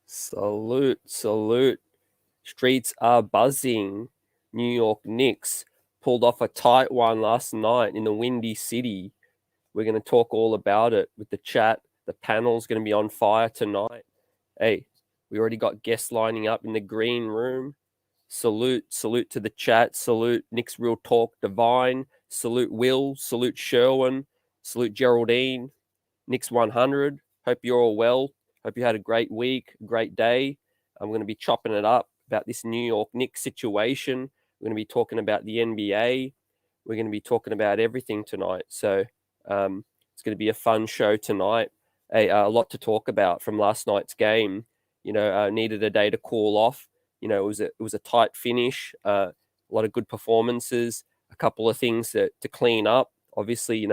Salute, salute. Streets are buzzing. New York Knicks pulled off a tight one last night in the Windy City. We're going to talk all about it with the chat. The panel's going to be on fire tonight. Hey, we already got guests lining up in the green room. Salute to the chat. Salute Knicks Real Talk Divine. Salute Will. Salute Sherwin. Salute Geraldine. Knicks 100. Hope you're all well. Hope you had a great week, great day. I'm going to be chopping it up about this New York Knicks situation. We're going to be talking about the NBA. We're going to be talking about everything tonight. So it's going to be a fun show tonight. A lot to talk about from last night's game. Needed a day to cool off. It was a tight finish. A lot of good performances. A couple of things to clean up. Obviously,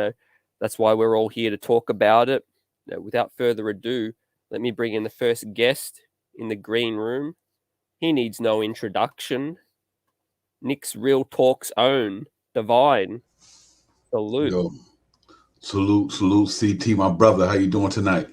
that's why we're all here to talk about it. Without further ado, let me bring in the first guest in the green room. He needs no introduction. Knicks Real Talk's own Divine. Salute. Yo, salute, CT, my brother. How you doing tonight?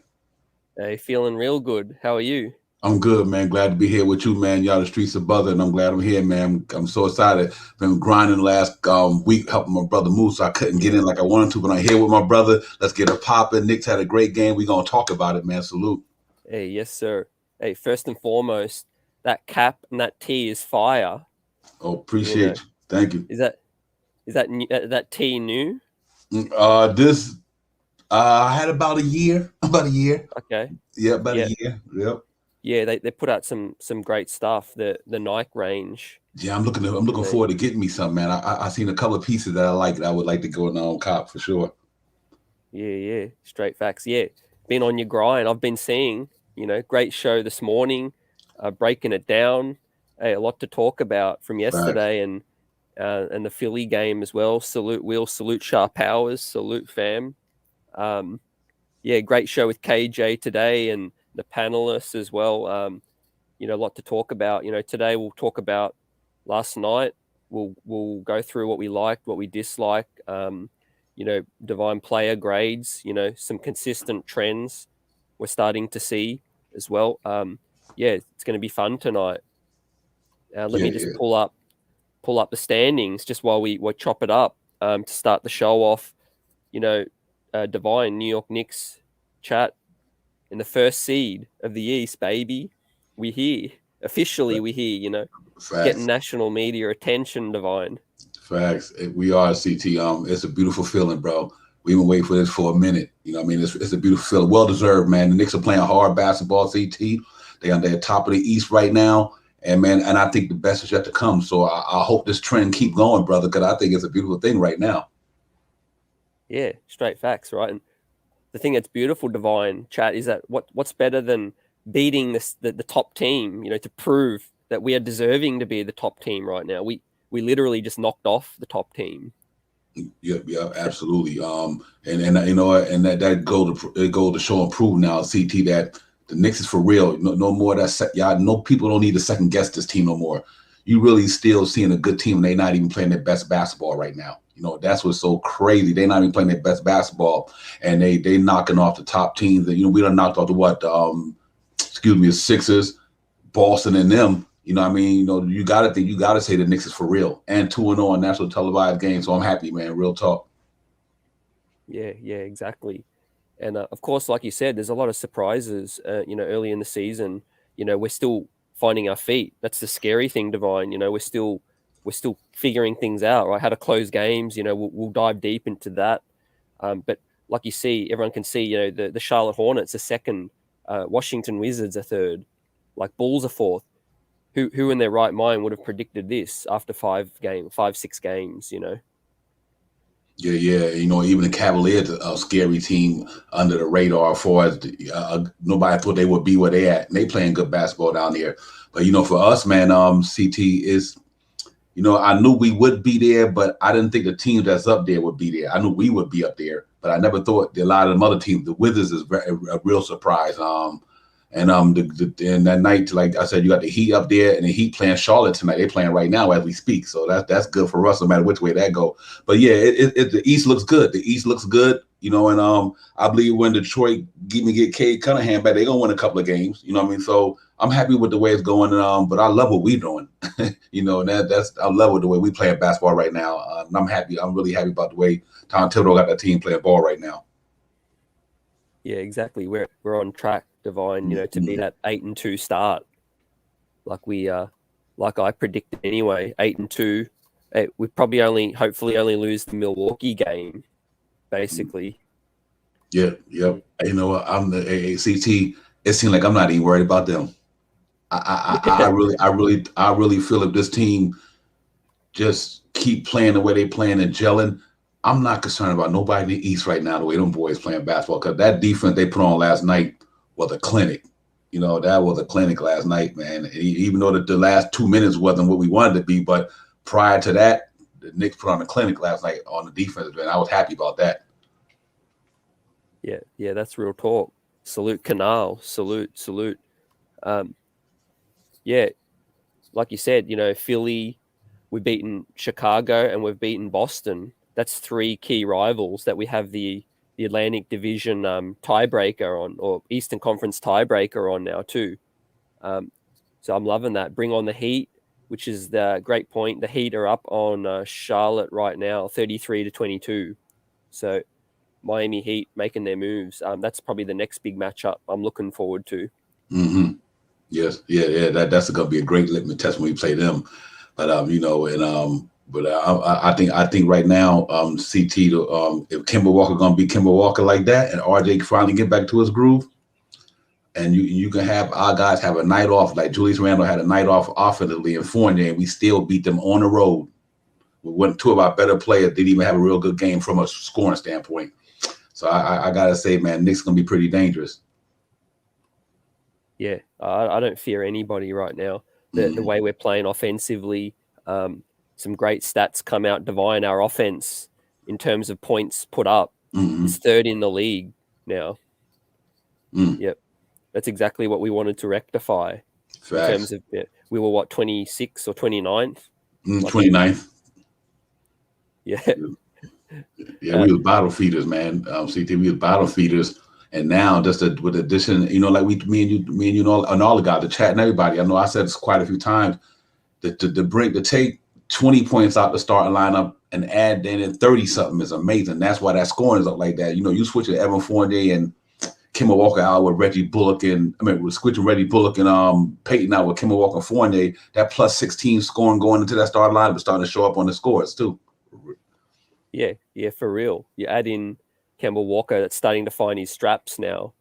Hey, feeling real good. How are you? I'm good, man. Glad to be here with you, man. Y'all the streets of brother, and I'm glad I'm here, man. I'm so excited. Been grinding the last week helping my brother move, so I couldn't get in like I wanted to. But I'm here with my brother. Let's get it popping. Knicks had a great game. We're gonna talk about it, man. Salute. Hey, yes, sir. Hey, first and foremost, that cap and that tee is fire. Oh, You know, appreciate you. Thank you. is that tee new? This I had about a year. About a year. Okay. Yeah, about a Yeah. year. Yep. Yeah, they put out some great stuff. The Nike range. Yeah, I'm looking They, forward to getting me some, man. I seen a couple of pieces that I like that I would like to go in on cop for sure. yeah, straight facts. Yeah, been on your grind. I've been seeing, great show this morning, breaking it down. Hey, a lot to talk about from Facts. yesterday and the Philly game as well. Salute Will, salute Sharp Powers, salute fam. Yeah, great show with KJ today and the panelists as well. A lot to talk about. Today we'll talk about last night. We'll go through what we liked, what we disliked. Divine player grades. Some consistent trends we're starting to see as well. Yeah, it's going to be fun tonight. Let Yeah, me just pull up the standings just while we chop it up to start the show off. Divine New York Knicks chat in the first seed of the East, baby. We here officially. We here. Getting facts. national media attention. Divine. Facts. We are CT. It's a beautiful feeling, bro. We've been waiting for this for a minute. You know what I mean? It's a beautiful feeling. Well deserved, man. The Knicks are playing hard basketball, CT. They are the top of the East right now. And man, and I think the best is yet to come. So I hope this trend keep going, brother, because I think it's a beautiful thing right now. Yeah, straight facts, right? And the thing that's beautiful, Divine chat, is that what's better than beating the top team? To prove that we are deserving to be the top team right now. We literally just knocked off the top team. Yeah, absolutely. And you know, and that go to show and prove now, CT, that the Knicks is for real. No more that y'all. No, people don't need to second guess this team no more. You really still seeing a good team. And they not even playing their best basketball right now. You know, that's what's so crazy. They not even playing their best basketball, and they knocking off the top teams. And we done knocked off the Sixers, Boston, and them. You know what I mean? You got to say the Knicks is for real. And 2-0 on national televised games. So I'm happy, man. Real talk. Yeah, exactly. And of course, like you said, there's a lot of surprises. Early in the season, we're still finding our feet. That's the scary thing, Divine. We're still figuring things out, right? How to close games. We'll dive deep into that. But like you see, everyone can see. The Charlotte Hornets are second, Washington Wizards are third, like Bulls are fourth. Who in their right mind would have predicted this after 6 games? Yeah. Even the Cavaliers, a scary team under the radar for us. Nobody thought they would be where they at. And they playing good basketball down there. But for us, man, CT is. I knew we would be there, but I didn't think the team that's up there would be there. I knew we would be up there, but I never thought a lot of them other teams. The Wizards is a real surprise. And and that night, like I said, you got the Heat up there, and the Heat playing Charlotte tonight. They're playing right now as we speak, so that's good for us, no matter which way that go. But yeah, the East looks good. The East looks good, and I believe when Detroit get Cade Cunningham back, they're gonna win a couple of games. You know what I mean? So I'm happy with the way it's going. But I love what we're doing. And I love with the way we playing basketball right now. And I'm happy. I'm really happy about the way Tom Thibodeau got that team playing ball right now. Yeah, exactly. We're on track, Divine. To be that 8-2 start, like I predicted anyway. 8-2. We probably hopefully only lose the Milwaukee game, basically. Yeah, yep. You know what? I'm the AACT. It seems like I'm not even worried about them. I really feel if this team just keep playing the way they playing and gelling, I'm not concerned about nobody in the East right now, the way them boys playing basketball, because that defense they put on last night was a clinic. That was a clinic last night, man. Even though the last 2 minutes wasn't what we wanted to be, but prior to that, the Knicks put on a clinic last night on the defense, man. I was happy about that. Yeah, that's real talk. Salute Canal. Salute. Yeah, like you said, Philly, we've beaten Chicago and we've beaten Boston. That's 3 key rivals that we have the Atlantic Division tiebreaker on, or Eastern Conference tiebreaker on now too. So I'm loving that. Bring on the Heat, which is the great point. The Heat are up on Charlotte right now, 33-22. So Miami Heat making their moves. That's probably the next big matchup I'm looking forward to. Mm-hmm. Yes, yeah. That's going to be a great litmus test when we play them. But I think right now, CT, if Kemba Walker going to be Kemba Walker like that, and RJ finally get back to his groove, and you can have our guys have a night off, like Julius Randle had a night off offensively in Fournier, and we still beat them on the road. We went 2 of our better players didn't even have a real good game from a scoring standpoint. So I gotta say, man, Knicks gonna be pretty dangerous. Yeah, I don't fear anybody right now. The way we're playing offensively, some great stats come out. Divine, our offense in terms of points put up, is 3rd in the league now. Yep, that's exactly what we wanted to rectify. Facts. In terms of we were 26th or 29th? 29th. Yeah. Yeah, we were bottle feeders, man. CT, we were bottle feeders. And now just with addition, like me and you know, and all the guys, the chat and everybody. I know I said this quite a few times. To take 20 points out the starting lineup and add then in 30 something is amazing. That's why that scoring is up like that. You switch to Evan Fournier and Kemba Walker out with Reggie Bullock we're switching Reggie Bullock and Peyton out with Kemba Walker and Fournier. That plus 16 scoring going into that starting lineup is starting to show up on the scores too. Yeah, for real. You add in Kemba Walker that's starting to find his straps now,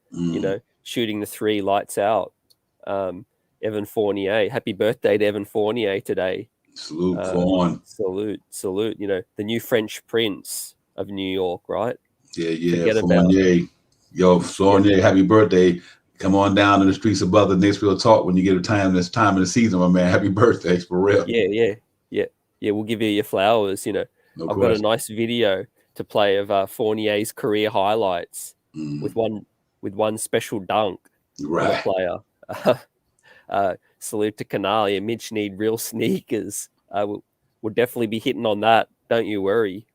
shooting the 3 lights out. Evan Fournier, happy birthday to Evan Fournier today. Salute, Fawn. Salute. The new French Prince of New York, right? Yeah, Fournier. Yo, Fournier, happy birthday. Come on down to the streets of Brother Nixville Talk when you get a time this time of the season, my man. Happy birthday, for real. Yeah. We'll give you your flowers, No I've question. got a nice video to play of Fournier's career highlights with one special dunk right. on a player. Salute to Canali and Mitch need real sneakers. We'll definitely be hitting on that. Don't you worry.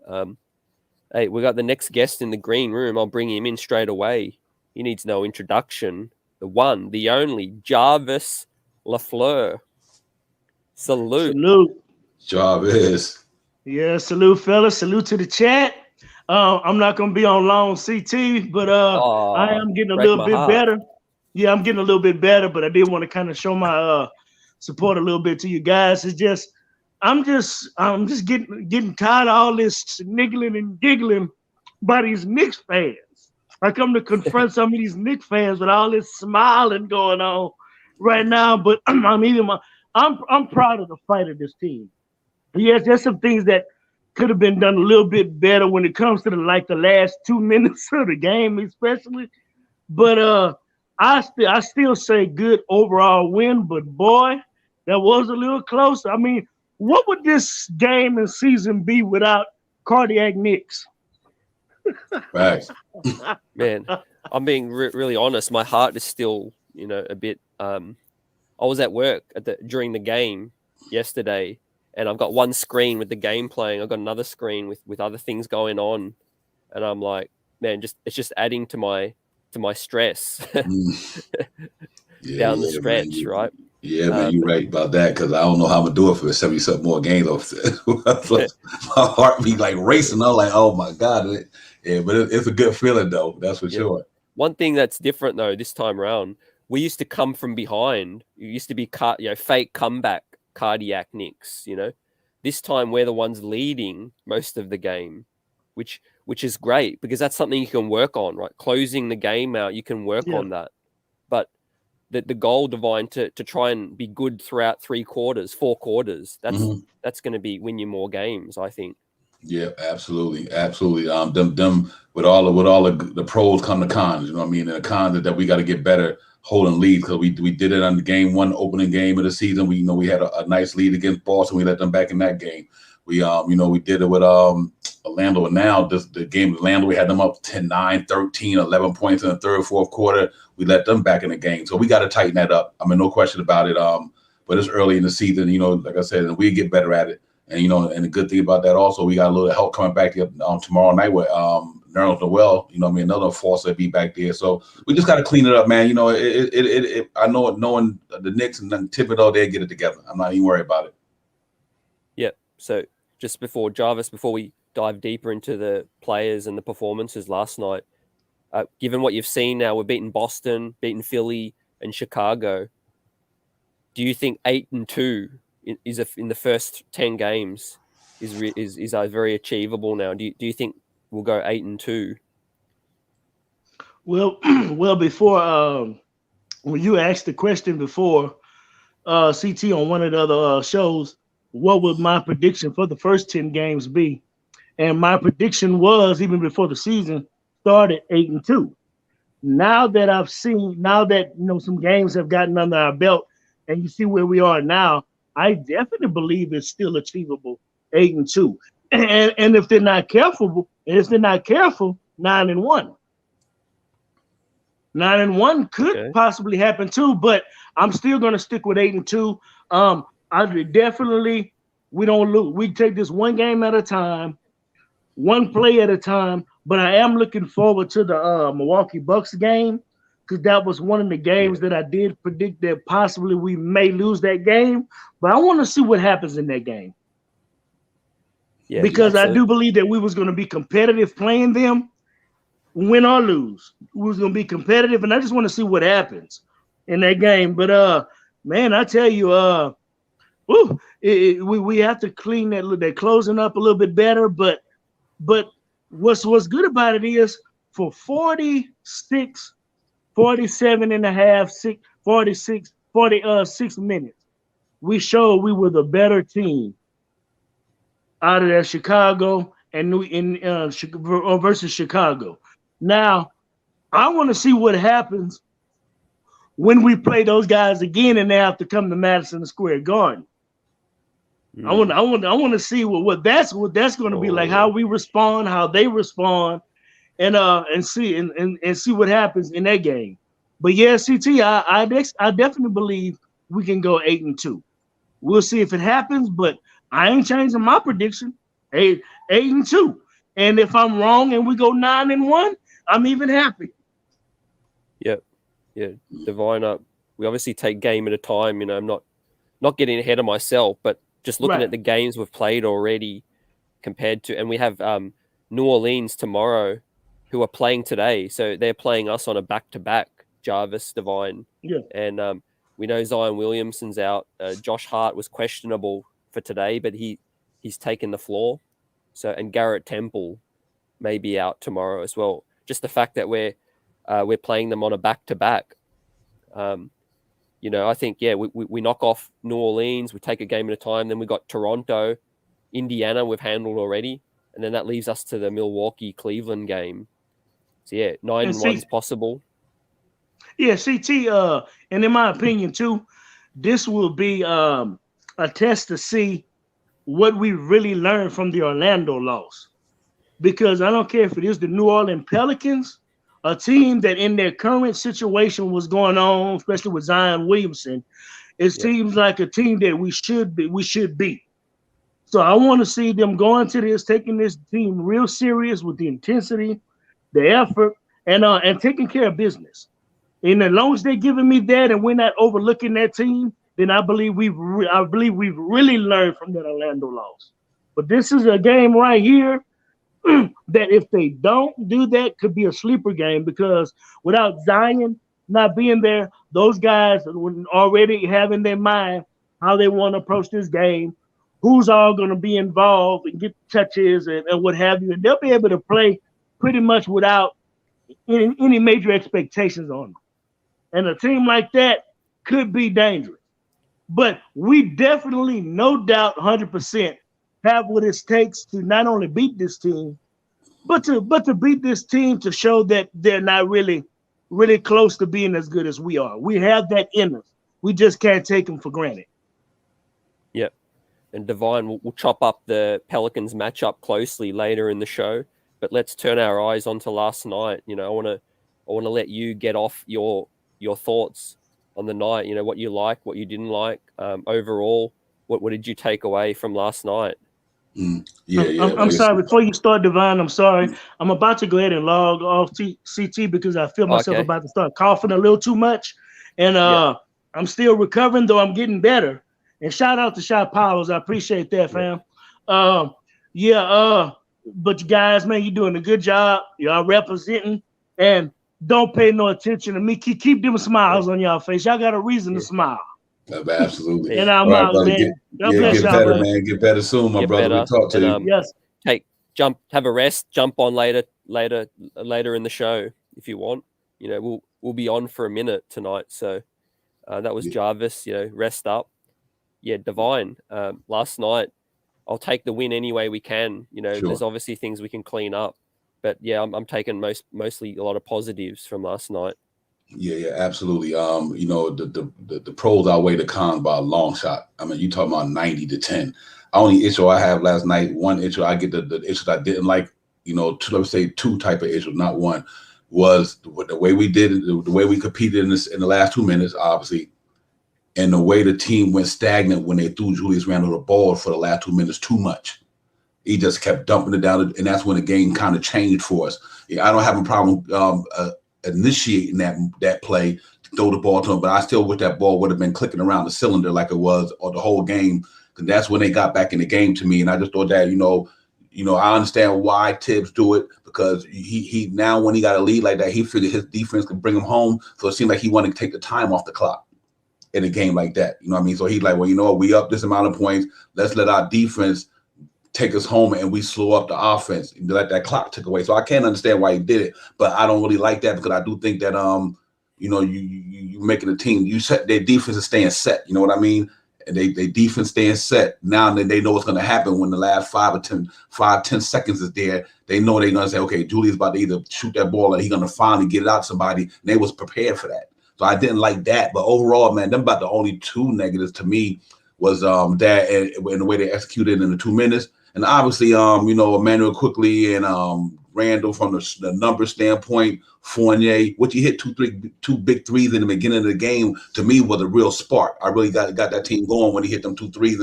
Hey, we got the next guest in the green room. I'll bring him in straight away. He needs no introduction. The one, the only, Jarvis Lafleur. Salute. Jarvis. Yeah, salute, fellas. Salute to the chat. I'm not gonna be on long, CT, but I am getting a little bit better. Yeah, I'm getting a little bit better, but I did want to kind of show my support a little bit to you guys. It's just I'm just getting tired of all this niggling and giggling by these Knicks fans. I come to confront some of these Knicks fans with all this smiling going on right now, but I'm proud of the fight of this team. Yes, there's some things that could have been done a little bit better when it comes to the last 2 minutes of the game, especially. But I still say good overall win. But boy, that was a little close. I mean, what would this game and season be without Cardiac Knicks? Right. Man, I'm being really honest. My heart is still, a bit. I was at work during the game yesterday. And I've got one screen with the game playing. I've got another screen with other things going on, and I'm like, man, it's just adding to my stress down the stretch, man. right? Yeah, man, you're right about that because I don't know how I'm gonna do it for 70-something more games. My heart be like racing. I'm like, oh my god, but it's a good feeling though. That's for sure. One thing that's different though this time around, we used to come from behind. It used to be fake comeback. Cardiac Knicks, this time we're the ones leading most of the game, which is great because that's something you can work on, right? Closing the game out, you can work on that. But the goal, Divine, to try and be good throughout 4 quarters, that's going to be win you more games, I think. Yeah, absolutely. Them with all the pros come the cons. You know what I mean? And the cons that we got to get better holding lead because we did it on the game one opening game of the season. We had a nice lead against Boston. We let them back in that game. We did it with Orlando, and now the game with Orlando, we had them up 10-9, 13, 11 points in the third, fourth quarter. We let them back in the game. So we got to tighten that up. I mean, no question about it. but it's early in the season. Like I said, and we get better at it. And and the good thing about that also, we got a little help coming back tomorrow night with Nerlens Noel. Another force that be back there. So we just got to clean it up, man. I know knowing the Knicks and Thibodeau, they get it together. I'm not even worried about it. Yeah. So just before we dive deeper into the players and the performances last night, given what you've seen now, we've beaten Boston, beaten Philly, and Chicago. Do you think 8-2 is in the first 10 games is very achievable now? Do you think we'll go 8-2? Well, before when you asked the question before, CT on one of the other shows, what would my prediction for the first 10 games be? And my prediction was, even before the season started, 8-2. Now that some games have gotten under our belt, and you see where we are now, I definitely believe it's still achievable, 8-2. And if they're not careful, 9-1. 9-1 could possibly happen too, but I'm still going to stick with 8-2. We don't lose. We take this one game at a time, one play at a time. But I am looking forward to the Milwaukee Bucks game, because that was one of the games that I did predict that possibly we may lose that game. But I want to see what happens in that game. Yeah, because I do believe that we was going to be competitive playing them, win or lose. We was going to be competitive, and I just want to see what happens in that game. But man, I tell you, we have to clean that closing up a little bit better. But what's good about it is for 46 minutes, we showed we were the better team out of that Chicago versus Chicago. Now, I want to see what happens when we play those guys again and they have to come to Madison Square Garden. I want to see what that's going to be like, how we respond, how they respond, and see what happens in that game. But yeah, CT, I definitely believe we can go 8-2. We'll see if it happens, but I ain't changing my prediction. 8-2. And if I'm wrong and we go 9-1, I'm even happy. Yep. Yeah. Divine up. We obviously take game at a time. I'm not getting ahead of myself, but just looking at the games we've played already compared to, and we have New Orleans tomorrow, who are playing today. So they're playing us on a back-to-back, Jarvis, Divine. Yeah. And we know Zion Williamson's out. Josh Hart was questionable for today, but he's taken the floor. And Garrett Temple may be out tomorrow as well. Just the fact that we're playing them on a back-to-back. I think, we knock off New Orleans, we take a game at a time. Then we got Toronto, Indiana we've handled already. And then that leaves us to the Milwaukee-Cleveland game. So, 9-1 is possible. Yeah, CT, and in my opinion, too, this will be a test to see what we really learned from the Orlando loss. Because I don't care if it is the New Orleans Pelicans, a team that in their current situation was going on, especially with Zion Williamson, it seems like a team that we should beat. So I want to see them going to this, taking this team real serious with the intensity, the effort, and taking care of business. And as long as they're giving me that and we're not overlooking that team, then I believe we've really learned from that Orlando loss. But this is a game right here that if they don't do that, could be a sleeper game, because without Zion not being there, those guys already have in their mind how they want to approach this game, who's all going to be involved and get touches and what have you. And they'll be able to play pretty much without any major expectations on them. And a team like that could be dangerous. But we definitely, no doubt, 100% have what it takes to not only beat this team, but to beat this team, to show that they're not really close to being as good as we are. We have that in us. We just can't take them for granted. Yep. And Divine, we'll chop up the Pelicans matchup closely later in the show. But let's turn our eyes onto last night. I want to let you get off your thoughts on the night. You know, what you liked, what you didn't like. Overall, what did you take away from last night? I'm sorry. Before you start, Divine, I'm sorry. I'm about to go ahead and log off CT because I feel myself about to start coughing a little too much, and I'm still recovering, though I'm getting better. And shout out to Shot Powers. I appreciate that, fam. But you guys, man, you're doing a good job. Y'all representing, and don't pay no attention to me. Keep them smiles on y'all face. Y'all got a reason to smile. Absolutely. And I'm out, brother, man. get better, man. Get better soon, my brother. We talk to you. Yes. Have a rest. Jump on later in the show if you want. You know, we'll be on for a minute tonight. So that was Jarvis. You know, rest up. Yeah, Divine. Last night, I'll take the win any way we can. You know, there's obviously things we can clean up, but yeah, I'm taking mostly a lot of positives from last night. Yeah, absolutely. You know, the pros outweigh the cons by a long shot. I mean, you talking about 90-10. Only issue I have last night, one issue I get the issues I didn't like, you know, let's say two type of issues, not one, was the way we did it, the way we competed in the last 2 minutes, obviously, and the way the team went stagnant when they threw Julius Randle the ball for the last 2 minutes too much. He just kept dumping it down, and that's when the game kind of changed for us. Yeah, I don't have a problem initiating that play to throw the ball to him, but I still wish that ball would have been clicking around the cylinder like it was or the whole game, because that's when they got back in the game to me. And I just thought that, you know, I understand why Tibbs do it, because he now when he got a lead like that, he figured his defense could bring him home. So it seemed like he wanted to take the time off the clock in a game like that. You know what I mean? So he's like, well, you know what, we up this amount of points. Let's let our defense take us home, and we slow up the offense and let that clock tick away. So I can't understand why he did it, but I don't really like that, because I do think that you know, you making a team, you set their defense is staying set. You know what I mean? And they defense staying set. Now then they know what's going to happen when the last 5-10 seconds is there. They know they're going to say, okay, Julius about to either shoot that ball or he's going to finally get it out to somebody. And they was prepared for that. So I didn't like that. But overall, man, them about the only two negatives to me was that and the way they executed in the 2 minutes. And obviously, you know, Emmanuel quickly and Randall from the number standpoint, Fournier, which he hit two big threes in the beginning of the game, to me was a real spark. I really got that team going when he hit them 2 threes.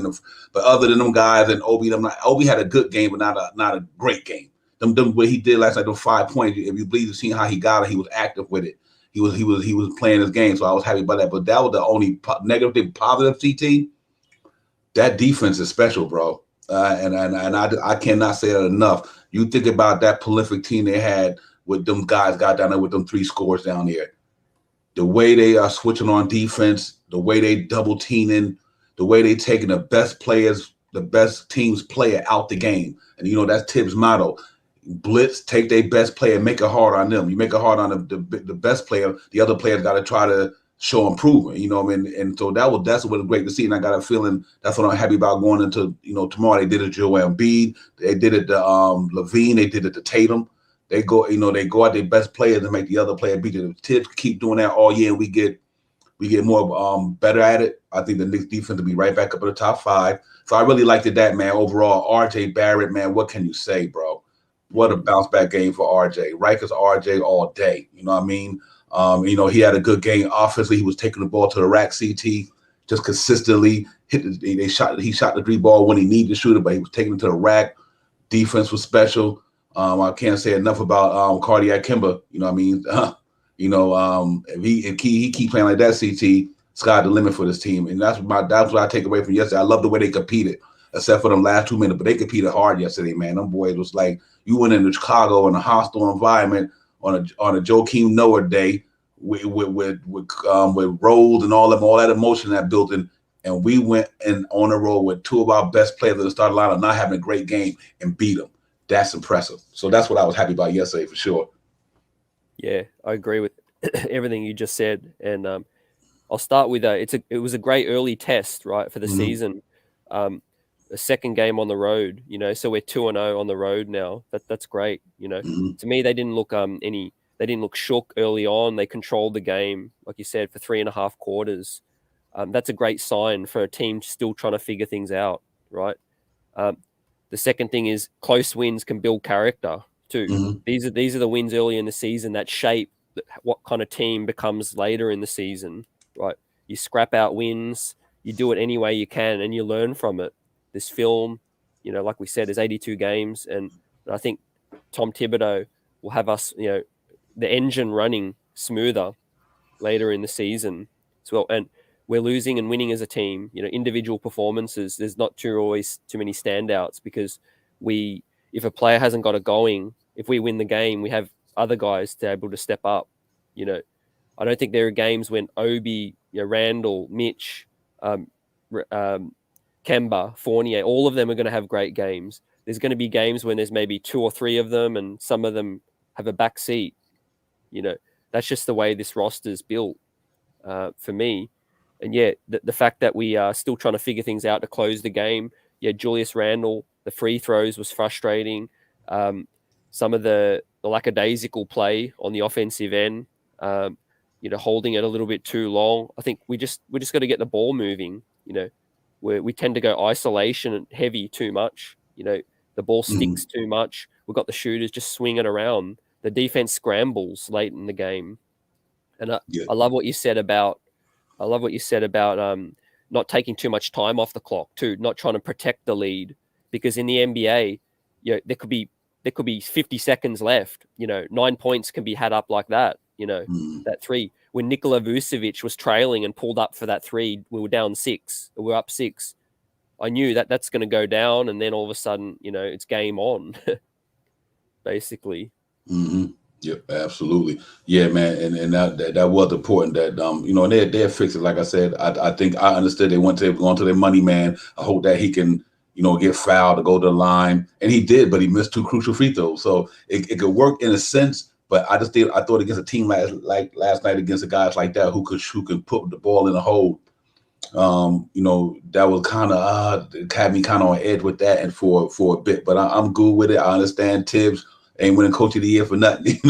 But other than them guys and Obi, Obi had a good game, but not a great game. Them what he did last night, those 5 points. If you believe, seeing how he got it, he was active with it. He was playing his game, so I was happy about that. But that was the only negative thing. Positive, CT, that defense is special, bro. And I cannot say that enough. You think about that prolific team they had with them guys got down there with them 3 scores down there. The way they are switching on defense, the way they double teaming, the way they taking the best players, the best team's player out the game. And you know that's Tibbs' motto. Blitz, take their best player, make it hard on them. You make it hard on the best player, the other players got to try to show improvement, you know what I mean? And so that's what was great to see. And I got a feeling that's what I'm happy about going into, you know, tomorrow. They did it to Joel Embiid, they did it to Levine, they did it to Tatum. They go out their best players and make the other player beat it. Tips keep doing that all year, and we get more better at it. I think the Knicks defense will be right back up in the top 5. So I really liked it, that, man. Overall, RJ Barrett, man, what can you say, bro? What a bounce back game for RJ. Rikers RJ all day. You know what I mean? You know, he had a good game offensively. He was taking the ball to the rack, CT, just consistently he shot the 3 ball when he needed to shoot it, but he was taking it to the rack. Defense was special. I can't say enough about Cardiac Kimber. You know what I mean? You know, if he keep playing like that, CT, sky's the limit for this team. And that's what I take away from yesterday. I love the way they competed, except for them last 2 minutes, but they competed hard yesterday, man. Them boys was like, you went into Chicago in a hostile environment on a Joakim Noah day with Rose and all that emotion that built in, and we went in on a roll with 2 of our best players at the start lineup not having a great game and beat them. That's impressive. So that's what I was happy about yesterday for sure. Yeah, I agree with everything you just said, and I'll start with it was a great early test, right, for the season. A second game on the road, you know, so we're 2-0 on the road now. That's great, you know. To me, they didn't look they didn't look shook early on. They controlled the game, like you said, for 3.5 quarters. That's a great sign for a team still trying to figure things out, right? The second thing is close wins can build character too. These are the wins early in the season that shape what kind of team becomes later in the season, right? You scrap out wins. You do it any way you can, and you learn from it. This film, like we said, there's 82 games, and I think Tom Thibodeau will have us, the engine running smoother later in the season as well. And we're losing and winning as a team. Individual performances. There's not always too many standouts because if a player hasn't got it going, if we win the game, we have other guys to be able to step up. I don't think there are games when Obi, Randall, Mitch, Kemba, Fournier, all of them are going to have great games. There's going to be games when there's maybe 2 or 3 of them, and some of them have a back seat. That's just the way this roster is built for me. And the fact that we are still trying to figure things out to close the game. Julius Randle, the free throws was frustrating. Some of the lackadaisical play on the offensive end, holding it a little bit too long. I think we just got to get the ball moving. We tend to go isolation heavy too much. The ball sticks too much. We've got the shooters just swinging around. The defense scrambles late in the game. And I love what you said about not taking too much time off the clock too, not trying to protect the lead, because in the NBA, there could be 50 seconds left. 9 points can be had up like that. That three. When Nikola Vucevic was trailing and pulled up for that three, we were down 6. We were up 6. I knew that's going to go down, and then all of a sudden, it's game on, basically. Mm-hmm. Yep, absolutely. Yeah, man, and that was important. That and they're fixed it. Like I said, I think I understood they want to go to their money man. I hope that he can, get fouled to go to the line, and he did, but he missed 2 crucial free throws. So it could work in a sense. But I thought against a team like last night against a guys like that who could put the ball in the hole. That was kind of had me kind of on edge with that, and for a bit. But I'm good with it. I understand Tibbs ain't winning Coach of the Year for nothing,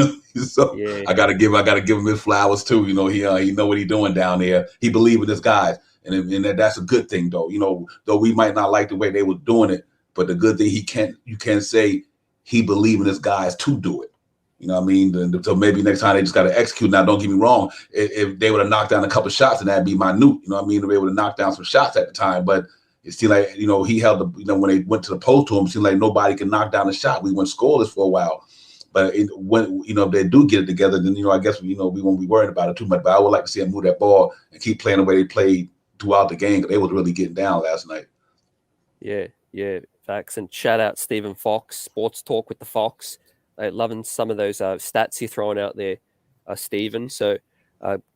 So yeah. I gotta give him his flowers too. He know what he's doing down there. He believes in his guys, and that's a good thing though. Though we might not like the way they were doing it, but the good thing you can say he believes in his guys to do it. I mean? So maybe next time they just got to execute. Now, don't get me wrong. If they would have knocked down a couple of shots, and that'd be minute. If they would have knocked down some shots at the time, but it seemed like, he held the, when they went to the post to him, it seemed like nobody could knock down a shot. We went scoreless for a while. But when, if they do get it together, then, I guess, we won't be worried about it too much. But I would like to see them move that ball and keep playing the way they played throughout the game, because they was really getting down last night. Yeah, facts. And shout out Stephen Fox, Sports Talk with the Fox. Loving some of those stats you're throwing out there, Stephen. So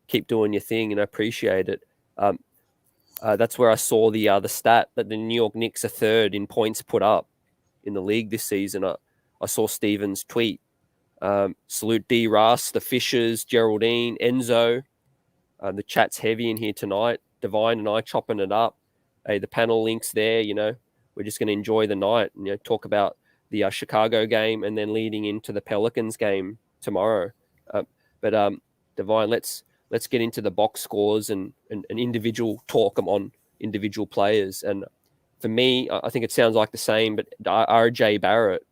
keep doing your thing, and I appreciate it. That's where I saw the stat that the New York Knicks are 3rd in points put up in the league this season. I saw Stephen's tweet. Salute D. Russ, the Fishers, Geraldine, Enzo. The chat's heavy in here tonight. Divine and I chopping it up. Hey, the panel link's there. We're just going to enjoy the night and talk about the Chicago game, and then leading into the Pelicans game tomorrow. But Divine, let's get into the box scores and individual talk on individual players. And for me, I think it sounds like the same, but RJ Barrett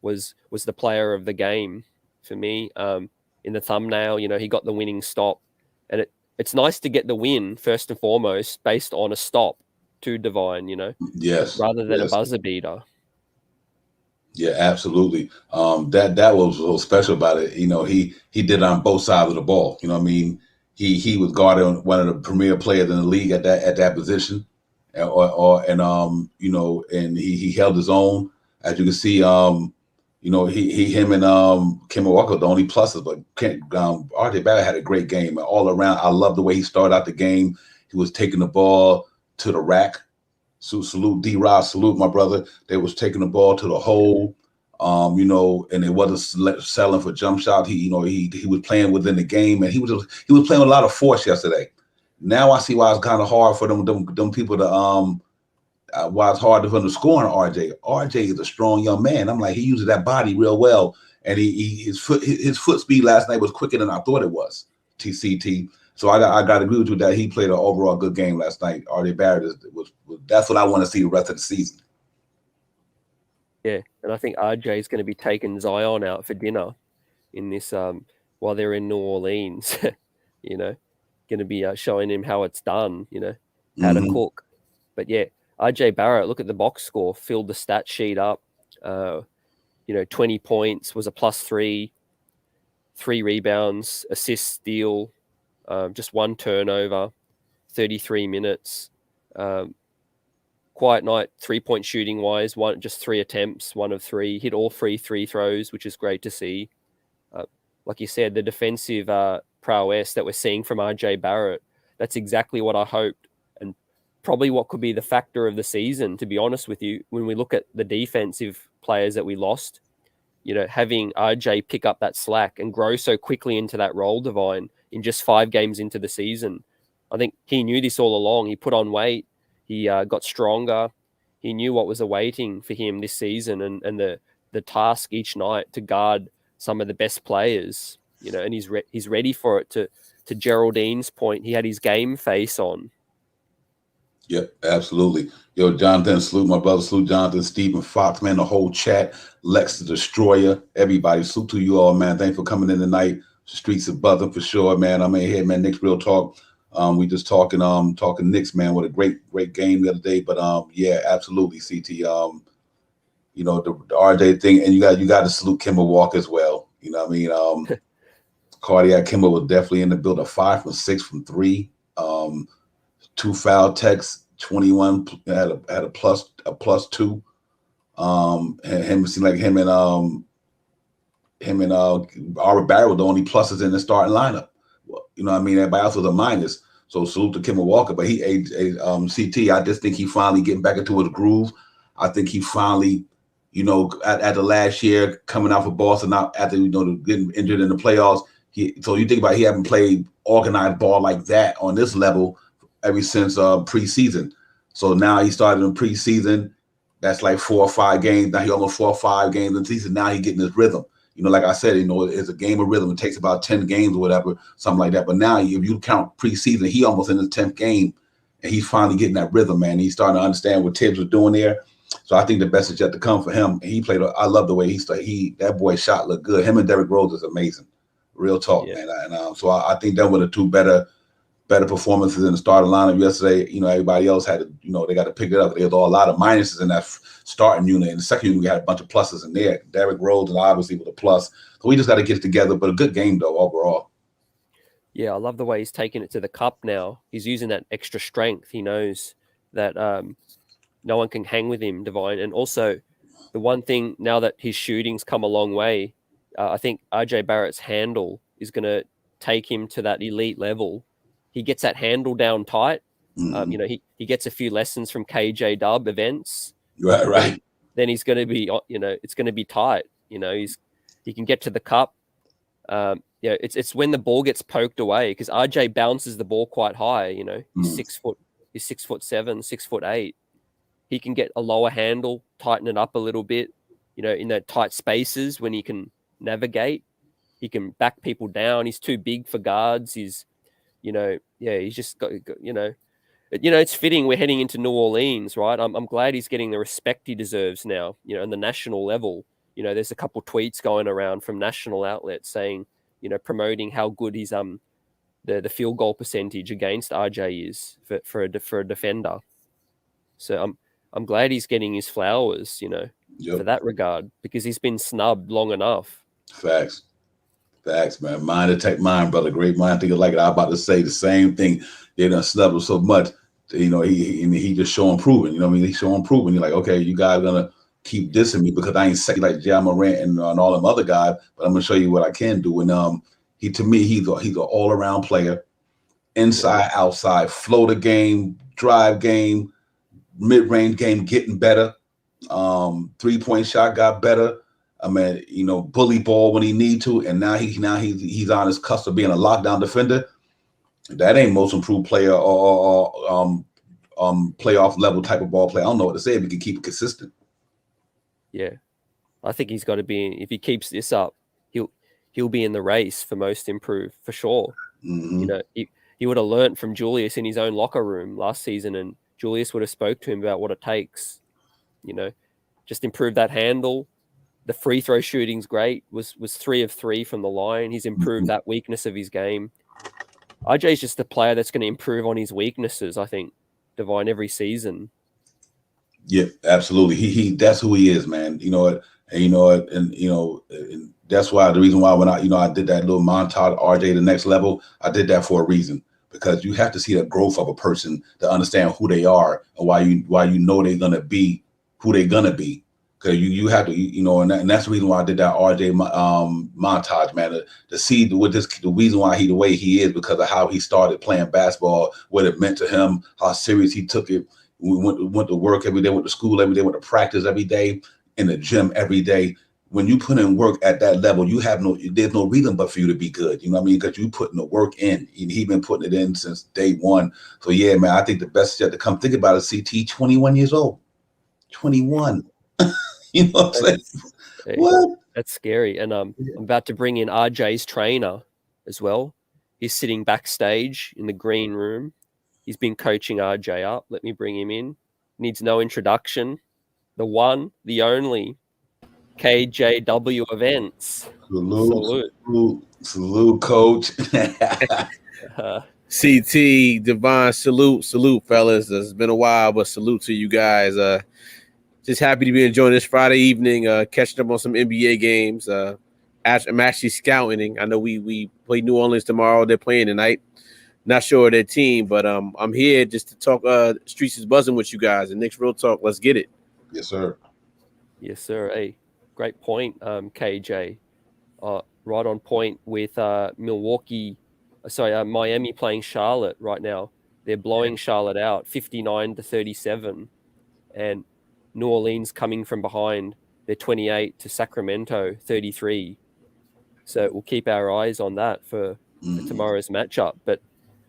was the player of the game for me. In the thumbnail, he got the winning stop, and it's nice to get the win first and foremost based on a stop to Divine, yes, rather than a buzzer beater. Yeah, absolutely. That was so special about it. He did it on both sides of the ball. He was guarding one of the premier players in the league at that position, and he held his own. As you can see, him and Kemba Walker the only pluses, but RJ Barrett had a great game all around. I love the way he started out the game. He was taking the ball to the rack. So salute D-Rod, salute my brother. They was taking the ball to the hole, and it wasn't selling for jump shot. He was playing within the game, and he was playing with a lot of force yesterday. Now I see why it's kind of hard for them people to why it's hard for them to score on RJ. RJ is a strong young man. I'm like, he uses that body real well, and his foot speed last night was quicker than I thought it was. TCT. So I got to agree with you that he played an overall good game last night. RJ Barrett was that's what I want to see the rest of the season. Yeah, and I think RJ is going to be taking Zion out for dinner in this while they're in New Orleans. going to be showing him how it's done, how to cook. But yeah, RJ Barrett, look at the box score, filled the stat sheet up. 20 points, was a +3, 3 rebounds, assist, steal, just 1 turnover, 33 minutes. Quiet night, 3-point shooting wise, just 3 attempts, 1 of 3, hit all 3 free throws, which is great to see. Like you said, the defensive prowess that we're seeing from RJ Barrett, that's exactly what I hoped, and probably what could be the factor of the season, to be honest with you. When we look at the defensive players that we lost, having RJ pick up that slack and grow so quickly into that role, Divine, in just 5 games into the season. I think he knew this all along. He put on weight. He got stronger. He knew what was awaiting for him this season, and the task each night to guard some of the best players, and he's ready for it. To Geraldine's point, he had his game face on. Yep, absolutely. Yo, Jonathan, salute my brother, salute Jonathan, Stephen Fox, man, the whole chat, Lex the Destroyer, everybody, salute to you all, man. Thanks for coming in tonight. The streets are buzzing for sure, man. I'm in here, man. Knicks Real Talk. We just talking Knicks, man. What a great game the other day. But yeah, absolutely, CT. The RJ thing, and you got to salute Kemba Walker as well. You know what I mean? Cardiac Kemba was definitely in the build. 5 from 6 from 3. 2 foul techs, 21 had a +2. It seemed like him and Arbor Barrett were the only pluses in the starting lineup. You know what I mean? Everybody else was a minus. So salute to Kemba Walker, but CT. I just think he finally getting back into his groove. I think he finally, at the last year coming out for Boston, now after getting injured in the playoffs. So you think about he haven't played organized ball like that on this level ever since preseason. So now he started in preseason. That's like 4 or 5 games. Now he almost 4 or 5 games in the season. Now he getting his rhythm. Like I said, it's a game of rhythm. It takes about 10 games or whatever, something like that. But now if you count preseason, he almost in his 10th game, and he's finally getting that rhythm, man. He's starting to understand what Tibbs was doing there. So I think the best is yet to come for him. And he played. I love the way he started. That boy's shot looked good. Him and Derrick Rose is amazing. Real talk, man. And so I think that were the 2 better performances in the starting lineup yesterday. Everybody else had to, they got to pick it up. There was a lot of minuses in that starting unit. In the second unit, we had a bunch of pluses in there. Derrick Rose and obviously with a plus. So we just got to get it together. But a good game though overall. Yeah, I love the way he's taking it to the cup now. He's using that extra strength. He knows that no one can hang with him, Divine. And also, the one thing now that his shooting's come a long way, I think RJ Barrett's handle is going to take him to that elite level. He gets that handle down tight. Mm-hmm. He gets a few lessons from KJ Dub events. Right. Then he's going to be, it's going to be tight. He can get to the cup. It's when the ball gets poked away, because RJ bounces the ball quite high. He's 6 foot. He's 6'7", 6'8". He can get a lower handle, tighten it up a little bit. In the tight spaces when he can navigate, he can back people down. He's too big for guards. He's just got. It's fitting. We're heading into New Orleans, right? I'm glad he's getting the respect he deserves now. On the national level. There's a couple tweets going around from national outlets saying, promoting how good his the field goal percentage against RJ is for a defender. So I'm glad he's getting his flowers, for that regard, because he's been snubbed long enough. Facts, man. Mind to take mine, brother. Great mind. Think like it. I'm about to say the same thing. They done snubbed him so much. He just showing proving. He's showing proving. You're like, okay, you guys are gonna keep dissing me because I ain't second like Ja Morant and all them other guys, but I'm gonna show you what I can do. And he's an all around player, inside, outside, floater game, drive game, mid range game getting better. 3-point shot got better. I mean, bully ball when he need to, and now he's on his cusp of being a lockdown defender. That ain't most improved player or playoff level type of ball player. I don't know what to say if he can keep it consistent. Yeah, I think he's got to be. If he keeps this up, he'll be in the race for most improved for sure. Mm-hmm. He would have learned from Julius in his own locker room last season, and Julius would have spoke to him about what it takes. Just improve that handle. The free throw shooting's great. Was 3 of 3 from the line. He's improved that weakness of his game. RJ's just a player that's going to improve on his weaknesses, I think, Divine, every season. Yeah, absolutely. He that's who he is, man. You know what? And you know what? And that's why the reason why when I did that little montage, RJ the next level, I did that for a reason, because you have to see the growth of a person to understand who they are and why you know they're gonna be who they're gonna be. Because you have to, and that's the reason why I did that RJ montage, man, to see the reason why the way he is, because of how he started playing basketball, what it meant to him, how serious he took it. We went to work every day, went to school every day, went to practice every day, in the gym every day. When you put in work at that level, there's no reason but for you to be good. You know what I mean? Because you putting the work in. He's been putting it in since day one. So yeah, man, I think the best yet to come. Think about it, CT, 21 years old. 21. You know what I'm saying? What? That's scary. And I'm about to bring in RJ's trainer as well. He's sitting backstage in the green room. He's been coaching RJ up. Let me bring him in. Needs no introduction. The one, the only, KJW Events. Salute, coach. CT, Divine, salute, fellas. It's been a while, but salute to you guys. Just happy to be enjoying this Friday evening, catching up on some NBA games. I'm actually scouting. I know we play New Orleans tomorrow. They're playing tonight. Not sure of their team, but I'm here just to talk. Streets is buzzing with you guys, and Knicks Real Talk. Let's get it. Yes, sir. Yes, sir. Hey, great point, KJ. Right on point with Miami playing Charlotte right now. They're blowing Charlotte out 59-37, and New Orleans coming from behind. They're 28 to Sacramento 33. So we'll keep our eyes on that for tomorrow's matchup. But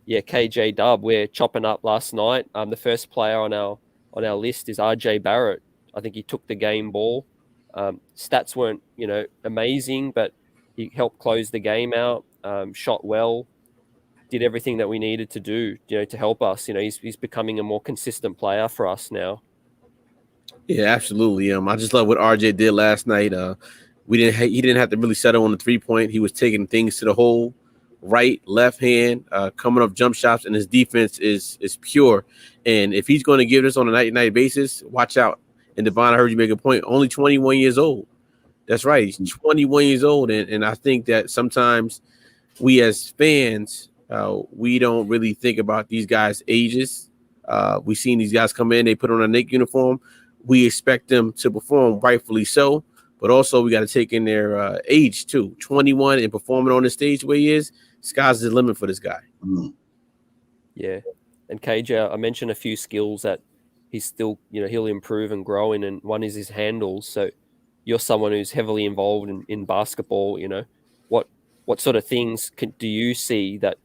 yeah, KJ Dub, we're chopping up last night. The first player on our list is RJ Barrett. I think he took the game ball. Stats weren't, amazing, but he helped close the game out. Shot well, did everything that we needed to do, to help us. He's becoming a more consistent player for us now. Yeah, absolutely. I just love what RJ did last night. He didn't have to really settle on the 3-point. He was taking things to the hole, right, left hand, coming up jump shots, and his defense is pure. And if he's going to give this on a night-to-night basis, watch out. And Devon, I heard you make a point. Only 21 years old. That's right. He's 21 years old, and I think that sometimes we as fans, we don't really think about these guys' ages. We've seen these guys come in, they put on a Knicks uniform. We expect them to perform, rightfully so, but also we got to take in their age too. 21 and performing on the stage where he is, sky's the limit for this guy. Yeah, and KJ, I mentioned a few skills that he's still, he'll improve and grow in, and one is his handles. So you're someone who's heavily involved in basketball. What sort of things do you see that?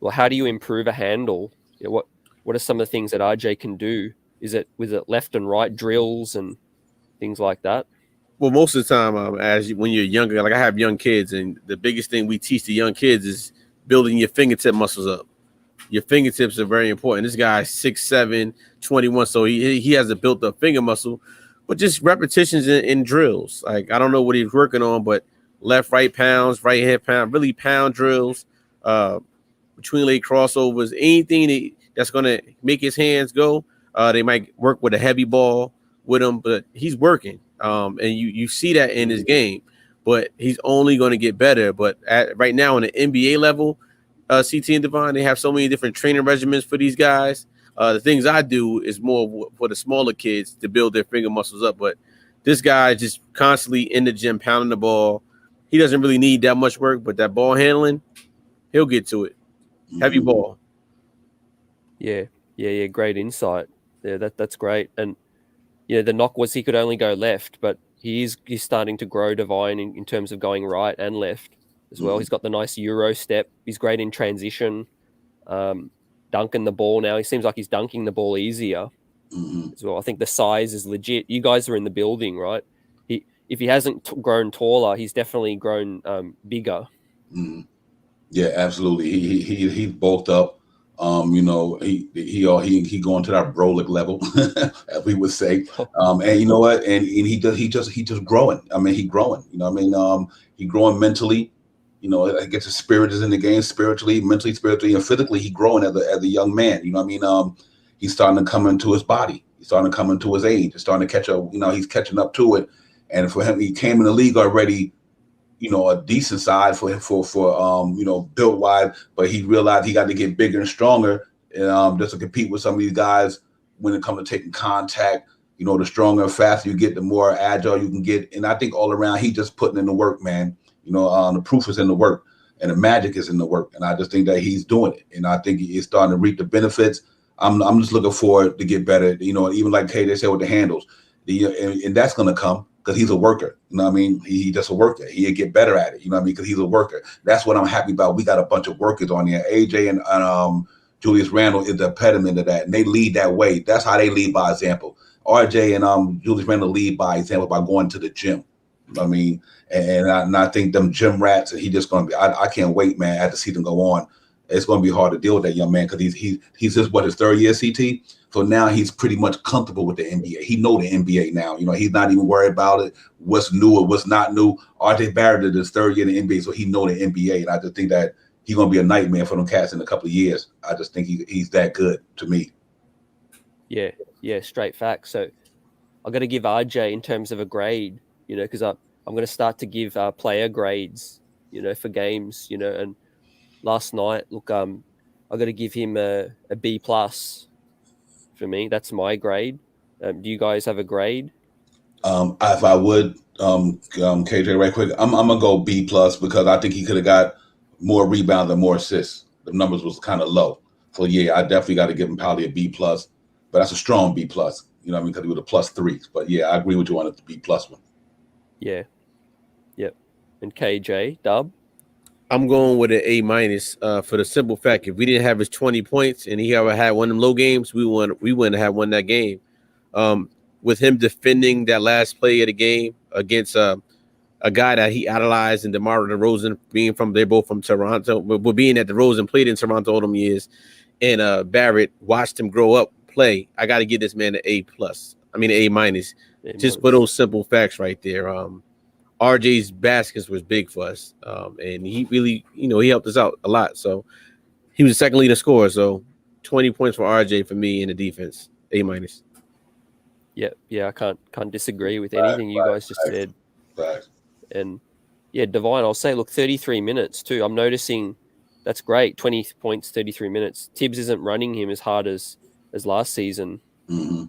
Well, how do you improve a handle? What are some of the things that RJ can do? Was it left and right drills and things like that? Well, most of the time, when you're younger, like I have young kids, and the biggest thing we teach the young kids is building your fingertip muscles up. Your fingertips are very important. This guy's 6'7", 21, so he has a built-up finger muscle, but just repetitions in drills. Like, I don't know what he's working on, but left, right pounds, right hand pound, really pound drills, between leg crossovers, anything that's going to make his hands go. They might work with a heavy ball with him, but he's working. And you see that in his game, but he's only going to get better. But right now on the NBA level, CT and Devon, they have so many different training regimens for these guys. The things I do is more for the smaller kids to build their finger muscles up. But this guy is just constantly in the gym pounding the ball. He doesn't really need that much work, but that ball handling, he'll get to it. Heavy ball. Yeah. Great insight. Yeah, that's great. And the knock was he could only go left, but he's starting to grow, Divine, in terms of going right and left as well. He's got the nice Euro step. He's great in transition, dunking the ball now. He seems like he's dunking the ball easier as well. I think the size is legit. You guys are in the building, right? If he hasn't grown taller, he's definitely grown bigger. Yeah, absolutely. He bulked up. He going to that Brolic level, as we would say. And you know what? And he just growing. I mean, he growing. He growing mentally. I guess his spirit is in the game spiritually, mentally, spiritually, and physically. He's growing as a young man. You know what I mean? He's starting to come into his body. He's starting to come into his age. He's starting to catch up. He's catching up to it. And for him, he came in the league already, a decent size for built wide, but he realized he got to get bigger and stronger, and just to compete with some of these guys when it comes to taking contact. The stronger and faster you get, the more agile you can get. And I think all around, he just putting in the work, man. The proof is in the work, and the magic is in the work. And I just think that he's doing it, and I think he's starting to reap the benefits. I'm just looking forward to get better. Even like KJ said with the handles, and that's going to come because he's a worker. You know what I mean? He just a worker. He'll get better at it. You know what I mean? Because he's a worker. That's what I'm happy about. We got a bunch of workers on here. AJ and Julius Randle is the epitome of that, and they lead that way. That's how they lead by example. RJ and Julius Randle lead by example by going to the gym. You know what I mean? And I think them gym rats, and he just going to be. I can't wait, man. I have to see them go on. It's going to be hard to deal with that young man because he's just his third year CT. So now he's pretty much comfortable with the NBA. He know the NBA now. He's not even worried about it. What's new or what's not new. RJ Barrett is his third year in the NBA, so he know the NBA. And I just think that he's going to be a nightmare for them cats in a couple of years. I just think he's that good to me. Yeah, straight facts. So I've got to give RJ in terms of a grade, because I'm going to start to give player grades, for games, and last night, look, I got to give him a B plus for me. That's my grade. Do you guys have a grade? If I would, KJ, right quick, I'm gonna go B plus because I think he could have got more rebounds and more assists. The numbers was kind of low, so yeah, I definitely got to give him probably a B plus. But that's a strong B plus. You know what I mean? Because he was a +3. But yeah, I agree with you on the B plus one. Yeah. Yep. And KJ, Dub? I'm going with an A minus for the simple fact if we didn't have his 20 points and he ever had one of them low games, we wouldn't have won that game. With him defending that last play of the game against a guy that he idolized and DeMar DeRozan, they're both from Toronto, but being that DeRozan played in Toronto all them years, and Barrett watched him grow up play, I got to give this man an A plus. I mean, an A minus. Just for those simple facts right there. RJ's baskets was big for us, and he really, he helped us out a lot. So he was the second leading scorer. So 20 points for RJ for me in the defense. A minus. Yeah, I can't disagree with anything you guys just said. Right. And yeah, Divine, I'll say, look, 33 minutes too. I'm noticing that's great. 20 points, 33 minutes. Tibbs isn't running him as hard as last season. Mm-hmm.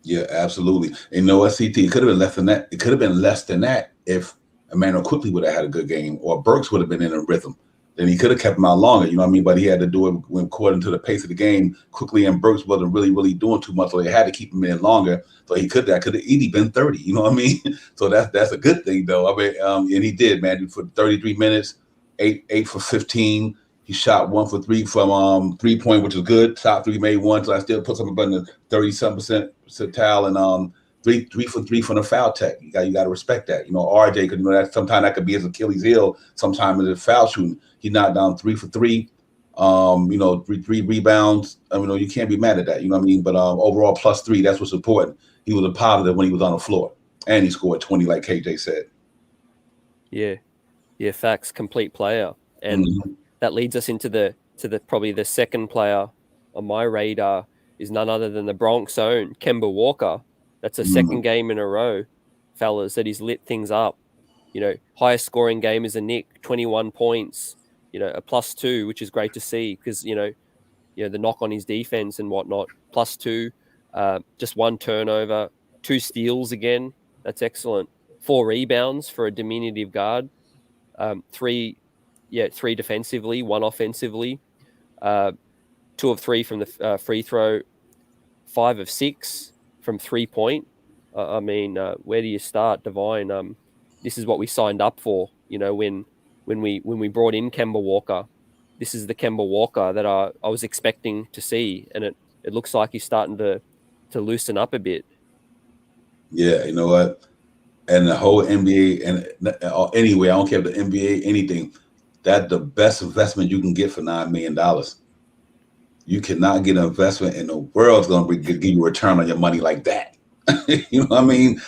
Yeah, absolutely. And you know what, CT? It could have been less than that. It could have been less than that if Emmanuel quickly would have had a good game, or Burks would have been in a rhythm. Then he could have kept him out longer. You know what I mean? But he had to do it according to the pace of the game quickly, and Burks wasn't really doing too much, so they had to keep him in longer. So that could have easily been 30. You know what I mean? So that's a good thing, though. I mean, and he did, man. For 33 minutes, 8 for 15. He shot 1 for 3 from 3-point, which is good. Shot 3, made 1, so I still put something about the 30-some% percentile, and 3 for 3 from the foul tech. You got to respect that. RJ, because that sometimes that could be his Achilles heel. Sometimes it's foul shooting. He knocked down 3 for 3. 3 rebounds. You can't be mad at that. You know what I mean? But overall +3. That's what's important. He was a positive when he was on the floor, and he scored 20, like KJ said. Yeah, facts. Complete player, and that leads us into the probably the second player on my radar is none other than the Bronx own Kemba Walker. That's a second game in a row, fellas, that he's lit things up. Highest scoring game as a Knick, 21 points, a +2, which is great to see because, the knock on his defense and whatnot, +2, just 1 turnover, 2 steals again. That's excellent. 4 rebounds for a diminutive guard. 3 defensively, 1 offensively, 2 of 3 from the free throw, 5 of 6 from 3-point. Where do you start, Divine? This is what we signed up for. When we brought in Kemba Walker, this is the Kemba Walker that I was expecting to see, and it looks like he's starting to loosen up a bit. Yeah, you know what? And the whole NBA, and anyway, I don't care if the NBA, anything, that's the best investment you can get for $9 million. You cannot get an investment in the world that's going to give you a return on your money like that. You know what I mean?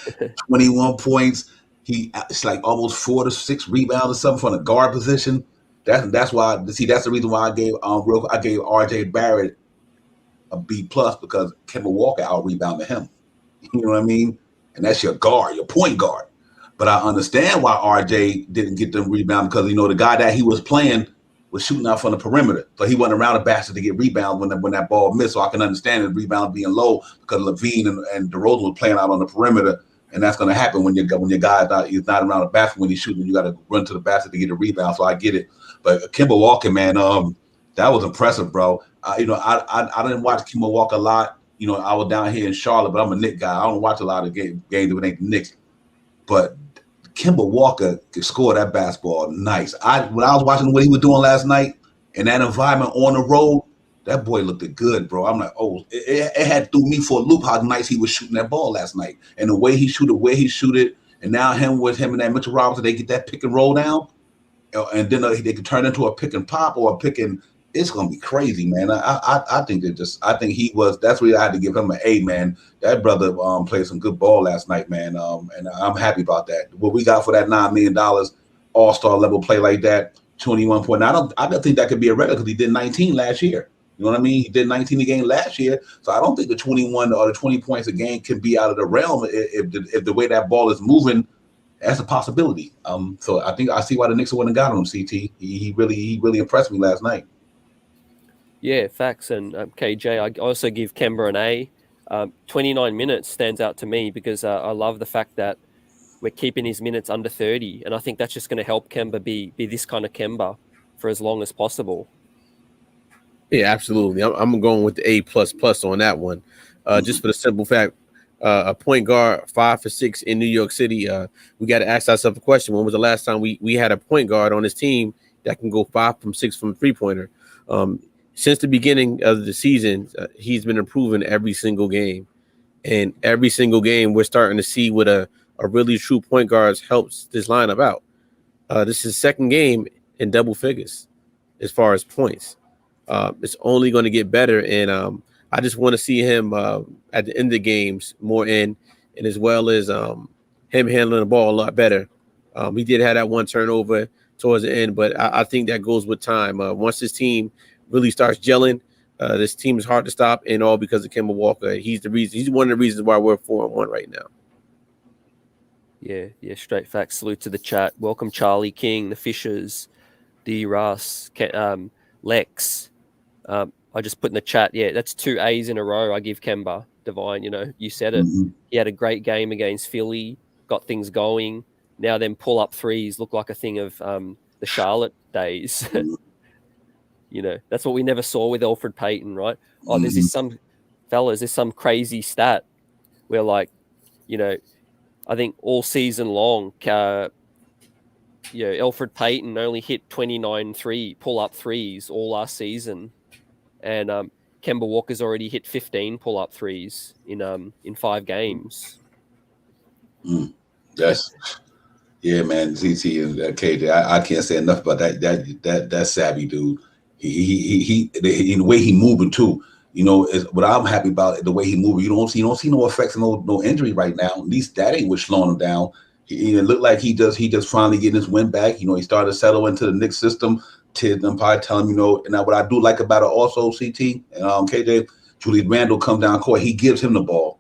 21 points, it's like almost 4 to 6 rebounds or something from the guard position. That's why. See, that's the reason why I gave R.J. Barrett a B plus, because Kemba Walker out rebounded him. You know what I mean? And that's your guard, your point guard. But I understand why RJ didn't get them rebound, because the guy that he was playing was shooting out from the perimeter, so he wasn't around the basket to get rebound when that ball missed. So I can understand the rebound being low, because Levine and DeRozan was playing out on the perimeter, and that's going to happen when your guy is not around the basket when he's shooting. You got to run to the basket to get a rebound. So I get it. But Kemba Walker, man, that was impressive, bro. I didn't watch Kemba Walker a lot. I was down here in Charlotte, but I'm a Knicks guy. I don't watch a lot of games if it ain't the Knicks. But Kemba Walker could score that basketball nice. When I was watching what he was doing last night in that environment on the road, that boy looked good, bro. I'm like, it had threw me for a loop how nice he was shooting that ball last night. And the way he shoot it, and now him and that Mitchell Robinson, they get that pick and roll down, and then they could turn into a pick and pop or a pick and. It's gonna be crazy, man. I think that's where I had to give him an A, man. That brother played some good ball last night, man. And I'm happy about that. What we got for that $9 million all-star level play like that, 21 point. I don't think that could be a record, because he did 19 last year. You know what I mean? He did 19 a game last year. So I don't think the 21 or the 20 points a game can be out of the realm if the way that ball is moving. That's a possibility. So I think I see why the Knicks wouldn't have got him, CT. He really impressed me last night. Yeah, facts. And KJ, I also give Kemba an A. 29 minutes stands out to me, because I love the fact that we're keeping his minutes under 30. And I think that's just going to help Kemba be this kind of Kemba for as long as possible. Yeah, absolutely. I'm going with the A++ on that one. Just for the simple fact, a point guard 5 for 6 in New York City. We got to ask ourselves a question. When was the last time we had a point guard on this team that can go 5 from 6 from three-pointer? Since the beginning of the season, he's been improving every single game. And every single game, we're starting to see what a really true point guard helps this lineup out. This is his second game in double figures as far as points. It's only going to get better. And I just want to see him at the end of the games more and as well as him handling the ball a lot better. He did have that one turnover towards the end, but I think that goes with time. Once this team really starts gelling, this team is hard to stop, and all because of Kemba Walker. He's one of the reasons why we're 4-1 right now. Yeah, straight facts. Salute to the chat. Welcome, Charlie King, the Fishers, D. Russ, Lex. I just put in the chat. Yeah, that's 2 A's in a row. I give Kemba. Divine, you said it. Mm-hmm. He had a great game against Philly, got things going. Now them pull-up threes look like a thing of the Charlotte days. That's what we never saw with Elfrid Payton, right? Oh, there's there's some crazy stat where, like, I think all season long, Elfrid Payton only hit 29 pull-up threes all last season. And Kemba Walker's already hit 15 pull-up threes in 5 games. Yeah, man. CT and KJ, I can't say enough about that savvy dude. He the way he moving too. Is what I'm happy about, the way he moving. You don't see no effects of no injury right now. At least that ain't what's slowing him down. It looked like he just finally getting his win back. He started to settle into the Knicks system. Them probably tell him, and what I do like about it also, CT and KJ, Julius Randle come down court, he gives him the ball.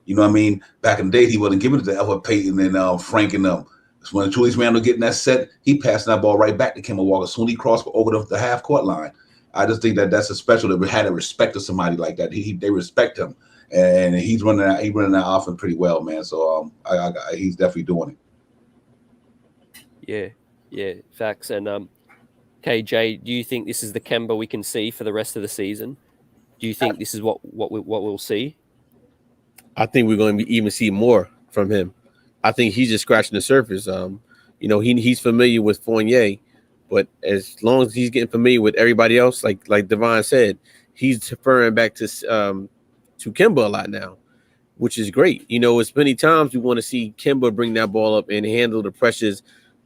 You know what I mean? Back in the day, he wasn't giving it to Elfrid Payton and Frank and them. So when Julius Randle getting that set, he passing that ball right back to Kemba Walker. Soon he crossed over the half court line. I just think that's a special that we had to respect to somebody like that. They respect him, and he's running that offense pretty well, man. So he's definitely doing it. Yeah, facts. And KJ, do you think this is the Kemba we can see for the rest of the season? Do you think this is what we'll see? I think we're going to even see more from him. I think he's just scratching the surface. He's familiar with Fournier, but as long as he's getting familiar with everybody else, like Divine said, he's referring back to Kemba a lot now, which is great. It's many times we want to see Kemba bring that ball up and handle the pressures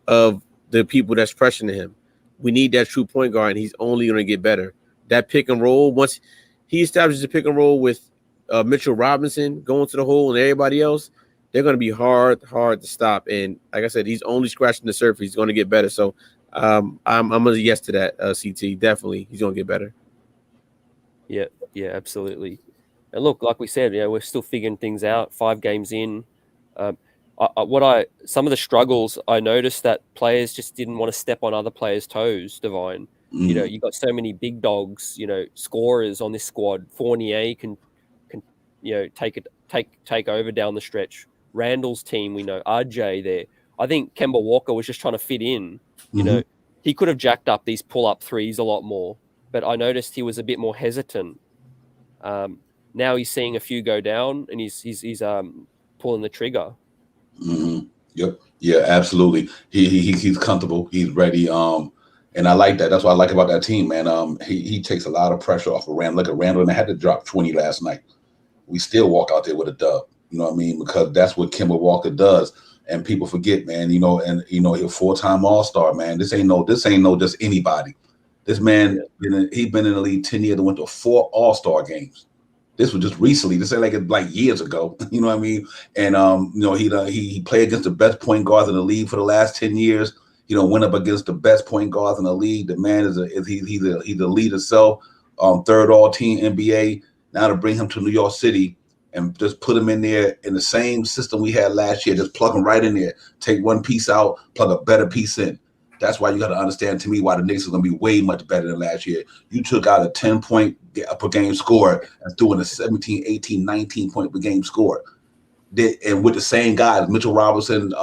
of the people that's pressuring him. We need that true point guard, and he's only going to get better. That pick and roll, once he establishes a pick and roll with Mitchell Robinson going to the hole and everybody else, they're going to be hard to stop. And like I said, he's only scratching the surface. He's going to get better. So I'm a yes to that. CT, definitely, he's going to get better. Yeah, absolutely. And look, like we said, we're still figuring things out. 5 games in. Some of the struggles I noticed that players just didn't want to step on other players' toes. Divine, you got so many big dogs, scorers on this squad. Fournier can take over down the stretch. Randall's team, we know RJ there. I think Kemba Walker was just trying to fit in. He could have jacked up these pull-up threes a lot more, but I noticed he was a bit more hesitant. Now he's seeing a few go down, and he's pulling the trigger. Yep. Yeah, absolutely. He's comfortable. He's ready. And I like that. That's what I like about that team, man. He takes a lot of pressure off of Randall. Look at Randall, and they had to drop 20 last night. We still walk out there with a dub. You know what I mean? Because that's what Kemba Walker does. And people forget, man. He's a 4-time All-Star, man. This ain't no just anybody. This man, he's been in the league 10 years and went to 4 All-Star games. This was just recently. This ain't like years ago. You know what I mean? And he played against the best point guards in the league for the last 10 years. Went up against the best point guards in the league. The man he's a leader self, 3rd all-team NBA. Now to bring him to New York City and just put him in there in the same system we had last year, just plug him right in there. Take one piece out, plug a better piece in. That's why you got to understand, to me, why the Knicks are going to be way much better than last year. You took out a 10-point per game score and threw in a 17, 18, 19-point per game score. And with the same guys, Mitchell Robinson,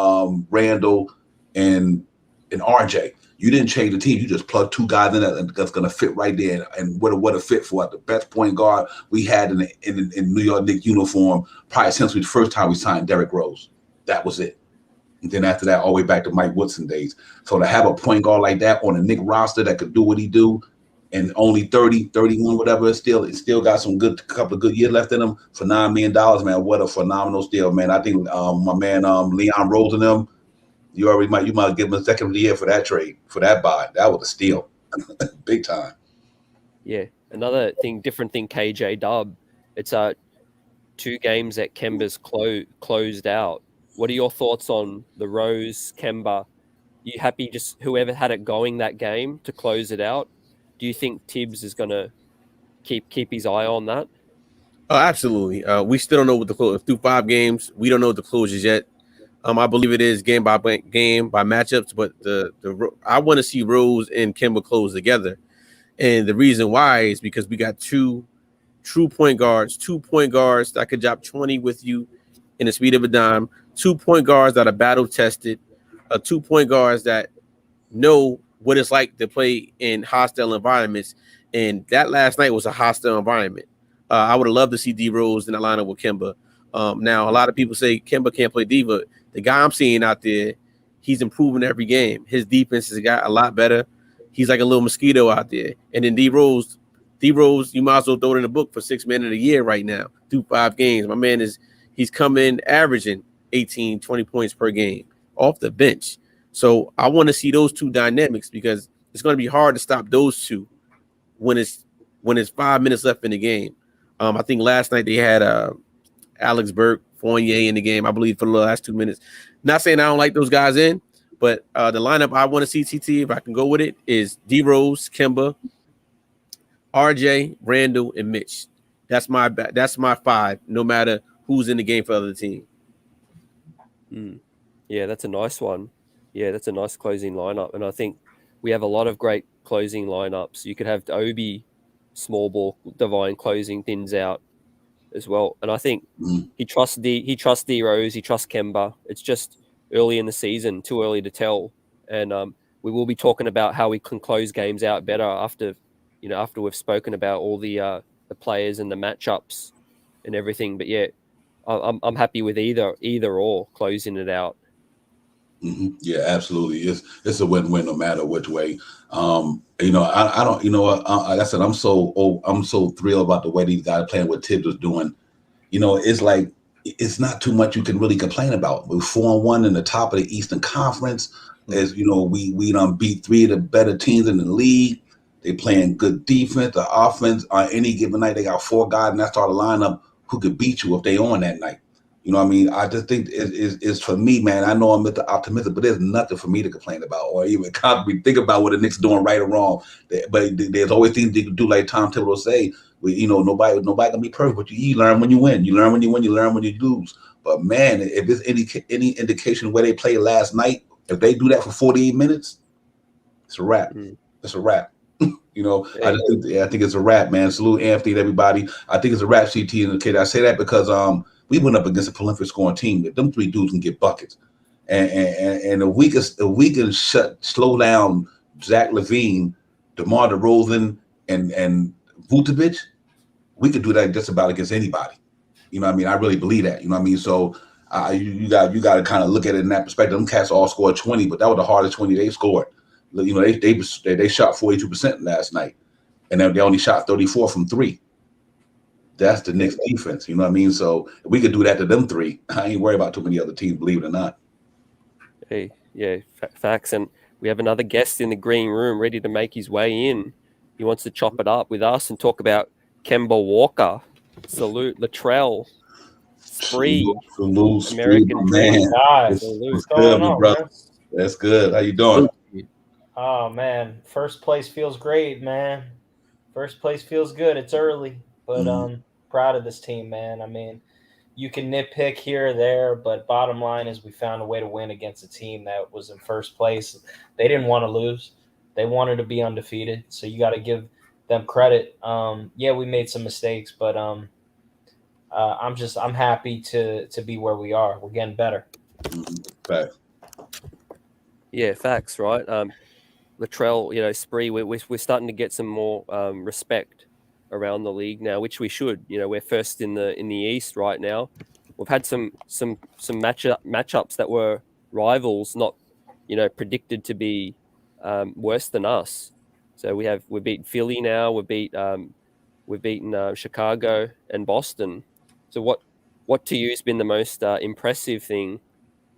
Randall, and RJ. You didn't change the team. You just plugged 2 guys in that's going to fit right there. And what a fit for the best point guard we had in New York Knicks uniform probably since the first time we signed Derrick Rose. That was it. And then after that, all the way back to Mike Woodson days. So to have a point guard like that on a Knicks roster that could do what he do, and only 30, 31, whatever, it still got some couple of good years left in him for $9 million, man. What a phenomenal steal, man. I think my man Leon Rose and them, you might give him a second of the year for that trade, for that buy. That was a steal. Big time. Yeah. Another different thing, KJ Dub. It's 2 games that Kemba's closed out. What are your thoughts on the Rose, Kemba? You happy just whoever had it going that game to close it out? Do you think Tibbs is going to keep his eye on that? Oh, absolutely. We still don't know what the close through 5 games. We don't know what the closures yet. I believe it is game by matchups, but I want to see Rose and Kemba close together, and the reason why is because we got 2 true point guards, 2 point guards that could drop 20 with you in the speed of a dime, 2 point guards that are battle tested, 2 point guards that know what it's like to play in hostile environments. And that last night was a hostile environment. I would have loved to see D Rose in the lineup with Kemba. Now, a lot of people say Kemba can't play D, but the guy I'm seeing out there, he's improving every game. His defense has got a lot better. He's like a little mosquito out there. And then D Rose, you might as well throw it in the book for 6 men of the year right now through 5 games. My man he's coming averaging 18, 20 points per game off the bench. So I want to see those 2 dynamics because it's going to be hard to stop those 2 when it's 5 minutes left in the game. I think last night they had Alex Burke, Fournier in the game, I believe, for the last 2 minutes. Not saying I don't like those guys in, but the lineup I want to see, TT, if I can go with it, is D Rose, Kemba, RJ, Randall, and Mitch. That's my 5, no matter who's in the game for the other team. Yeah, that's a nice one. Yeah, that's a nice closing lineup. And I think we have a lot of great closing lineups. You could have Obi, small ball, Divine closing things out as well. And I think he trusts D Rose, he trusts Kemba. It's just early in the season, too early to tell. And we will be talking about how we can close games out better after we've spoken about all the players and the matchups and everything. But yeah, I'm happy with either or closing it out. Yeah, absolutely. It's a win-win no matter which way. I don't. Like I said, I'm so thrilled about the way these guys playing what Tibbs was doing. It's like it's not too much you can really complain about. We're 4-1 in the top of the Eastern Conference. As we done beat 3 of the better teams in the league. They playing good defense. The offense on any given night, they got 4 guys in that starting lineup who could beat you if they on that night. You know what I mean? I just think it's for me, man. I know I'm optimistic, but there's nothing for me to complain about or even think about what the Knicks are doing right or wrong. But there's always things you can do, like Tom Thibodeau say. Nobody gonna be perfect, but you learn when you win. You learn when you win. You learn when you lose. But man, if there's any indication where they played last night, if they do that for 48 minutes, it's a wrap. It's a wrap. I think it's a wrap, man. Salute Anthony and everybody. I think it's a wrap, CT and the kid. I say that because we went up against a prolific scoring team. Them three dudes can get buckets, and if we can slow down Zach LaVine, DeMar DeRozan, and Vucevic, we could do that just about against anybody. You know what I mean? I really believe that. You know what I mean? So you got to kind of look at it in that perspective. Them cats all scored 20, but that was the hardest 20 they scored. They shot 42% last night, and they only shot 34 from three. That's the Knicks defense. You know what I mean? So if we could do that to them three, I ain't worried about too many other teams, believe it or not. Hey, yeah, facts. And we have another guest in the green room ready to make his way in. He wants to chop it up with us and talk about Kemba Walker. Salute Latrell. Spree. Salute American man. Guys, what's good, my brother? That's good. How you doing? Oh man, first place feels great, man. First place feels good. It's early, but proud of this team, man. I mean, you can nitpick here or there, but bottom line is we found a way to win against a team that was in first place. They didn't want to lose. They wanted to be undefeated. So you got to give them credit. Yeah, we made some mistakes, but I'm happy to be where we are. We're getting better. Facts. Yeah, facts, right? Latrell, Spree, we're starting to get some more respect around the league now, which we should. We're first in the East right now. We've had some matchups that were rivals, not predicted to be worse than us. So we beat Philly now. We've beaten Chicago and Boston. So what to you has been the most impressive thing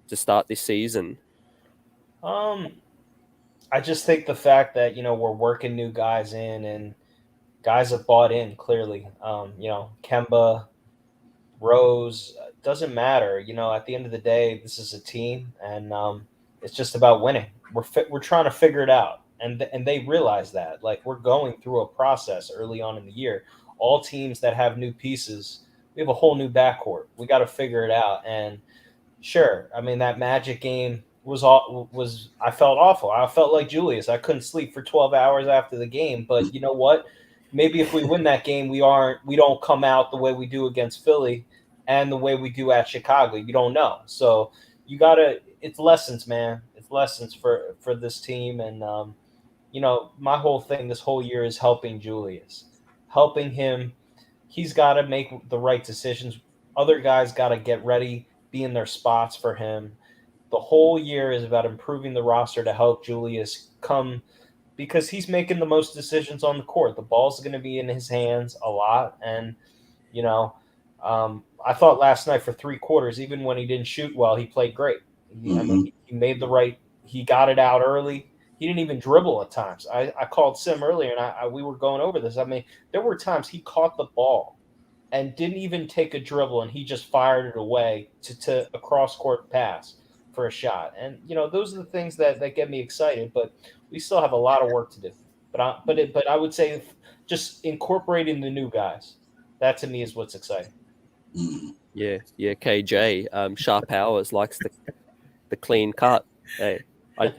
to start this season? I just think the fact that we're working new guys in and guys have bought in clearly. Kemba, Rose, doesn't matter. At the end of the day, this is a team, and it's just about winning. We're trying to figure it out, and they realize that. Like, we're going through a process early on in the year. All teams that have new pieces, we have a whole new backcourt. We got to figure it out. And sure, I mean, that Magic game was I felt awful. I felt like Julius. I couldn't sleep for 12 hours after the game. But you know what? Maybe if we win that game, we don't come out the way we do against Philly and the way we do at Chicago. You don't know. So it's lessons, man. It's lessons for this team. And, my whole thing this whole year is helping Julius, helping him. He's got to make the right decisions. Other guys got to get ready, be in their spots for him. The whole year is about improving the roster to help Julius come, because he's making the most decisions on the court. The ball's going to be in his hands a lot. And, I thought last night for 3 quarters, even when he didn't shoot well, he played great. He made he got it out early. He didn't even dribble at times. I called Sim earlier, and we were going over this. I mean, there were times he caught the ball and didn't even take a dribble, and he just fired it away to a cross-court pass for a shot. And, those are the things that get me excited, but we still have a lot of work to do. But I would say just incorporating the new guys, that to me is what's exciting. Yeah, KJ, Sharp Powers likes the clean cut. Hey, I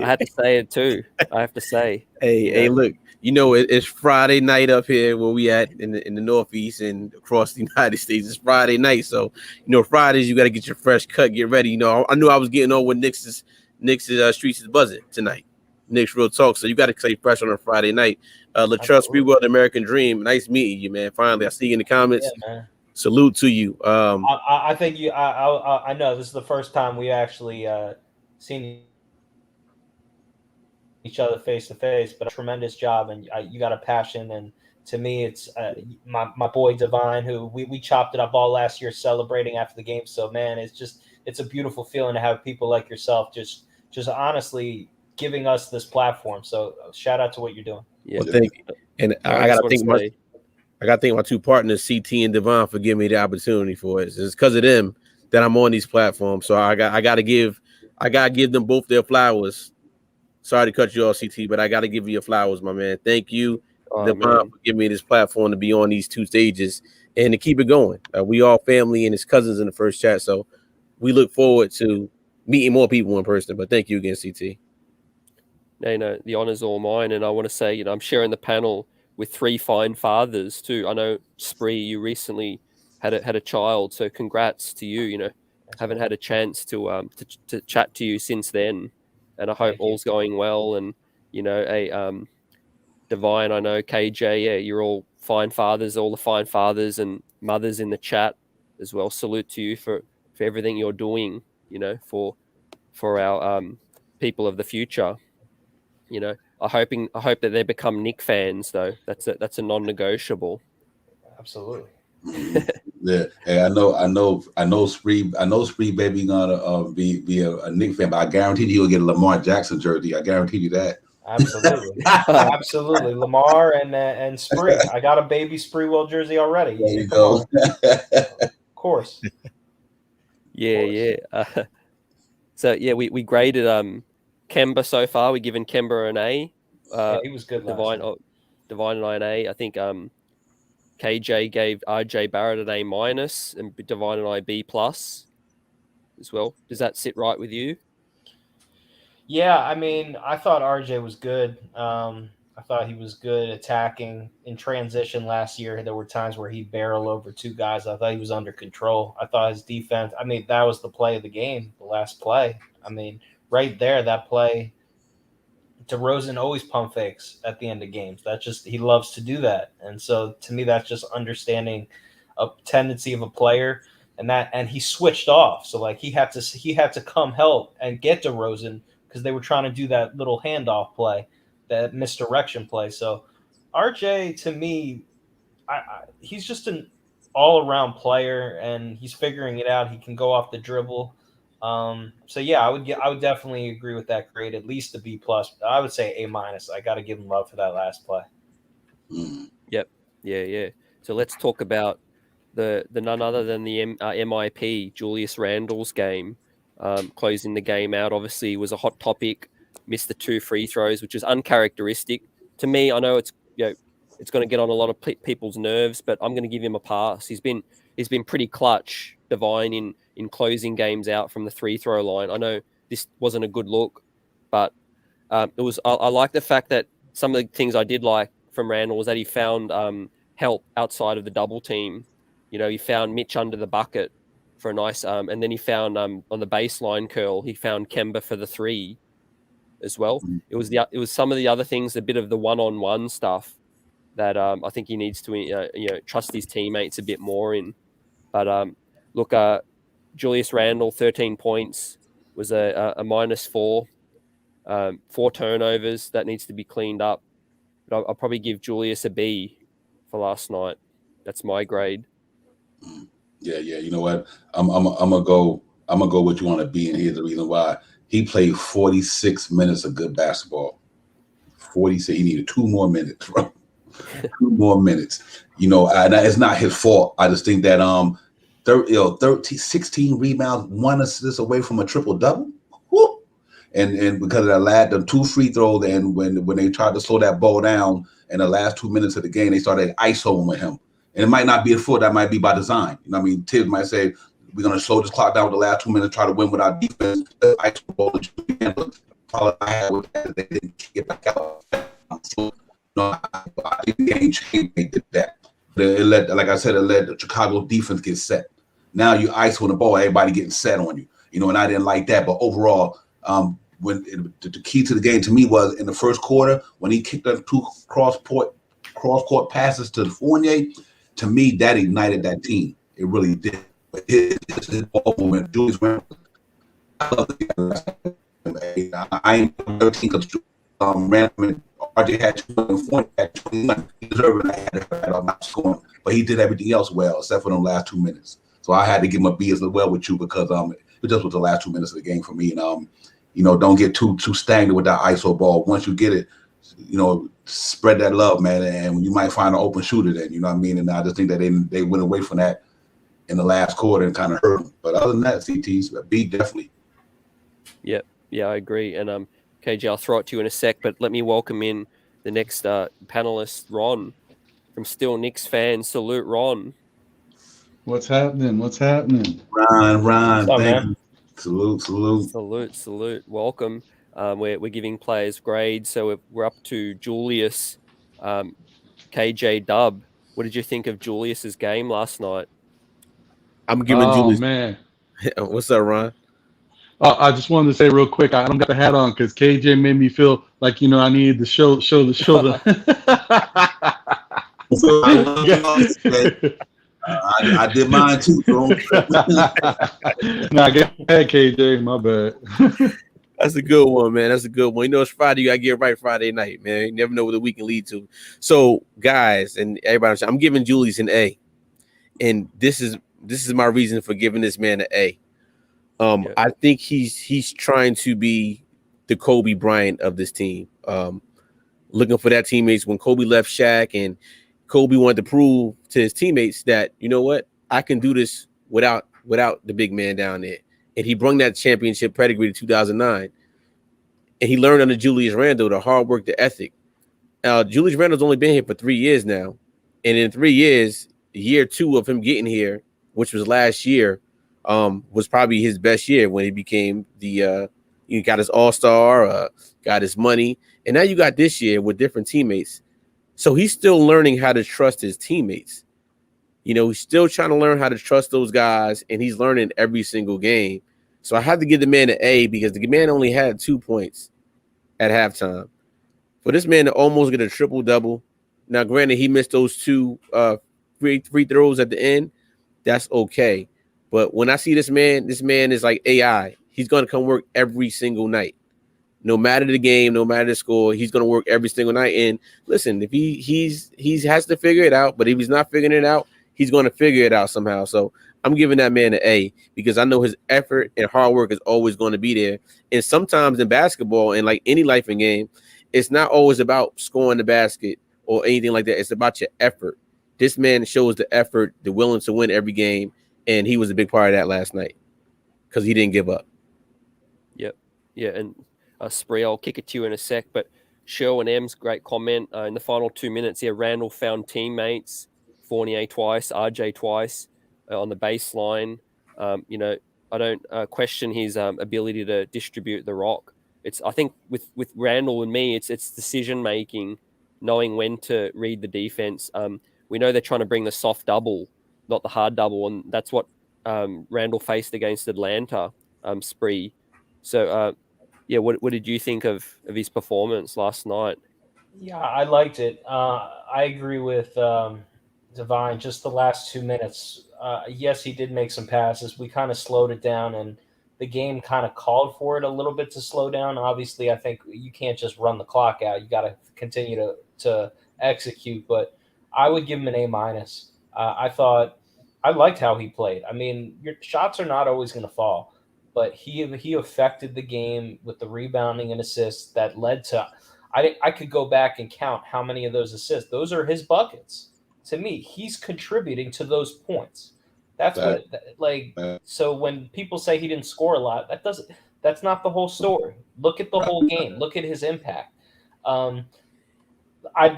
had to say it too. I have to say. Hey, look, it's Friday night up here where we at in the Northeast and across the United States. It's Friday night, so Fridays you got to get your fresh cut, get ready. I knew I was getting on when Knicks streets is buzzing tonight. Knicks real talk, so you got to stay fresh on a Friday night. Latrell Spree, World American Dream. Nice meeting you, man. Finally, I see you in the comments. Yeah, man. Salute to you. I think you. I know this is the first time we actually seen each other face to face, but a tremendous job, and you got a passion. And to me, it's my boy Divine, who we chopped it up all last year celebrating after the game. So man, it's a beautiful feeling to have people like yourself just honestly giving us this platform. So shout out to what you're doing. Yeah, I gotta thank my 2 partners, CT and Devon, for giving me the opportunity for it. It's because of them that I'm on these platforms. So I gotta give them both their flowers. Sorry to cut you off, CT, but I gotta give you your flowers, my man. Thank you, Devon, for giving me this platform to be on these 2 stages and to keep it going. We all family and his cousins in the first chat, so we look forward to meeting more people in person. But thank you again, CT. The honor's all mine, and I want to say, I'm sharing the panel with 3 fine fathers too. I know, Spree, you recently had a child, so congrats to you. Haven't had a chance to chat to you since then, and I hope all's going well. And Divine, I know, KJ, yeah, you're all fine fathers, all the fine fathers and mothers in the chat as well. Salute to you for everything you're doing, for our people of the future. I hope that they become Knicks fans, though. That's a non-negotiable. Absolutely. Yeah, hey, I know Spree baby gonna be a Knicks fan, but I guarantee you he'll get a Lamar Jackson jersey. I guarantee you that. Absolutely. Absolutely. Lamar and Spree. I got a baby Spreewell jersey already. There you go. Of course. Yeah. So yeah, we graded Kemba so far. We've given Kemba an A. He was good last night. Divine and I an A. I think KJ gave RJ Barrett an A-, and Divine and I B+ as well. Does that sit right with you? Yeah, I mean, I thought RJ was good. I thought he was good attacking in transition last year. There were times where he'd barrel over 2 guys. I thought he was under control. I thought his defense, that was the play of the game, the last play. Right there, that play, DeRozan always pump fakes at the end of games. He loves to do that. And so to me, that's just understanding a tendency of a player, and he switched off. So like he had to come help and get DeRozan because they were trying to do that little handoff play, that misdirection play. So RJ, to me, he's just an all-around player, and he's figuring it out. He can go off the dribble. So yeah, I would definitely agree with that grade, at least a B+. I would say A-. I got to give him love for that last play. Yep. Yeah. So let's talk about the none other than the MIP, Julius Randle's game. Closing the game out, obviously, was a hot topic. Missed the 2 free throws, which is uncharacteristic to me. I know it's going to get on a lot of people's nerves, but I'm going to give him a pass. He's been pretty clutch, Divine, in closing games out from the 3-throw line. I know this wasn't a good look, but it was. I like the fact that some of the things I did like from Randle was that he found help outside of the double team. He found Mitch under the bucket for a nice, and then he found on the baseline curl, he found Kemba for the 3 as well. It was some of the other things, a bit of the one-on-one stuff that I think he needs to trust his teammates a bit more in. But look, Julius Randle, 13 points, was a -4, 4 turnovers that needs to be cleaned up. But I'll probably give Julius a B for last night. That's my grade. Yeah. You know what? I'm gonna go what you want to be, and here's the reason why. He played 46 minutes of good basketball. 46. He needed 2 more minutes, bro. 2 more minutes. And it's not his fault. I just think that 16 rebounds, 1 assist away from a triple-double. Woo! And because of that the 2 free throws, and when they tried to slow that ball down in the last 2 minutes of the game, they started ISOing with him. And it might not be a fault, that might be by design. Tibbs might say, we're going to slow this clock down with the last 2 minutes, try to win with our defense. ISO ball, all I had was that they didn't get back out. So, I think the game changed. They did that. It let the Chicago defense get set. Now you ice on the ball, everybody getting set on you. And I didn't like that. But overall, when the key to the game to me was in the first quarter when he kicked up 2 cross-court passes to Fournier. To me, that ignited that team. It really did. His ball movement, Julius Randle. I love the I ain't 13 because Randle. RJ had 24, had 21. He deserved it. I had it on my scoring, but he did everything else well except for the last 2 minutes. So I had to give him a B as well with you because it just was the last 2 minutes of the game for me. And don't get too stagnant with that ISO ball. Once you get it, spread that love, man, and you might find an open shooter then. You know what I mean? And I just think that they went away from that in the last quarter and kind of hurt him. But other than that, CT's B definitely. Yeah, I agree. And KJ, I'll throw it to you in a sec, but let me welcome in the next panelist, Ron, from Still Knicks fans. Salute, Ron. What's happening? Ron, up, thank man? you. Salute. Welcome. We're giving players grades, so we're up to Julius, KJ, Dub. What did you think of Julius's game last night? I'm giving Julius. Man. What's up, Ron? I just wanted to say real quick, I don't got the hat on because KJ made me feel like, I needed to show the. I did mine too, bro. Nah, go ahead, KJ. My bad. That's a good one, man. That's a good one. It's Friday. You got to get right Friday night, man. You never know what the week can lead to. So, guys, and everybody, I'm giving Julius an A. And this is my reason for giving this man an A. I think he's trying to be the Kobe Bryant of this team. Looking for that teammates when Kobe left Shaq, and Kobe wanted to prove to his teammates that, you know what, I can do this without the big man down there. And he brought that championship pedigree to 2009. And he learned under Julius Randle the hard work, the ethic. Julius Randle's only been here for 3 years now. And in 3 years, year 2 of him getting here, which was last year, was probably his best year when he became he got his all-star, got his money. And now you got this year with different teammates. So he's still learning how to trust his teammates. He's still trying to learn how to trust those guys, and he's learning every single game. So I have to give the man an A because the man only had 2 points at halftime. For this man to almost get a triple-double, now granted he missed those 2 free throws at the end, that's okay. But when I see this man is like AI. He's going to come work every single night. No matter the game, no matter the score, he's going to work every single night. And listen, if he has to figure it out, but if he's not figuring it out, he's going to figure it out somehow. So I'm giving that man an A because I know his effort and hard work is always going to be there. And sometimes in basketball and like any life and game, it's not always about scoring the basket or anything like that. It's about your effort. This man shows the effort, the willing to win every game. And he was a big part of that last night because he didn't give up. Yep. Yeah. And Spree, I'll kick it to you in a sec, but Sherwin M's great comment in the final 2 minutes. Yeah, Randall found teammates, Fournier twice, RJ twice on the baseline. I don't question his ability to distribute the rock. I think with Randall and me, it's decision making, knowing when to read the defense. We know they're trying to bring the soft double, not the hard double, and that's what Randall faced against Atlanta, Spree. So, what did you think of his performance last night? Yeah, I liked it. I agree with Divine. Just the last 2 minutes. Yes, he did make some passes. We kind of slowed it down, and the game kind of called for it a little bit to slow down. Obviously, I think you can't just run the clock out. You got to continue to execute. But I would give him an A-. I thought I liked how he played. I mean, your shots are not always going to fall, but he affected the game with the rebounding and assists that led to. I could go back and count how many of those assists. Those are his buckets. To me, he's contributing to those points. So when people say he didn't score a lot, that's not the whole story. Look at the whole game. Look at his impact. The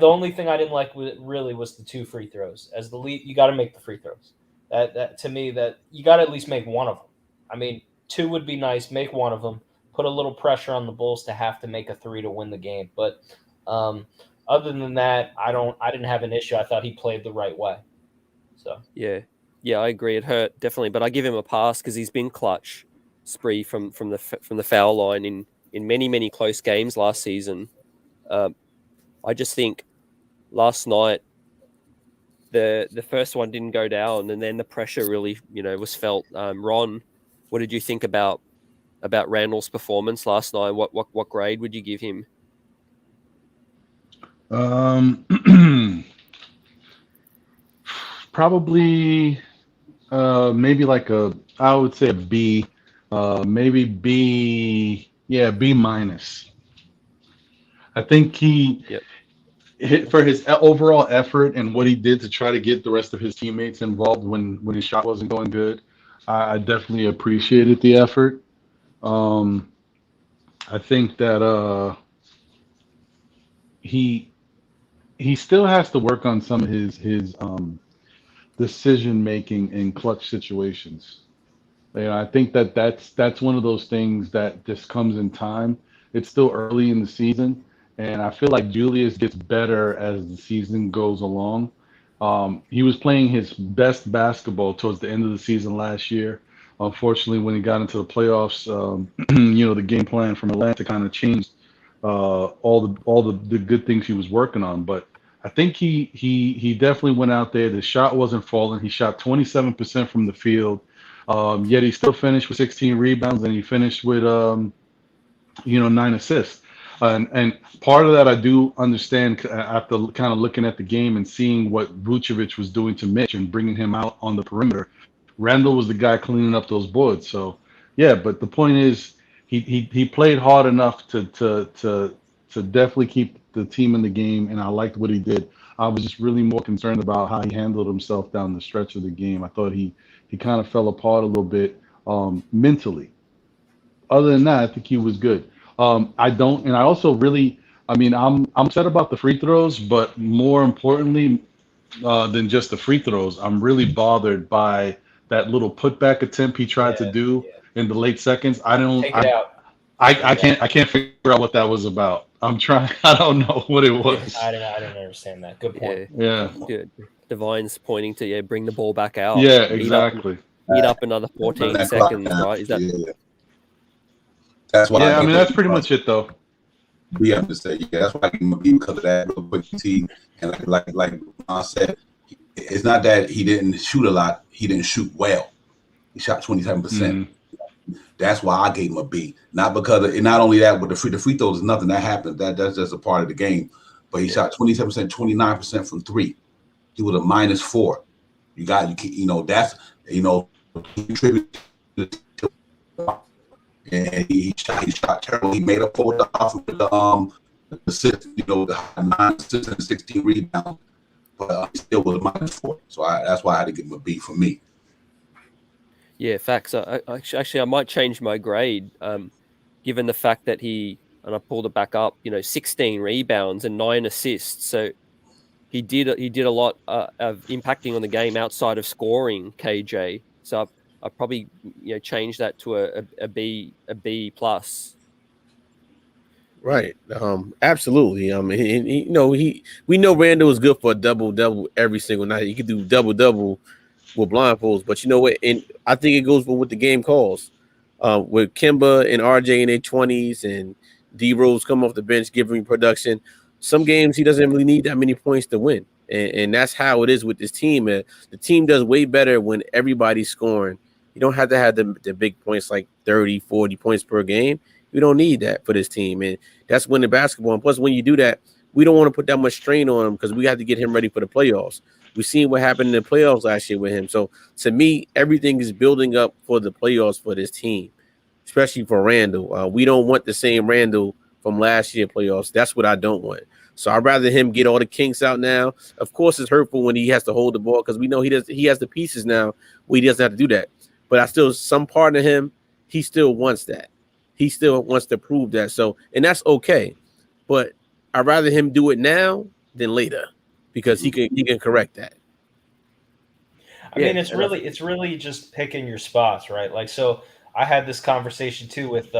only thing I didn't like really was the 2 free throws. As the lead, you got to make the free throws. That to me, that you got to at least make one of them. I mean, 2 would be nice. Make one of them. Put a little pressure on the Bulls to have to make a 3 to win the game. But other than that, I didn't have an issue. I thought he played the right way. So yeah, I agree. It hurt definitely, but I give him a pass because he's been clutch, Spree, from the foul line in many close games last season. I just think last night the first one didn't go down, and then the pressure really was felt. Ron, what did you think about Randall's performance last night? What grade would you give him? Probably maybe like I would say a B, maybe B, B-. I think for his overall effort and what he did to try to get the rest of his teammates involved when his shot wasn't going good, I definitely appreciated the effort. Um, I think that he he still has to work on some of his decision making in clutch situations. I think that that's one of those things that just comes in time. It's still early in the season, and I feel like Julius gets better as the season goes along. He was playing his best basketball towards the end of the season last year. Unfortunately, when he got into the playoffs, the game plan from Atlanta kind of changed all the good things he was working on. But I think he definitely went out there. The shot wasn't falling. He shot 27% from the field. Yet he still finished with 16 rebounds, and he finished with 9 assists. And part of that I do understand after kind of looking at the game and seeing what Vucevic was doing to Mitch and bringing him out on the perimeter. Randall was the guy cleaning up those boards. So yeah, but the point is he played hard enough to definitely keep the team in the game, and I liked what he did. I was just really more concerned about how he handled himself down the stretch of the game. I thought he kind of fell apart a little bit mentally. Other than that, I think he was good. I also really, I'm upset about the free throws, but more importantly than just the free throws, I'm really bothered by that little putback attempt he tried to do in the late seconds. Take it out. I can't figure out what that was about. I'm trying. I don't know what it was. I didn't understand that. Good point. Yeah. Divine's pointing to bring the ball back out. Yeah, exactly. Eat up another 14 seconds, right? Is that? Yeah. That's why. Yeah, that's pretty much it, though. We have to say, that's why I give him a B because of that real quick. And like I said, it's not that he didn't shoot a lot; he didn't shoot well. He shot 27%. That's why I gave him a B. Not because of, and not only that, with the free throws is nothing that happens. That's just a part of the game. But he shot 27%, 29% from three. He was a -4. That's he contributed. And he shot terrible. He made up for the off with the assist, the 9 assists and 16 rebounds, but he still was -4. So that's why I had to give him a B for me. Yeah, facts. I might change my grade, given the fact that and I pulled it back up, 16 rebounds and 9 assists. So he did a lot of impacting on the game outside of scoring, KJ. So I probably change that to a B plus. Right. Absolutely. We know Randall is good for a double every single night. He could do double with blindfolds, but you know what? And I think it goes with the game calls. With Kemba and RJ in their 20s and D Rose come off the bench giving production. Some games he doesn't really need that many points to win. And that's how it is with this team. The team does way better when everybody's scoring. You don't have to have the big points like 30, 40 points per game. We don't need that for this team. And that's winning basketball. And plus, when you do that, we don't want to put that much strain on him because we have to get him ready for the playoffs. We've seen what happened in the playoffs last year with him. So, to me, everything is building up for the playoffs for this team, especially for Randall. We don't want the same Randall from last year playoffs. That's what I don't want. So I'd rather him get all the kinks out now. Of course, it's hurtful when he has to hold the ball because we know he has the pieces now where he doesn't have to do that. But some part of him, he still wants that. He still wants to prove that. So, and that's okay. But I'd rather him do it now than later because he can correct that. I mean, it's really just picking your spots, right? Like, so I had this conversation too with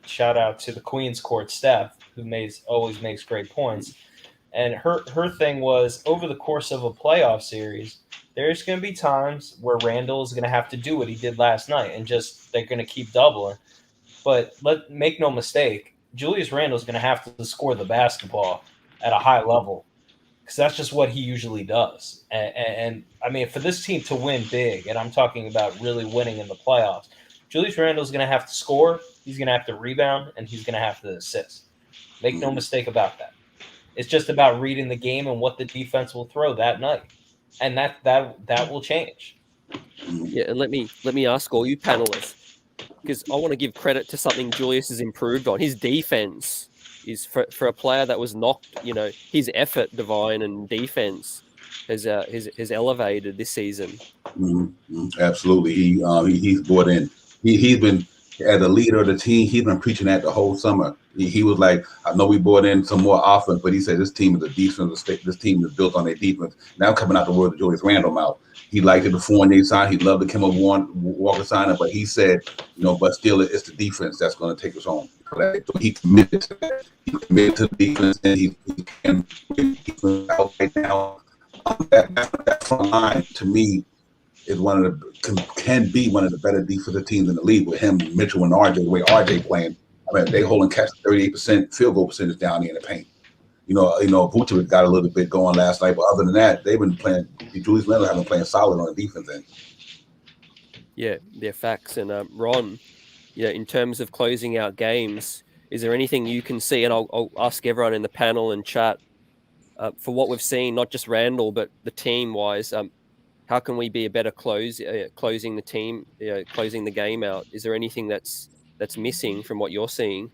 shout out to the Queen's Court Steph, who always makes great points. And her thing was over the course of a playoff series, there's going to be times where Randall is going to have to do what he did last night and they're going to keep doubling. But make no mistake, Julius Randle is going to have to score the basketball at a high level because that's just what he usually does. And I mean, for this team to win big, and I'm talking about really winning in the playoffs, Julius Randle is going to have to score, he's going to have to rebound, and he's going to have to assist. Make no mistake about that. It's just about reading the game and what the defense will throw that night. And that will change. Yeah, and let me ask all you panelists, because I want to give credit to something Julius has improved on. His defense is for a player that was knocked. His effort, Divine, and defense has elevated this season. Absolutely. He's brought in. He's been, as a leader of the team. He's been preaching that the whole summer. He was like, I know we brought in some more offense, but he said this team is a defensive state. This team is built on their defense. Now coming out the word of Julius Randle mouth, he liked the Fournier sign. He loved the Kemba Walker sign, but he said, but still it's the defense that's going to take us home. So he committed to that. He committed to the defense, and he can out right now. That front line to me is can be one of the better defensive teams in the league with him, Mitchell, and RJ. The way RJ playing, they holding catch 38% field goal percentage down there in the paint. Vucevic got a little bit going last night, but other than that, they've been playing. Julius Randle have been playing solid on the defense end. Yeah, they're facts. And Ron, in terms of closing out games, is there anything you can see? And I'll ask everyone in the panel and chat for what we've seen, not just Randle, but the team wise. How can we be a better closing the team, closing the game out? Is there anything that's missing from what you're seeing?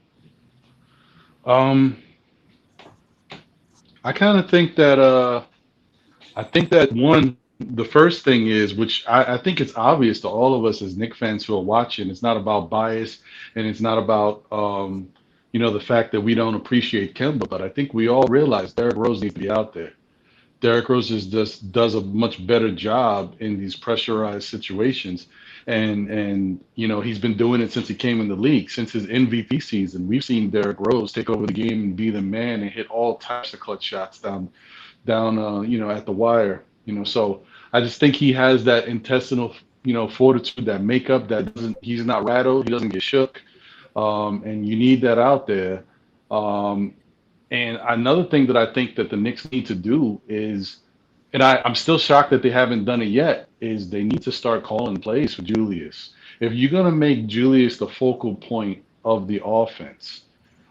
I kind of think that the first thing is, which I think it's obvious to all of us as Knicks fans who are watching, it's not about bias and it's not about the fact that we don't appreciate Kemba, but I think we all realize Derrick Rose needs to be out there. Derrick Rose just does a much better job in these pressurized situations. And he's been doing it since he came in the league, since his MVP season. We've seen Derrick Rose take over the game and be the man and hit all types of clutch shots down at the wire. So I just think he has that intestinal, fortitude, that makeup he's not rattled, he doesn't get shook. And you need that out there. And another thing that I think that the Knicks need to do is, and I'm still shocked that they haven't done it yet, is they need to start calling plays for Julius. If you're going to make Julius the focal point of the offense,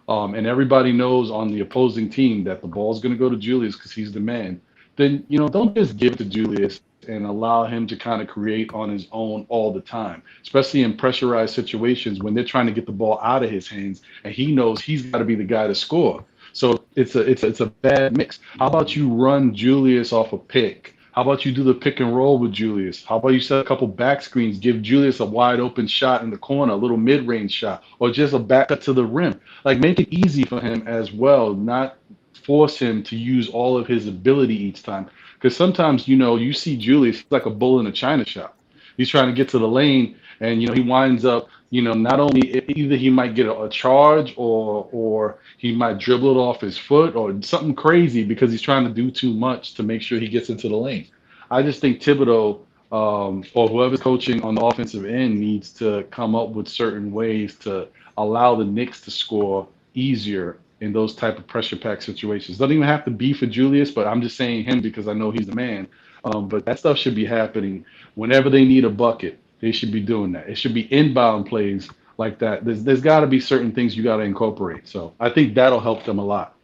and everybody knows on the opposing team that the ball's going to go to Julius because he's the man, then, don't just give it to Julius and allow him to kind of create on his own all the time, especially in pressurized situations when they're trying to get the ball out of his hands and he knows he's got to be the guy to score. So it's a bad mix. How about you run Julius off a pick? How about you do the pick and roll with Julius? How about you set a couple back screens, give Julius a wide open shot in the corner, a little mid-range shot, or just a back cut to the rim? Like, make it easy for him as well, not force him to use all of his ability each time. Because sometimes, you see Julius like a bull in a china shop. He's trying to get to the lane, and he winds up, not only either he might get a charge or he might dribble it off his foot or something crazy because he's trying to do too much to make sure he gets into the lane. I just think Thibodeau or whoever's coaching on the offensive end needs to come up with certain ways to allow the Knicks to score easier in those type of pressure-packed situations. Doesn't even have to be for Julius, but I'm just saying him because I know he's the man. But that stuff should be happening whenever they need a bucket. They should be doing that. It should be inbound plays like that. There's got to be certain things you got to incorporate. So I think that'll help them a lot.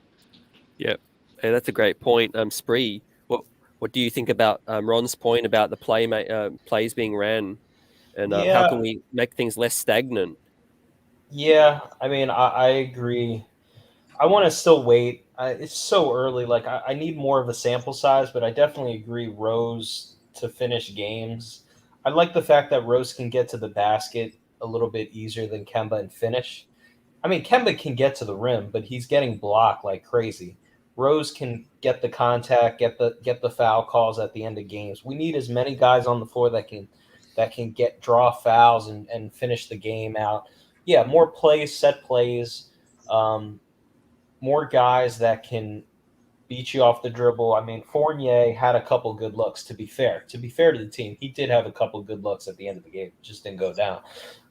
Yeah, hey, that's a great point. Spree, what do you think about Ron's point about the plays being ran, and how can we make things less stagnant? Yeah, I mean, I agree. I want to still wait. It's so early. Like, I need more of a sample size, but I definitely agree Rose to finish games. I like the fact that Rose can get to the basket a little bit easier than Kemba and finish. I mean, Kemba can get to the rim, but he's getting blocked like crazy. Rose can get the contact, get the foul calls at the end of games. We need as many guys on the floor that can draw fouls and finish the game out. Yeah, more plays, set plays. More guys that can beat you off the dribble. I mean, Fournier had a couple good looks, to be fair. To be fair to the team, he did have a couple good looks at the end of the game. It just didn't go down.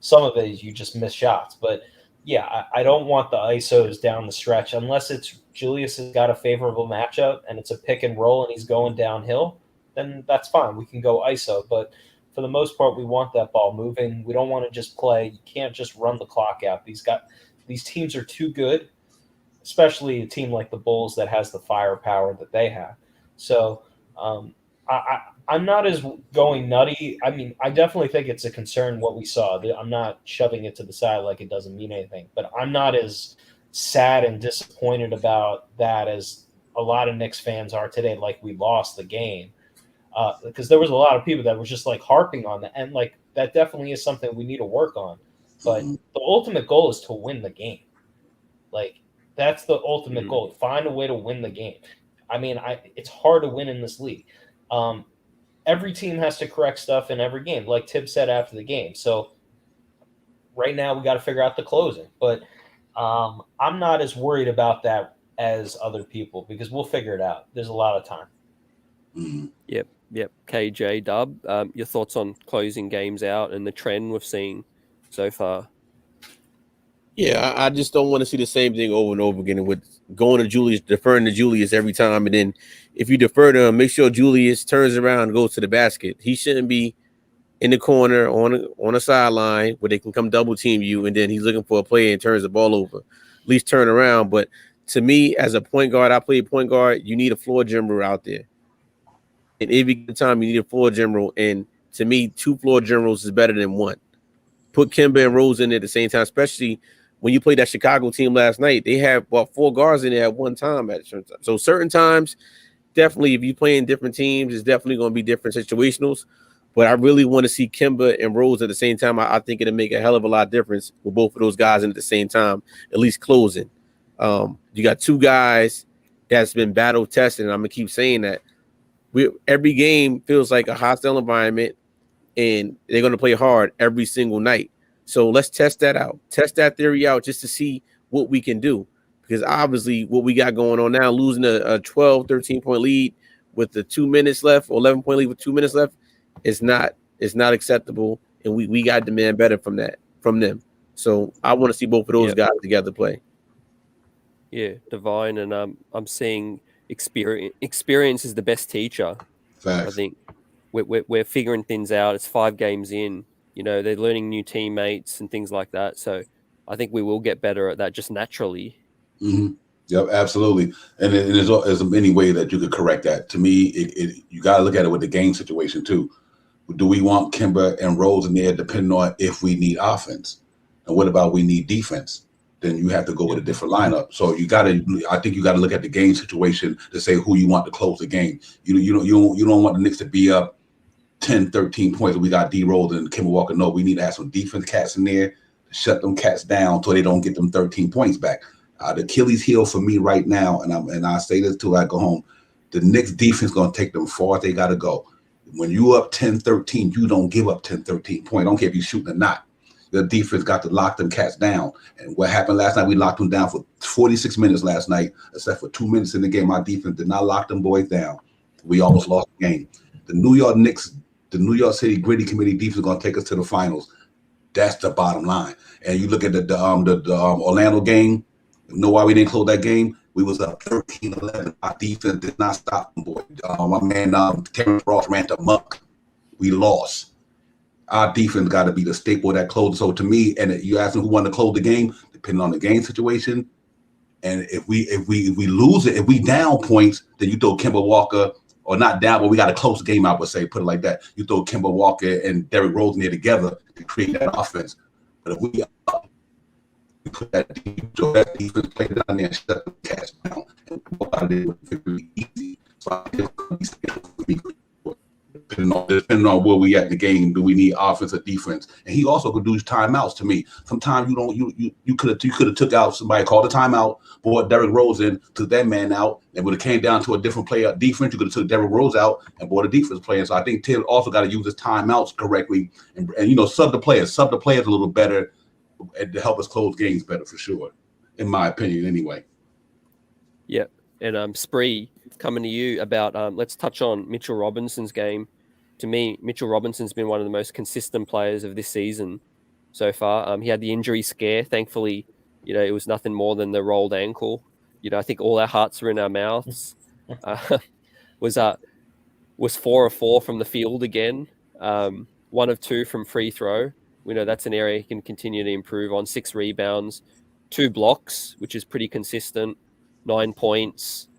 Some of it, you just miss shots. But, yeah, I don't want the ISOs down the stretch unless it's Julius has got a favorable matchup and it's a pick and roll and he's going downhill, then that's fine. We can go ISO. But for the most part, we want that ball moving. We don't want to just play. You can't just run the clock out. These teams are too good, especially a team like the Bulls that has the firepower that they have. So I'm not as going nutty. I mean, I definitely think it's a concern what we saw. I'm not shoving it to the side like it doesn't mean anything, but I'm not as sad and disappointed about that as a lot of Knicks fans are today. Like, we lost the game because there was a lot of people that were just like harping on that, and like that definitely is something we need to work on. But the ultimate goal is to win the game. Like, that's the ultimate goal. Find a way to win the game. I mean, it's hard to win in this league. Every team has to correct stuff in every game, like Tibbs said after the game. So right now we got to figure out the closing. But I'm not as worried about that as other people because we'll figure it out. There's a lot of time. Yep. KJ Dub, your thoughts on closing games out and the trend we've seen so far? Yeah, I just don't want to see the same thing over and over again with going to Julius, deferring to Julius every time. And then if you defer to him, make sure Julius turns around and goes to the basket. He shouldn't be in the corner on a sideline where they can come double team you. And then he's looking for a play and turns the ball over. At least turn around. But to me, as a point guard, I play point guard, you need a floor general out there. And every time you need a floor general. And to me, 2 floor generals is better than 1. Put Kemba and Rose in there at the same time, especially when you played that Chicago team last night. They had 4 guards in there at one time. So certain times, definitely, if you're playing different teams, it's definitely going to be different situationals. But I really want to see Kemba and Rose at the same time. I think it'll make a hell of a lot of difference with both of those guys in at the same time, at least closing. You got 2 guys that's been battle tested, and I'm going to keep saying that. Every game feels like a hostile environment, and they're going to play hard every single night. So let's test that out. Test that theory out just to see what we can do. Because obviously what we got going on now, losing a 12, 13-point lead with the 2 minutes left, or 11-point lead with 2 minutes left, is not acceptable. And we got to demand better from them. So I want to see both of those guys together play. Yeah, Divine, and I'm seeing experience is the best teacher. Facts. I think we're figuring things out. It's 5 games in. You know, they're learning new teammates and things like that. So I think we will get better at that just naturally. Mm-hmm. Yep, absolutely. And there's many ways that you could correct that. To me, you got to look at it with the game situation too. Do we want Kemba and Rose in there depending on if we need offense? And what about we need defense? Then you have to go with a different lineup. So I think you got to look at the game situation to say who you want to close the game. You don't want the Knicks to be up 10, 13 points. We got D Rose and Kemba Walker. No, we need to have some defense cats in there to shut them cats down so they don't get them 13 points back. The Achilles heel for me right now, and I say this till I go home, the Knicks defense going to take them far as they got to go. When you up 10-13, you don't give up 10-13 points. I don't care if you're shooting or not. The defense got to lock them cats down. And what happened last night, we locked them down for 46 minutes last night, except for 2 minutes in the game. Our defense did not lock them boys down. We almost lost the game. The New York Knicks, the New York City Gritty Committee defense is going to take us to the finals. That's the bottom line. And you look at the Orlando game, you know why we didn't close that game? We was up 13-11. Our defense did not stop them, boy. My man Terrence Ross ran to muck. We lost. Our defense got to be the staple of that close. So to me, and you asking who won to close the game, depending on the game situation. And if we lose it, if we down points, then you throw Kemba Walker, or not down, but we got a close game, I would say, put it like that. You throw Kemba Walker and Derrick Rose in there together to create that offense. But if we put that defense play down there and shut the cats down, and go out of there with victory easy. So I think it's going to be depending on where we at in the game, do we need offense or defense? And he also could do timeouts. To me, sometimes you could have took out somebody, called a timeout, brought Derrick Rose in, took that man out, and would have came down to a different player defense. You could have took Derrick Rose out and brought a defense player. So I think Tim also got to use his timeouts correctly and sub the players a little better to help us close games better for sure, in my opinion, anyway. Yeah, and Spree, coming to you about let's touch on Mitchell Robinson's game. To me, Mitchell Robinson's been one of the most consistent players of this season so far. He had the injury scare. Thankfully, it was nothing more than the rolled ankle. I think all our hearts are in our mouths. Was 4 of 4 from the field again. 1 of 2 from free throw. We know that's an area he can continue to improve on. 6 rebounds, 2 blocks, which is pretty consistent. 9 points.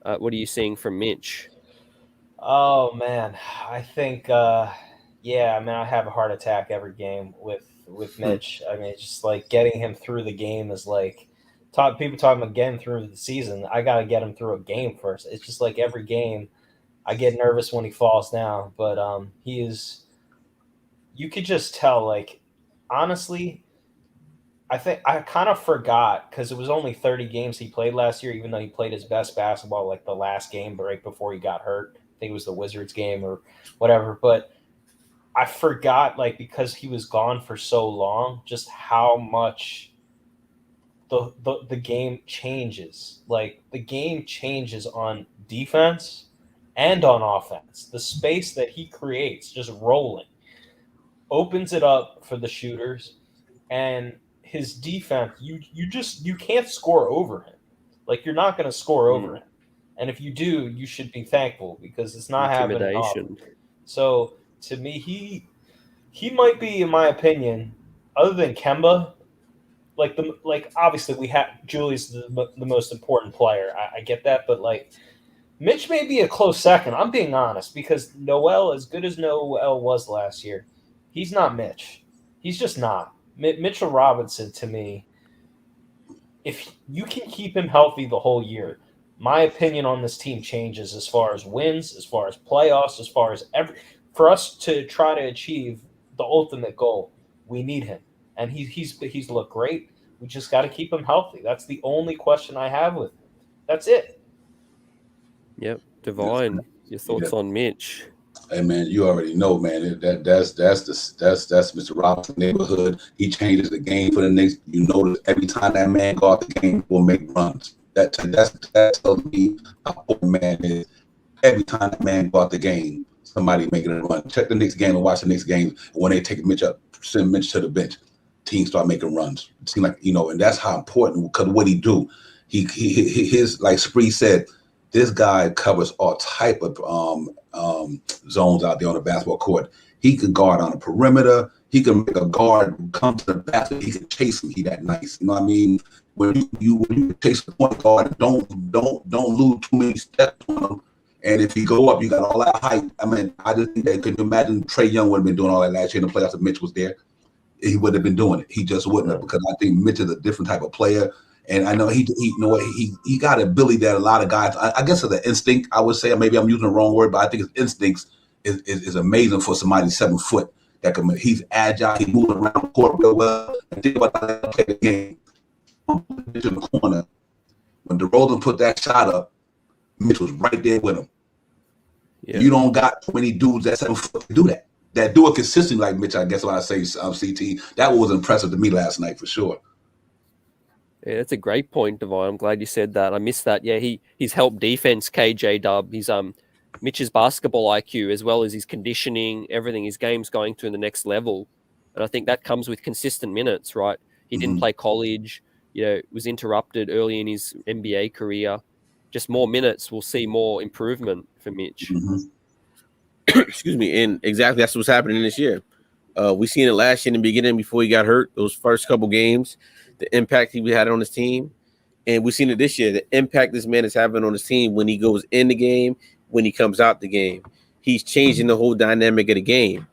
What are you seeing from Mitch? Oh man, I think I have a heart attack every game with Mitch. I mean, it's just like getting him through the game is like people talking about getting through the season. I got to get him through a game first. It's just like every game, I get nervous when he falls down. But he is. You could just tell, like, honestly, I think I kind of forgot because it was only 30 games he played last year, even though he played his best basketball like the last game right before he got hurt. I think it was the Wizards game or whatever. But I forgot, like, because he was gone for so long, just how much the game changes. Like, the game changes on defense and on offense. The space that he creates, just rolling, opens it up for the shooters, and his defense, you can't score over him. Like, you're not going to score over him. And if you do, you should be thankful because it's not happening often. So to me, he might be, in my opinion, other than Kemba, like obviously we have Julie's the most important player. I get that, but like Mitch may be a close second. I'm being honest because Noel, as good as Noel was last year, he's not Mitch. He's just not. Mitchell Robinson, to me, if you can keep him healthy the whole year, my opinion on this team changes as far as wins, as far as playoffs, as far as for us to try to achieve the ultimate goal, we need him. And he's looked great. We just got to keep him healthy. That's the only question I have with him. That's it. Yep. Divine, your thoughts on Mitch? Hey man, you already know, man. That's Mr. Robinson's neighborhood. He changes the game for the Knicks. You notice every time that man go out the game, will make runs. That tells me how important man is. Every time that man go out the game, somebody making a run. Check the Knicks game and watch the Knicks game. When they take Mitch up, send Mitch to the bench, teams start making runs. It seems like, and that's how important, because what he do, his, like Spree said, this guy covers all type of zones out there on the basketball court. He can guard on the perimeter. He can make a guard come to the basket. He can chase him. He that nice. You know what I mean? When you chase the point guard, don't lose too many steps on him. And if you go up, you got all that height. I mean, I just think that, could you imagine Trae Young would have been doing all that last year in the playoffs if Mitch was there? He would have been doing it. He just wouldn't have, because I think Mitch is a different type of player. And I know he got an ability that a lot of guys, I guess it's an instinct, I would say, or maybe I'm using the wrong word, but I think his instincts is amazing for somebody 7 foot that can. He's agile, he moves around the court real well. And think about that play the game. Mitch in the corner. When DeRozan put that shot up, Mitch was right there with him. Yeah. You don't got too many dudes that 7 foot to do that. That do it consistently like Mitch, I guess when I say CT. That was impressive to me last night for sure. Yeah, that's a great point, Divine. I'm glad you said that. I missed that. Yeah, he's helped defense, KJ Dub. He's Mitch's basketball IQ, as well as his conditioning, everything. His game's going to the next level. And I think that comes with consistent minutes, right? He didn't play college, was interrupted early in his NBA career. Just more minutes, we'll see more improvement for Mitch. Excuse me. And exactly that's what's happening this year. We seen it last year in the beginning before he got hurt, those first couple games, the impact he had on his team. And we've seen it this year, the impact this man is having on his team when he goes in the game, when he comes out the game. He's changing the whole dynamic of the game.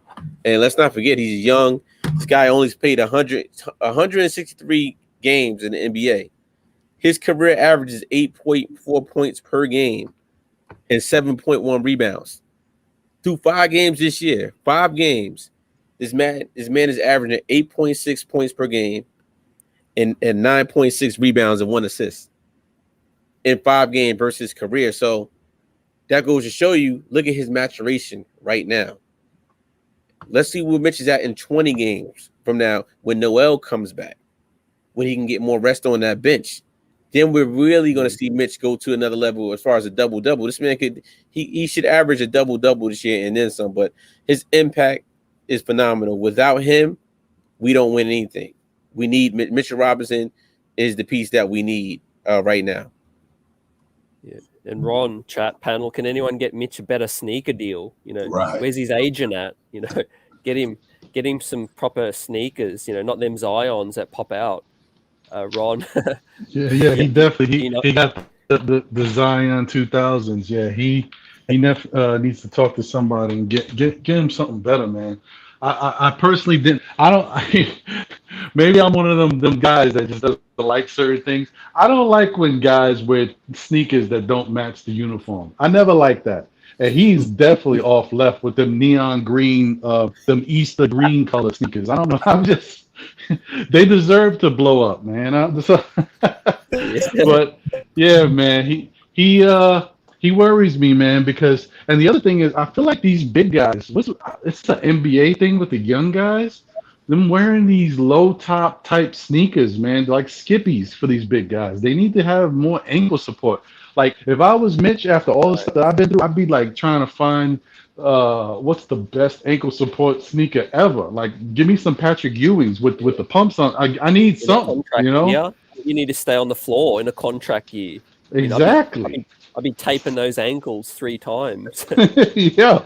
And let's not forget, he's young. This guy only played 163 games in the NBA. His career average is 8.4 points per game and 7.1 rebounds. Through 5 games this year, 5 games, this man is averaging 8.6 points per game and 9.6 rebounds and 1 assist in 5 games versus his career. So that goes to show you, look at his maturation right now. Let's see where Mitch is at in 20 games from now when Noel comes back, when he can get more rest on that bench. Then we're really going to see Mitch go to another level as far as a double-double. This man he should average a double-double this year and then some, but his impact is phenomenal. Without him, we don't win anything. We need Mitchell Robinson is the piece that we need right now. Yeah. And Ron, chat panel, can anyone get Mitch a better sneaker deal? Right. Where's his agent at? Get him some proper sneakers, not them Zions that pop out. Ron. yeah, he definitely he got the Zion 2000s. Yeah, he needs to talk to somebody and get him something better, man. I personally didn't. maybe I'm one of them guys that just doesn't like certain things. I don't like when guys wear sneakers that don't match the uniform. I never like that. And he's definitely off left with them neon green, them Easter green color sneakers. I don't know. I'm just, they deserve to blow up, man. But yeah, man, he worries me, man, because and the other thing is I feel like these big guys, it's the NBA thing with the young guys, them wearing these low top type sneakers, man, like skippies for these big guys. They need to have more ankle support. Like if I was Mitch after all the stuff that I've been through, I'd be like trying to find what's the best ankle support sneaker ever. Like give me some Patrick Ewing's with the pumps on. I need something, you know? Yeah, you need to stay on the floor in a contract year. Exactly. I've been taping those ankles 3 times. Yeah.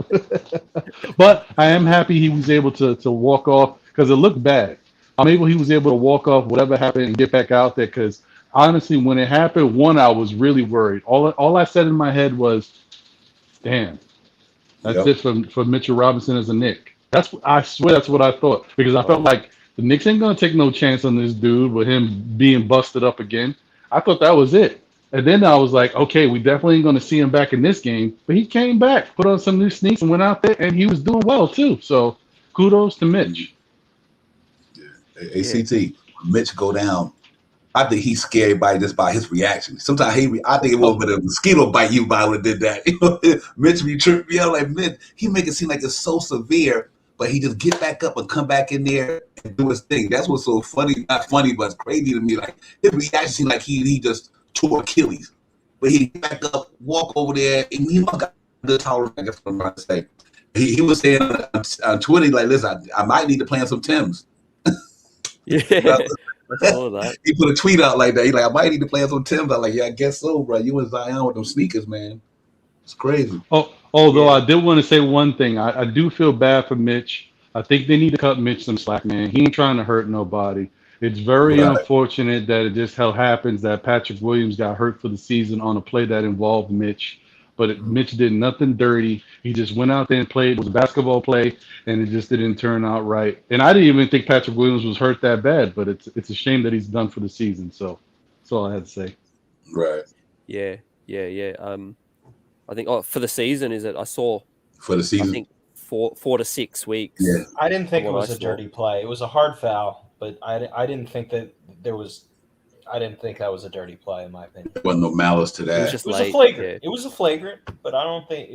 But I am happy he was able to walk off because it looked bad. I'm able he was able to walk off whatever happened and get back out there because honestly, when it happened, I was really worried. All I said in my head was, damn, that's it for Mitchell Robinson as a Knick. I swear that's what I thought because I felt like the Knicks ain't gonna take no chance on this dude with him being busted up again. I thought that was it. And then I was like, okay, we definitely ain't going to see him back in this game. But he came back, put on some new sneaks, and went out there, and he was doing well, too. So kudos to Mitch. Yeah. ACT, Mitch go down. I think he scared everybody just by his reaction. Sometimes I think it was a bit of a mosquito bite you by when did that. Mitch be tripping me out like, Mitch, he make it seem like it's so severe, but he just get back up and come back in there and do his thing. That's what's so funny. Not funny, but it's crazy to me. Like his reaction seemed like he just tore Achilles, but he back up, walk over there, and he got a good tolerance. I guess what I'm trying to say. He was saying on Twitter, like, listen, I might need to play on some Timbs. Yeah, I saw that. He put a tweet out like that. He's like, I might need to play on some Timbs. I'm like, yeah, I guess so, bro. You and Zion with them sneakers, man. It's crazy. Although I did want to say one thing. I do feel bad for Mitch. I think they need to cut Mitch some slack, man. He ain't trying to hurt nobody. It's very unfortunate that it just happens that Patrick Williams got hurt for the season on a play that involved Mitch. But Mitch did nothing dirty. He just went out there and played. It was a basketball play, and it just didn't turn out right. And I didn't even think Patrick Williams was hurt that bad, but it's a shame that he's done for the season. So that's all I had to say. Right. Yeah. I think for the season, is it? I saw for the season. I think 4 to 6 weeks. Yeah. I didn't think it was a dirty play. It was a hard foul. But I didn't think that there was. I didn't think that was a dirty play, in my opinion. There wasn't no malice to that. It was a flagrant. Yeah. It was a flagrant, but I don't think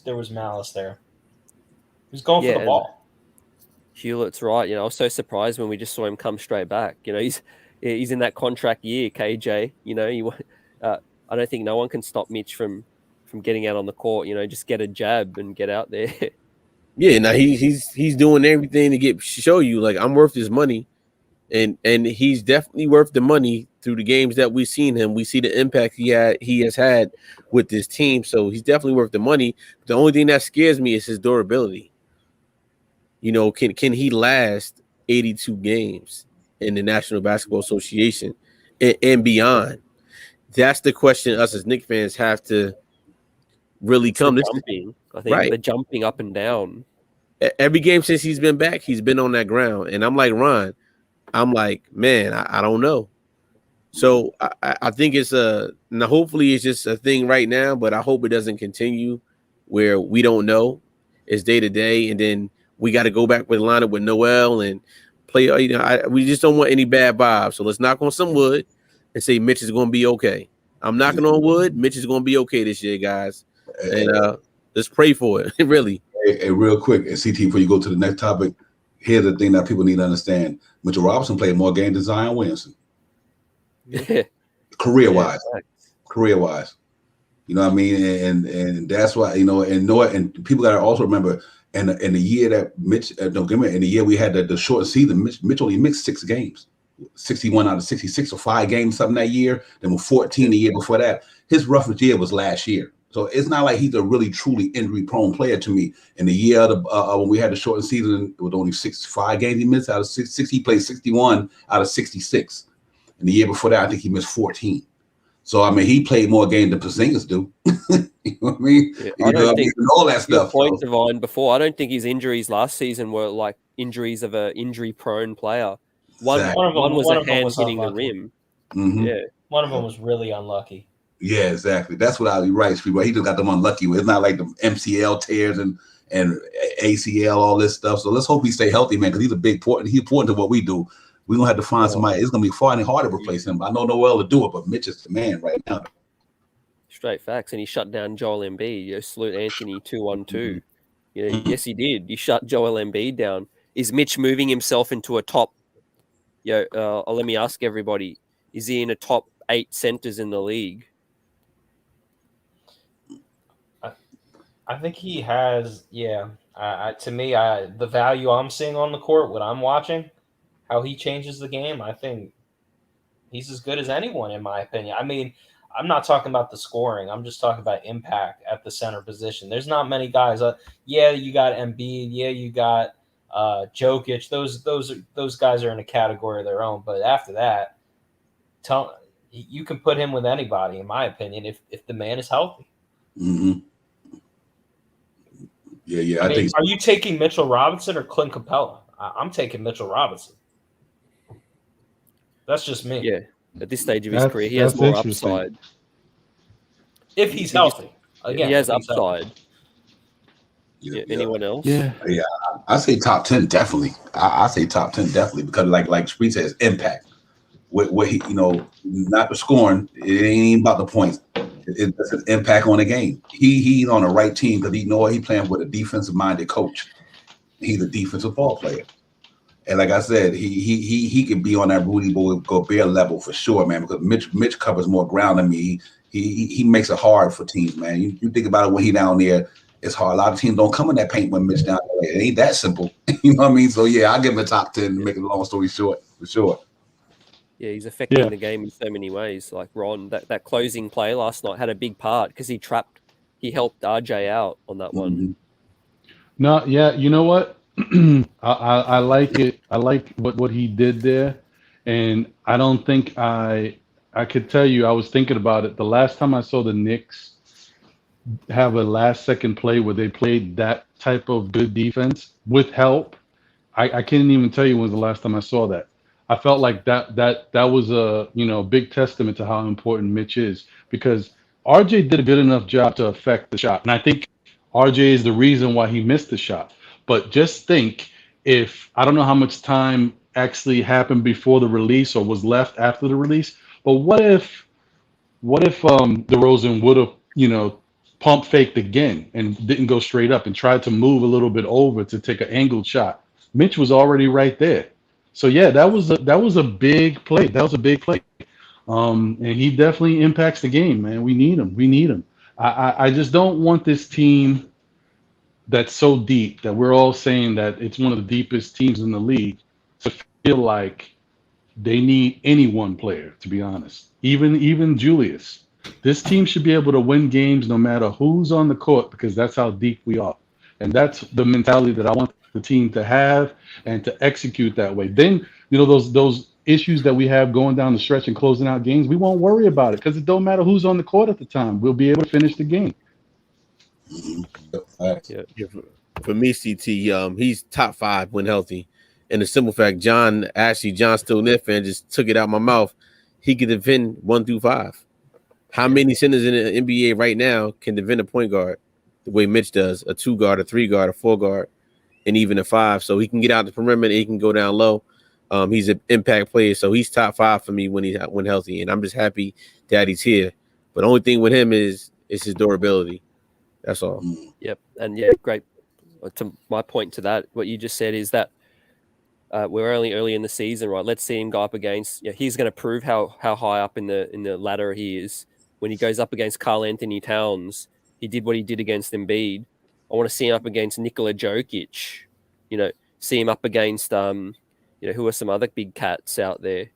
there was malice there. He was going for the ball. Hewlett's right. I was so surprised when we just saw him come straight back. He's in that contract year, KJ. I don't think no one can stop Mitch from getting out on the court. Just get a jab and get out there. Yeah, now he's doing everything to show you like I'm worth this money. And he's definitely worth the money through the games that we've seen him. We see the impact he has had with this team. So he's definitely worth the money. The only thing that scares me is his durability. Can he last 82 games in the National Basketball Association and beyond? That's the question us as Knicks fans have to really come to. I think they're jumping up and down. Every game since he's been back, he's been on that ground. And I'm like, Ron, man, I don't know. So I think it's now hopefully it's just a thing right now, but I hope it doesn't continue where we don't know. It's day to day, and then we got to go back with the lineup with Noel and play. We just don't want any bad vibes. So let's knock on some wood and say Mitch is going to be okay. I'm knocking on wood. Mitch is going to be okay this year, guys. And let's pray for it. Really. Hey, real quick, CT, before you go to the next topic, here's the thing that people need to understand. Mitchell Robinson played more games than Zion Williamson. Yeah. Career-wise. You know what I mean? And that's why, and people got to also remember, in the year that Mitch, in the year we had the short season, Mitch only missed 6 games. 61 out of 66 or 5 games, something that year. Then with 14 the year before that. His roughest year was last year. So it's not like he's a really truly injury-prone player to me. In the year when we had the shortened season, it was only 65 games he missed out of 66. He played 61 out of 66. And the year before that, I think he missed 14. So, he played more games than Porzingis do. You know what I mean? Yeah, I don't think all that stuff. Point Divine before, I don't think his injuries last season were like injuries of an injury-prone player. One was a them hand was hitting the unlucky. rim. Mm-hmm. Yeah. One of them was really unlucky. Yeah, exactly. That's what I'll be right, Street. He just got them unlucky with. It's not like the MCL tears and ACL, all this stuff. So let's hope he stay healthy, man, because he's he's important to what we do. We're gonna have to find somebody. It's gonna be far and hard to replace him. I know no well to do it, but Mitch is the man right now. Straight facts. And he shut down Joel Embiid. Salute Anthony 2-1-2. Yes, he did. He shut Joel Embiid down. Is Mitch moving himself into a top? Let me ask everybody: is he in a top 8 centers in the league? I think he has. Yeah. To me, the value I'm seeing on the court, what I'm watching, how he changes the game, I think he's as good as anyone, in my opinion. I mean, I'm not talking about the scoring. I'm just talking about impact at the center position. There's not many guys. Yeah, you got Embiid. Yeah, you got Jokic. Those guys are in a category of their own. But after that, you can put him with anybody, in my opinion, if the man is healthy. Mm-hmm. Yeah. I think. Are you taking Mitchell Robinson or Clint Capella? I'm taking Mitchell Robinson. That's just me. Yeah, at this stage of his career, he has more upside. If he's healthy. Again, he has upside. Yeah. Anyone else? Yeah. I say top 10 definitely. I say top 10 definitely because like Street says, impact. What he, not the scoring. It ain't even about the points. It's an impact on the game. He's on the right team because he playing with a defensive minded coach. He's a defensive ball player. And like I said, he could be on that Rudy Gobert level for sure, man, because Mitch covers more ground than me. He makes it hard for teams, man. You think about it when he down there, it's hard. A lot of teams don't come in that paint when Mitch down there. It ain't that simple. You know what I mean? So yeah, I'll give him a top 10 to make a long story short, for sure. Yeah, he's affecting the game in so many ways. Like Ron, that closing play last night had a big part because he helped RJ out on that one. No, yeah, you know what? I like it. I like what he did there, and I don't think I could tell you. I was thinking about it. The last time I saw the Knicks have a last second play where they played that type of good defense with help, I can't even tell you when was the last time I saw that. I felt like that was a big testament to how important Mitch is because RJ did a good enough job to affect the shot, and I think RJ is the reason why he missed the shot. But just think if I don't know how much time actually happened before the release or was left after the release, but what if DeRozan would have pump faked again and didn't go straight up and tried to move a little bit over to take an angled shot? Mitch was already right there. So yeah, that was a big play. That was a big play. And he definitely impacts the game, man. We need him. I just don't want this team that's so deep that we're all saying that it's one of the deepest teams in the league to feel like they need any one player, to be honest. Even Julius. This team should be able to win games no matter who's on the court because that's how deep we are. And that's the mentality that I want the team to have and to execute that way. Then, those issues that we have going down the stretch and closing out games, we won't worry about it because it don't matter who's on the court at the time. We'll be able to finish the game. For me, CT, he's top 5 when healthy. And the simple fact, John still Knicks fan just took it out my mouth. He could defend 1 through 5. How many centers in the NBA right now can defend a point guard the way Mitch does? A 2 guard, a 3 guard, a 4 guard, and even a 5. So he can get out the perimeter, he can go down low. He's an impact player, so he's top 5 for me when healthy. And I'm just happy that he's here. But the only thing with him is his durability. That's all. Yep, and great. To my point to that, what you just said is that we're only early in the season, right? Let's see him go up against. He's going to prove how high up in the ladder he is when he goes up against Karl Anthony Towns. He did what he did against Embiid. I want to see him up against Nikola Jokic. See him up against who are some other big cats out there.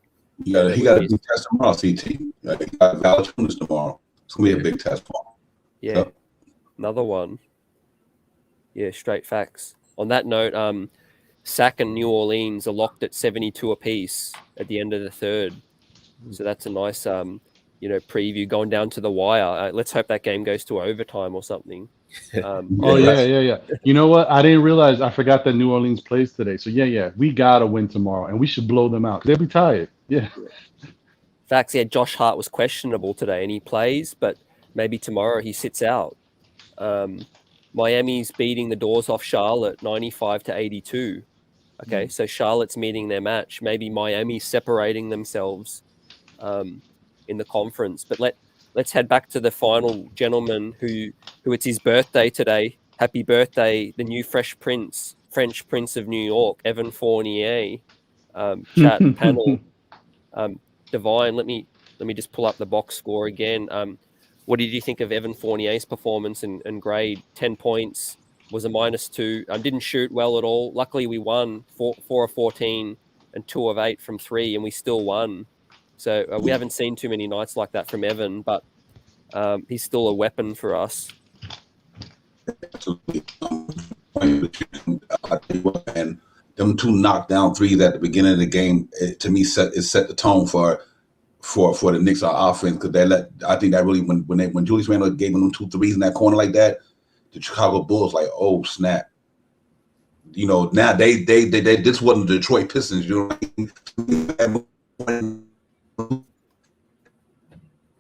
He got a big test tomorrow, CT. He got Valanciunas tomorrow. It's gonna be a big test for him. Yeah, so. Another one. Yeah, straight facts. On that note, Sac and New Orleans are locked at 72 apiece at the end of the third. So that's a nice, preview going down to the wire. Let's hope that game goes to overtime or something. Oh yeah. You know what? I didn't realize. I forgot that New Orleans plays today. So yeah, we gotta win tomorrow, and we should blow them out. They'll be tired. Yeah. Facts. Yeah, Josh Hart was questionable today, and he plays, but maybe tomorrow he sits out. Miami's beating the doors off Charlotte 95-82. Okay, so Charlotte's meeting their match. Maybe Miami's separating themselves in the conference. But let's head back to the final gentleman who it's his birthday today. Happy birthday, the new French Prince of New York, Evan Fournier. Chat panel. Divine, let me just pull up the box score again. What did you think of Evan Fournier's performance and grade? 10 points, was a -2. Didn't shoot well at all. Luckily, we won 4 of 14 and 2 of 8 from 3, and we still won. So we haven't seen too many nights like that from Evan, but he's still a weapon for us. And them 2 knockdown threes at the beginning of the game, to me, set the tone for the Knicks offense, because I think that really when Julius Randle gave them 2 threes in that corner like that, the Chicago Bulls like, oh snap. You know, now they this wasn't the Detroit Pistons, you know what I mean?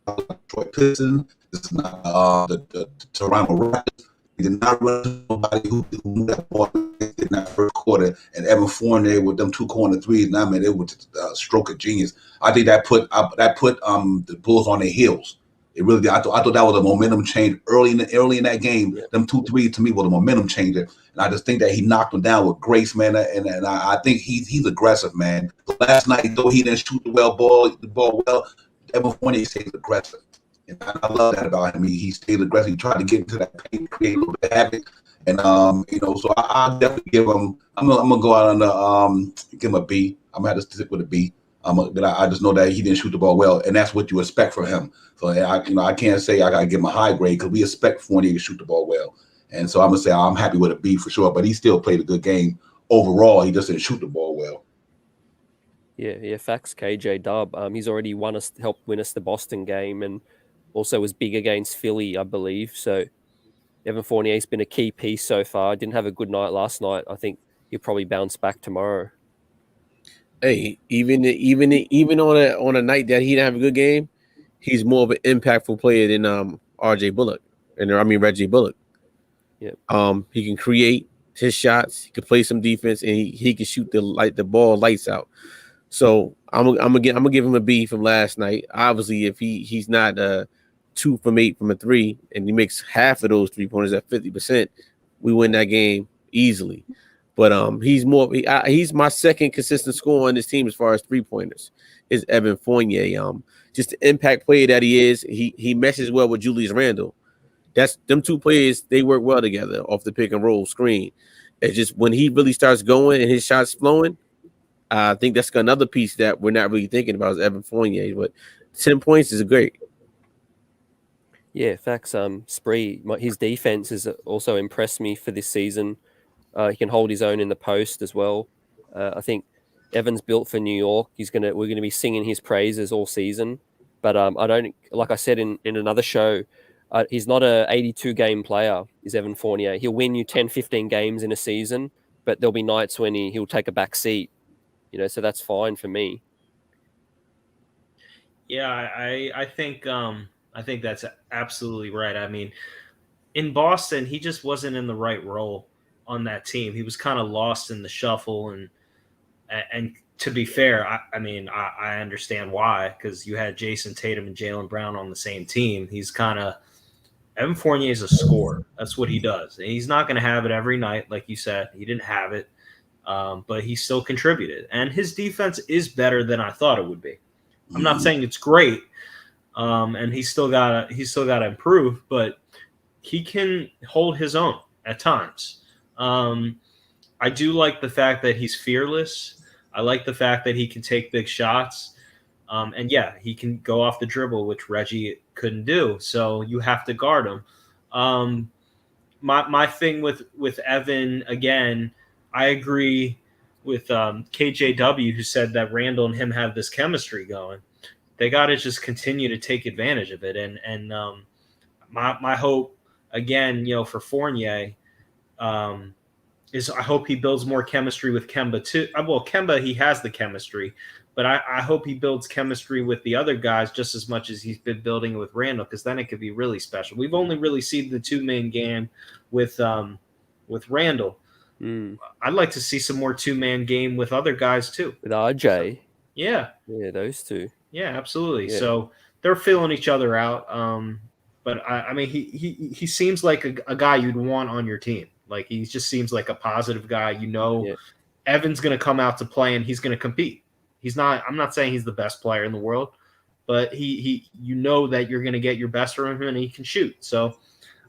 Detroit Pistons, this is not the Toronto Raptors. He did not run nobody who moved that ball in that first quarter, and Evan Fournier with them 2 corner threes. And I mean, it was a stroke of genius. I think that put the Bulls on their heels. It really did. I thought that was a momentum change early in that game. Yeah. Them 2 threes to me was a momentum changer, and I just think that he knocked them down with grace, man. And I think he's aggressive, man. Last night, though he didn't shoot the ball well, Evan Fournier stays aggressive. And I love that about him. He stayed aggressive. He tried to get into that paint, create a little bit of havoc. And so I'll definitely give him. I'm gonna go out on give him a B. I'm gonna have to stick with a B. But I just know that he didn't shoot the ball well, and that's what you expect from him. So I can't say I gotta give him a high grade, because we expect Fournier to shoot the ball well. And so I'm gonna say I'm happy with a B for sure. But he still played a good game overall. He just didn't shoot the ball well. Yeah, facts. KJ Dub. He's already helped win us the Boston game, and also was big against Philly, I believe. So Evan Fournier's been a key piece so far. Didn't have a good night last night. I think he'll probably bounce back tomorrow. Hey, even on a night that he didn't have a good game, he's more of an impactful player than Reggie Bullock. Yeah. He can create his shots. He can play some defense, and he can shoot the ball lights out. So I'm gonna give him a B from last night. Obviously, if he's not 2 from 8 from a 3, and he makes half of those 3-pointers at 50%, we win that game easily. But he's my second consistent scorer on this team as far as 3-pointers is Evan Fournier. Just the impact player that he is. He meshes well with Julius Randle. That's them 2 players. They work well together off the pick and roll screen. It's just when he really starts going and his shots flowing, I think that's another piece that we're not really thinking about is Evan Fournier. But 10 points is great. Yeah, facts. Spree, his defense has also impressed me for this season. He can hold his own in the post as well. I think Evan's built for New York. We're gonna be singing his praises all season. But I don't, like I said in another show, he's not a 82 game player. Is Evan Fournier? He'll win you 10, 15 games in a season, but there'll be nights when he'll take a back seat. So that's fine for me. Yeah, I think that's absolutely right. I mean, in Boston, he just wasn't in the right role on that team. He was kind of lost in the shuffle, and to be fair, I understand why, because you had Jason Tatum and Jaylen Brown on the same team. Evan Fournier is a scorer. That's what he does. And he's not going to have it every night, like you said. He didn't have it, but he still contributed. And his defense is better than I thought it would be. I'm not saying it's great, and he's still got to improve, but he can hold his own at times. I do like the fact that he's fearless. I like the fact that he can take big shots. And yeah, he can go off the dribble, which Reggie couldn't do. So you have to guard him. My thing with Evan, again, I agree with KJW, who said that Randle and him have this chemistry going. They got to just continue to take advantage of it. And my hope again, for Fournier, is I hope he builds more chemistry with Kemba too. Well, Kemba, he has the chemistry, but I hope he builds chemistry with the other guys just as much as he's been building with Randall, because then it could be really special. We've only really seen the two-man game with Randall. I'd like to see some more two-man game with other guys too. With RJ. Yeah, those two. Yeah, absolutely. Yeah. So they're filling each other out. But I mean, he seems like a guy you'd want on your team. Like, he just seems like a positive guy. Evan's going to come out to play and he's going to compete. I'm not saying he's the best player in the world, but he that you're going to get your best from him and he can shoot. So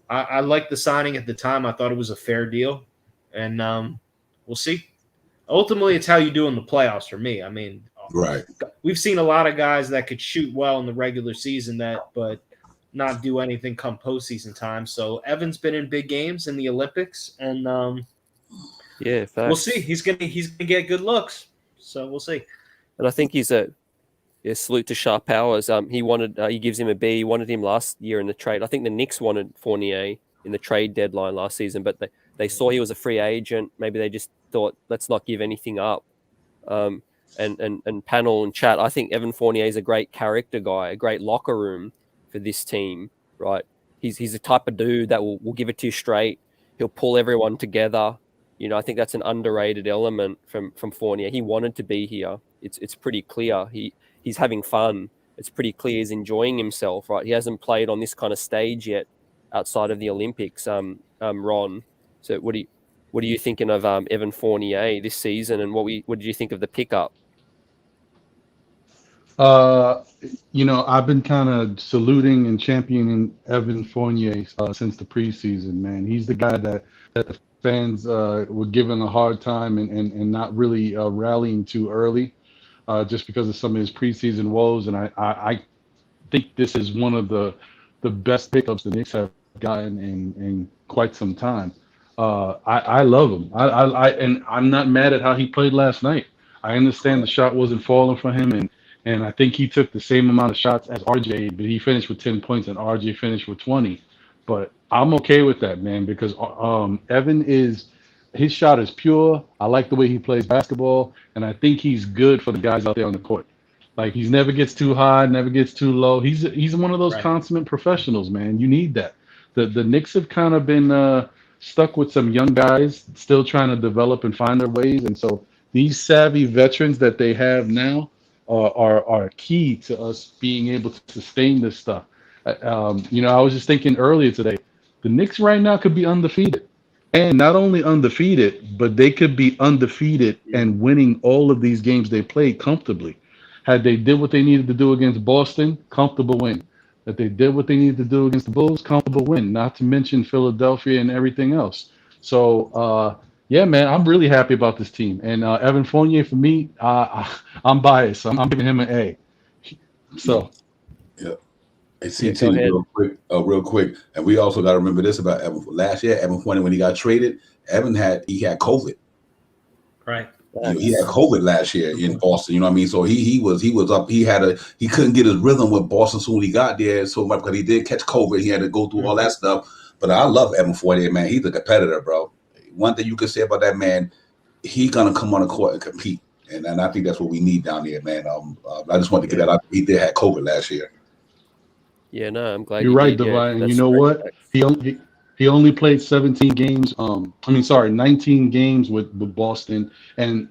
I liked the signing at the time. I thought it was a fair deal, and we'll see. Ultimately, it's how you do in the playoffs for me. I mean, right. We've seen a lot of guys that could shoot well in the regular season but not do anything come postseason time. So Evan's been in big games in the Olympics, and facts. We'll see. He's gonna get good looks. So we'll see. And I think he's salute to Sharp Powers. He gives him a B. He wanted him last year in the trade. I think the Knicks wanted Fournier in the trade deadline last season, but they saw he was a free agent. Maybe they just thought, let's not give anything up. And panel and chat, I think Evan Fournier is a great character guy, a great locker room for this team, right? He's the type of dude that will give it to you straight. He'll pull everyone together. I think that's an underrated element from Fournier. He wanted to be here. It's pretty clear. He's having fun. It's pretty clear he's enjoying himself, right? He hasn't played on this kind of stage yet outside of the Olympics, Ron. So what are you thinking of Evan Fournier this season, and what did you think of the pickup? I've been kind of saluting and championing Evan Fournier since the preseason, man. He's the guy that the fans were giving a hard time and not really rallying too early just because of some of his preseason woes. And I think this is one of the best pickups the Knicks have gotten in quite some time. I love him. And I'm not mad at how he played last night. I understand the shot wasn't falling for him, and I think he took the same amount of shots as RJ, but he finished with 10 points and RJ finished with 20. But I'm okay with that, man, because Evan his shot is pure. I like the way he plays basketball, and I think he's good for the guys out there on the court. Like, he never gets too high, never gets too low. He's one of those consummate professionals, man. You need that. The Knicks have kind of been stuck with some young guys still trying to develop and find their ways, and so these savvy veterans that they have now are key to us being able to sustain this stuff. I was just thinking earlier today, the Knicks right now could be undefeated. And not only undefeated, but they could be undefeated and winning all of these games they played comfortably. Had they did what they needed to do against Boston, comfortable win. If they did what they needed to do against the Bulls, comfortable win, not to mention Philadelphia and everything else. So, yeah, man, I'm really happy about this team. And Evan Fournier, for me, I'm biased. I'm giving him an A. So, yeah. Hey, CT, real quick, and we also got to remember this about Evan. Last year, Evan Fournier, when he got traded, Evan had COVID. Right. He had COVID last year in Boston. You know what I mean? So he was up. He couldn't get his rhythm with Boston soon he got there so much because he did catch COVID. He had to go through all that stuff. But I love Evan Fournier, man. He's a competitor, bro. One thing you can say about that man, he's gonna come on the court and compete, and I think that's what we need down there, man. I just wanted to get that out. He did have COVID last year. Yeah, no, I'm glad you're right, Divine. And you know what? He only played 17 games. 19 games with Boston, and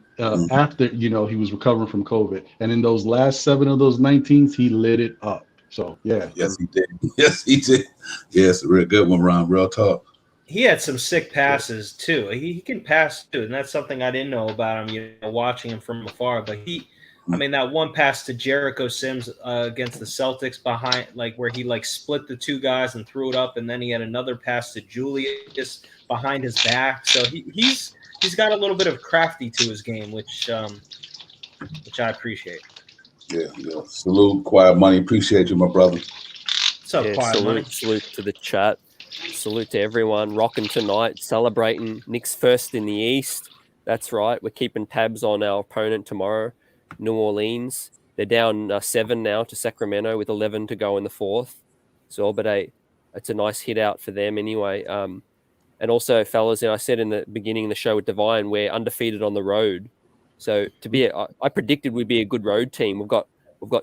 after he was recovering from COVID, and in those last 7 of those 19s, he lit it up. So yeah, yes, he did. Yes, he did. Yes, a real good one, Ron. Real talk. He had some sick passes too. He can pass too, and that's something I didn't know about him. Watching him from afar, but that one pass to Jericho Sims against the Celtics behind, where he split the two guys and threw it up, and then he had another pass to Julius behind his back. So he's got a little bit of crafty to his game, which I appreciate. Yeah. Salute, Quiet Money. Appreciate you, my brother. What's up, Quiet Money? Salute to the chat. Salute to everyone rocking tonight, celebrating Knicks first in the East. That's right. We're keeping tabs on our opponent tomorrow, New Orleans. They're down 7 now to Sacramento with 11 to go in the fourth. So, but it's a nice hit out for them anyway. And also, fellas, I said in the beginning of the show with Divine, we're undefeated on the road. So I predicted we'd be a good road team. We've got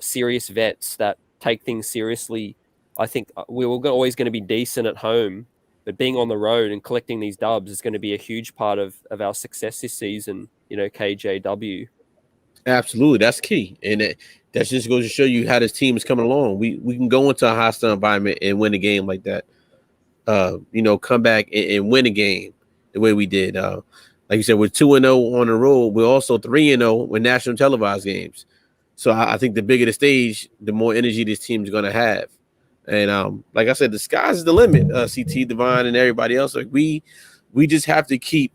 serious vets that take things seriously. I think we're always going to be decent at home, but being on the road and collecting these dubs is going to be a huge part of our success this season. KJW. Absolutely, that's key, and that just goes to show you how this team is coming along. We can go into a hostile environment and win a game like that. Come back and win a game the way we did. Like you said, we're 2-0 on the road. We're also 3-0 with national televised games. So I think the bigger the stage, the more energy this team is going to have. And like I said, the sky's the limit. CT, Divine, and everybody else. Like we just have to keep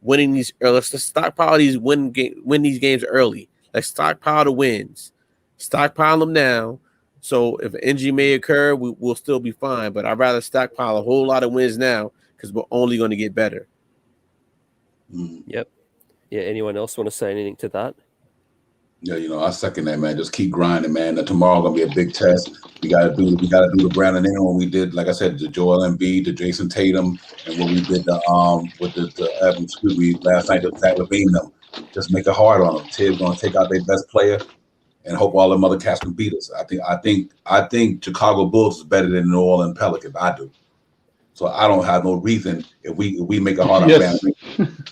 winning these early. Let's stockpile these win these games early. Like stockpile the wins, stockpile them now. So if an injury may occur, we'll still be fine. But I'd rather stockpile a whole lot of wins now because we're only going to get better. Yep. Yeah. Anyone else want to say anything to that? Yeah, I second that, man. Just keep grinding, man. Tomorrow gonna be a big test. We gotta do the Brandon Ingram. We did, like I said, the Joel Embiid, the Jason Tatum, and what we did with the Evan Scooby last night, the Zach LaVine. Them just make it hard on them. Tibbs gonna take out their best player, and hope all them other cats can beat us. I think Chicago Bulls is better than New Orleans Pelicans. I do. So I don't have no reason if we make it hard on Brandon Ingram.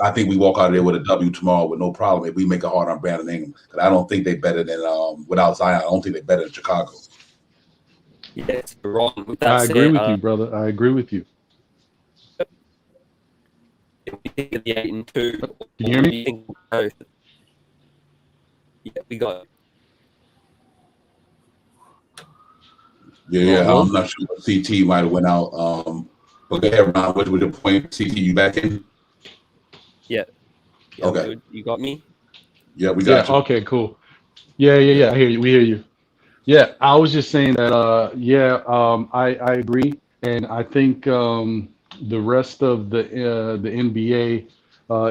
I think we walk out of there with a W tomorrow with no problem if we make it hard on Brandon Ingram. Because I don't think they're better than without Zion. I don't think they're better than Chicago. Yes, wrong. I agree with you, brother. I agree with you. We think of the 8-2. Can you hear me? Yeah, we got. Yeah, I'm not sure. CT might have went out. But go ahead, Ron. What was your point? CT, you back in? Yeah. Okay. Good. You got me? Yeah, we got you. Okay, cool. Yeah. I hear you. We hear you. Yeah, I was just saying that. I agree, and I think the rest of the NBA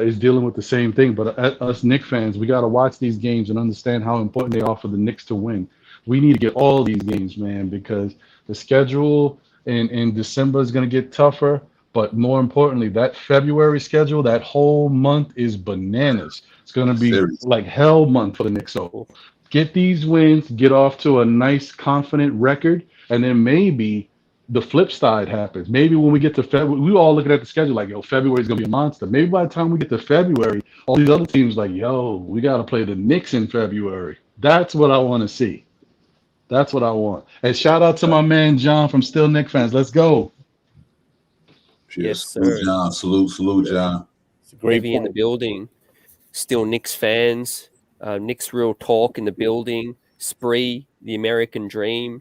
is dealing with the same thing. But us Knicks fans, we got to watch these games and understand how important they are for the Knicks to win. We need to get all these games, man, because the schedule in December is going to get tougher. But more importantly, that February schedule, that whole month is bananas. It's going to be like hell month for the Knicks. So get these wins, get off to a nice, confident record, and then maybe the flip side happens. Maybe when we get to February, we all looking at the schedule like, yo, February is going to be a monster. Maybe by the time we get to February, all these other teams like, yo, we got to play the Knicks in February. That's what I want to see. That's what I want. And shout out to my man, John from Still Knicks Fans. Let's go. Yes, sir. John. Salute, John. It's a great in the building. Still Knicks fans. Knicks Real Talk in the building. Spree, the American Dream.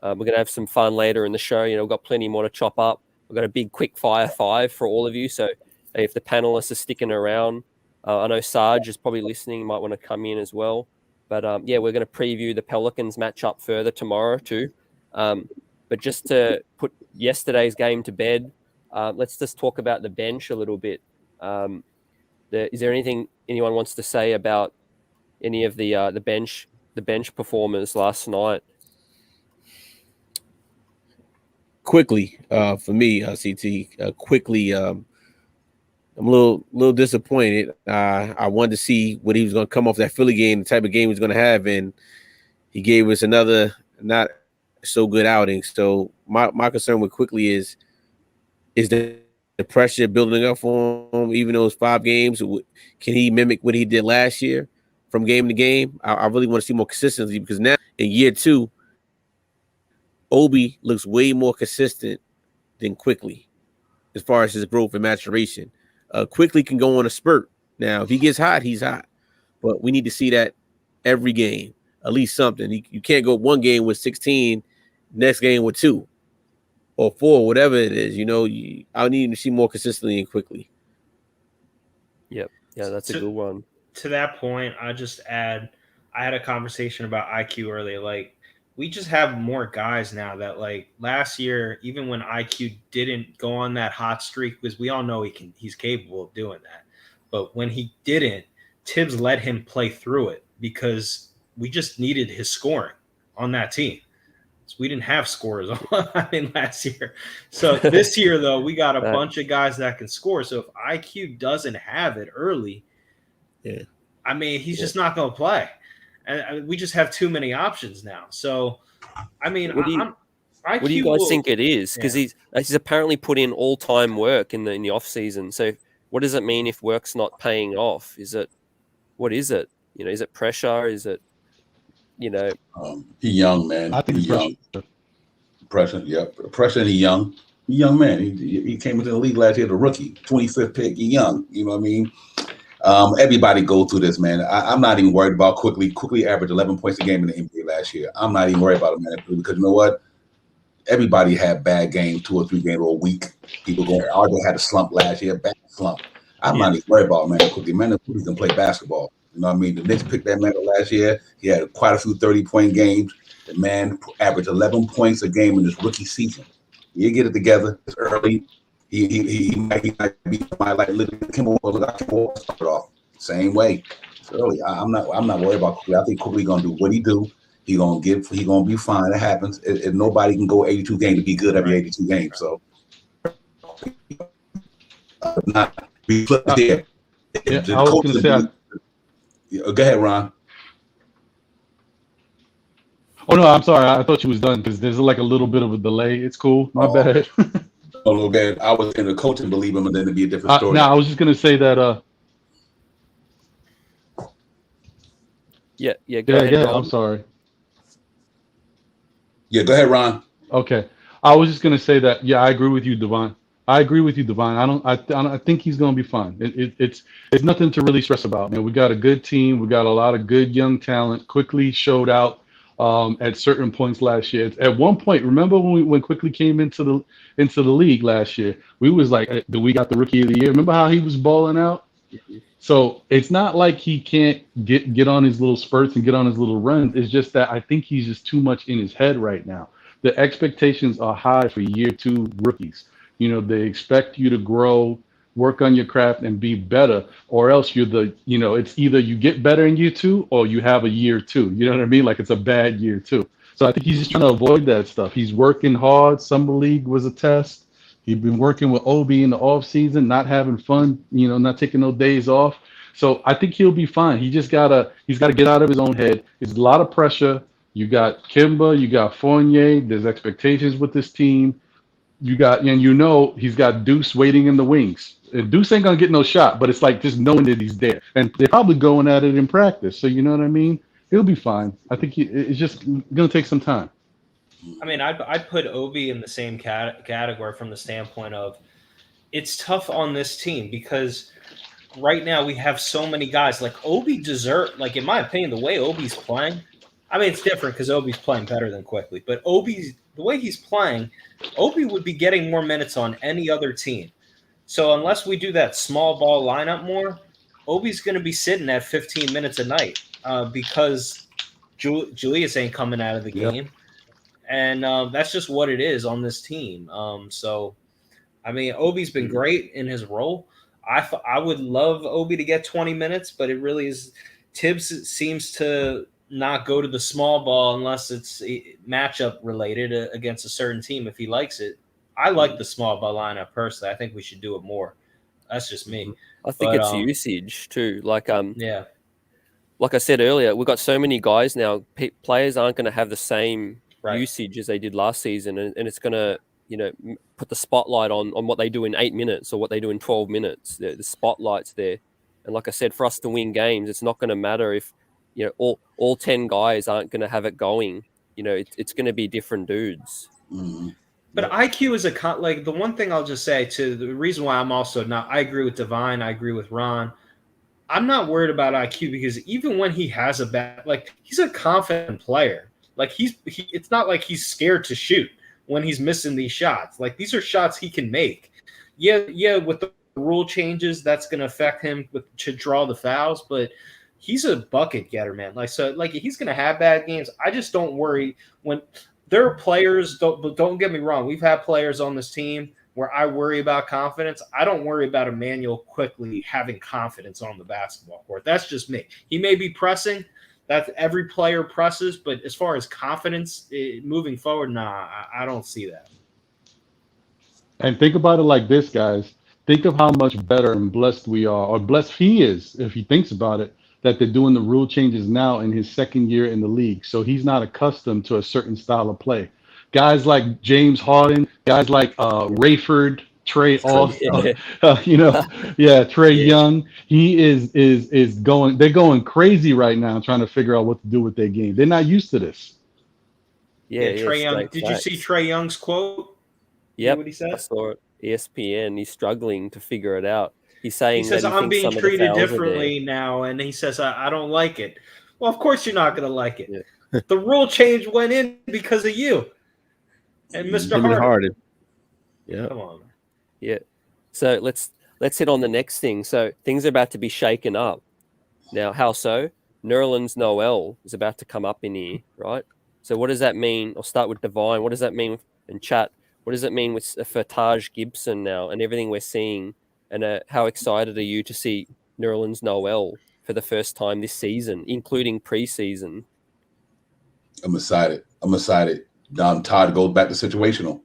We're going to have some fun later in the show. We've got plenty more to chop up. We've got a big quick fire 5 for all of you. So if the panelists are sticking around, I know Sarge is probably listening, might want to come in as well. But we're going to preview the Pelicans matchup further tomorrow too. But just to put yesterday's game to bed, let's just talk about the bench a little bit. Is there anything anyone wants to say about any of the bench performers last night? Quickly, for me, CT, quickly, I'm a little disappointed. I wanted to see what he was going to come off that Philly game, the type of game he was going to have, and he gave us another not so good outing. So my concern with quickly is the pressure building up for him, even though it's 5 games. Can he mimic what he did last year from game to game? I really want to see more consistency because now in year 2, Obi looks way more consistent than Quickly as far as his growth and maturation. Quickly can go on a spurt. Now, if he gets hot, he's hot. But we need to see that every game, at least something. You can't go one game with 16, next game with 2 or 4, whatever it is. I need to see more consistently and quickly. Yep. Yeah, that's a good one. To that point, I just add, I had a conversation about IQ earlier. Like, we just have more guys now that, like, last year, even when IQ didn't go on that hot streak, because we all know he's capable of doing that. But when he didn't, Tibbs let him play through it because we just needed his scoring on that team. we didn't have scorers last year. So this year, though, we got a bunch of guys that can score. So if IQ doesn't have it early, I mean, he's just not going to play. And we just have too many options now. So, I mean, what do you guys think it is? Because he's apparently put in all-time work in the off season. So what does it mean if work's not paying off? What is it? Is it pressure? Is it, He's young, man. I think he's young. Pressure, yep. Pressure, he's young. He's a young man. He came into the league last year, the rookie, 25th pick. He's young. You know what I mean? Everybody go through this, man. I'm not even worried about Quickly. Quickly averaged 11 points a game in the NBA last year. I'm not even worried about it, man, because you know what? Everybody had bad games, 2 or 3 games a week. People going, RJ had a slump last year, bad slump. I'm not even worried about man Quickly. Man Quickly can play basketball. You know what I mean? The Knicks picked that man last year. He had quite a few 30-point games. The man averaged 11 points a game in his rookie season. You get it together. It's early. He might be like Kimbo started off same way. It's early. I'm not worried about Quickly. I think Quickly gonna do what he do. He gonna be fine. It happens. Nobody can go 82 games to be good every 82 games. So not be there. I was gonna say. Go ahead, Ron. Oh no, I'm sorry. I thought you was done because there's like a little bit of a delay. It's cool. My bad. A little bit. I was in the coaching, believe him, and then it'd be a different story. No, I was just gonna say that. Yeah. Go ahead, Ron. I'm sorry. Yeah, go ahead, Ron. Okay, I was just gonna say that. Yeah, I agree with you, Devon. I think he's gonna be fine. It's nothing to really stress about. Man, we got a good team. We got a lot of good young talent. Quickly showed out at certain points last year. At one point, remember when Quickly came into the league last year, we was like, we got the rookie of the year. Remember how he was balling out? So it's not like he can't get on his little spurts and get on his little runs. It's just that I think he's just too much in his head right now. The expectations are high for year 2 rookies. They expect you to grow, work on your craft, and be better, or else it's either you get better in year 2 or you have a year 2. You know what I mean? Like it's a bad year 2. So I think he's just trying to avoid that stuff. He's working hard. Summer league was a test. He's been working with Obi in the off season, not having fun, not taking no days off. So I think he'll be fine. He's got to get out of his own head. It's a lot of pressure. You got Kimba, you got Fournier. There's expectations with this team. You got, and he's got Deuce waiting in the wings. And Deuce ain't gonna get no shot, but it's like just knowing that he's there, and they're probably going at it in practice. So you know what I mean? He'll be fine. I think it's just gonna take some time. I mean, I'd put Obi in the same category from the standpoint of it's tough on this team because right now we have so many guys. Like Obi in my opinion, the way Obi's playing. I mean, it's different because Obi's playing better than Quickly, but the way he's playing, Obi would be getting more minutes on any other team. So unless we do that small ball lineup more, Obi's going to be sitting at 15 minutes a night because Julius ain't coming out of the game. And that's just what it is on this team. So, I mean, Obi's been great in his role. I would love Obi to get 20 minutes, but it really is – Tibbs seems to – not go to the small ball unless it's matchup related against a certain team if he likes it. I like the small ball lineup personally. I think we should do it more. That's just me. I think it's usage too. Like yeah, like I said earlier, we've got so many guys now. Players aren't going to have the same usage as they did last season, and it's going to put the spotlight on what they do in 8 minutes or what they do in 12 minutes. The spotlight's there, and like I said, for us to win games, it's not going to matter if all 10 guys aren't going to have it going. It's going to be different dudes. Mm-hmm. But IQ is the one thing I'll just say to the reason why I'm also not. I agree with Divine. I agree with Ron. I'm not worried about IQ because even when he has a bad, he's a confident player. Like it's not like he's scared to shoot when he's missing these shots. Like these are shots he can make. Yeah. With the rule changes, that's going to affect him to draw the fouls, but. He's a bucket getter, man. He's going to have bad games. I just don't worry when there are players. Don't get me wrong. We've had players on this team where I worry about confidence. I don't worry about Emmanuel Quickly having confidence on the basketball court. That's just me. He may be pressing, That's every player presses, but as far as confidence moving forward, nah, I don't see that. And think about it like this, guys. Think of how much better and blessed we are, or blessed he is, if he thinks about it, that they're doing the rule changes now in his second year in the league. So he's not accustomed to a certain style of play. Guys like James Harden, guys like Rayford, Trey Yeah. Trey Yeah. Young. He is going. They're going crazy right now, trying to figure out what to do with their game. They're not used to this. Yeah, Trey Young. straight Did you see facts. Trey Young's quote? Yep, What he said? I saw it. ESPN. He's struggling to figure it out. He's He saying says, that he I'm thinks being some of the treated fouls are there. differently now, and he says, I don't like it. Well, of course you're not going to like it. Yeah. The rule change went in because of you and Mr. Harden. Yeah. Come on. Yeah. So let's hit on the next thing. So things are about to be shaken up. Now, how so? Nerlens Noel is about to come up in here, right? So what does that mean? I'll start with Divine. What does that mean in chat? What does it mean for Taj Gibson now and everything we're seeing? And how excited are you to see Nerlens Noel for the first time this season, including preseason? I'm excited. Todd goes back to situational.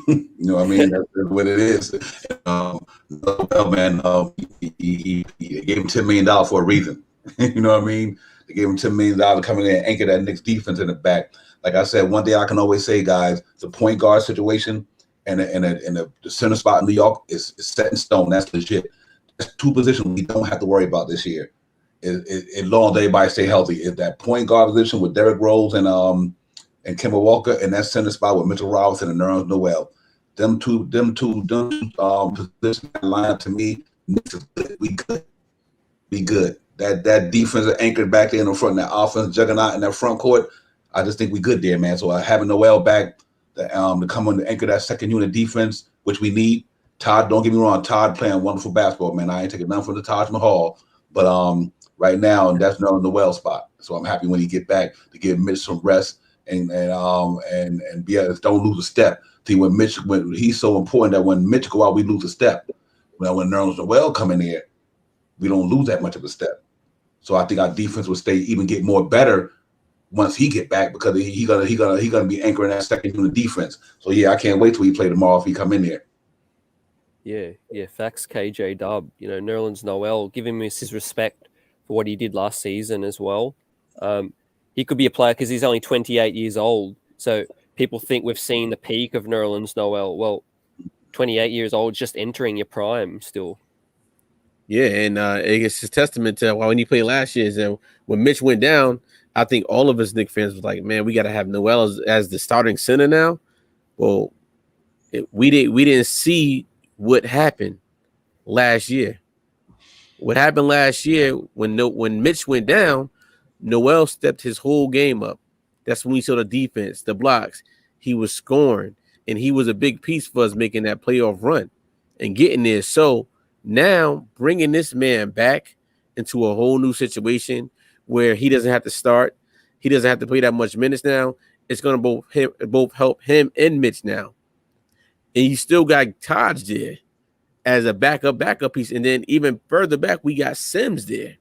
You know what I mean? That's what it is. Well, man, he gave him $10 million for a reason. You know what I mean? They gave him $10 million to come in there and anchor that Knicks defense in the back. Like I said, one thing I can always say, guys, the point guard situation and the center spot in New York is set in stone. That's legit. That's two positions we don't have to worry about this year. As long as everybody stay healthy, is that point guard position with Derrick Rose and Kemba Walker, and that center spot with Mitchell Robinson and Nerlens Noel. Them two positions line to me, Knicks is good. We good. That defense is anchored back there in the front, that offense juggernaut in that front court. I just think we good there, man. So having Noel back to come on to anchor that second unit defense, which we need. Todd, don't get me wrong, Todd playing wonderful basketball, man. I ain't taking nothing from the Taj Mahal, but right now that's Nerlens Noel spot. So I'm happy when he get back to give Mitch some rest and be able to don't lose a step. See, when he's so important that when Mitch go out, we lose a step. When Nerlens Noel come in there, we don't lose that much of a step. So I think our defense will get more better once he get back, because he gonna be anchoring that second unit defense. So yeah, I can't wait till he play tomorrow if he come in there. Yeah, facts, KJ Dub. You know, Nerlens Noel, give him his respect for what he did last season as well. He could be a player because he's only 28 years old. So people think we've seen the peak of Nerlens Noel. Well, 28 years old, just entering your prime still. Yeah, and it's a testament to when he played last year. Is that when Mitch went down, I think all of us Knicks fans was like, man, we got to have Noel as the starting center now. Well, we didn't see what happened last year. What happened last year when Mitch went down, Noel stepped his whole game up. That's when we saw the defense, the blocks. He was scoring, and he was a big piece for us making that playoff run and getting there. So now bringing this man back into a whole new situation where he doesn't have to start, he doesn't have to play that much minutes now. It's going to both help him and Mitch now. And you still got Taj there as a backup piece. And then even further back, we got Sims there.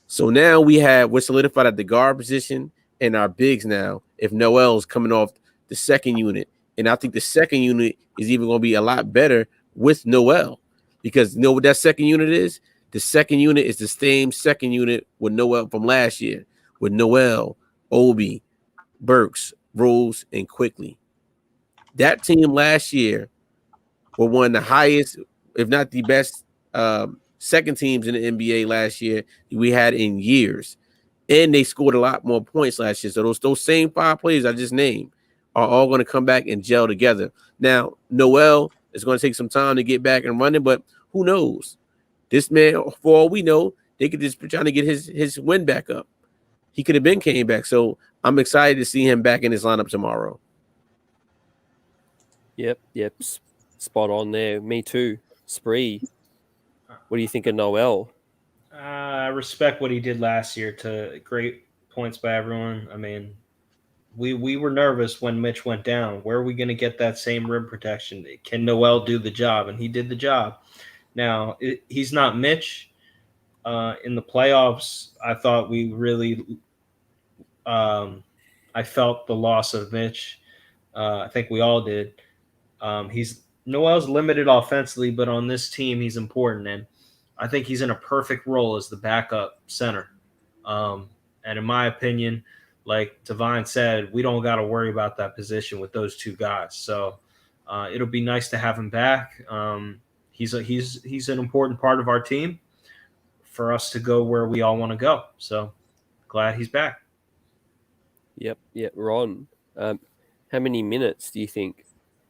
So now we're solidified at the guard position and our bigs now, if Noel's coming off the second unit. And I think the second unit is even going to be a lot better with Noel, because you know what that second unit is? The second unit is the same second unit with Noel from last year, with Noel, Obi, Burks, Rose, and Quickly. That team last year were one of the highest, if not the best, second teams in the NBA last year we had in years. And they scored a lot more points last year. So those same five players I just named are all going to come back and gel together. Now, Noel is going to take some time to get back and running, but who knows? This man, for all we know, they could just be trying to get his win back up. He could have been came back. So I'm excited to see him back in his lineup tomorrow. Yep. Spot on there. Me too. Spree. What do you think of Noel? I respect what he did last year. To great points by everyone. I mean, we were nervous when Mitch went down. Where are we going to get that same rim protection? Can Noel do the job? And he did the job. Now, he's not Mitch. In the playoffs, I thought we really I felt the loss of Mitch. I think we all did. Noel's limited offensively, but on this team, he's important, and I think he's in a perfect role as the backup center. And in my opinion, like Devine said, we don't got to worry about that position with those two guys. So it'll be nice to have him back. He's an important part of our team for us to go where we all want to go. So glad he's back. Yep. Ron, how many minutes do you think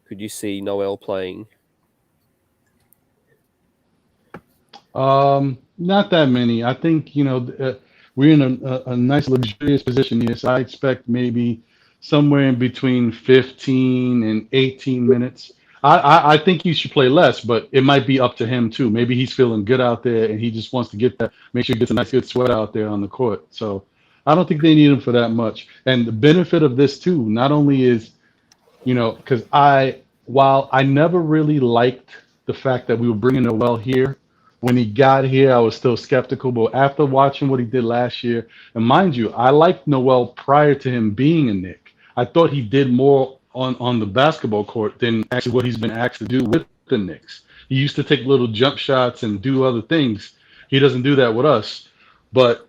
could you see Noel playing? Not that many. I think, we're in a nice luxurious position here. So I expect maybe somewhere in between 15 and 18 minutes. I think he should play less, but it might be up to him too. Maybe he's feeling good out there and he just wants to make sure he gets a nice good sweat out there on the court. So I don't think they need him for that much. And the benefit of this too, not only is, because while I never really liked the fact that we were bringing Noel here, when he got here, I was still skeptical. But after watching what he did last year, and mind you, I liked Noel prior to him being a Knick. I thought he did more on the basketball court than actually what he's been asked to do with the Knicks. He used to take little jump shots and do other things. He doesn't do that with us. But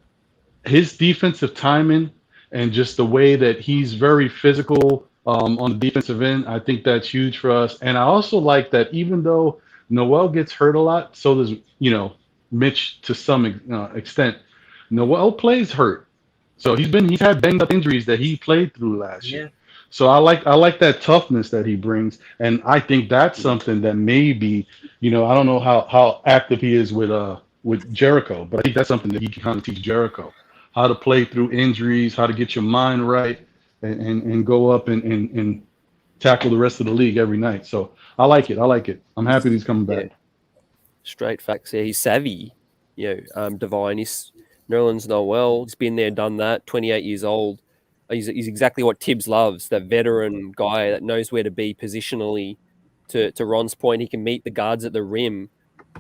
his defensive timing and just the way that he's very physical on the defensive end, I think that's huge for us. And I also like that even though Noel gets hurt a lot, so does Mitch to some extent. Noel plays hurt, so he's had banged up injuries that he played through last year. So I like that toughness that he brings, and I think that's something that maybe I don't know how active he is with Jericho, but I think that's something that he can kind of teach Jericho how to play through injuries, how to get your mind right, and go up and tackle the rest of the league every night. So I like it. I'm happy he's coming back. Yeah. Straight facts. Yeah, he's savvy. Divine. He's Nerlens Noel. He's been there, done that. 28 years old. He's exactly what Tibbs loves. That veteran guy that knows where to be positionally. To Ron's point, he can meet the guards at the rim.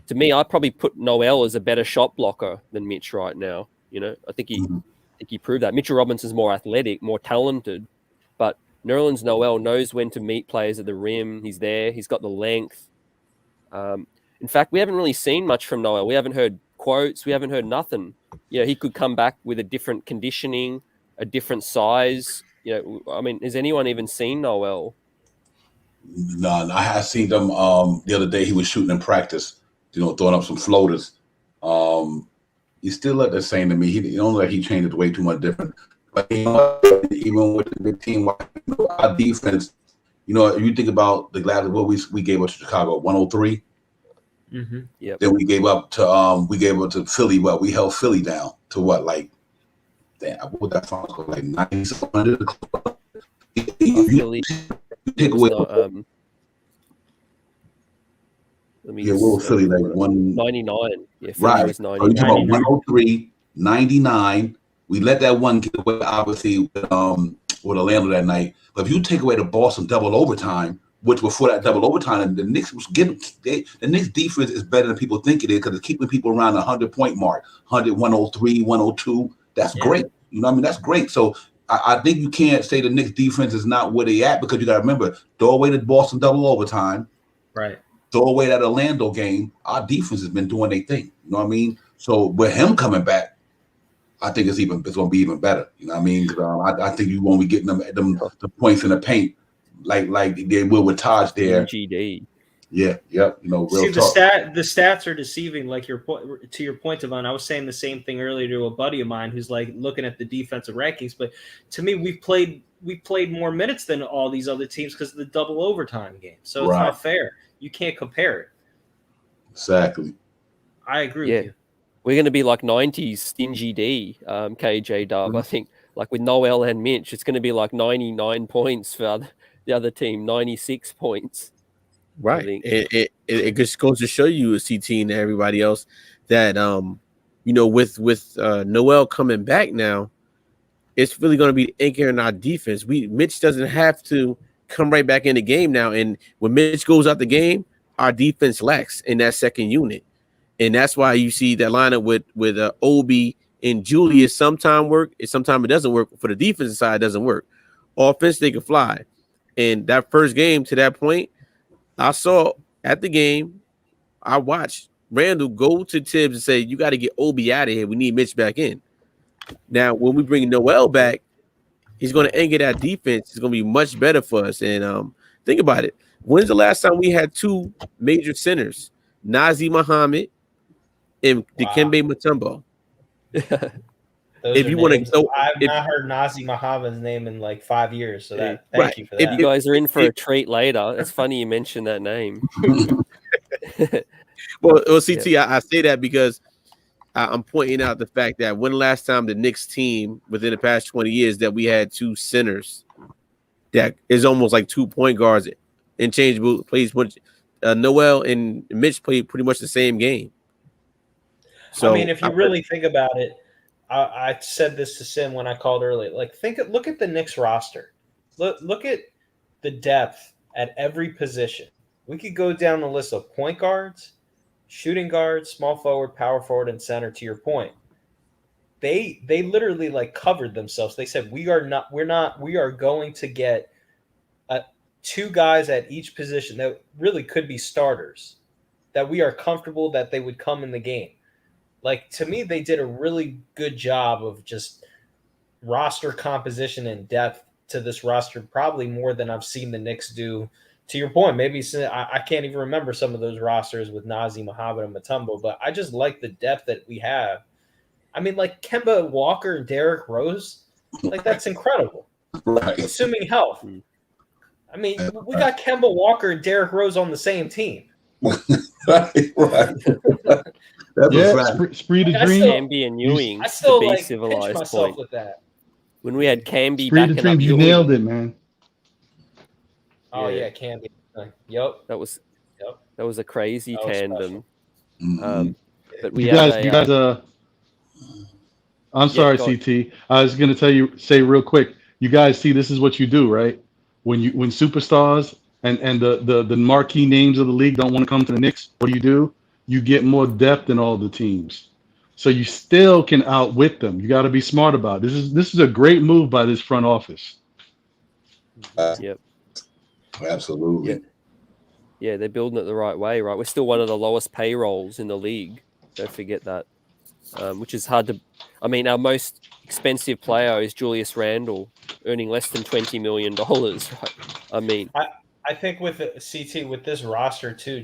To me, I'd probably put Noel as a better shot blocker than Mitch right now. I think he proved that. Mitchell Robinson's more athletic, more talented, but Nerlens Noel knows when to meet players at the rim. He's there. He's got the length. In fact, we haven't really seen much from Noel. We haven't heard quotes. We haven't heard nothing. He could come back with a different conditioning, a different size. Has anyone even seen Noel? No, I have seen them the other day. He was shooting in practice, throwing up some floaters. He still looked the same to me. He don't look like he changed way too much different. But even with the big team, our defense, if you think about the last what we gave up to Chicago, 103. Mm-hmm. Yeah. Then we gave up to Philly. What we held Philly down to what what that song called, like 90. Philly. Take away. We'll Philly like 199. Yeah, Philly right. was 99. So you talk about 103, 99. We let that one get away, obviously, with Orlando that night. But if you take away the Boston double overtime, which before that double overtime, the Knicks was the Knicks defense is better than people think it is because it's keeping people around the 100-point mark, 100, 103, 102. That's great. That's great. So I think you can't say the Knicks defense is not where they at because you got to remember, throw away the Boston double overtime. Right. Throw away that Orlando game. Our defense has been doing their thing. You know what I mean? So with him coming back, I think it's going to be even better. You know what I mean? I think you won't be getting them the points in the paint like they will with Taj there. GD. Yeah, yep. Real See, talk. the stats are deceiving. Like to your point, Devon, I was saying the same thing earlier to a buddy of mine who's like looking at the defensive rankings. But to me, we played more minutes than all these other teams because of the double overtime game. So it's not fair. You can't compare it. Exactly. I agree with you. We're going to be like 90s stingy D, KJ Dub. I think like with Noel and Mitch, it's going to be like 99 points for the other team, 96 points. Right. It just goes to show you, CT and everybody else, that with Noel coming back now, it's really going to be anchoring our defense. Mitch doesn't have to come right back in the game now, and when Mitch goes out the game, our defense lacks in that second unit, and that's why you see that lineup with Obi And Julius sometimes work, and sometimes it doesn't work. For the defensive side, it doesn't work. Offense, they can fly. And that first game, to that point, I saw at the game, I watched Randall go to Tibbs and say, "You got to get Obi out of here. We need Mitch back in." Now, when we bring Noel back, he's going to anger that defense. It's going to be much better for us. And think about it. When's the last time we had two major centers, Nazi Muhammad and Dikembe Mutombo? If you want to, I've not heard Nazi Muhammad's name in like 5 years. So thank you for that. You guys are in for a treat later. It's funny you mentioned that name. well, CT, yeah. I say that because I'm pointing out the fact that when the last time the Knicks team within the past 20 years that we had two centers that is almost like 2 point guards interchangeable plays. Noel and Mitch played pretty much the same game. So I mean, if you really think about it, I said this to Sim when I called earlier. Like, look at the Knicks roster. Look at the depth at every position. We could go down the list of point guards, shooting guards, small forward, power forward, and center. To your point, they literally like covered themselves. They said we are going to get two guys at each position that really could be starters, that we are comfortable that they would come in the game. Like, to me, they did a really good job of just roster composition and depth to this roster, probably more than I've seen the Knicks do. To your point, maybe I can't even remember some of those rosters with Nazi, Muhammad, and Mutombo, but I just like the depth that we have. I mean, like Kemba Walker and Derrick Rose, like that's incredible. Right. Assuming health. I mean, we got Kemba Walker and Derrick Rose on the same team. right. Spree the Dream. Camby and Ewing. I still like civilized pinch myself point. with that. When we had Camby Spree the backing Dream, up you Ewing. nailed it, man. Oh yeah, Camby. Yep. That was a crazy tandem. But you guys. I'm sorry, CT. I was going to say real quick. You guys see, this is what you do, right? When superstars and the marquee names of the league don't want to come to the Knicks, what do? You get more depth in all the teams, so you still can outwit them. You got to be smart about it. This is a great move by this front office. Yep. Absolutely. Yeah, they're building it the right way, right? We're still one of the lowest payrolls in the league. Don't forget that, which is hard to. I mean, our most expensive player is Julius Randle, earning less than $20 million. Right? I mean, I think with CT with this roster too,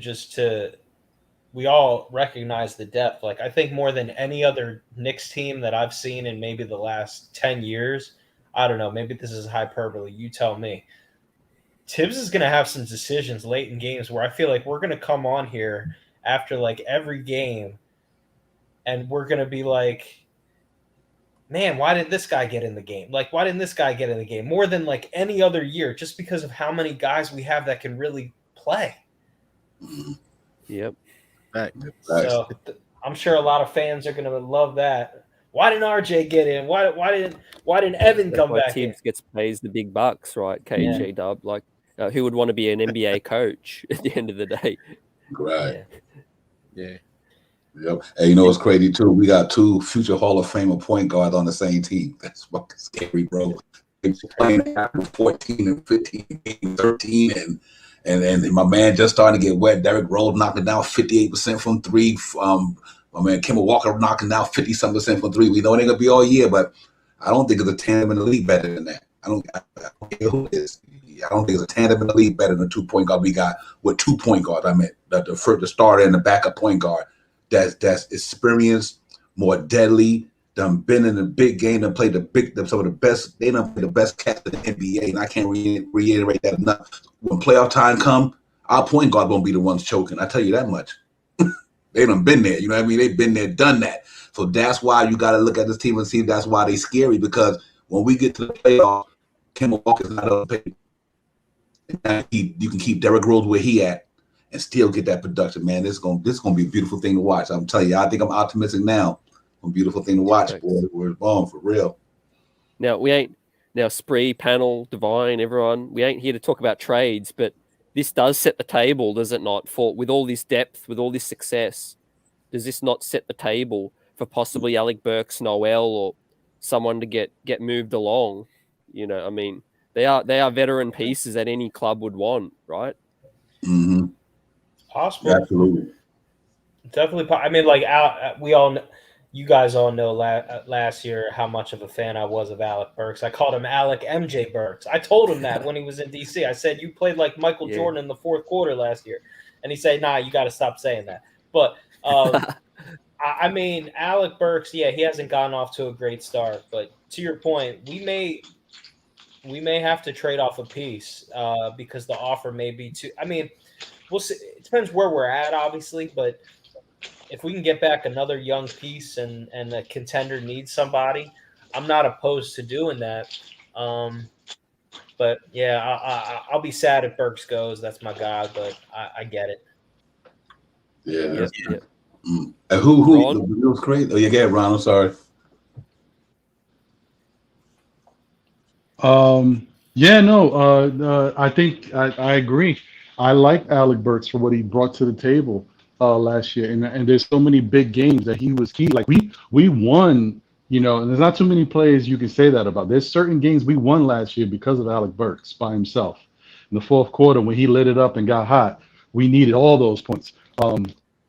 we all recognize the depth. Like, I think more than any other Knicks team that I've seen in maybe the last 10 years, I don't know, maybe this is hyperbole, you tell me. Tibbs is going to have some decisions late in games where I feel like we're going to come on here after like every game and we're going to be like, man, why did this guy get in the game? Like, why didn't this guy get in the game? More than like any other year, just because of how many guys we have that can really play. Yep. So I'm sure a lot of fans are going to love that. Why didn't RJ get in? Why didn't Evan come back? Tibbs gets pays the big bucks, right? KJ Dub, like who would want to be an NBA coach at the end of the day? Right. Yeah. Yep. And you know what's crazy too? We got two future Hall of Famer point guards on the same team. That's fucking scary, bro. It's playing after 14 and 15 and 13 and my man just starting to get wet. Derrick Rose knocking down 58% from three. My man Kemba Walker knocking down 50-something% from three. We know it ain't gonna be all year, but I don't think there's a tandem in the league better than that. I don't care who it is. I don't think there's a tandem in the league better than the 2-point guard we got with 2 point guards. I meant the starter and the backup point guard. That's experienced, more deadly. Done been in the big game and played some of the best. They done played the best cats in the NBA, and I can't reiterate that enough. When playoff time come, our point guard won't be the ones choking. I tell you that much. They done been there. You know what I mean? They've been there, done that. So that's why you got to look at this team and see that's why they scary, because when we get to the playoff, Kemba Walker's not up paid. You can keep Derrick Rose where he at and still get that production, man. This is gonna be a beautiful thing to watch. I'm telling you, I think I'm optimistic now. A beautiful thing to watch, boy. We're born for real. Now Spree, Panel, Divine, everyone, we ain't here to talk about trades, but this does set the table, does it not? With all this depth, with all this success, does this not set the table for possibly Alec Burks, Noel, or someone to get moved along. You know, I mean, they are veteran pieces that any club would want, right? Mm-hmm. Possible. Absolutely. Definitely. I mean, like, we all know, you guys all know last year how much of a fan I was of Alec Burks. I called him Alec MJ Burks. I told him that when he was in DC. I said, you played like Michael Jordan in the fourth quarter last year. And he said, nah, you got to stop saying that. But I mean, Alec Burks, yeah, he hasn't gotten off to a great start. But to your point, we may have to trade off a piece because the offer may be too. I mean, we'll see. It depends where we're at, obviously, but if we can get back another young piece and a contender needs somebody, I'm not opposed to doing that. But yeah, I'll be sad if Burks goes. That's my guy, but I get it. Yeah. Yep. And who Ron? it was great. Oh, yeah, go ahead, Ron. I'm sorry. Yeah, no, I think I agree. I like Alec Burks for what he brought to the table last year, and there's so many big games that he was key. Like we won, you know, and there's not too many players you can say that about. There's certain games we won last year because of Alec Burks by himself. In the fourth quarter, when he lit it up and got hot, we needed all those points.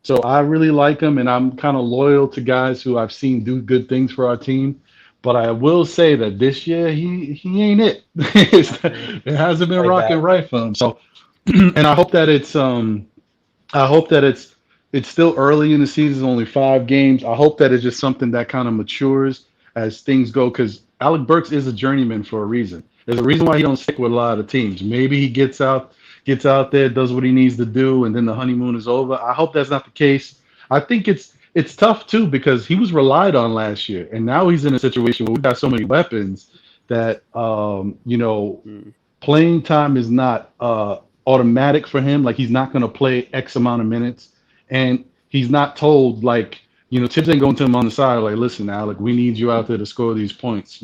So I really like him, and I'm kind of loyal to guys who I've seen do good things for our team. But I will say that this year he ain't it. It hasn't been rocking right for him. So, and I hope that it's still early in the season, only 5 games. I hope that it's just something that kind of matures as things go. Because Alec Burks is a journeyman for a reason. There's a reason why he don't stick with a lot of teams. Maybe he gets out there, does what he needs to do, and then the honeymoon is over. I hope that's not the case. I think it's tough too because he was relied on last year, and now he's in a situation where we got so many weapons that playing time is not automatic for him. Like he's not going to play X amount of minutes, and he's not told like Tibbs ain't going to him on the side like, listen, Alec, we need you out there to score these points.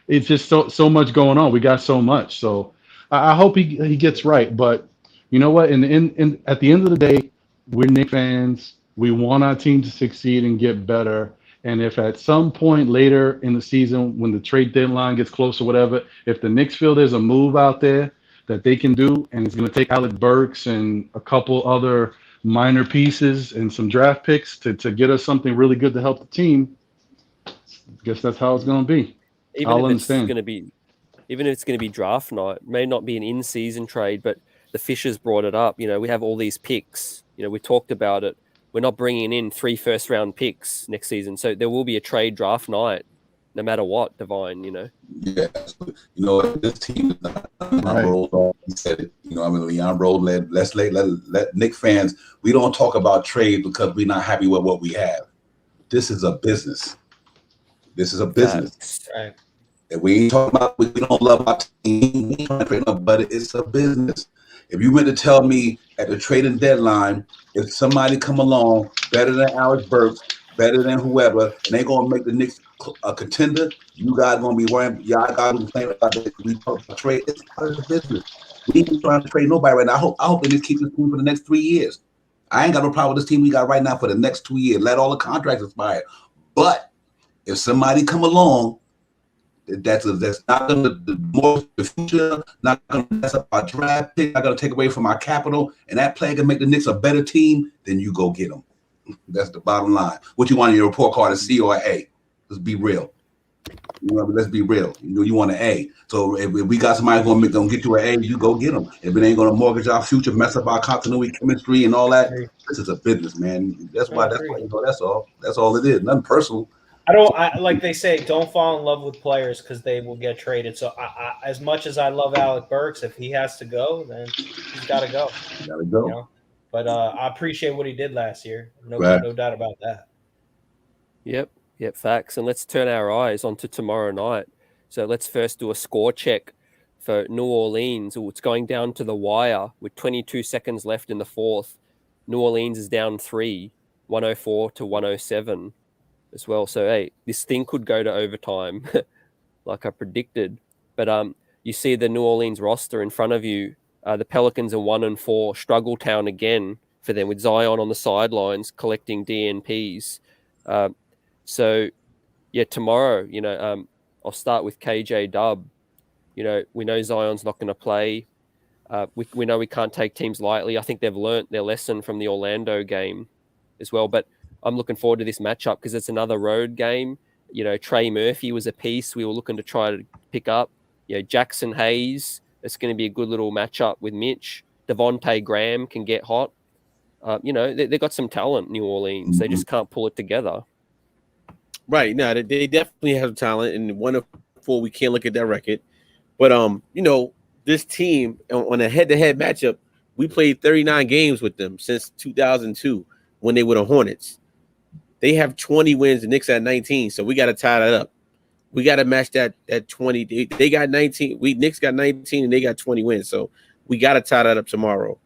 It's just so much going on. We got so much, so I hope he gets right. But you know what? In at the end of the day, we're Knicks fans. We want our team to succeed and get better. And if at some point later in the season, when the trade deadline gets close or whatever, if the Knicks feel there's a move out there that they can do, and it's going to take Alec Burks and a couple other minor pieces and some draft picks to get us something really good to help the team, I guess that's how it's going to be. Even if it's going to be draft night, it may not be an in-season trade, but the Fishers brought it up. We have all these picks. We talked about it. We're not bringing in 3 first-round picks next season, so there will be a trade draft night, no matter what. Divine, Yeah, this team is not rolled. He said it. Leon Rose led. Let Knicks fans. We don't talk about trade because we're not happy with what we have. This is a business. Right. And we ain't talking about we don't love our team, but it's a business. If you meant to tell me at the trading deadline, if somebody come along better than Alex Burks, better than whoever, and they gonna make the Knicks a contender, you guys gonna be worrying. Y'all guys complaining about this. We talk about trade. It's part of the business. We ain't trying to trade nobody right now. I hope the Knicks keep this team for the next 3 years. I ain't got no problem with this team we got right now for the next 2 years. Let all the contracts expire. But if somebody come along that's not going to more the future, not going to mess up our draft pick, not going to take away from our capital, and that player can make the Knicks a better team, then you go get them. That's the bottom line. What you want in your report card, a C or an A? Let's be real. Let's be real. You want an A. So if we got somebody going to get you an A, you go get them. If it ain't going to mortgage our future, mess up our continuity, chemistry, and all that, this is a business, man. That's why. That's all. That's all it is. Nothing personal. Like they say, don't fall in love with players because they will get traded. So as much as I love Alec Burks, if he has to go, then he's got to go. Got to go. But I appreciate what he did last year. No doubt about that. Yep, facts. And let's turn our eyes onto tomorrow night. So let's first do a score check for New Orleans. It's going down to the wire with 22 seconds left in the fourth. New Orleans is down 3, 104 to 107. As well, so hey, this thing could go to overtime, like I predicted. But you see the New Orleans roster in front of you. The Pelicans are 1-4, struggle town again for them with Zion on the sidelines collecting DNPs. So yeah, tomorrow, I'll start with KJ Dub. We know Zion's not going to play. We know we can't take teams lightly. I think they've learnt their lesson from the Orlando game as well. But I'm looking forward to this matchup because it's another road game. Trey Murphy was a piece we were looking to try to pick up. Jackson Hayes. It's going to be a good little matchup with Mitch. Devontae Graham can get hot. They've got some talent, New Orleans. Mm-hmm. They just can't pull it together. Right. No, they definitely have talent, and 1-4, we can't look at that record. But this team on a head-to-head matchup, we played 39 games with them since 2002 when they were the Hornets. They have 20 wins, the Knicks at 19, so we got to tie that up. We got to match that at 20. They got 19. Knicks got 19 and they got 20 wins, so we got to tie that up tomorrow.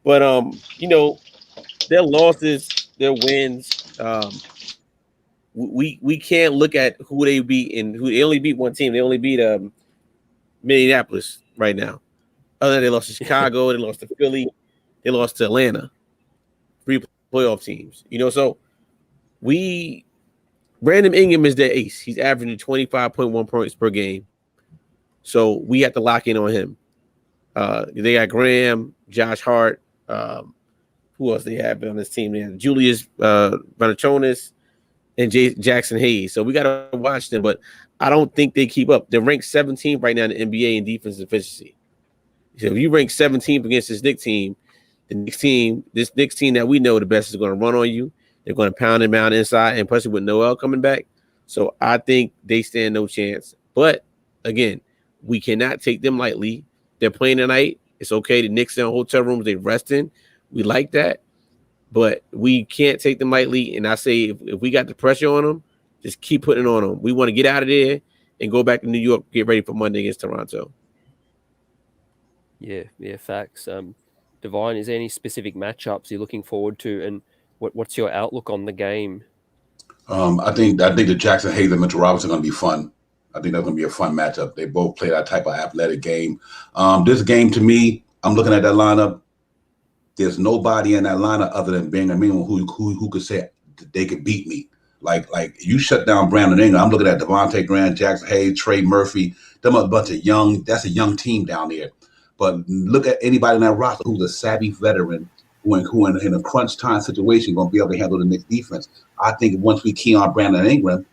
But their losses, their wins, we can't look at who they beat and who they only beat one team. They only beat Minneapolis right now. Other than they lost to Chicago, they lost to Philly, they lost to Atlanta. 3 playoff teams. So Brandon Ingram is their ace. He's averaging 25.1 points per game. So we have to lock in on him. They got Graham, Josh Hart. Who else they have on this team? They have Julius Valanciunas and Jackson Hayes. So we got to watch them, but I don't think they keep up. They're ranked 17th right now in the NBA in defensive efficiency. So if you rank 17th against this Knicks team, this Knicks team that we know the best is going to run on you. They're going to pound and mound inside, and especially with Noel coming back. So I think they stand no chance. But again, we cannot take them lightly. They're playing tonight. It's okay. The Knicks in hotel rooms, they're resting. We like that. But we can't take them lightly. And I say if we got the pressure on them, just keep putting it on them. We want to get out of there and go back to New York, get ready for Monday against Toronto. Yeah, facts. Divine, is there any specific matchups you're looking forward to, and what's your outlook on the game? I think the Jackson Hayes and Mitchell Robinson are going to be fun. I think that's going to be a fun matchup. They both play that type of athletic game. This game, to me, I'm looking at that lineup. There's nobody in that lineup other than Brandon Ingram who could say they could beat me. Like you shut down Brandon Ingram. I'm looking at Devontae Graham, Jackson Hayes, Trey Murphy. Them a bunch of that's a young team down there. But look at anybody in that roster who's a savvy veteran who in a crunch time situation going to be able to handle the Knicks defense. I think once we key on Brandon Ingram,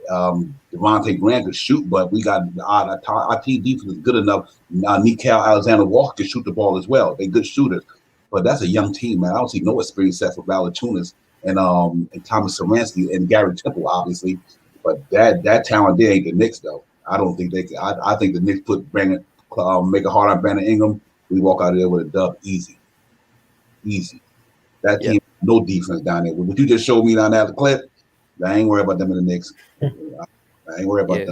Devontae Graham could shoot, but we got our team defense is good enough. Nickeil Alexander-Walker can shoot the ball as well. They're good shooters. But that's a young team, man. I don't see no experience set for Valanciunas and Thomas Saransky and Gary Temple, obviously. But that talent there ain't the Knicks, though. I don't think they can. I think the Knicks make it hard on Brandon Ingram. We walk out of there with a dub, easy. That team, no defense down there. What you just showed me down there at the clip, I ain't worried about them in the Knicks. I ain't worried about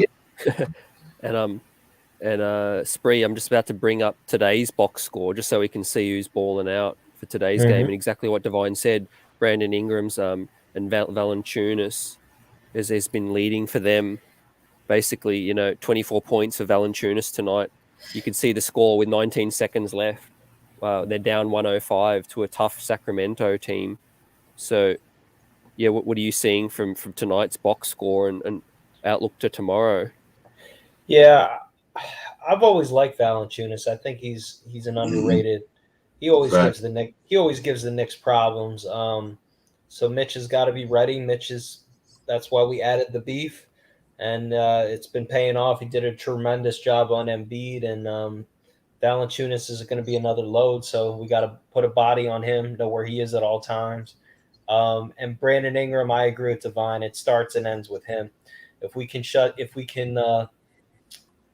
them. And Spree, I'm just about to bring up today's box score just so we can see who's balling out for today's game, and exactly what Divine said. Brandon Ingram's and Valanciunas has been leading for them. Basically, 24 points for Valanciunas tonight. You can see the score with 19 seconds left. They're down 105 to a tough Sacramento team. So, yeah, what are you seeing from tonight's box score and outlook to tomorrow? Yeah, I've always liked Valanciunas. I think he's an underrated. He always gives the Knicks problems. So Mitch has got to be ready. That's why we added the beef, and it's been paying off. He did a tremendous job on Embiid, and Valanciunas is going to be another load. So we got to put a body on him, know where he is at all times. And Brandon Ingram, I agree with Divine. It starts and ends with him.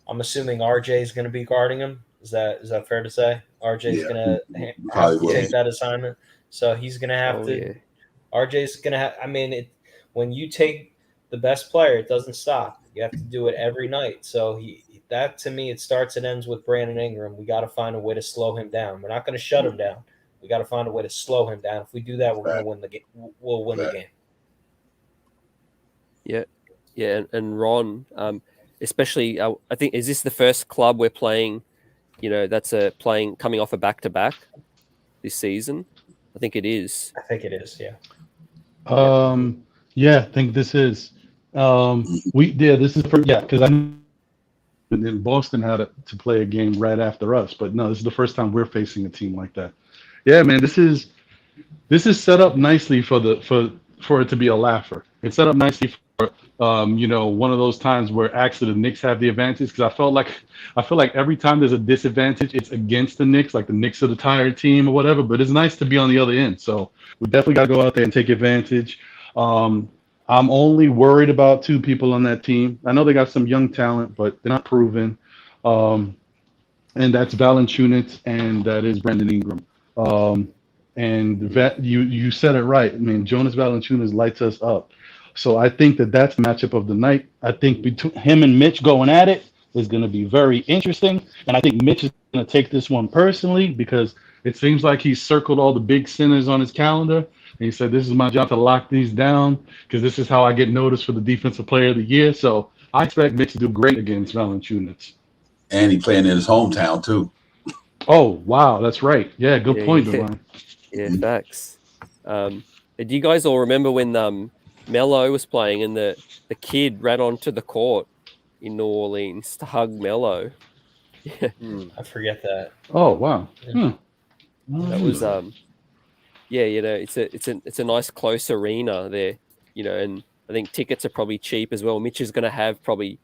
I'm assuming RJ is going to be guarding him. Is that fair to say? RJ is going to have to take that assignment. So he's going to have to. Yeah. RJ's going to have. I mean, when you take the best player, it doesn't stop. You have to do it every night. So that to me, it starts and ends with Brandon Ingram. We got to find a way to slow him down. We're not going to shut him down. We got to find a way to slow him down. If we do that, we're going to win the game. We'll win the game. Yeah, and Ron. Especially, I think, is this the first club we're playing, that's coming off a back-to-back this season? I think it is. I think it is, yeah. Yeah, I think this is. This is because I knew in Boston had to play a game right after us, but no, this is the first time we're facing a team like that. Yeah, man, this is set up nicely for it to be a laugher. It's set up nicely for one of those times where actually the Knicks have the advantage because I feel like every time there's a disadvantage, it's against the Knicks, like the Knicks are the tired team or whatever. But it's nice to be on the other end. So we definitely got to go out there and take advantage. Um, I'm only worried about two people on that team. I know they got some young talent, but they're not proven. Um, and that's Valanciunas and that is Brandon Ingram. And you said it right. I mean, Jonas Valanciunas lights us up. So I think that's the matchup of the night. I think between him and Mitch going at it is going to be very interesting. And I think Mitch is going to take this one personally because it seems like he's circled all the big sinners on his calendar. And he said, this is my job to lock these down because this is how I get noticed for the Defensive Player of the Year. So I expect Mitch to do great against Valanciunas. And he playing in his hometown too. Oh, wow. That's right. Yeah, good point, Devon. Yeah, facts. Do you guys all remember when Melo was playing and the kid ran onto the court in New Orleans to hug Melo? Yeah. I forget that. Oh, wow. That was it's a nice close arena there, and I think tickets are probably cheap as well. Mitch is going to have probably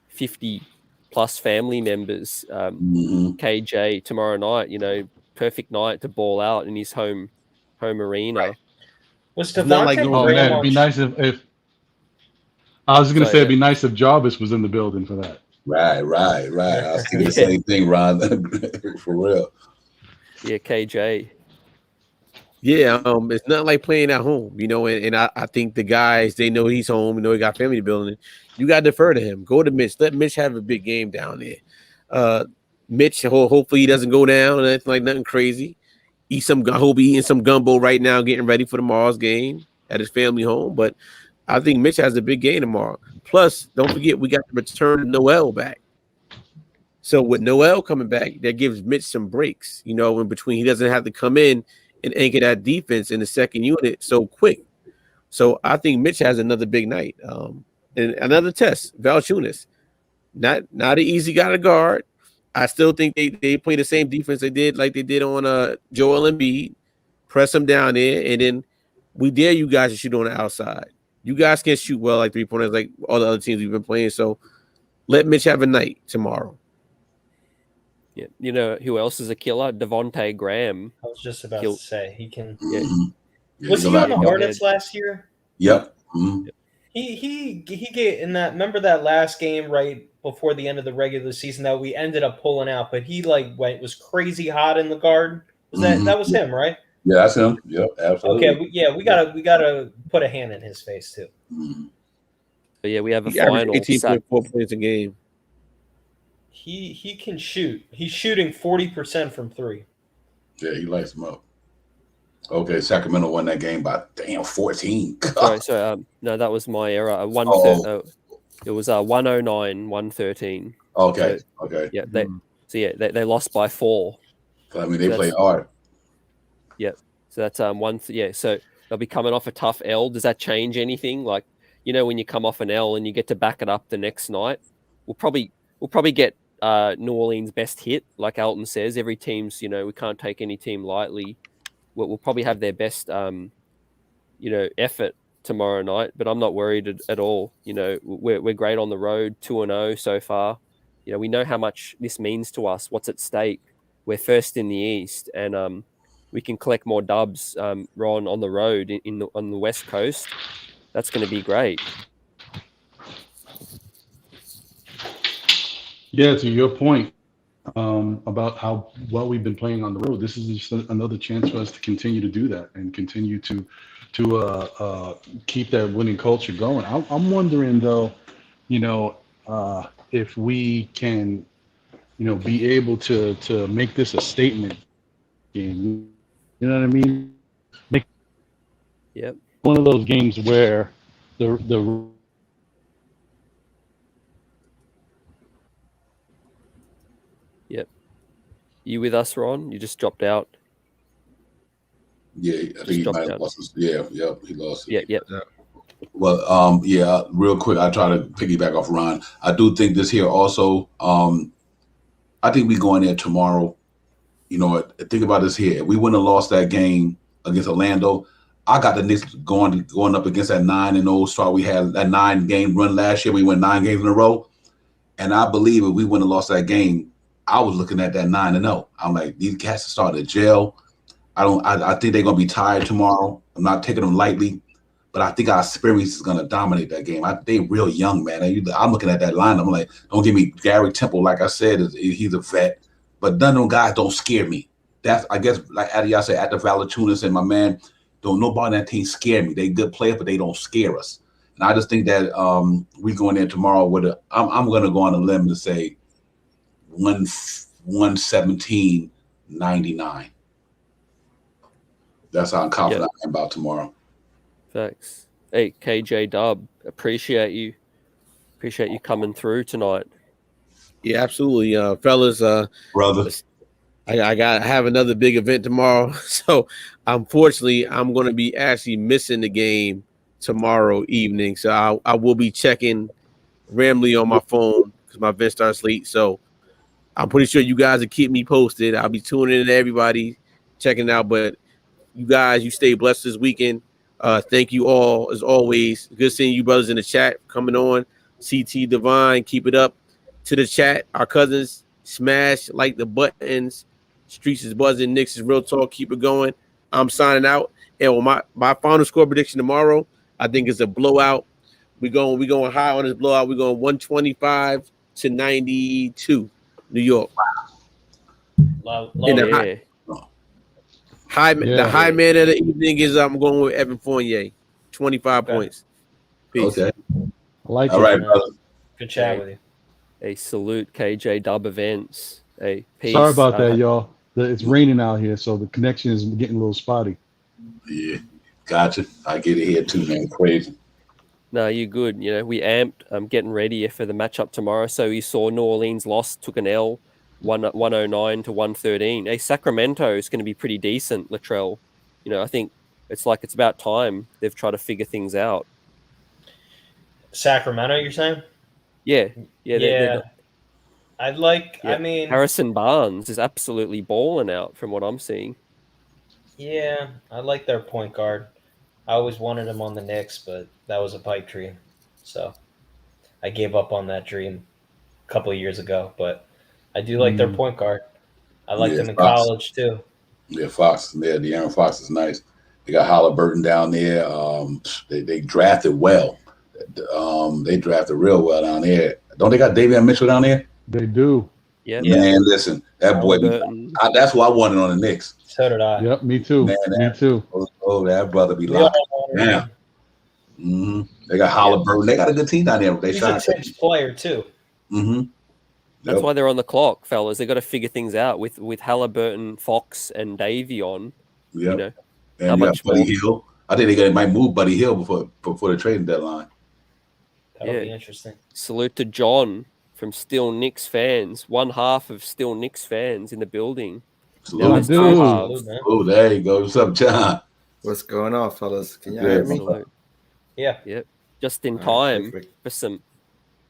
50 plus family members. KJ tomorrow night, perfect night to ball out in his home arena. Right. Was Devontae man, it'd be nice if I was going to say it'd be nice if Jarvis was in the building for that. Right. I was thinking the same thing, Ron. For real. Yeah, KJ. Yeah, it's not like playing at home, and I think the guys, they know he's home, he got family to building. You got to defer to him. Go to Mitch. Let Mitch have a big game down there. Mitch, hopefully he doesn't go down and anything like nothing crazy. Hope he eating some gumbo right now, getting ready for tomorrow's game at his family home. But I think Mitch has a big game tomorrow. Plus, don't forget, we got to return Noel back. So with Noel coming back, that gives Mitch some breaks, in between. He doesn't have to come in and anchor that defense in the second unit so quick. So I think Mitch has another big night. And another test, Valanciunas. Not an easy guy to guard. I still think they play the same defense they did on Joel Embiid. Press him down there, and then we dare you guys to shoot on the outside. You guys can't shoot well like three-pointers like all the other teams we've been playing. So let Mitch have a night tomorrow. Yeah, you know who else is a killer? Devontae Graham. I was just about to say he can. Yeah, was he on the Hornets last year? Yep. He get in that. Remember that last game right before the end of the regular season that we ended up pulling out, but he was crazy hot in the guard. That was him, right? Yeah, that's him. Yep, absolutely. Okay, we gotta put a hand in his face too. But yeah, we have a final. 18.4 points a game. He can shoot. He's shooting 40% from three. Yeah, he lights them up. Okay, Sacramento won that game by 14. Sorry, no, that was my error. It was 109-113. Okay, so, okay. Yeah, they lost by 4. I mean, they play hard. Yeah, so that's so they'll be coming off a tough L. Does that change anything? Like, when you come off an L and you get to back it up the next night, we'll probably get New Orleans' best hit, like Elton says. Every team's, we can't take any team lightly. We'll probably have their best, effort tomorrow night. But I'm not worried at all. We're great on the road, 2-0 so far. We know how much this means to us. What's at stake? We're first in the East, and we can collect more dubs, Ron, on the road on the West Coast. That's going to be great. Yeah, to your point about how well we've been playing on the road, this is just another chance for us to continue to do that and continue to keep that winning culture going. I'm wondering though, if we can, be able to make this a statement game. You know what I mean? Yep. One of those games where the Yep. You with us, Ron? You just dropped out. Yeah, I think he might have lost his. Yeah, he lost it. Yeah. Well, yeah, real quick, I try to piggyback off Ron. I do think this here also. I think we go in there tomorrow. You know, think about this here. If we wouldn't have lost that game against Orlando, I got the Knicks going up against that 9-0 start. We had that 9-game run last year. We went 9 games in a row, and I believe if we wouldn't have lost that game, I was looking at that 9-0. I'm like, these cats are starting to gel. I think they're gonna be tired tomorrow. I'm not taking them lightly, but I think our experience is gonna dominate that game. They real young, man. I'm looking at that line. I'm like, don't give me Gary Temple. Like I said, he's a vet, but none of them guys don't scare me. That's, I guess, like y'all said, at the Valachunas and my man, don't nobody on that team scare me. They good players, but they don't scare us. And I just think that we going in tomorrow with I'm gonna go on a limb to say 117-99. That's how confident I am about tomorrow. Thanks. Hey, KJ Dub, appreciate you coming through tonight. Yeah, absolutely, fellas. Brother, I have another big event tomorrow, so unfortunately, I'm going to be actually missing the game tomorrow evening. So I will be checking randomly on my phone because my event starts late. So I'm pretty sure you guys will keep me posted. I'll be tuning in to everybody, checking it out. But you guys, you stay blessed this weekend. Thank you all, as always. Good seeing you brothers in the chat coming on. CT Divine, keep it up. To the chat, our cousins, smash like the buttons. Streets is buzzing. Knicks is real talk. Keep it going. I'm signing out. And my final score prediction tomorrow, I think it's a blowout. We going high on this blowout. We're going 125-92, New York. Love Yeah. The high man of the evening is I'm going with Evan Fournier, 25 points. Peace. okay. I like All it. right, brother. Good chat with you. Hey, salute KJ Dub Events. Hey, peace. Sorry about that, y'all. It's raining out here, so the connection is getting a little spotty. Yeah, gotcha. I get it here too, man. Crazy. No, you're good. You know, we amped. I'm getting ready for the matchup tomorrow. So you saw New Orleans lost, took an L, 109-113. Hey, Sacramento is going to be pretty decent, Latrell. You know, I think it's about time they've tried to figure things out. Sacramento, you're saying? Yeah. I'd like. Yeah. I mean, Harrison Barnes is absolutely balling out from what I'm seeing. Yeah, I like their point guard. I always wanted him on the Knicks, but that was a pipe dream. So I gave up on that dream a couple of years ago. But I do like their point guard. I liked him in college too. Yeah, Fox. Yeah, De'Aaron Fox is nice. They got Halliburton down there. They drafted well. They drafted real well down there. Don't they got Davion Mitchell down there? They do. Yeah. Man, listen, that boy. That's what I wanted on the Knicks. So did I. Yep, me too. Me too. Oh, that brother be locked down. They got Halliburton. They got a good team down there. He's a Tibbs player too. That's why they're on the clock, fellas. They got to figure things out with Halliburton, Fox, and Davion. Yeah. You know, and how much Buddy Hill. I think they might move Buddy Hill before the trading deadline. That'll be interesting. Salute to John from Still Knicks fans. One half of Still Knicks fans in the building. Salute. Oh, there you go. What's up, John? What's going on, fellas? Can you hear me? Salute. Yeah. Yep. Just in time for some.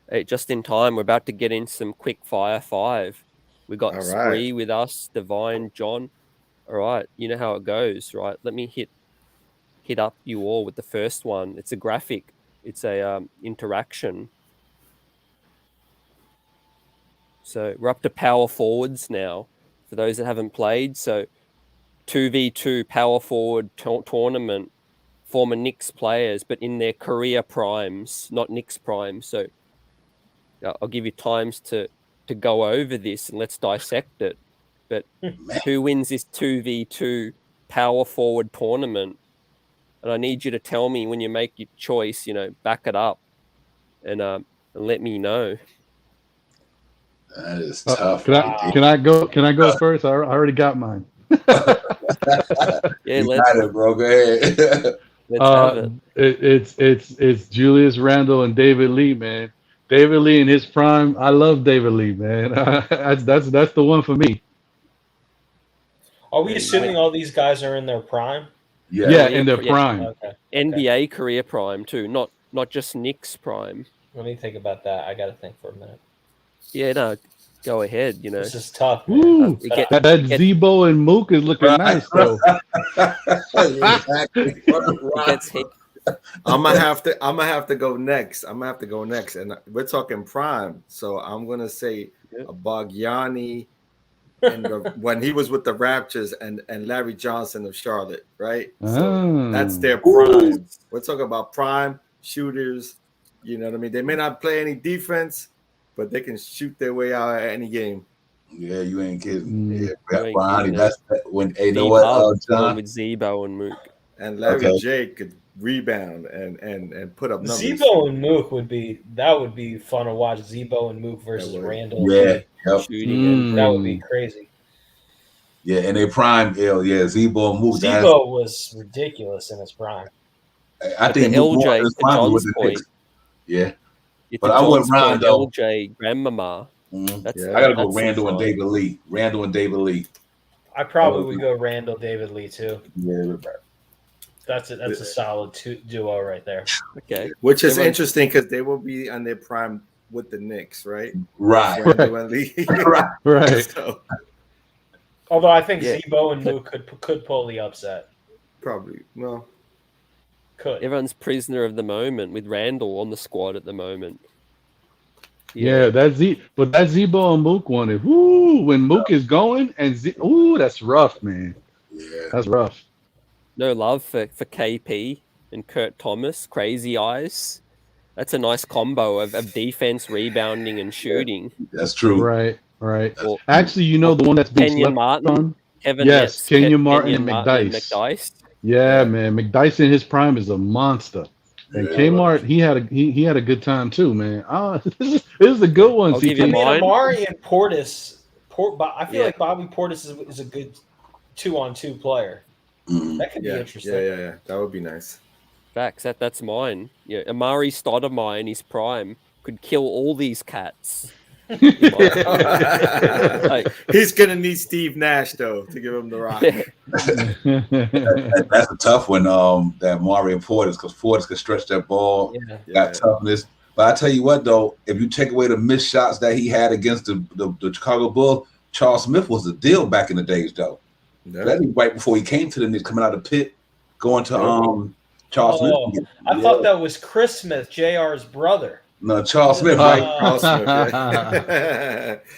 Hey, just in time. We're about to get in some quick fire 5. We got Spree with us, Divine, John. All right, you know how it goes, right? Let me hit up you all with the first one. It's a graphic. It's a interaction. So we're up to power forwards now. For those that haven't played, so 2v2 power forward tournament, former Knicks players, but in their career primes, not Knicks primes. So I'll give you times to go over this and let's dissect it. But who wins this 2v2 power forward tournament? And I need you to tell me when you make your choice, you know, back it up and let me know. That is tough. Can I go first? I already got mine. Yeah, let's got it, bro. Go ahead. Let's have it. It's Julius Randle and David Lee, man. David Lee in his prime. I love David Lee, man. That's the one for me. Are we assuming all these guys are in their prime? Yeah, in their prime. Okay. NBA career prime too, not just Knicks prime. Let me think about that. I got to think for a minute. Yeah, no, go ahead. You know, This is tough, man. Ooh, that Zebo and Mook is looking nice though. Exactly. it gets hit. I'm gonna have to go next. And we're talking prime, so I'm gonna say a Boggiani, and when he was with the Raptors, and Larry Johnson of Charlotte, right? So that's their prime. We're talking about prime shooters. You know what I mean? They may not play any defense, but they can shoot their way out at any game. Yeah, you ain't kidding. Yeah, kidding, that's when. Hey, you know Steve what, Hubb's John? going with Zebo and Mook. And Larry J could rebound and put up numbers. Zebo and Mook would be fun to watch. Zebo and Mook versus Randall. Shooting. That would be crazy. Yeah, and they prime. Zebo and Mook. Zebo was ridiculous in his prime. I think LJ to John's point. Yeah, but I went Rondo. LJ, Grandmama. I gotta go Randall and David Lee. I probably would go Randall, David Lee too. Yeah, that's a solid duo right there. Okay, which is interesting because they will be on their prime with the Knicks, right? Right. Randall and Lee. Right. So, although I think Zebo and Mook could pull the upset. Probably. Well, could. Everyone's prisoner of the moment with Randall on the squad at the moment. Yeah, but that Zebo and Mook one is when Mook is going and that's rough, man. Yeah, that's rough. No love for KP and Kurt Thomas, crazy eyes. That's a nice combo of defense, rebounding, and shooting. That's true. Right. Well, actually, the one that's been Kenyon Martin, on? Kevin yes, Kenyon Martin and Martin McDyess. Yeah, man, McDyess in his prime is a monster. And Kmart, he had a good time too, man. This is a good one. Amari and Portis. I feel like Bobby Portis is a good 2-on-2 player. That could be interesting. Yeah. That would be nice. Facts. That's mine. Yeah, Amari Stoudemire in his prime could kill all these cats. He's gonna need Steve Nash though to give him the rock. That's a tough one. That Amari and Portis, because Portis can stretch that ball, got toughness. But I tell you what, though, if you take away the missed shots that he had against the Chicago Bulls, Charles Smith was the deal back in the days, though. Yeah. That was right before he came to the Knicks, coming out of the pit, going to Charles Smith. I thought that was Chris Smith, JR's brother. No, Charles Smith, right? Charles Smith,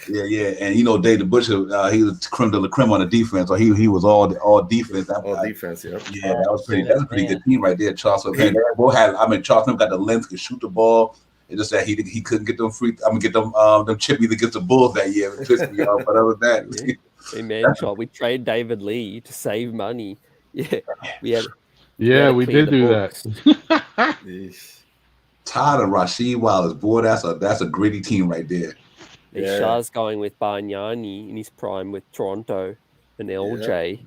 yeah. And David Butcher, he was creme de la creme on the defense, so he was all defense. Defense, yeah. Yeah, that's a pretty good team right there. Charles Smith. Charles Smith got the length to shoot the ball. It just that he couldn't get them them chippies against the Bulls that year. It pissed me off, but other than that, hey man, we trade David Lee to save money. Yeah, we did do that. Todd and Rasheed Wallace, boy, that's a gritty team right there. Shah's going with Bargnani in his prime with Toronto and LJ.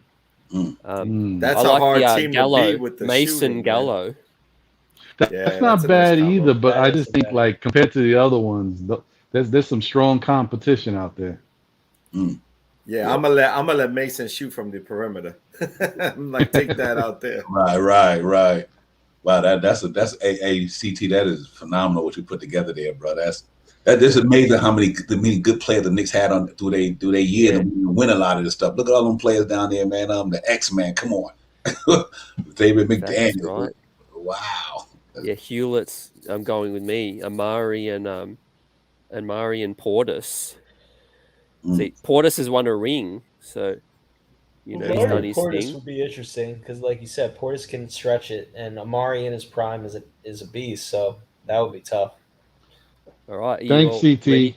That's a hard team Gallo, to beat with the Mason shooting, Gallo. That's not bad either, but I just think like compared to the other ones, there's some strong competition out there. Yeah, I'm gonna let Mason shoot from the perimeter. I'm like, take that out there. Right. Wow, that's CT. That is phenomenal what you put together there, bro. That's amazing how many good players the Knicks had on through their year and win a lot of this stuff. Look at all them players down there, man. The X-Man, come on, David McDaniel. Right. Wow. Yeah, Hewlett's. I'm going with me, Amari and Portis. See, Portis has won a ring, so. He's done his Portis thing. would be interesting because, like you said, Portis can stretch it, and Amari in his prime is a beast. So that would be tough. All right, thanks, CT.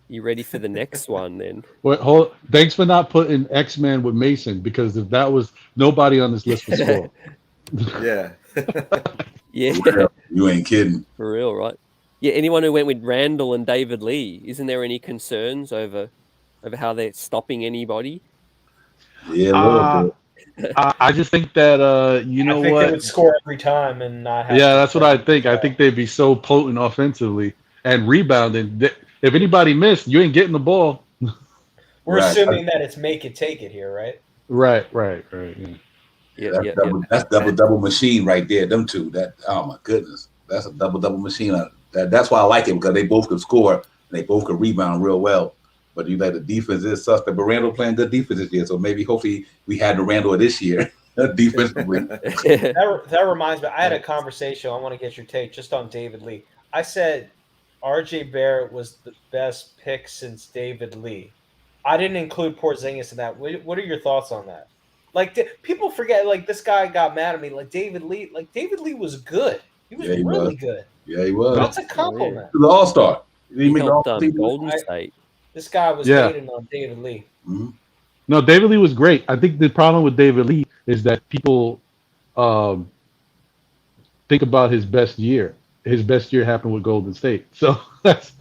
You ready for the next one then? Well, thanks for not putting X-Men with Mason, because if that was nobody on this list would score. Yeah. Yeah. You ain't kidding. For real, right? Yeah. Anyone who went with Randall and David Lee, isn't there any concerns over how they're stopping anybody? Yeah, I just think that I think they would score every time and not have. Yeah, that's what I think. I think they'd be so potent offensively and rebounding. If anybody missed, you ain't getting the ball. We're assuming that it's make it, take it here, right? Right. Yeah. That's double machine right there. Them two. That oh my goodness, that's a double machine. That's why I like it because they both can score and they both can rebound real well. But you like the defense is suspect. But Randall playing good defense this year, so maybe hopefully we had the Randall this year defensively. That reminds me. I had a conversation. I want to get your take just on David Lee. I said R.J. Barrett was the best pick since David Lee. I didn't include Porzingis in that. What are your thoughts on that? Like people forget. Like this guy got mad at me. Like David Lee. Like David Lee was good. He was really good. Yeah, he was. That's a compliment. He was an all-star. He helped Golden State. This guy was hating on David Lee. Mm-hmm. No, David Lee was great. I think the problem with David Lee is that people think about his best year. His best year happened with Golden State. So that's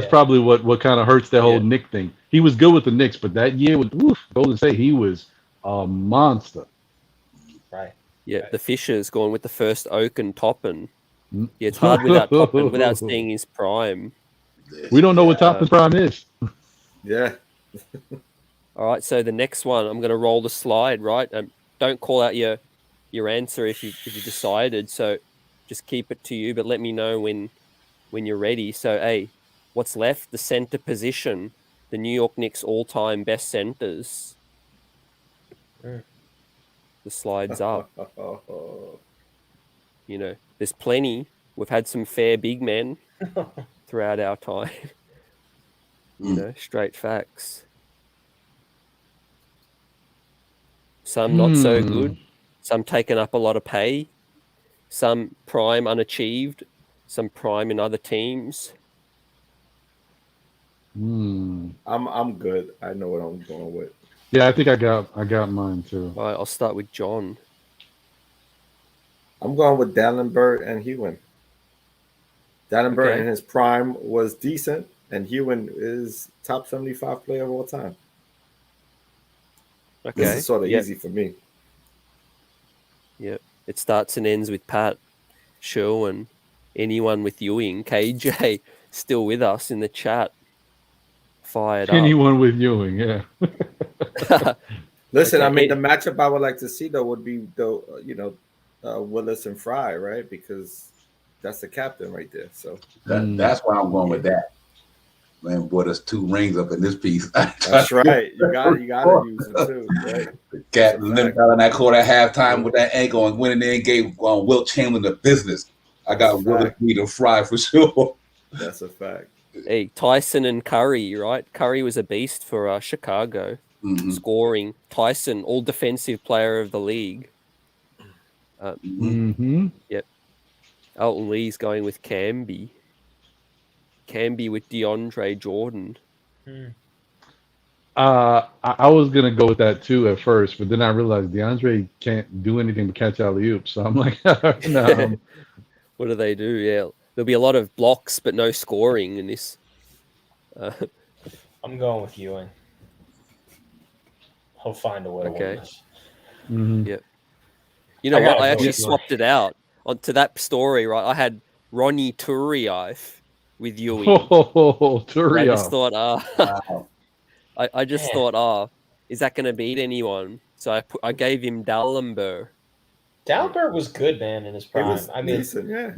probably what kind of hurts that whole Knicks thing. He was good with the Knicks, but that year with Golden State, he was a monster. Right. Yeah, the Fisher's going with the first Oak and Toppin. Yeah, it's hard without Toppin, without seeing his prime. We don't know what Toppin's prime is. Yeah. All right, so the next one, I'm going to roll the slide, right? Don't call out your answer if you decided. So just keep it to you, but let me know when you're ready. So, what's left? The center position. The New York Knicks all-time best centers. The slide's up. You know, there's plenty. We've had some fair big men throughout our time. You know, straight facts. Some not so good. Some taking up a lot of pay. Some prime unachieved. Some prime in other teams. I'm good. I know what I'm going with. Yeah, I think I got mine too. All right, I'll start with John. I'm going with Dallenberg and Hewen. Dallenberg in his prime was decent, and Hewen is top 75 player of all time. Okay. This is sort of easy for me. Yeah, it starts and ends with Pat, Sherwin, anyone with Ewing, KJ still with us in the chat. Fired anyone with Ewing, yeah. Listen, I mean, the matchup I would like to see though would be Willis and Fry, right? Because that's the captain right there. So that's why I'm going with that. Man, boy, there's 2 rings up in this piece. That's right. You got to use them too. Right? The captain out in that court at halftime with that ankle and winning the game, Wilt Chamberlain the business. I got Willis and Fry for sure. That's a fact. Hey, Tyson and Curry, right? Curry was a beast for Chicago, scoring. Tyson, all defensive player of the league. Yep. Elton Lee's going with Camby. Camby with DeAndre Jordan. I was gonna go with that too at first, but then I realized DeAndre can't do anything but catch alley-oops. So I'm like, no. What do they do? Yeah, there'll be a lot of blocks, but no scoring in this. I'm going with Ewing. He'll find a way to win this. Yep. You know what? I actually swapped it out onto that story. Right, I had Ronnie Turiaf with Ewing. Turiaf. I just thought, I just thought, is that going to beat anyone? So I gave him Dallenberg. Dallenberg was good, man, in his prime. I mean, decent, yeah.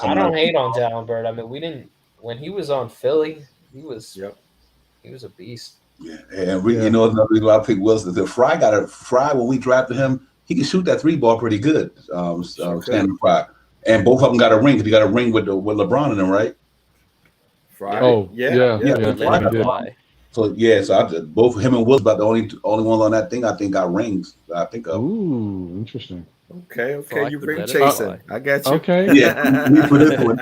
I don't hate on Dallenberg. I mean, when he was on Philly, he was a beast. Yeah, and you know another reason why I picked Wilson. The Fry when we drafted him, he could shoot that 3-ball pretty good. Stanley Fry, and both of them got a ring because he got a ring with LeBron in them, right? Fry. Oh, yeah. So both him and Will about the only ones on that thing I think got rings. I think of. Ooh, interesting. Okay. You bring Jason. I got you. Okay. Yeah, me for this one.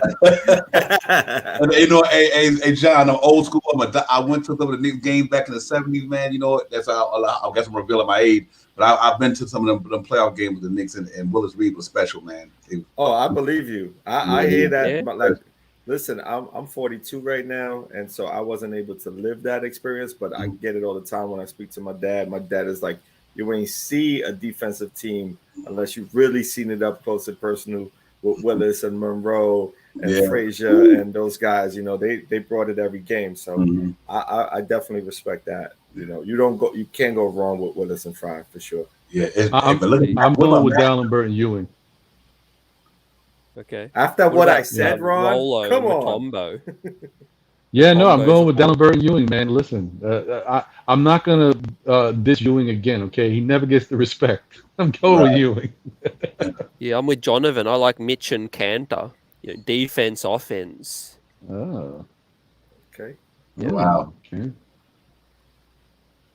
And, you know, hey, John, I'm old school. I went to some of the Knicks games back in the 70s, man. You know, that's how I guess I'm revealing my age. But I've been to some of them playoff games with the Knicks, and Willis Reed was special, man. I believe you. I hear that, but like, listen, I'm 42 right now, and so I wasn't able to live that experience, but I get it all the time when I speak to my dad. My dad is like, you ain't see a defensive team unless you've really seen it up close and personal with Willis and Monroe and Frazier and those guys. You know, they brought it every game. So I definitely respect that. You know, you can't go wrong with Willis and Fry for sure. Yeah, I'm going with Dallenberg and Ewing. Okay. After what I said, Ron, Rolo come and on. Matombo? Yeah, no, I'm Matombo's going a with Dallenberg and Ewing, man. Listen, I'm not gonna diss Ewing again. Okay, he never gets the respect. I'm going with Ewing. Yeah, I'm with Jonovan. I like Mitch and Cantor. You know, defense, offense. Oh, Okay. Yeah. Wow. Okay.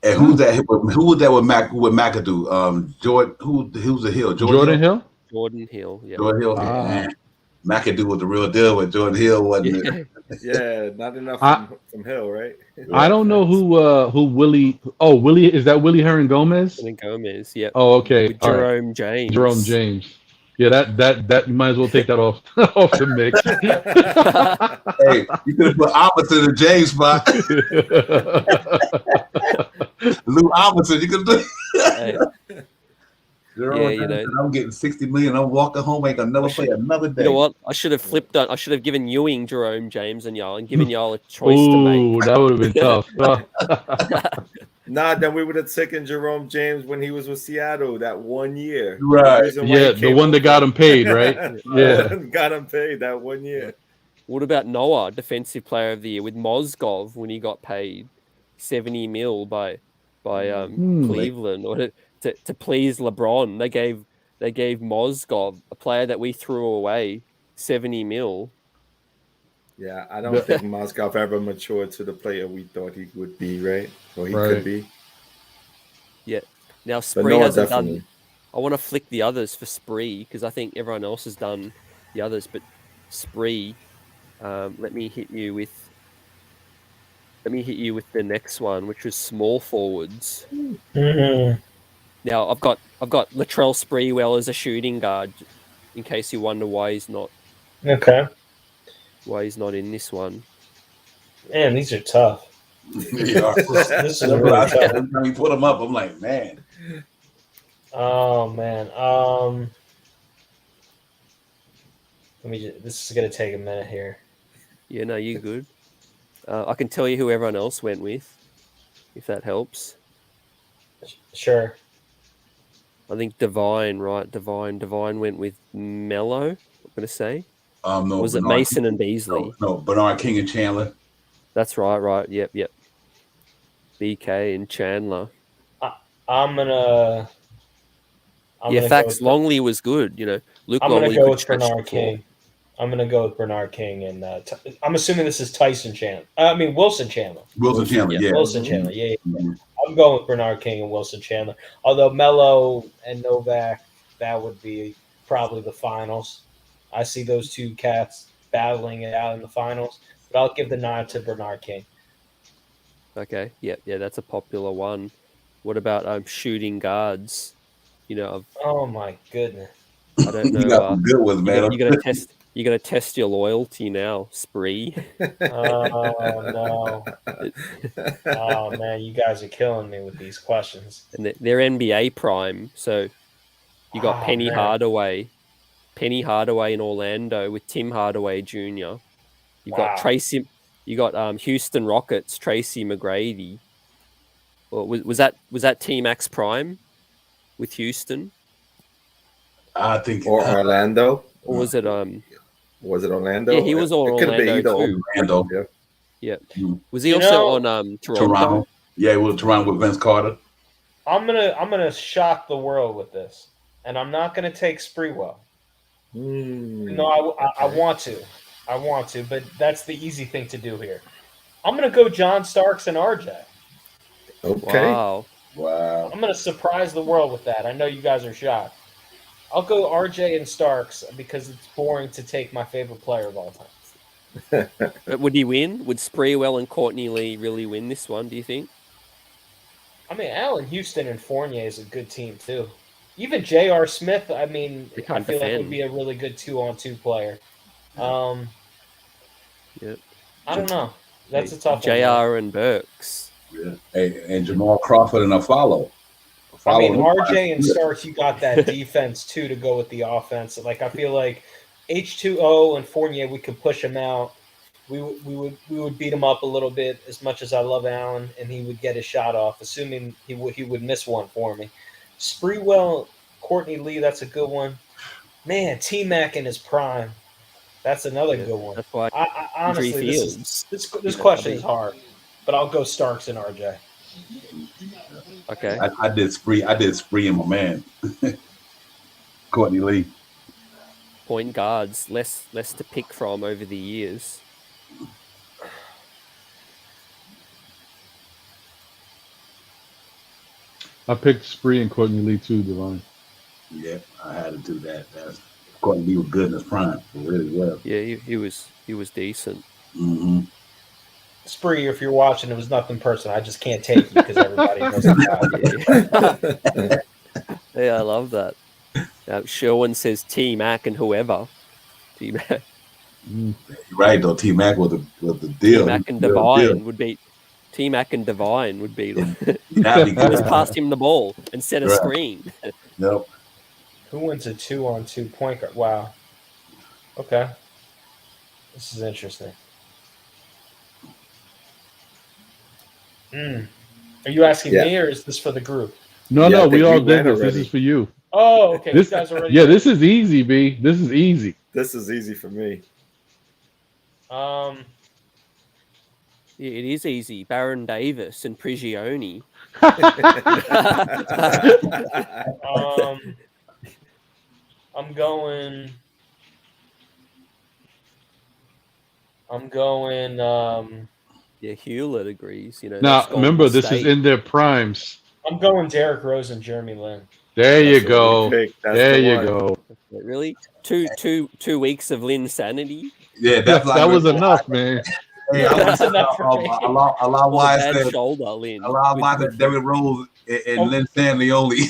And who's that? Who was that with McAdoo? Jordan. Who's the Hill? Jordan Hill. Jordan Hill. Yeah. Jordan Hill. Yeah. McAdoo was the real deal, but Jordan Hill wasn't. Yeah. Yeah, not enough from Hill, right? I don't know who Willie. Oh, Willie, is that Willie Hernan Gomez? And Gomez. Yeah. Oh, okay. With All right. Jerome James. Jerome James. Yeah, that you might as well take that off off the mix. Hey, you could have put Albertson in the James spot. Lou Albertson, you could have. Hey. Yeah, you know, I'm getting $60 million. I'm walking home. Ain't gonna never play another day. You know what? I should have flipped on. I should have given Ewing, Jerome James, and y'all, and given y'all a choice to make. Ooh, that would have been tough. Nah, then we would have taken Jerome James when he was with Seattle that 1 year. Right. Yeah, the one that got him paid, right? Yeah. Got him paid that 1 year. What about Noah, Defensive Player of the Year, with Mozgov when he got paid $70 million by Cleveland, or to please LeBron? They gave Mozgov, a player that we threw away, $70 million. Yeah, I don't think Mozgov ever matured to the player we thought he would be, right? Or he could be. Yeah. Now Spree hasn't done. I want to flick the others for Spree because I think everyone else has done the others, but Spree. Let me hit you with the next one, which was small forwards. Mm-hmm. Now I've got Latrell Sprewell as a shooting guard, in case you wonder why he's not. Okay. Why he's not in this one? Man, these are tough. They are. This is really tough. Every time you put them up, I'm like, man. Oh man. This is gonna take a minute here. Yeah, no, you're good. I can tell you who everyone else went with, if that helps. Sure. I think Divine, right? Divine went with Mello. I'm gonna say. No. Was Bernard it Mason and Beasley? No, Bernard King and Chandler. That's right. Right. Yep. BK and Chandler. Facts. Longley was good. You know, Luke I'm Longley. Gonna go with Bernard King. I'm gonna go with Bernard King, and I'm assuming this is Wilson Chandler. Wilson Chandler. Yeah. Wilson Chandler. Yeah. I'm going with Bernard King and Wilson Chandler. Although Melo and Novak, that would be probably the finals. I see those two cats battling it out in the finals, but I'll give the nod to Bernard King. Okay. Yeah. That's a popular one. What about shooting guards? You know. Oh my goodness. I don't know. You got some good ones, man. You're gonna test your loyalty now, Spree. Oh no. Oh man, you guys are killing me with these questions. And they're NBA prime, so you got Penny Hardaway in Orlando with Tim Hardaway Jr. You got Tracy. You got Houston Rockets Tracy McGrady. Well, was that Team Max Prime with Houston? I think Orlando. Or was it Was it Orlando? Yeah, he was on Orlando too. Orlando. Yeah. Was he also on Toronto? Yeah, he was Toronto with Vince Carter. I'm gonna shock the world with this, and I'm not gonna take Sprewell. No, I want to, but that's the easy thing to do here. I'm gonna go John Starks and RJ. Okay. Wow. I'm gonna surprise the world with that. I know you guys are shocked. I'll go RJ and Starks because it's boring to take my favorite player of all time. Would he win? Would Sprewell and Courtney Lee really win this one, do you think? I mean, Allen Houston and Fournier is a good team, too. Even J.R. Smith, I feel like would be a really good 2-on-2 player. Yep. I don't know. That's a tough one. JR and Burks. Yeah. Hey, and Jamal Crawford and a follow. I mean, RJ and Starks, you got that defense, too, to go with the offense. Like, I feel like H2O and Fournier, we could push him out. We would beat him up a little bit as much as I love Allen, and he would get his shot off, assuming he would miss one for me. Spreewell, Courtney Lee, that's a good one. Man, T-Mac in his prime. That's another good one. That's why I honestly, this question is hard, but I'll go Starks and RJ. Okay. I did Spree and my man, Courtney Lee. Point guards, less to pick from over the years. I picked Spree and Courtney Lee too, Devon. Yeah, I had to do that. Courtney Lee was good in his prime, really well. Yeah, he was decent. Mm-hmm. Spree, if you're watching, it was nothing personal. I just can't take you because everybody knows the guy. Yeah, I love that. Sherwin says T-Mac and whoever. T-Mac. You're right though. T-Mac was the deal. T-Mac and Divine would be. T-Mac and Divine would be. Just pass him the ball and set a screen. Nope. Who wins a 2-on-2 point guard? Wow. Okay. This is interesting. Are you asking me, or is this for the group? No, we all did this. This is for you. Oh, okay. You guys already. Yeah, this is easy, B. This is easy. This is easy for me. Yeah, it is easy. Baron Davis and Prigioni. I'm going. Yeah, Hewlett agrees. You know. Now remember, this is in their primes. I'm going Derrick Rose and Jeremy Lin. There you go. There you go. Really? Two weeks of Lin sanity. Yeah, that was enough, man. Hey, that's enough for me. Allah why said shoulder, Lin. Allah why said Derrick Rose and Lin Stanley only.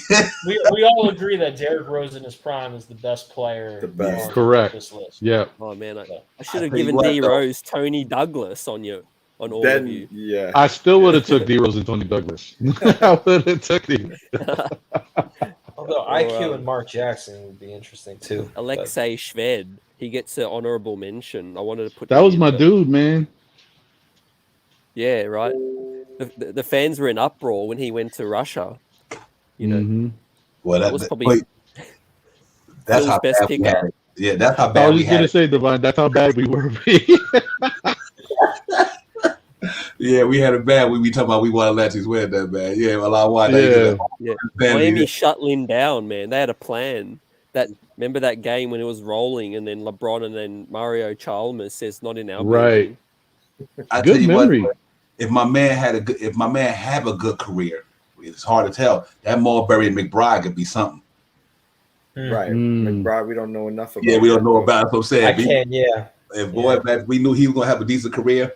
we all agree that Derrick Rose in his prime is the best player. The best. Correct. This list. Yeah. Oh man, I should have given D Rose Tony Douglas on all of you. Yeah. I still would have took D Rose and Tony Douglas. I would have took the. Although IQ and Mark Jackson would be interesting too. Alexei Shved, he gets an honorable mention. I wanted to put that was my dude, man. Yeah, right. The fans were in uproar when he went to Russia. You know, well, that was probably that's how best bad we had it. Yeah, that's how bad I was just gonna say, Devon, that's how bad we were. Yeah, we had it bad. We be talking about we want to let these win that bad. Yeah, well, I want yeah. Miami shut Lin down, man. They had a plan. Remember that game when it was rolling, and then LeBron and then Mario Chalmers says not in our right. I good tell you memory. What, if my man have a good career, it's hard to tell. That Marbury and McBride could be something. Right, McBride, we don't know enough about. Yeah, we don't know about it. So I'm saying, I can, yeah. If we knew he was gonna have a decent career,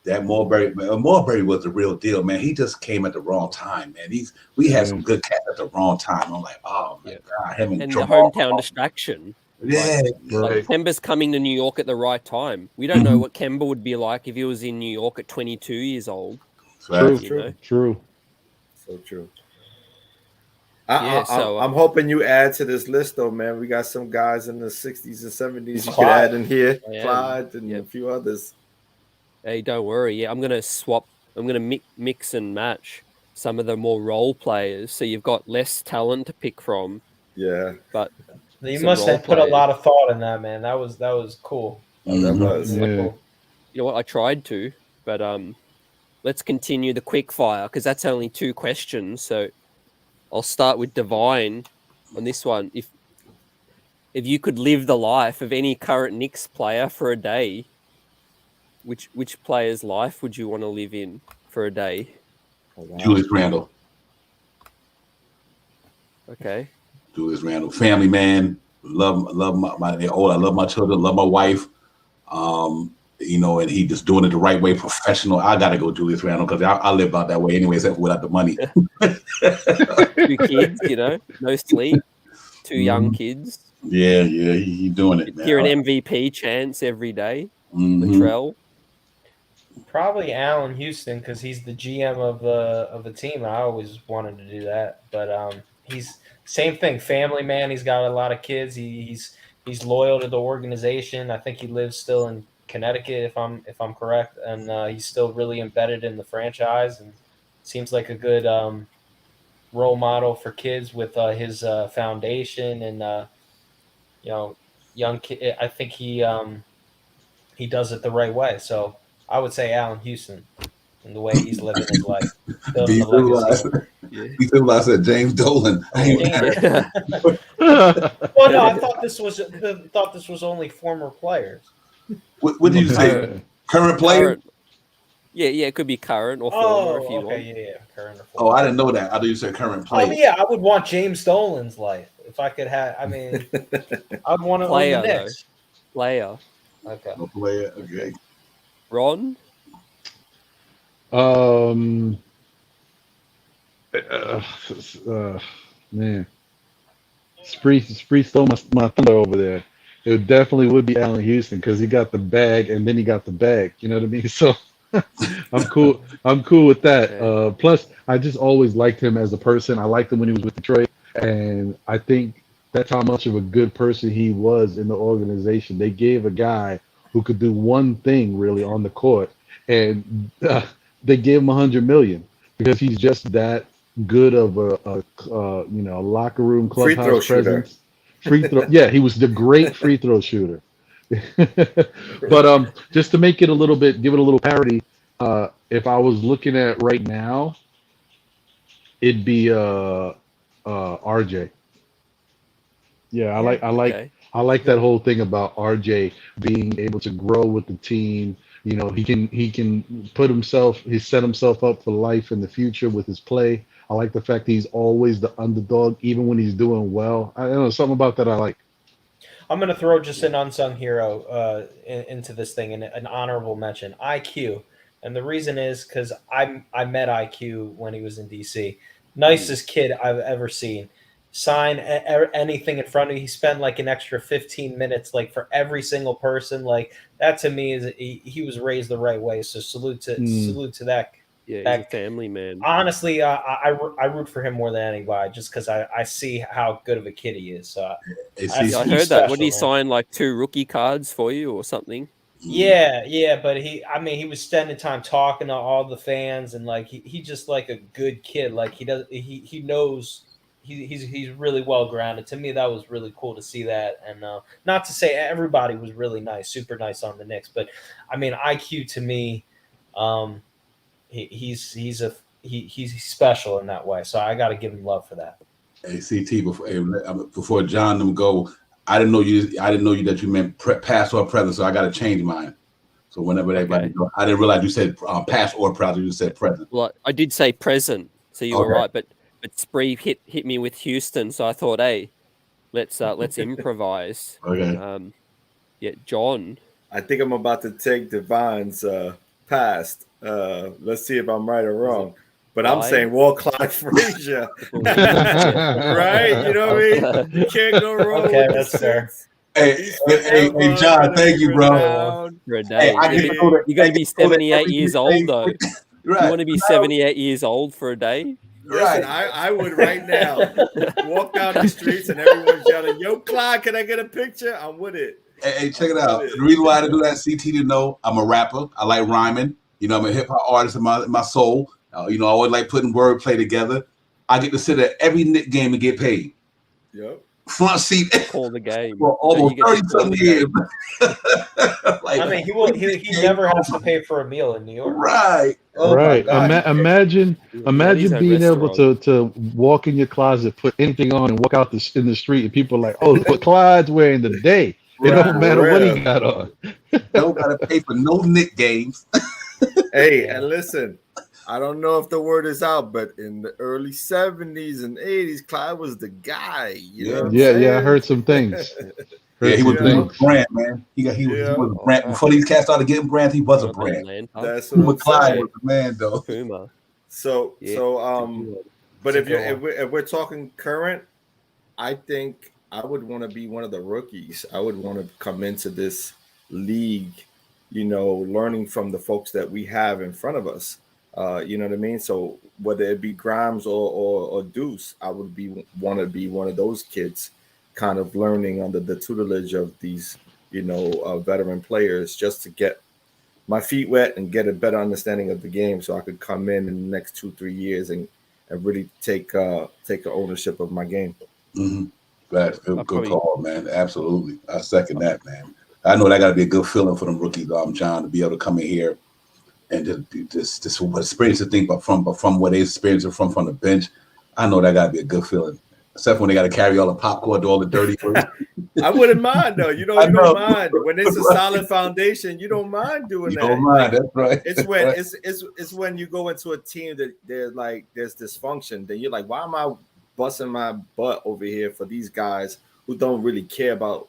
that Marbury was the real deal, man. He just came at the wrong time, man. We had some good cats at the wrong time. I'm like, oh my God, him and the hometown distraction. Yeah, like Kemba's coming to New York at the right time. We don't know what Kemba would be like if he was in New York at 22 years old. True. So true. So I'm hoping you add to this list, though, man. We got some guys in the 60s and 70s you could add in here. Clyde and a few others. Hey, don't worry. Yeah, I'm going to swap. I'm going to mix and match some of the more role players. So you've got less talent to pick from. Yeah. But you must have put a lot of thought in that, man. That was cool. That was. Cool. You know what? I tried to, but let's continue the quick fire because that's only 2 questions. So I'll start with Divine on this one. If you could live the life of any current Knicks player for a day, which player's life would you want to live in for a day? Oh, wow. Julius Randle. Okay. Julius Randle, family man. Love my they're old. I love my children. Love my wife. You know, and he just doing it the right way, professional. I gotta go Julius Randle because I live out that way anyway, except without the money. 2 kids, you know, no sleep. 2 young kids. Yeah, he doing it, man. You're an MVP chance every day. Latrell. Probably Allen Houston because he's the GM of the team. I always wanted to do that, but he's same thing. Family man. He's got a lot of kids. He's loyal to the organization. I think he lives still in Connecticut, if I'm correct, and he's still really embedded in the franchise. And seems like a good role model for kids with his foundation and young kid. I think he does it the right way. So I would say Allen Houston and the way he's living his life, building a legacy. He realized that James Dolan. Yeah. Well, no, I thought this was only former players. What did you say? Current player? Yeah, it could be current or former if you want. Yeah, current or former. Oh, I didn't know that. I thought you said current player. Yeah, I would want James Dolan's life if I could have. I mean, I'd want to own the Knicks. Player. Okay. No player. Okay. Ron? Man. Spree stole my thunder over there. It definitely would be Allen Houston because he got the bag and then he got the bag. You know what I mean? So I'm cool. I'm cool with that. Okay. Plus, I just always liked him as a person. I liked him when he was with Detroit, and I think that's how much of a good person he was in the organization. They gave a guy who could do one thing really on the court, and they gave him $100 million because he's just that good of a locker room clubhouse presence. Free throw, yeah, he was the great free throw shooter. But just to make it give it a little parody, if I was looking at right now, it'd be RJ. Yeah, I like that whole thing about RJ being able to grow with the team. You know, he can set himself up for life in the future with his play. I like the fact he's always the underdog, even when he's doing well. I don't know, something about that I like. I'm going to throw just an unsung hero into this thing, and an honorable mention, IQ. And the reason is because I met IQ when he was in DC. Nicest kid I've ever seen. Sign anything in front of you. He spent like an extra 15 minutes like for every single person. Like that to me is he was raised the right way. So salute to that. Yeah, he's a family man. Honestly, I root for him more than anybody, just because I see how good of a kid he is. So I heard that. What did he sign like 2 rookie cards for you or something? Yeah, but he was spending time talking to all the fans, and like he just like a good kid. Like he knows he's really well grounded. To me, that was really cool to see that. And not to say everybody was really nice, super nice on the Knicks, but I mean IQ to me. He's special in that way, so I got to give him love for that. Hey, CT, before John them go, I didn't know that you meant past or present, so I got to change mine. So whenever everybody go, I didn't realize you said past or present. You said present. Well, I did say present, so you were right, but Spree hit me with Houston, so I thought, hey, let's improvise. Okay. John. I think I'm about to take Divine's past. Let's see if I'm right or wrong. But I'm saying Walt Clyde Frazier. Right? You know what I mean? You can't go wrong with that's fair. Hey, John, thank you, bro. For a day. You're going to be 78 years old, though. Right. You want to be 78 years old for a day? Listen, I would right now walk down the streets and everyone's yelling, "Yo, Clyde, can I get a picture?" I'm with it. Hey, check it out. The reason why I do that, CT, to know I'm a rapper. I like rhyming. You know, I'm a hip hop artist in my soul. I always like putting wordplay together. I get to sit at every Knicks game and get paid. Yep. Front seat. Call the game. For almost 30-something years. He never has to pay for a meal in New York. Right. Oh right. Imagine being able to walk in your closet, put anything on, and walk out in the street, and people are like, "Oh, what Clyde's wearing today." It don't matter what he got on. Don't gotta pay for no Knicks games. Hey, and listen, I don't know if the word is out, but in the early 70s and 80s, Clyde was the guy. You know what I'm saying? I heard some things. He was a brand, man. He was a brand. Before these cats started getting brands, he was a brand. That's what Clyde was the man, though. Puma. But if we're talking current, I think I would want to be one of the rookies. I would want to come into this league, learning from the folks that we have in front of us. You know what I mean? So whether it be Grimes or Deuce, I would want to be one of those kids, kind of learning under the tutelage of these, veteran players, just to get my feet wet and get a better understanding of the game, so I could come in the next 2-3 years and really take ownership of my game. Mm-hmm. That's good call, man. Absolutely, I second that, man. I know that got to be a good feeling for them rookies, John, to be able to come in here and just experience the thing, but from what they experience from the bench. I know that got to be a good feeling, except when they got to carry all the popcorn to all the dirty work. I wouldn't mind though. You don't mind when it's a solid foundation. You don't mind doing that. Don't mind. That's right. It's when you go into a team that there's dysfunction. Then you're like, why am I busting my butt over here for these guys who don't really care about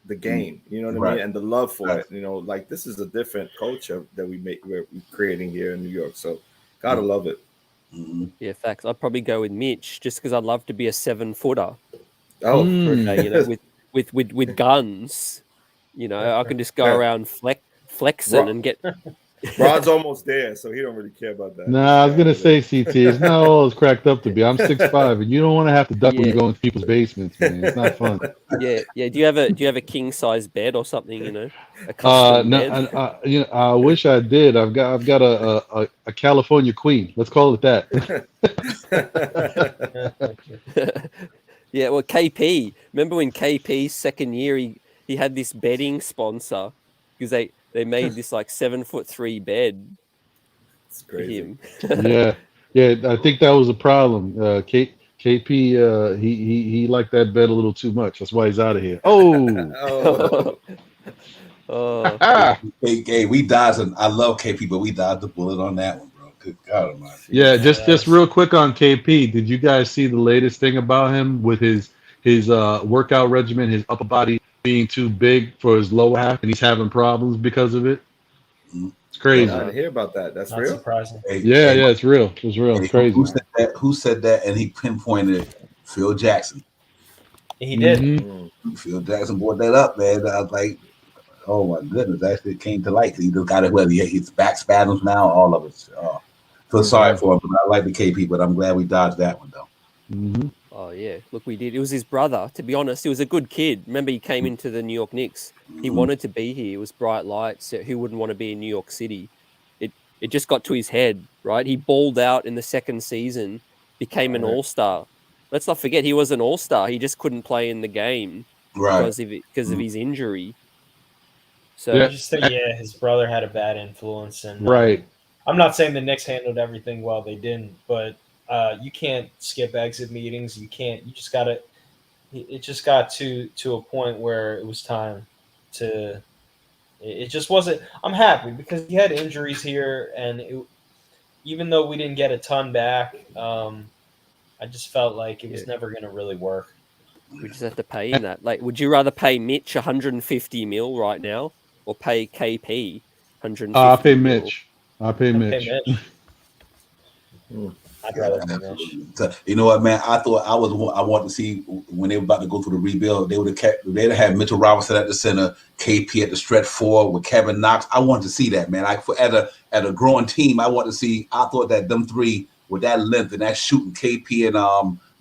the game? You know what I mean? And the love for it. You know, like this is a different culture that we're creating here in New York. So gotta love it. Mm-hmm. Yeah, facts. I'd probably go with Mitch just because I'd love to be a 7-footer. Oh, you know, with guns. You know, I can just go around flexing and get. Rod's almost there, so he don't really care about that. Nah, I was gonna say, CT, it's not all it's cracked up to be. I'm 6'5", and you don't want to have to duck when you go into people's basements, man. It's not fun. Yeah. Do you have a king size bed or something? You know, a custom bed. I wish I did. I've got a California queen. Let's call it that. Yeah. Well, KP. Remember when KP's second year he had this bedding sponsor because they made this like 7'3" bed. It's crazy. Yeah. I think that was a problem. KP, he liked that bed a little too much. That's why he's out of here. Oh. Hey, we dodged. I love KP, but we dodged the bullet on that one, bro. Good God Almighty. Yeah, just real quick on KP. Did you guys see the latest thing about him with his workout regimen, his upper body being too big for his lower half, and he's having problems because of it? It's crazy. I didn't hear about that. That's Not real. surprising. Yeah, it's real. It's real. It's crazy. Who said that? And he pinpointed Phil Jackson. He did. Mm-hmm. Phil Jackson brought that up, man. I was like, oh my goodness, actually it came to light. He just got it. Well, his back spasms now, all of it. Feel sorry for him, but I like the KP, but I'm glad we dodged that one though. Mm-hmm. Oh yeah, look, we did. It was his brother. To be honest, he was a good kid. Remember, he came into the New York Knicks. He wanted to be here. It was bright lights. Who wouldn't want to be in New York City? It just got to his head, right? He balled out in the second season, became an all-star. Let's not forget he was an all-star. He just couldn't play in the game because of his injury. So I just think, his brother had a bad influence, and I'm not saying the Knicks handled everything well. They didn't, but you can't skip exit meetings. You can't. You just gotta. It just got to a point where it was time to. It just wasn't. I'm happy because he had injuries here, and even though we didn't get a ton back, I just felt like it was never going to really work. We just have to pay him that. Like, would you rather pay Mitch 150 mil right now, or pay KP 150? I'll pay Mitch. I'll pay Mitch. I'd rather pay Mitch. So, you know what, man? I wanted to see when they were about to go through the rebuild, they'd have had Mitchell Robinson at the center, KP at the stretch 4 with Kevin Knox. I wanted to see that, man. At a growing team, I want to see. I thought that them three with that length and that shooting, KP and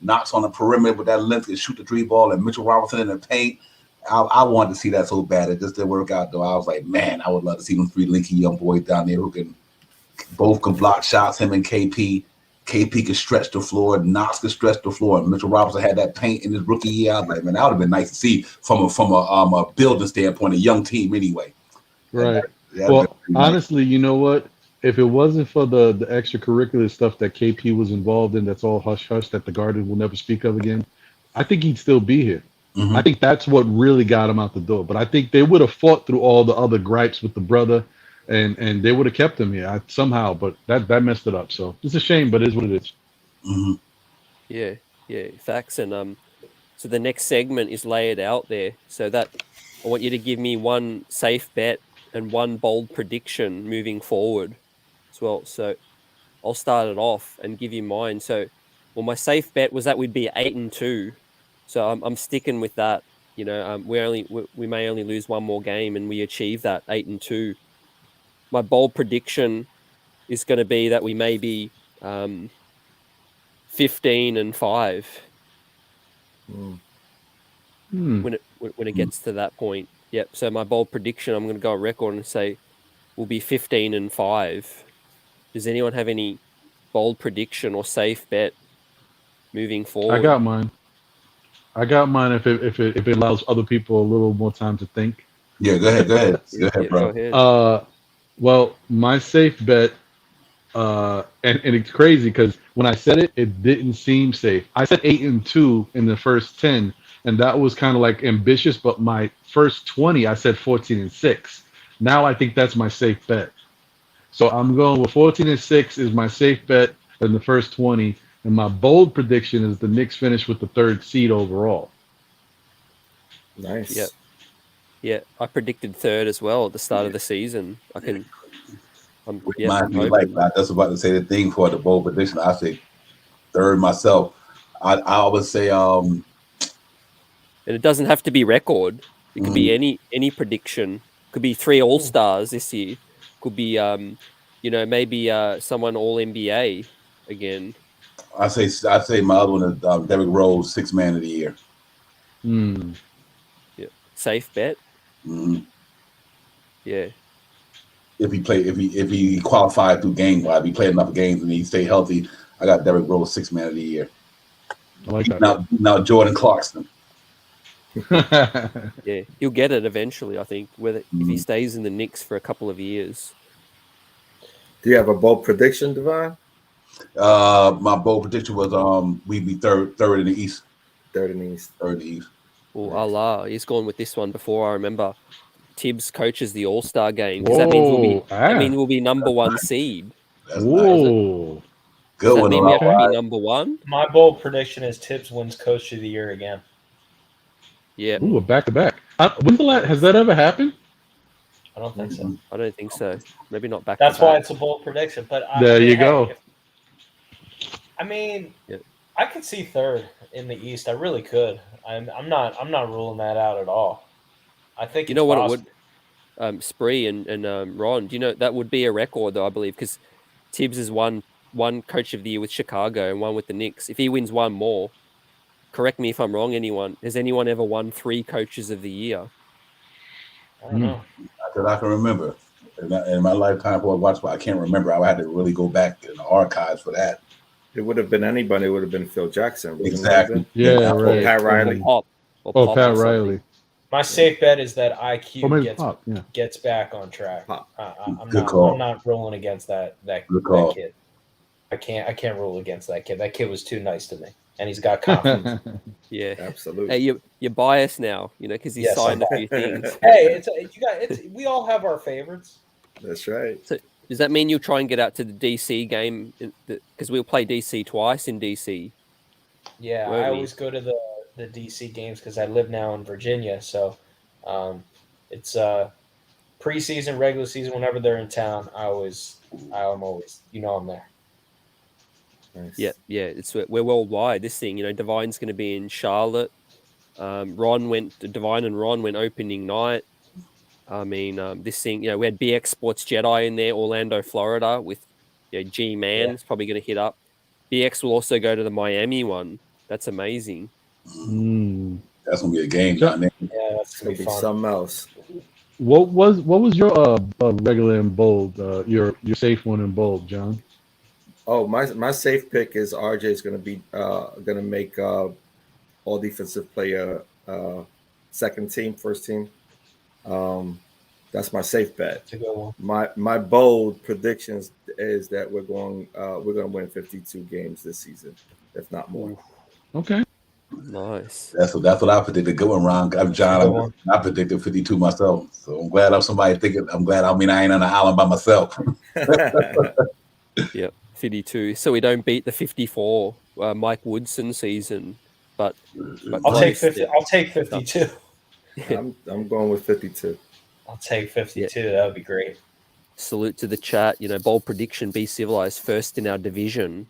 Knox on the perimeter with that length and shoot the 3-ball, and Mitchell Robinson in the paint. I wanted to see that so bad. It just didn't work out though. I was like, man, I would love to see them 3 linky young boys down there who can block shots. Him and KP. KP could stretch the floor, Knox could stretch the floor, and Mitchell Robinson had that paint in his rookie year. I was like, man, that would have been nice to see from a building standpoint, a young team anyway. Right. Well, honestly, you know what? If it wasn't for the extracurricular stuff that KP was involved in, that's all hush hush that the Garden will never speak of again, I think he'd still be here. I think that's what really got him out the door. But I think they would have fought through all the other gripes with the brother. And they would have kept him here somehow, but that messed it up. So it's a shame, but it is what it is. Yeah, facts. And so the next segment is laid out there. So that I want you to give me one safe bet and one bold prediction moving forward as well. So I'll start it off and give you mine. So, well, my safe bet was that we'd be 8-2. So I'm sticking with that. You know, we may only lose one more game, and we achieve that 8-2. My bold prediction is going to be that we may be 15-5 when it gets to that point. Yep. So my bold prediction, I'm going to go on record and say we'll be 15-5. Does anyone have any bold prediction or safe bet moving forward? I got mine. If it allows other people a little more time to think. Yeah, go ahead. Go ahead, Go bro. ahead. Well, my safe bet, and it's crazy because when I said it, it didn't seem safe. I said 8-2 in the first 10, and that was kind of like ambitious. But my first 20, I said 14-6. Now I think that's my safe bet. So I'm going with 14-6 is my safe bet in the first 20, and my bold prediction is the Knicks finish with the 3rd seed overall. Nice. Yep. Yeah, I predicted 3rd as well at the start of the season. I'm Like I was about to say the thing for the bold prediction. I say 3rd myself. I would say and it doesn't have to be record. It could be any prediction. Could be 3 All-Stars this year. Could be maybe someone All NBA again. I say my other one is Derrick Rose, 6th man of the year. Yeah, safe bet. Yeah. If he qualified through game, if he played enough games and he stayed healthy, I got Derrick Rose 6th man of the year. I like that. Now Jordan Clarkson. Yeah, he'll get it eventually. I think if he stays in the Knicks for a couple of years. Do you have a bold prediction, Devon? My bold prediction was we'd be third in the East. 3rd in the East. 3rd in the East. Oh, Allah, he's gone with this one before. I remember Tibbs coaches the All-Star game because Whoa, that means we'll be number 1 seed. That's Whoa. nice. Good one. We have to be number 1? My bold prediction is Tibbs wins Coach of the Year again. Yeah. Ooh, a back-to-back. Has that ever happened? I don't think so. I don't think so. Maybe not back. That's why it's a bold prediction. But there you go. I could see 3rd in the East. I really could. I'm not ruling that out at all. I think you know what possible. It would. Spree and Ron. Do you know that would be a record though? I believe because Tibbs has won Coach of the Year with Chicago and one with the Knicks. If he wins one more, correct me if I'm wrong. Has anyone ever won 3 Coaches of the Year? I don't know. That I can remember. In my lifetime, I can't remember. I had to really go back in the archives for that. It would have been anybody. It would have been Phil Jackson. Exactly. Yeah, right. Pat Riley. Pop Pat Riley. My safe bet is that IQ gets back on track. I'm not rolling against that kid. I can't rule against that kid. That kid was too nice to me, and he's got confidence. Yeah, absolutely. Hey, you're biased now, because he signed a few things. Hey, we all have our favorites. That's right. So does that mean you'll try and get out to the DC game? Because we'll play DC twice in DC. Yeah, I always go to the DC games because I live now in Virginia. So it's preseason, regular season, whenever they're in town, I'm always, I'm there. Nice. Yeah. We're worldwide. This thing, Divine's going to be in Charlotte. Divine and Ron went opening night. I mean, this thing, we had BX Sports Jedi in there, Orlando, Florida, with G-Man. It's probably going to hit up. BX will also go to the Miami one. That's amazing. That's gonna be a game down there. Yeah, that's gonna be fun. Something else. What was your regular and bold? Your safe one and bold, John? Oh, my safe pick is RJ is gonna make all defensive player second team, first team. That's my safe bet. That's a good one. My bold predictions is that we're gonna win 52 games this season, if not more. Okay. Nice. That's what I predicted. Good one, Ron. I'm John. I predicted 52 myself. So I'm glad somebody thinking. I'm glad. I ain't on the island by myself. Yep, 52. So we don't beat the 54 Mike Woodson season, but I'll take 50. I'll take 52. I'm going with 52. I'll take 52. Yeah. That would be great. Salute to the chat. Bold prediction: be civilized, first in our division.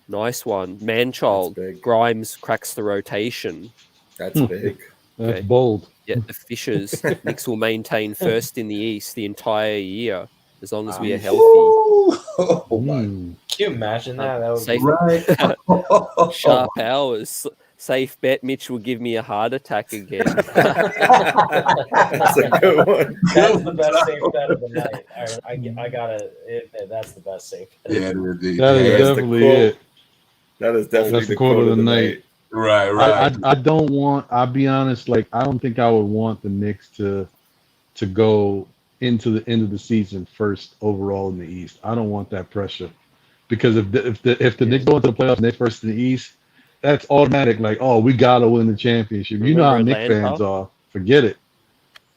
Nice one. Manchild. Grimes cracks the rotation. That's big. That's bold. Yeah, the Fishers. Knicks will maintain first in the East the entire year as long as we are healthy. Can you imagine that? That would be right. Sharp hours. Safe bet Mitch will give me a heart attack again. That's a good one. That's the best safe bet of the night. I gotta. That's the best safe bet. Yeah, That is definitely it. That is definitely That's the quote of the night. Right. I don't want. I'll be honest. Like, I don't think I would want the Knicks to go into the end of the season first overall in the East. I don't want that pressure, because if the Knicks go into the playoffs and they first in the East, that's automatic. Like, oh, we gotta win the championship. You know how Knicks fans are. Forget it.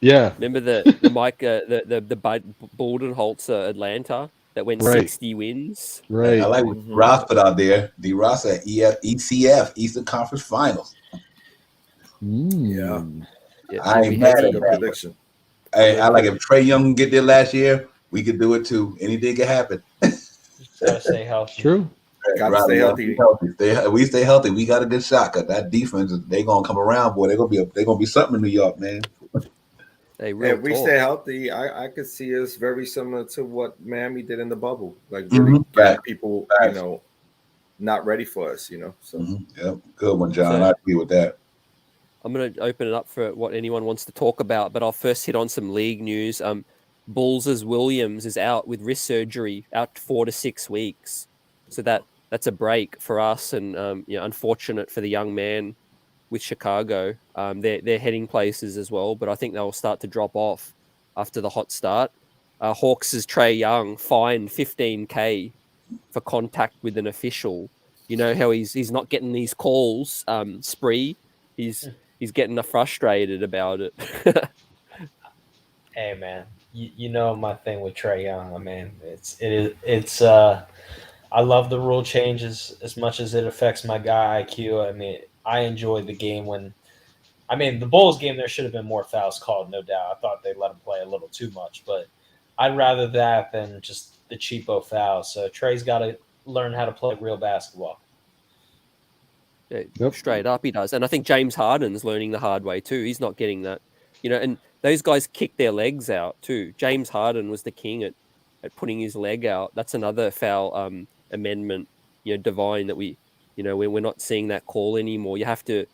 Yeah. Remember the Mike the Budenholzer Atlanta that went 60 wins. Right. I like what Ross put out there. D. Ross at ECF, Eastern Conference Finals. Yeah. I ain't mad at that prediction. I like if Trae Young can get there last year, we could do it too. Anything can happen. Gotta stay healthy. True. Gotta stay healthy. We stay healthy. We got a good shot. Cause that defense, they gonna come around, boy. They're gonna be something in New York, man. If we stay healthy, I could see us very similar to what Miami did in the bubble. Like really get people, not ready for us, So yeah, good one, John. I agree with that. I'm going to open it up for what anyone wants to talk about, but I'll first hit on some league news. Bulls' Williams is out with wrist surgery, out 4 to 6 weeks. So that's a break for us, and unfortunate for the young man with Chicago. They're heading places as well, but I think they'll start to drop off after the hot start. Hawks' Trae Young fined $15,000 for contact with an official. You know how he's not getting these calls, spree. He's getting frustrated about it. Hey man, you know my thing with Trae Young. I mean, it's I love the rule changes as much as it affects my guy IQ. I mean, I enjoyed the game the Bulls game, there should have been more fouls called, no doubt. I thought they let him play a little too much, but I'd rather that than just the cheapo fouls. So Trae's got to learn how to play real basketball. Yeah, straight up he does. And I think James Harden's learning the hard way too. He's not getting that, and those guys kick their legs out too. James Harden was the king at putting his leg out. That's another foul amendment, divine that we're not seeing that call anymore. You have to,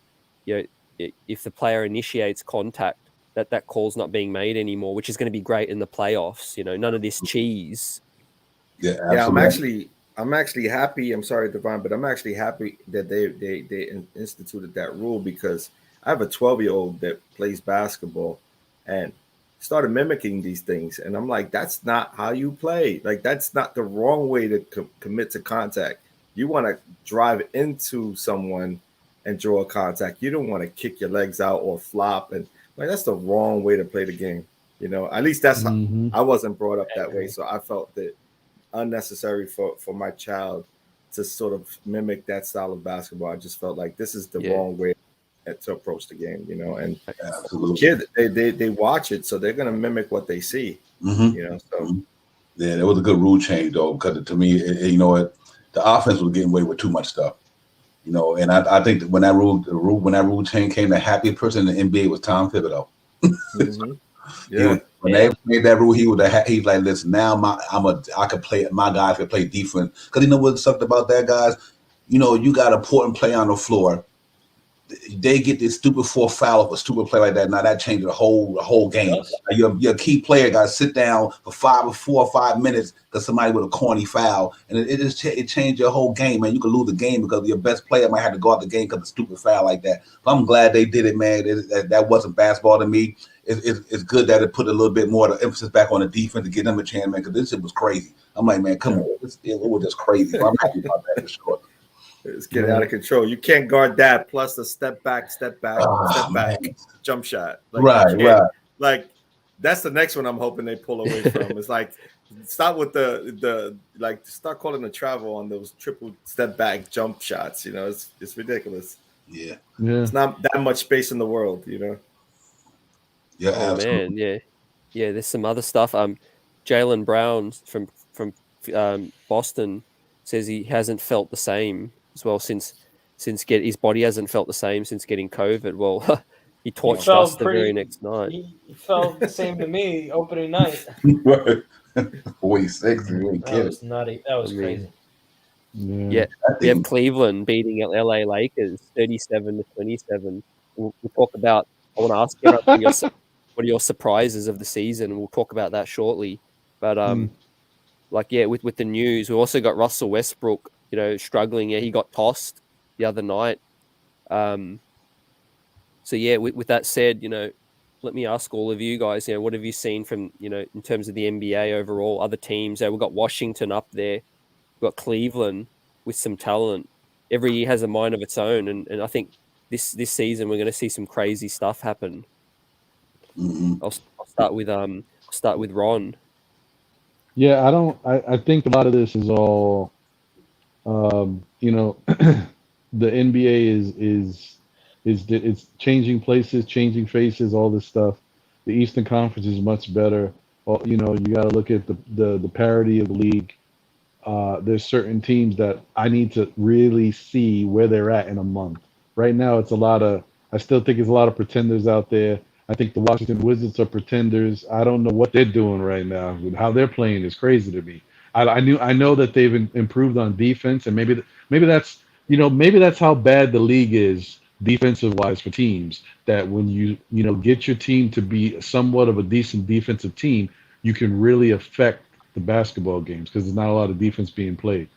if the player initiates contact, that call's not being made anymore, which is going to be great in the playoffs. None of this cheese. Yeah, absolutely. I'm actually happy. I'm sorry, Divine, but I'm actually happy that they instituted that rule, because I have a 12-year-old that plays basketball and started mimicking these things. And I'm like, that's not how you play. Like, that's not the wrong way to commit to contact. You want to drive into someone and draw a contact. You don't want to kick your legs out or flop. And that's the wrong way to play the game. At least that's how I wasn't brought up that way. So I felt that unnecessary for my child to sort of mimic that style of basketball. I just felt like this is the wrong way to approach the game, and kids, they watch it, so they're going to mimic what they see, so. Yeah, that was a good rule change though, because to me, the offense was getting away with too much stuff, and I think that when that rule change came, the happiest person in the NBA was Tom Thibodeau. When they made that rule, he's like, listen, now my guys can play defense, because what sucked about that, guys, you got a important play on the floor. They get this stupid fourth foul of a stupid play like that. Now that changes the whole game. Your key player got to sit down for 4 or 5 minutes because somebody with a corny foul, and it changed your whole game, man. You could lose the game because your best player might have to go out the game because of a stupid foul like that. But I'm glad they did it, man. That wasn't basketball to me. It's good that it put a little bit more of the emphasis back on the defense to give them a chance, man, because this shit was crazy. I'm like, man, come on. It was just crazy. I'm happy about that for sure. It's getting out of control. You can't guard that. Plus the step back, jump shot. Right. Like, that's the next one I'm hoping they pull away from. It's like, stop with the start calling the travel on those triple step back jump shots. It's ridiculous. Yeah. It's not that much space in the world. Yeah. Oh man, yeah. There's some other stuff. Jaylen Brown from Boston says he hasn't felt the same as well since his body hasn't felt the same since getting COVID. Well, he torched us the very next night. He felt the same to me opening night. 46. That was nutty. That was crazy. Yeah, we have Cleveland beating LA Lakers 37-27. We'll talk about. I want to ask you what are your surprises of the season. We'll talk about that shortly. But with the news, we also got Russell Westbrook, struggling. Yeah, he got tossed the other night. So yeah, with that said, let me ask all of you guys, what have you seen from, in terms of the NBA overall, other teams? We've got Washington up there, we've got Cleveland with some talent. Every year has a mind of its own, and I think this season we're going to see some crazy stuff happen. I'll start with Ron. Yeah, I think a lot of this is all, the NBA it's changing places, changing faces, all this stuff. The Eastern Conference is much better. Well, you got to look at the parity of the league. There's certain teams that I need to really see where they're at in a month. Right now, I still think it's a lot of pretenders out there. I think the Washington Wizards are pretenders. I don't know what they're doing right now. How they're playing is crazy to me. I know that they've improved on defense, and maybe that's how bad the league is defensive wise for teams. That when you get your team to be somewhat of a decent defensive team, you can really affect the basketball games because there's not a lot of defense being played.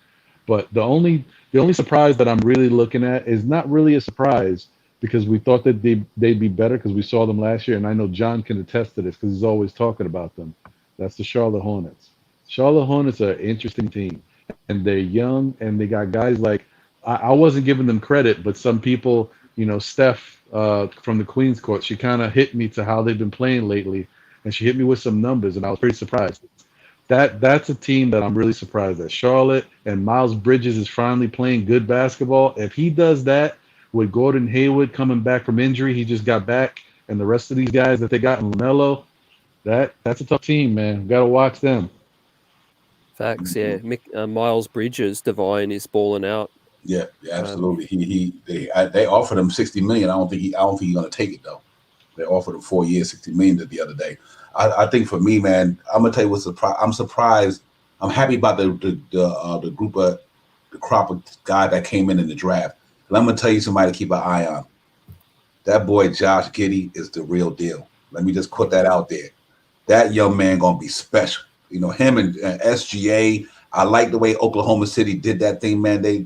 But the only surprise that I'm really looking at is not really a surprise because we thought that they'd be better because we saw them last year, and I know John can attest to this because he's always talking about them. That's the Charlotte Hornets. Charlotte Hornets are an interesting team, and they're young, and they got guys like I wasn't giving them credit, but some people, Steph from the Queens Court, she kind of hit me to how they've been playing lately, and she hit me with some numbers, and I was pretty surprised. That's a team that I'm really surprised at. Charlotte and Miles Bridges is finally playing good basketball. If he does that with Gordon Hayward coming back from injury, he just got back, and the rest of these guys that they got in LaMelo, that's a tough team, man. Got to watch them. Facts, yeah. Miles Bridges, Divine, is balling out. Yeah, absolutely. They offered him $60 million. I don't think he's going to take it though. They offered him 4 years, $60 million the other day. I think for me, man, I'm gonna tell you what's surprised. I'm surprised. I'm happy about the group of the crop of guys that came in the draft. And I'm gonna tell you somebody to keep an eye on. That boy Josh Giddey is the real deal. Let me just put that out there. That young man gonna be special. Him and SGA. I like the way Oklahoma City did that thing, man. They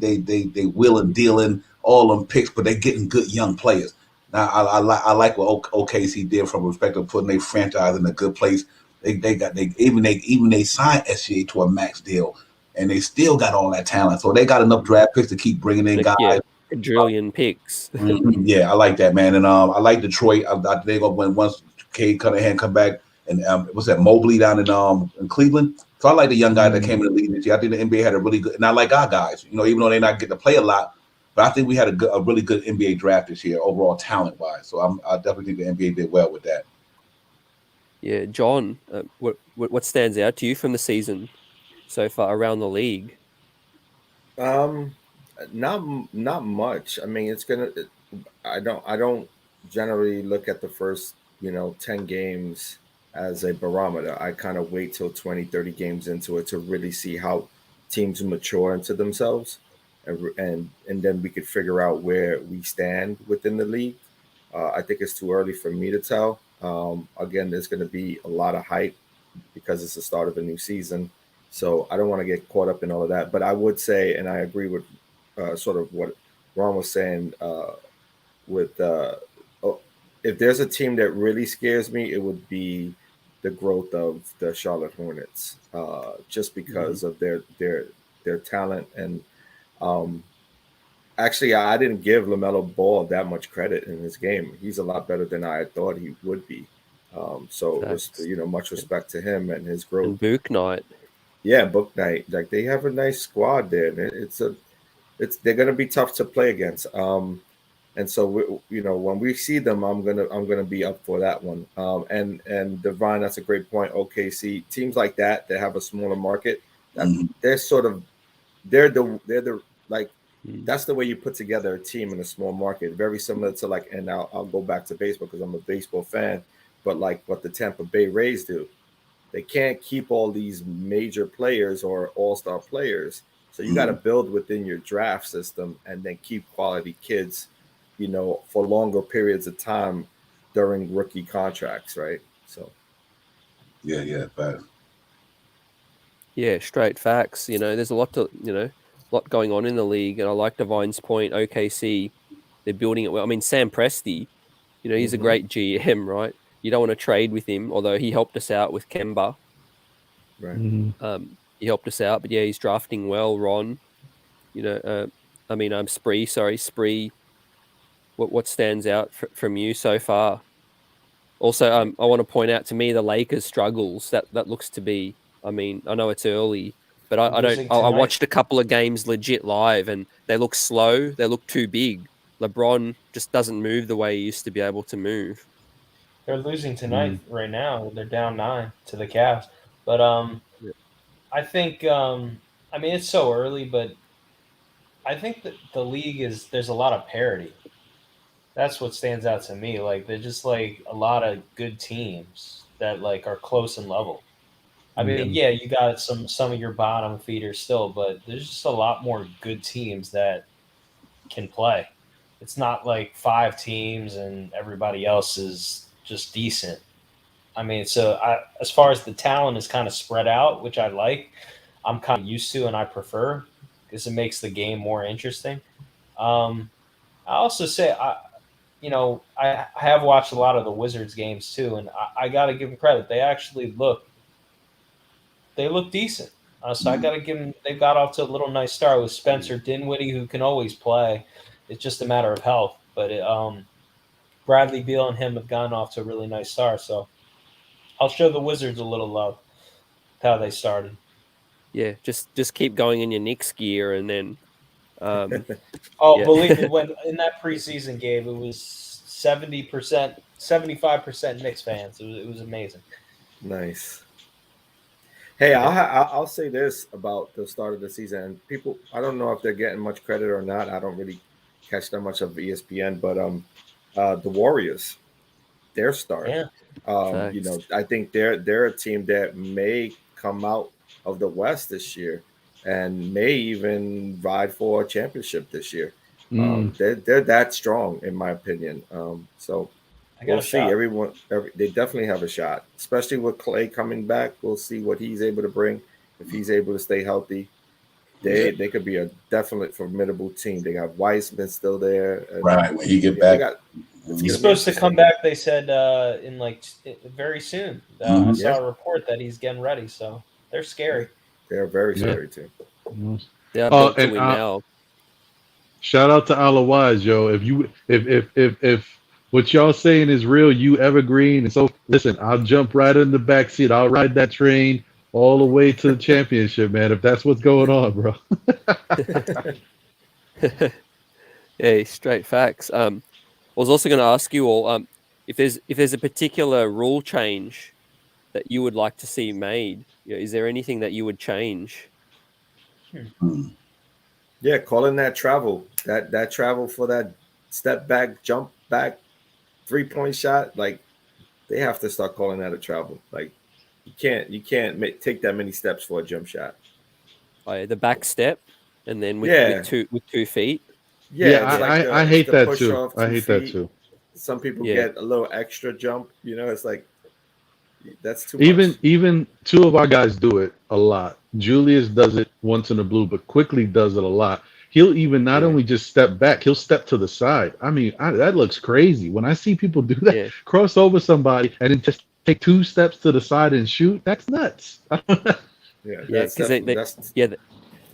wheeling, dealing all them picks, but they getting good young players. Now I like what OKC did from respect of putting their franchise in a good place. They signed SGA to a max deal, and they still got all that talent. So they got enough draft picks to keep bringing in guys. Yeah, quadrillion picks. Yeah, I like that, man. And I like Detroit. They're gonna win once Cade Cunningham come back, and what's that Mobley down in Cleveland. So I like the young guys that came in the league this year. I think the NBA had a really good, and I like our guys. Even though they're not getting to play a lot. But I think we had a really good NBA draft this year, overall talent-wise. So I definitely think the NBA did well with that. Yeah, John, what stands out to you from the season so far around the league? Not much. I mean, I don't generally look at the first 10 games as a barometer. I kind of wait till 20, 30 games into it to really see how teams mature into themselves. And then we could figure out where we stand within the league. I think it's too early for me to tell. Again, there's going to be a lot of hype because it's the start of a new season. So I don't want to get caught up in all of that. But I would say, and I agree with sort of what Ron was saying if there's a team that really scares me, it would be the growth of the Charlotte Hornets, just because of their talent. And actually, I didn't give LaMelo Ball that much credit in his game. He's a lot better than I thought he would be. Much respect to him and his growth. And Book Night. Yeah, Book Night. Like, they have a nice squad there. They're gonna be tough to play against. And so when we see them, I'm gonna be up for that one. And Divine, that's a great point. OKC teams like that have a smaller market. That's the way you put together a team in a small market. Very similar to and I'll go back to baseball because I'm a baseball fan. But like what the Tampa Bay Rays do, they can't keep all these major players or all-star players. So you got to build within your draft system and then keep quality kids, for longer periods of time during rookie contracts, right? So yeah, but Yeah, straight facts. There's a lot lot going on in the league, and I like Divine's point. OKC, they're building it well. I mean, Sam Presti, he's a great GM, right? You don't want to trade with him, although he helped us out with Kemba. Right. He helped us out, but yeah, he's drafting well. Ron, Spree. What stands out from you so far? Also, I want to point out, to me, the Lakers' struggles. That looks to be. I mean, I know it's early, but I don't. I watched a couple of games legit live, and they look slow. They look too big. LeBron just doesn't move the way he used to be able to move. They're losing tonight. Right now, they're down 9 to the Cavs. But I think it's so early, but I think that the league there's a lot of parity. That's what stands out to me. Like, they're just like a lot of good teams that like are close in level. I mean, yeah, you got some of your bottom feeders still, but there's just a lot more good teams that can play. It's not like 5 teams and everybody else is just decent. I mean, as far as the talent is kind of spread out, which I like, I'm kind of used to and I prefer because it makes the game more interesting. I also say, I have watched a lot of the Wizards games too, and I got to give them credit. They actually look decent. So I got to give them. They got off to a little nice start with Spencer Dinwiddie, who can always play. It's just a matter of health. But Bradley Beal and him have gotten off to a really nice start. So I'll show the Wizards a little love. How they started. Yeah, just keep going in your Knicks gear, and then. Believe me, when in that preseason game, it was 70%, 75% Knicks fans. It was amazing. Nice. Hey, I'll say this about the start of the season. And people, I don't know if they're getting much credit or not. I don't really catch that much of ESPN, but the Warriors, their start. Yeah. I think they're a team that may come out of the West this year and may even ride for a championship this year. They're that strong, in my opinion. So we'll see. They definitely have a shot, especially with Clay coming back. We'll see what he's able to bring. If he's able to stay healthy, they could be a definite formidable team. They got Wiseman still there. Right, when he get back. He's supposed to come back, they said, in very soon. I saw a report that he's getting ready, so they're scary. They're very scary too. Yeah, and now. Shout out to Alawaz, yo. If what y'all saying is real, you evergreen. And so listen, I'll jump right in the back seat. I'll ride that train all the way to the championship, man. If that's what's going on, bro. Yeah, straight facts. I was also going to ask you all, if there's a particular rule change that you would like to see made, is there anything that you would change? Yeah, calling that travel. That travel for that step back, jump back, 3-point shot. Like, they have to start calling that a travel. Like, you can't take that many steps for a jump shot. The back step, and then with 2 feet. Yeah, I hate that too. I hate that too. Some people get a little extra jump. It's like that's too much. Even 2 of our guys do it a lot. Julius does it once in a blue, but Quickly does it a lot. He'll even not only just step back, he'll step to the side. I mean, that looks crazy. When I see people do that, cross over somebody and then just take 2 steps to the side and shoot, that's nuts.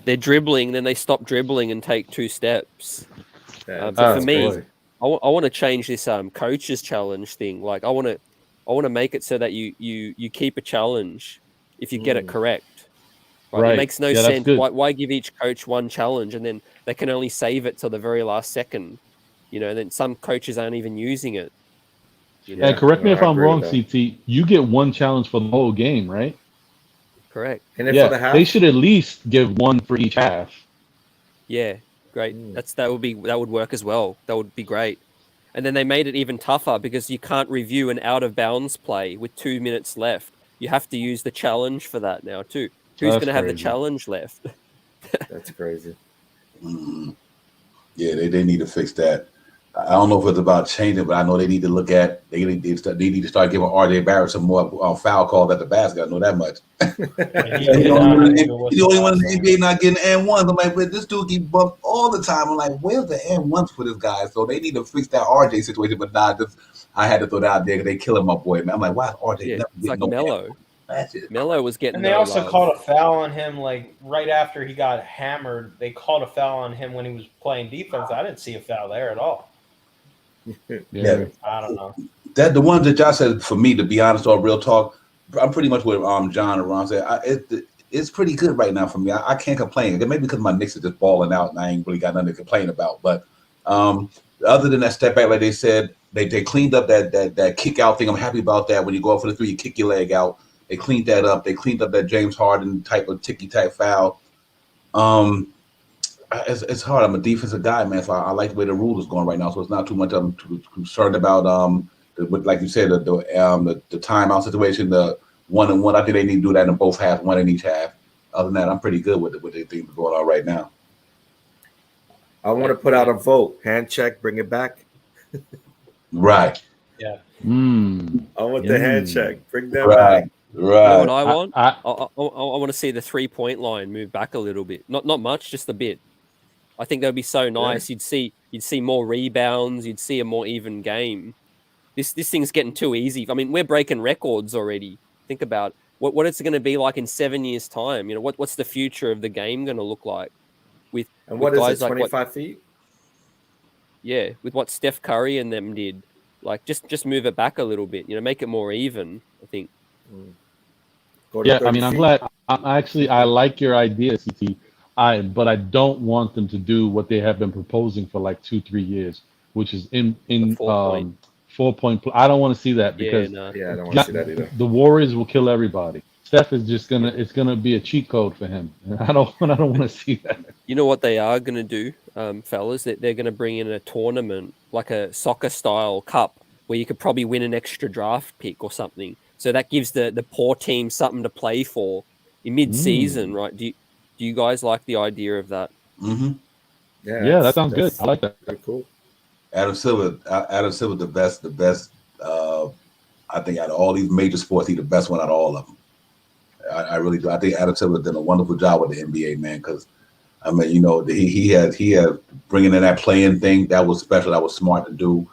They're dribbling, then they stop dribbling and take 2 steps. But for me, I want to change this coaches challenge thing. Like, I want to make it so that you keep a challenge if you get it correct. Right? It makes no sense. Why give each coach 1 challenge and then they can only save it till the very last second? Then some coaches aren't even using it. And correct me if I'm wrong, CT. You get 1 challenge for the whole game, right? Correct. And then for the half? They should at least give 1 for each half. Yeah, great. That would work as well. That would be great. And then they made it even tougher because you can't review an out of bounds play with 2 minutes left. You have to use the challenge for that now too. Who's going to have the challenge left? That's crazy. Yeah, they need to fix that. I don't know if it's about changing, but I know they need to look at they need to start giving RJ Barrett some more foul calls at the basket. I know that much. He's the only one in the NBA not getting and ones. I'm like, but this dude get bumped all the time. I'm like, where's the and ones for this guy? So they need to fix that RJ situation. But I had to throw that out there because they killing my boy, man. I'm like, why is RJ never getting like no Melo? Melo was getting. And they also called a foul on him like right after he got hammered. They called a foul on him when he was playing defense. I didn't see a foul there at all. Yeah, I don't know. That the ones that y'all said, for me, to be honest, or real talk, I'm pretty much with John and Ron said. It's pretty good right now for me. I can't complain. Maybe because my Knicks are just balling out and I ain't really got nothing to complain about. But other than that step back, like they said, they cleaned up that kick out thing. I'm happy about that. When you go out for the three, you kick your leg out. They cleaned that up. They cleaned up that James Harden type of ticky type foul. It's hard. I'm a defensive guy, man. So I like the way the rule is going right now. So it's not too much I'm concerned about. Like you said, the timeout situation, the 1-and-1. I think they need to do that in both halves, one in each half. Other than that, I'm pretty good with the things going on right now. I want to put out a vote. Hand check, bring it back. Right. Yeah. I want the hand check. Bring that back. Right. You know what I want? I want to see the 3-point line move back a little bit. Not much, just a bit. I think that would be so nice. Yeah. You'd see more rebounds. You'd see a more even game. This thing's getting too easy. I mean, we're breaking records already. Think about what it's going to be like in 7 years' time. You know, what's the future of the game going to look like? With guys is it, 25 feet? Yeah, with what Steph Curry and them did. Like, just move it back a little bit. You know, make it more even, I think. Yeah, I mean, I'm glad. I like your idea, CT. But I don't want them to do what they have been proposing for like 2-3 years, which is in 4-point. I don't want to see that because I don't want to see that either. The Warriors will kill everybody. Steph is just it's gonna be a cheat code for him. I don't want to see that. You know what they are gonna do, fellas? They're gonna bring in a tournament like a soccer style cup where you could probably win an extra draft pick or something. So that gives the poor team something to play for in mid-season, right? Do you guys like the idea of that? Mm-hmm. Yeah, that sounds good. I like that. Very cool. Adam Silver, the best. I think out of all these major sports, he's the best one out of all of them. I really do. I think Adam Silver did a wonderful job with the NBA, man. Because I mean, you know, he had bringing in that playing thing. That was special. That was smart to do.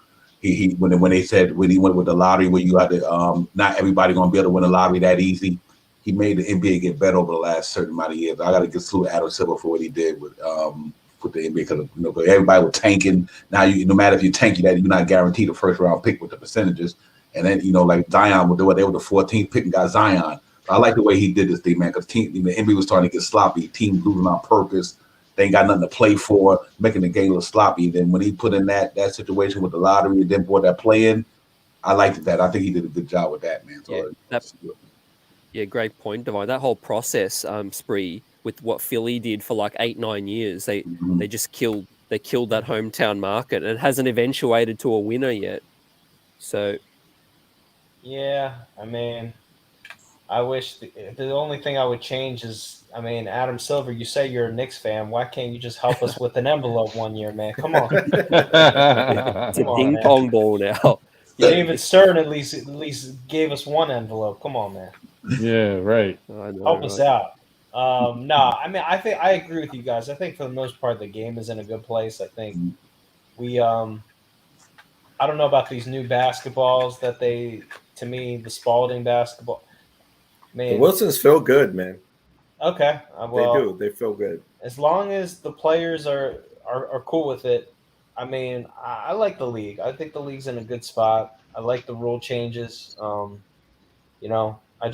When they said when he went with the lottery, where you had to not everybody gonna be able to win the lottery that easy. He made the NBA get better over the last certain amount of years. I got to give salute Adam Silver for what he did with the NBA because everybody was tanking. Now no matter if you tank, you're not guaranteed a first round pick with the percentages. And then like Zion, they were the 14th pick and got Zion. I like the way he did this thing, man, because the NBA was starting to get sloppy. Teams losing on purpose. They ain't got nothing to play for, making the game look sloppy. And then when he put in that situation with the lottery and then brought that play in, I liked that. I think he did a good job with that, man. So yeah, great point, Divine. That whole process, Spree, with what Philly did for like 8-9 years, they just killed that hometown market, and it hasn't eventuated to a winner yet. So, yeah, I mean, I wish the only thing I would change is, I mean, Adam Silver, you say you're a Knicks fan. Why can't you just help us with an envelope one year, man? Come on. It's a ping pong ball now. David Stern at least gave us one envelope. Come on, man. Yeah, right. Help us out. No, I mean, I think I agree with you guys. I think for the most part, the game is in a good place. I think we, I don't know about these new basketballs that to me, the Spalding basketball. Man, the Wilsons feel good, man. Okay, well, they do. They feel good as long as the players are cool with it. I mean, I like the league. I think the league's in a good spot. I like the rule changes. You know, I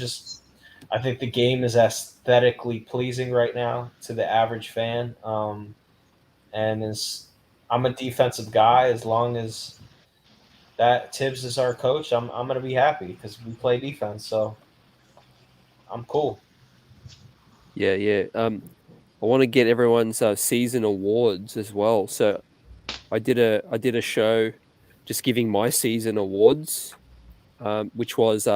think the game is aesthetically pleasing right now to the average fan. And I'm a defensive guy. As long as that Tibbs is our coach, I'm gonna be happy because we play defense. So I'm cool. Yeah. I want to get everyone's season awards as well. So I did a show just giving my season awards, which was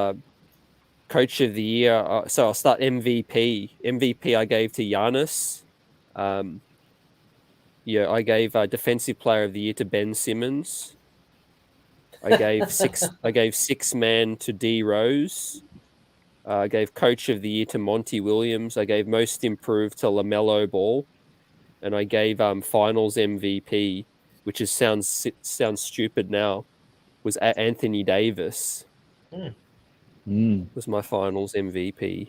Coach of the Year. So I'll start MVP. MVP I gave to Giannis. Yeah, I gave Defensive Player of the Year to Ben Simmons. I gave six man to D Rose. I gave Coach of the Year to Monty Williams. I gave Most Improved to LaMelo Ball, and I gave Finals MVP, which sounds stupid now, was Anthony Davis. Was my Finals MVP.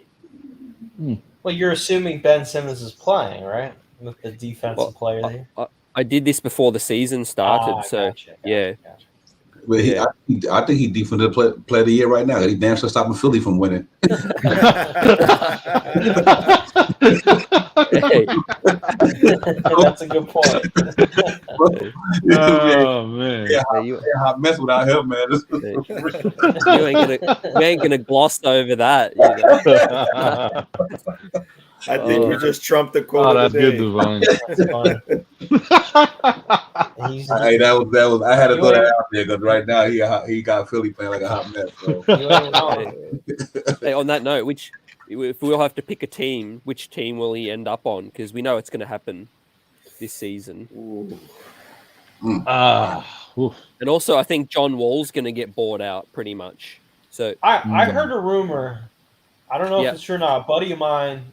Well, you're assuming Ben Simmons is playing, right? With the defensive player there. I did this before the season started, so gotcha. But Yeah. I think he's defensive player of the year right now. He damn sure stopping Philly from winning. Hey. That's a good point. Oh man, you hot mess without him, man. You ain't gonna gloss over that. You know? I think you just trumped the quote. oh, that's of the good, day. Divine. That's fine. That was. I had to throw that out there because right now he got Philly playing like a hot mess. So. You ain't wrong. Hey, on that note, if we'll have to pick a team, which team will he end up on? Because we know it's going to happen this season. Oof. And also, I think John Wall's going to get bought out pretty much. So I heard a rumor. I don't know if it's true or not. A buddy of mine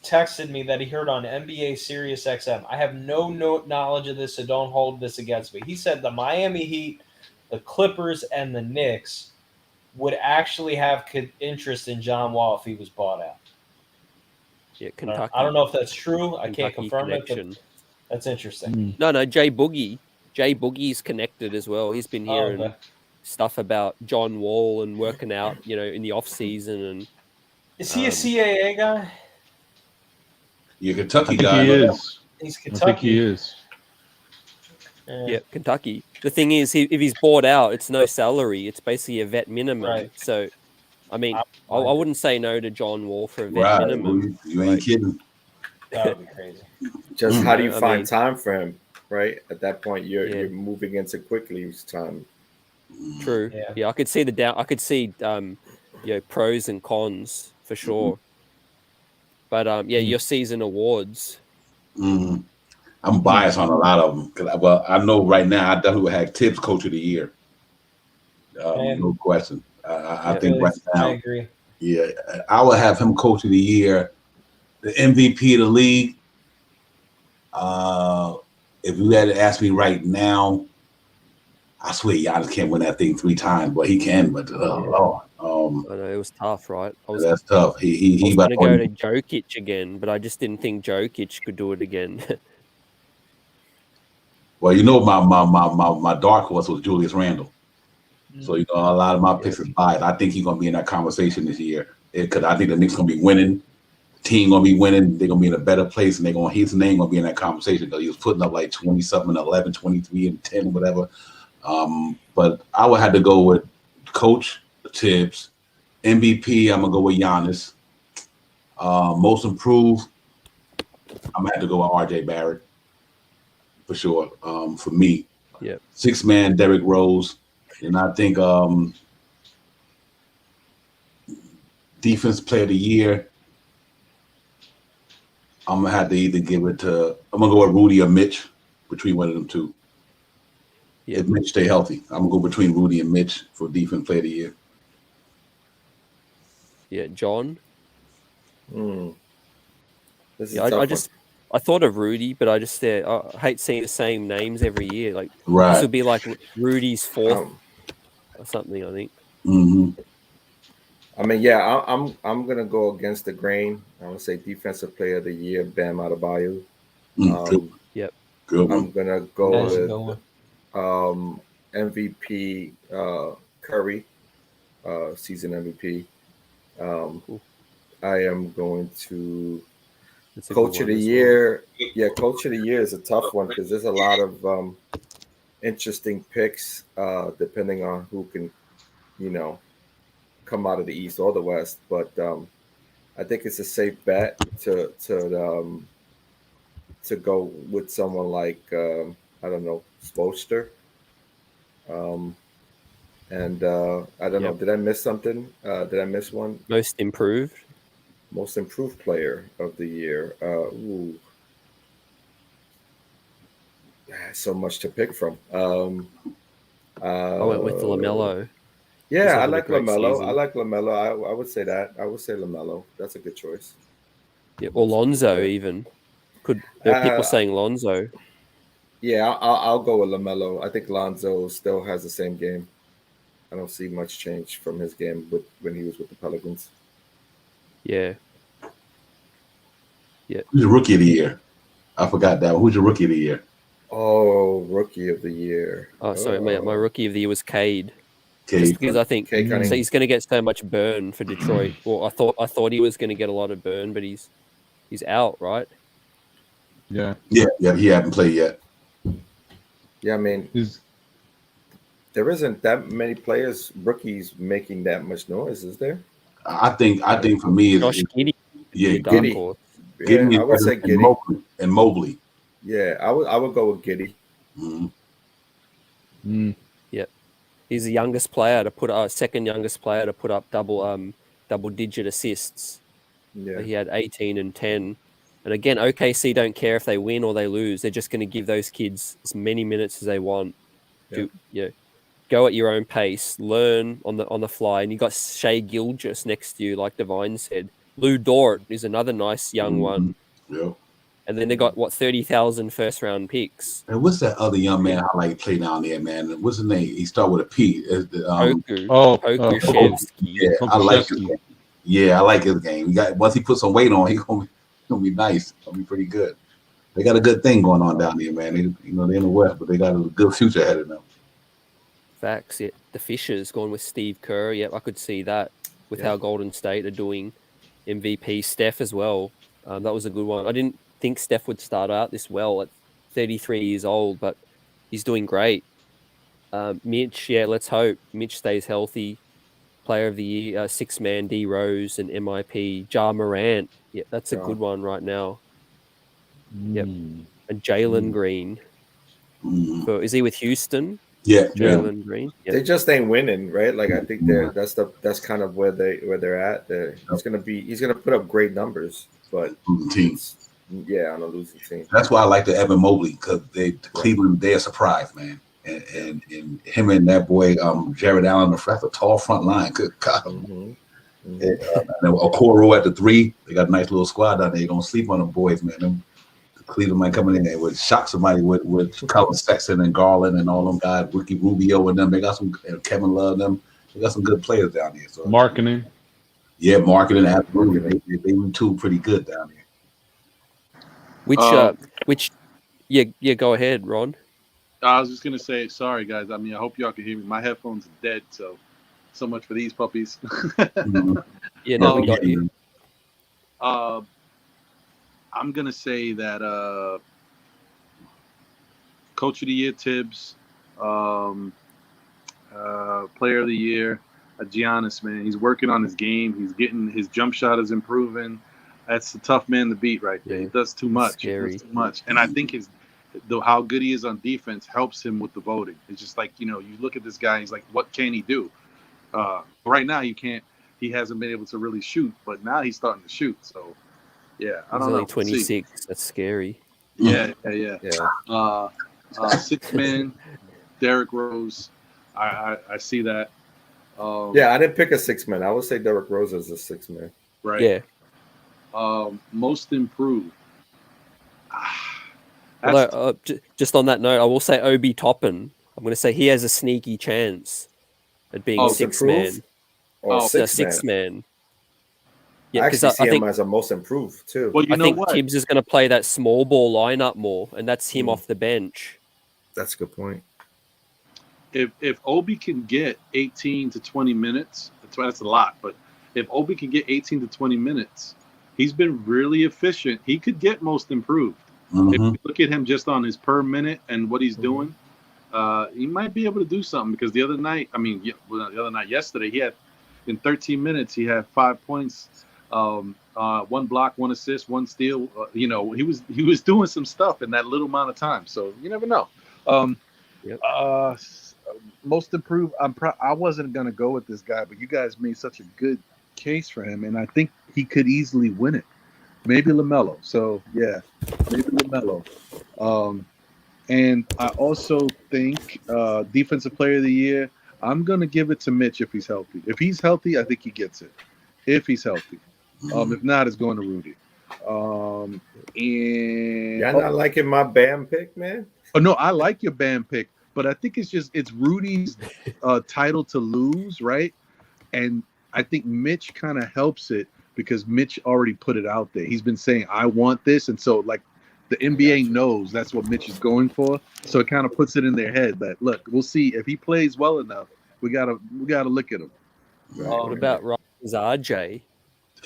texted me that he heard on NBA Sirius XM. I have no knowledge of this, so don't hold this against me. He said the Miami Heat, the Clippers, and the Knicks would actually have interest in John Wall if he was bought out. Yeah, Kentucky. I don't know if that's true. I can't Kentucky confirm connection. it, but that's interesting. No, Jay Boogie's connected as well. He's been hearing stuff about John Wall and working out, in the off season. And is he a CAA guy? You're a Kentucky I think guy. he is. He's Kentucky. I think he is. Yeah, Kentucky. The thing is, if he's bought out, it's no salary. It's basically a vet minimum. Right. So, I mean, I wouldn't say no to John Wall for a vet Right. minimum. You ain't kidding. That would be crazy. Just how do you I find mean- time for him? Right at that point, you're moving into quickly time. True. Yeah, I could see pros and cons for sure. But your season awards. I'm biased on a lot of them because I know right now I definitely would have Tibbs Coach of the Year. No question. I think right now, I agree. Yeah, I would have him Coach of the Year, the MVP of the league. If you had to ask me right now, I swear Giannis can't win that thing 3 times, but he can. But Lord, I know it was tough, right? That's tough. He was going to go to Jokic again, but I just didn't think Jokic could do it again. Well, my dark horse was Julius Randle. So a lot of my picks is biased. I think he's going to be in that conversation this year because I think the Knicks going to be winning. Team gonna be winning. They're gonna be in a better place, and his name gonna be in that conversation because he was putting up like 20-something, 11, 23, and 10, whatever. But I would have to go with Coach Tibbs. MVP, I'm gonna go with Giannis. Most improved, I'm gonna have to go with RJ Barrett for sure. For me, 6-man Derrick Rose, and I think Defense Player of the Year. I'm gonna have to either give it to. I'm gonna go with Rudy or Mitch, between one of them two. Yeah. If Mitch stay healthy, I'm gonna go between Rudy and Mitch for Defense Player of the Year. Yeah, John. This is I thought of Rudy, but I hate seeing the same names every year. Like right. This would be like Rudy's 4th or something, I think. I mean, yeah, I'm gonna go against the grain. I'm gonna say Defensive Player of the Year, Bam Adebayo. Yep. Good I'm gonna go with MVP Curry, season MVP. I am going to Coach of the Year. Yeah, Coach of the Year is a tough one because there's a lot of interesting picks depending on who can, come out of the East or the West. But I think it's a safe bet to go with someone like I don't know, Spoelstra. And I don't know, did I miss something? Did I miss one? Most improved Player of the year. So much to pick from. I went with the LaMelo. Yeah, I like LaMelo. I like LaMelo. I would say that. I would say LaMelo. That's a good choice. Yeah, or Lonzo even. There are people saying Lonzo. Yeah, I'll go with LaMelo. I think Lonzo still has the same game. I don't see much change from his game when he was with the Pelicans. Yeah. Yeah. Who's the rookie of the year? I forgot that one. Who's your rookie of the year? Oh, rookie of the year. Oh, sorry, my rookie of the year was Cade. Cade. Just because I think so he's going to get so much burn for Detroit. Well, I thought he was going to get a lot of burn, but he's out, right? Yeah. He haven't played yet. Yeah, I mean, there isn't that many rookies making that much noise, is there? I think for me, Josh Giddey. Yeah, Giddey. Giddey, I would say Giddey and Mobley. Yeah, I would go with Giddey. Yep, he's the youngest player to put second youngest player to put up double digit assists. Yeah, so he had 18 and 10. And again, OKC don't care if they win or they lose. They're just going to give those kids as many minutes as they want. Go at your own pace, learn on the fly. And you got Shea Gilgeous next to you, like Divine said. Lou Dort is another nice young one. Yeah. And then they got 30,000 first round picks. And what's that other young man I like play down there, man? What's his name? He started with a P. Pokushevsky. Yeah, I like his game. Yeah, I like his game. Once he puts some weight on, he's gonna be nice. Gonna be pretty good. They got a good thing going on down there, man. They're in the West, but they got a good future ahead of them. Facts. Yeah. The Fishers going with Steve Kerr. Yep, I could see that with how Golden State are doing. MVP Steph as well. That was a good one. I didn't think Steph would start out this well at 33 years old, but he's doing great. Mitch, let's hope Mitch stays healthy. Player of the year, six-man D Rose and MIP Ja Morant. Yeah, that's a good one right now. Yep, and Jalen Green. Is he with Houston? Yeah, Jalen Green. Yep. They just ain't winning, right? Like I think that's kind of where they're at. He's gonna put up great numbers, but teams. Yeah, on a losing team. That's why I like the Evan Mobley because Cleveland, they're a surprise, man. And him and that boy Jared Allen, that's a tall front line. Good God. And Okoro at the 3. They got a nice little squad down there. You don't sleep on them boys, man. Cleveland might come in there would shock somebody with Colin Sexton and Garland and all them guys, Ricky Rubio and them. They got some Kevin Love them. They got some good players down here. So marketing. Yeah, marketing absolutely. They were too pretty good down here. Go ahead, Ron. I was just gonna say, sorry guys. I mean, I hope y'all can hear me. My headphones are dead, so much for these puppies. Yeah, no, we got you. I'm gonna say that Coach of the Year Tibbs, Player of the Year, Giannis, man. He's working on his game. He's getting his jump shot is improving. That's a tough man to beat right there. He does too much. Scary. He does too much. And I think how good he is on defense helps him with the voting. It's just like, you look at this guy, he's like, what can he do? Right now he hasn't been able to really shoot, but now he's starting to shoot. So yeah, I don't know. He's only 26. That's scary. Yeah. Six man, Derrick Rose. I see that. I didn't pick a 6-man. I would say Derrick Rose is a 6-man. Right. Yeah. Most improved. Although, just on that note, I will say Obi Toppin. I'm going to say he has a sneaky chance at being 6-man. Or 6-man. Yeah, I actually see him as a most improved too. Well, I think Tibbs is going to play that small ball lineup more, and that's him off the bench. That's a good point. If Obi can get 18 to 20 minutes, that's a lot. But if Obi can get 18 to 20 minutes, he's been really efficient. He could get most improved. If you look at him just on his per minute and what he's doing, he might be able to do something. Because the other night, yesterday, he had in 13 minutes, he had 5 points, 1 block, 1 assist, 1 steal. He was doing some stuff in that little amount of time. So you never know. Most improved. I wasn't gonna go with this guy, but you guys made such a good case for him, and I think he could easily win it. Maybe LaMelo. So yeah, maybe LaMelo. And I also think defensive player of the year, I'm going to give it to Mitch if he's healthy. If he's healthy, I think he gets it. If he's healthy. If not, it's going to Rudy. And Y'all not liking my Bam pick, man? Oh no, I like your Bam pick, but I think it's Rudy's title to lose, right? And I think Mitch kind of helps it because Mitch already put it out there. He's been saying, I want this. And so, like, the NBA knows that's what Mitch is going for. So it kind of puts it in their head that, look, we'll see if he plays well enough. We gotta look at him. What about Ryan's RJ?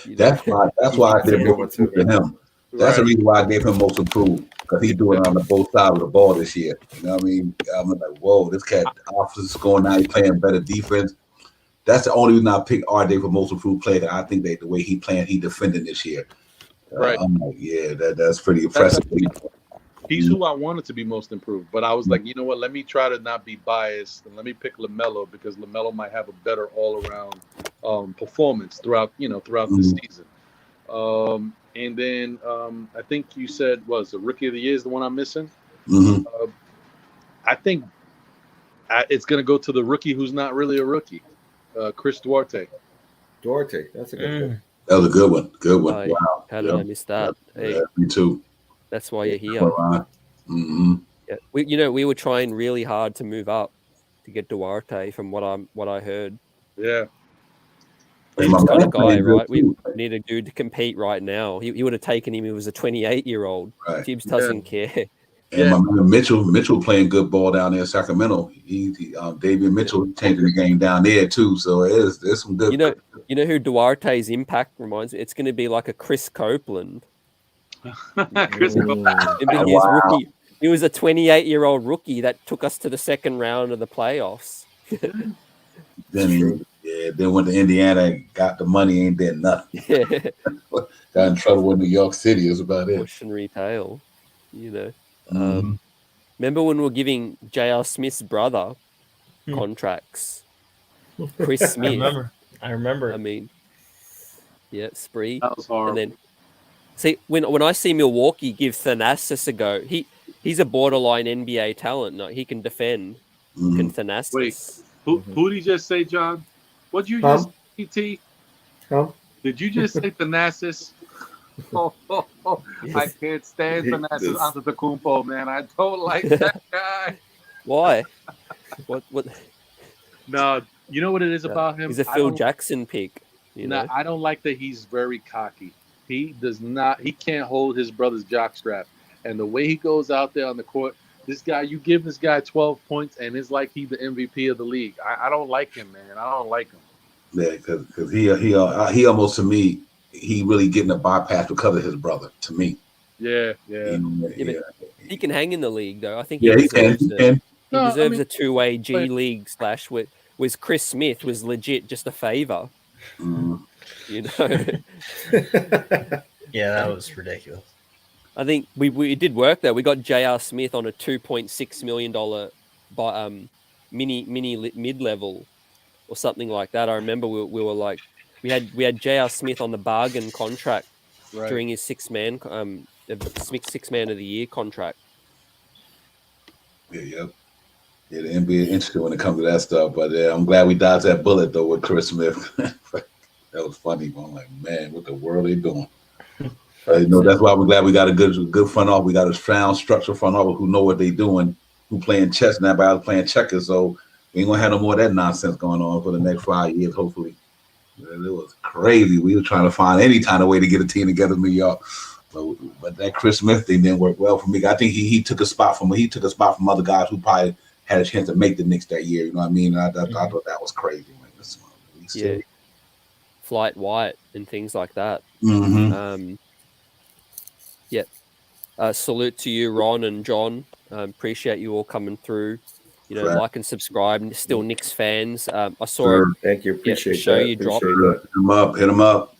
That's why I did most improved to him. That's the reason why I gave him most improved, because he's doing it on the both sides of the ball this year. You know what I mean? I'm like, whoa, this cat offense is scoring now. He's playing better defense. That's the only reason I picked RJ for most improved player. I think that the way he playing, he defending this year. Right. I'm like, yeah, that's pretty impressive. He's who I wanted to be most improved, but I was like, you know what? Let me try to not be biased and let me pick LaMelo because LaMelo might have a better all-around performance throughout the season. And then I think you said the Rookie of the Year is the one I'm missing. I think it's going to go to the rookie who's not really a rookie, Chris Duarte. Duarte, that's a good pick. That was a good one. Good one. Oh, Wow. How did I miss that? Hey, me too. That's why you're here. Yeah, we were trying really hard to move up to get Duarte from what I heard. Yeah. He's the kind of guy, right? We need a dude to compete right now. He would have taken him. He was a 28-year-old. Right. Tibbs doesn't care. And my man Mitchell playing good ball down there in Sacramento. Davion Mitchell changing the game down there too. So there's some good. You know who Duarte's impact reminds me? It's going to be like a Chris Copeland. Chris Copeland. Rookie. He was a 28-year-old rookie that took us to the second round of the playoffs. Then went to Indiana, got the money, ain't did nothing. Yeah. Got in trouble with New York City. Is about it. Push and retail, Remember when we were giving J.R. Smith's brother contracts? Chris Smith. I remember. I mean, yeah, Spree. That was horrible. And then, see, when I see Milwaukee give Thanasis a go, he's a borderline NBA talent. No, he can defend. Can Thanasis? Wait, who did you just say, John? What'd you just say, T? Did you just say Thanasis? I can't stand Thanasis Antetokounmpo, man. I don't like that guy. Why? What? No, you know what it is about him? He's a Phil Jackson pick. I don't like that he's very cocky. He can't hold his brother's jockstrap. And the way he goes out there on the court, you give this guy 12 points, and it's like he's the MVP of the league. I don't like him, man. I don't like him. Yeah, because he almost, to me, he really getting a bypass because of his brother, to me. Yeah. He can hang in the league, though. I think he can. He deserves a two-way G League / was Chris Smith was legit just a favor. Yeah, that was ridiculous. I think we did work though. We got J.R. Smith on a $2.6 million mini mid-level or something like that. I remember we were like we had J.R. Smith on the bargain contract during his six man of the year contract. Yeah, the NBA is interesting when it comes to that stuff. But I'm glad we dodged that bullet though with Chris Smith. That was funny. I'm like, man, what the world are they doing? That's why we're glad we got a good front office. We got a sound structured front office who know what they're doing, who playing chess and everybody else playing checkers. So we ain't gonna have no more of that nonsense going on for the next 5 years, hopefully. It was crazy. We were trying to find any kind of way to get a team together in New York. But that Chris Smith thing didn't work well for me. I think he took a spot from other guys who probably had a chance to make the Knicks that year. You know what I mean? I thought that was crazy. Yeah. Flight White and things like that. Salute to you, Ron and John. Appreciate you all coming through. Like and subscribe. And still Knicks fans. I saw thank you. Appreciate the show that. you dropped. Hit him up.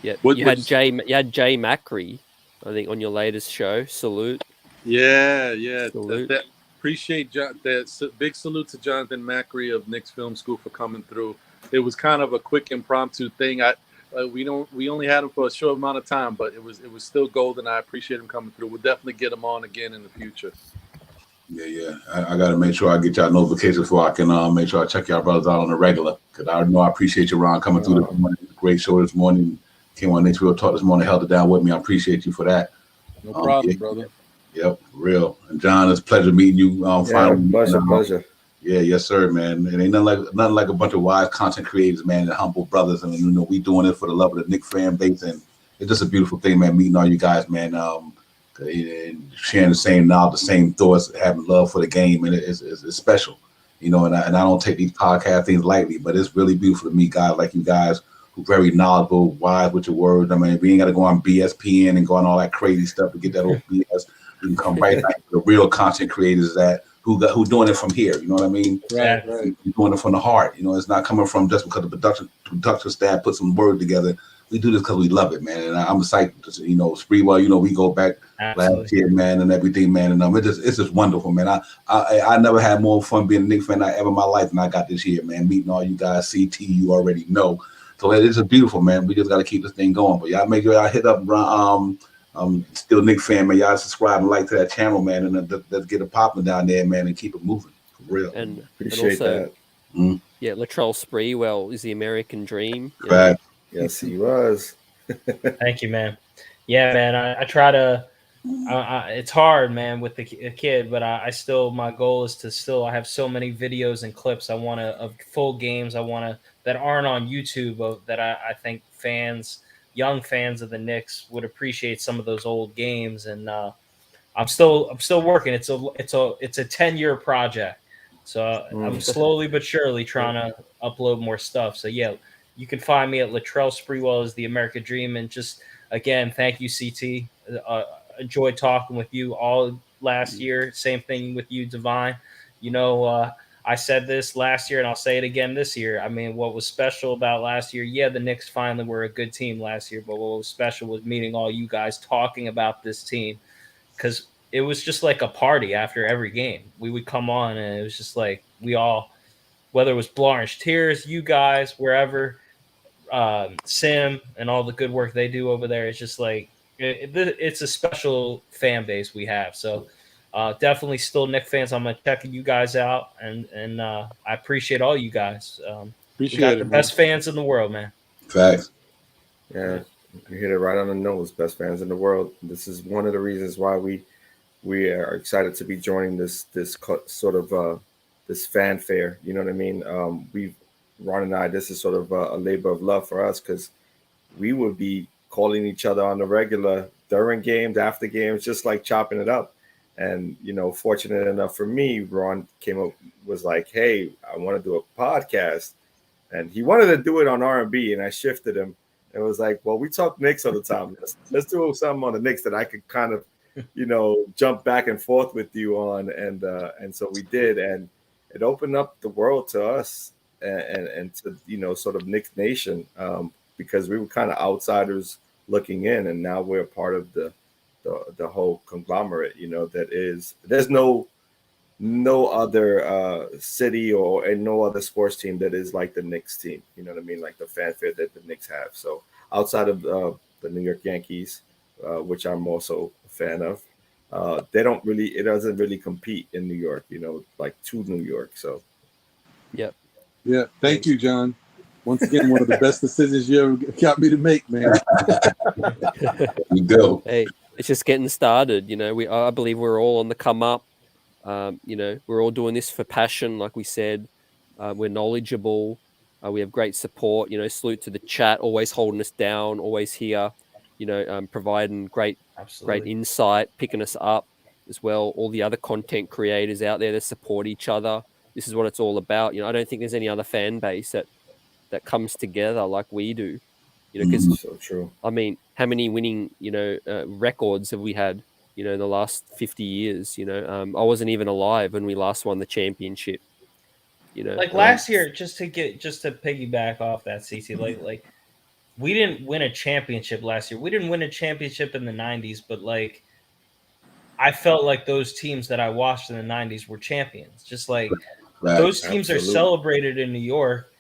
Yeah, you had Jay Macri, I think, on your latest show. Salute. Yeah. Salute. Appreciate that. Big salute to Jonathan Macri of Knicks Film School for coming through. It was kind of a quick impromptu thing. We only had him for a short amount of time, but it was still golden. I appreciate him coming through. We'll definitely get him on again in the future. Yeah. I got to make sure I get y'all notifications before I can make sure I check y'all brothers out on the regular. Because I know I appreciate you, Ron, coming through this morning. Great show this morning. Came on Knicks Real Talk this morning, held it down with me. I appreciate you for that. No problem, brother. Yep, real. And John, it's a pleasure meeting you. Finally, pleasure. Yeah, yes, sir, man. It ain't nothing like a bunch of wise content creators, man, and humble brothers. And we doing it for the love of the Knicks fan base, and it's just a beautiful thing, man. Meeting all you guys, man, and sharing the same knowledge, the same thoughts, having love for the game, and it's special, And I don't take these podcast things lightly, but it's really beautiful to meet guys like you guys who are very knowledgeable, wise with your words. I mean, we ain't got to go on BSPN and go on all that crazy stuff to get that old BS. We can come right back to the real content creators who doing it from here. You know what I mean? Right. You're doing it from the heart. It's not coming from just because the production staff put some word together. We do this because we love it, man. And I'm excited. Spreewell, we go back last year, man, and everything, man. And it's just wonderful, man. I never had more fun being a Knicks fan ever in my life than I got this year, man. Meeting all you guys, CT, you already know. So it's just beautiful, man. We just got to keep this thing going. But y'all make sure y'all hit up still Knicks fan, man. Y'all subscribe and like to that channel, man, and let's get it popping down there, man, and keep it moving for real. And Appreciate also, that. Yeah, Latrell Sprewell is the American dream. Right. Yes, he was. Thank you, man. Yeah, man. I try to. It's hard, man, with the kid, but I still, my goal is to I have so many videos and clips I want to of full games that aren't on YouTube that I think young fans of the Knicks would appreciate some of those old games, and I'm still working. It's a 10-year project, so I'm slowly but surely trying to upload more stuff. So yeah, you can find me at Latrell Sprewell as the American Dream, and just again, thank you, CT. Enjoyed talking with you all last year. Same thing with you, Divine. I said this last year and I'll say it again this year. I mean, what was special about last year? Yeah, the Knicks finally were a good team last year, but what was special was meeting all you guys, talking about this team, because it was just like a party after every game. We would come on and it was just like we all, whether it was Blanche Tears, you guys, wherever, Sim and all the good work they do over there, it's just like it's a special fan base we have. So definitely still Knicks fans. I'm gonna check you guys out, and I appreciate all you guys. We got the best fans in the world, man. Facts. Yeah, you hit it right on the nose. Best fans in the world. This is one of the reasons why we are excited to be joining this sort of this fanfare. You know what I mean? Ron and I, this is sort of a labor of love for us, because we would be calling each other on the regular during games, after games, just like chopping it up. And, fortunate enough for me, Ron was like, hey, I want to do a podcast. And he wanted to do it on R&B, and I shifted him. It was like, well, we talk Knicks all the time. Let's do something on the Knicks that I could kind of, jump back and forth with you on. And so we did. And it opened up the world to us and to, sort of Knicks Nation, because we were kind of outsiders looking in, and now we're part of the whole conglomerate, there's no other city or no other sports team that is like the Knicks team, you know what I mean? Like the fanfare that the Knicks have. So outside of the New York Yankees, which I'm also a fan of, it doesn't really compete in New York, like to New York. So. Yep. Yeah. Thank you, John. Once again, one of the best decisions you ever got me to make, man. You go. Hey, it's just getting started. I believe we're all on the come up. We're all doing this for passion, like we said. We're knowledgeable. We have great support. Salute to the chat, always holding us down, always here. Providing great insight, picking us up as well. All the other content creators out there that support each other. This is what it's all about. I don't think there's any other fan base that comes together like we do. Because so true. I mean, how many winning records have we had? In the last 50 years. I wasn't even alive when we last won the championship. Like last year, just to piggyback off that, CC, like we didn't win a championship last year. We didn't win a championship in the 90s, but like I felt like those teams that I watched in the 90s were champions. Just like those teams are celebrated in New York.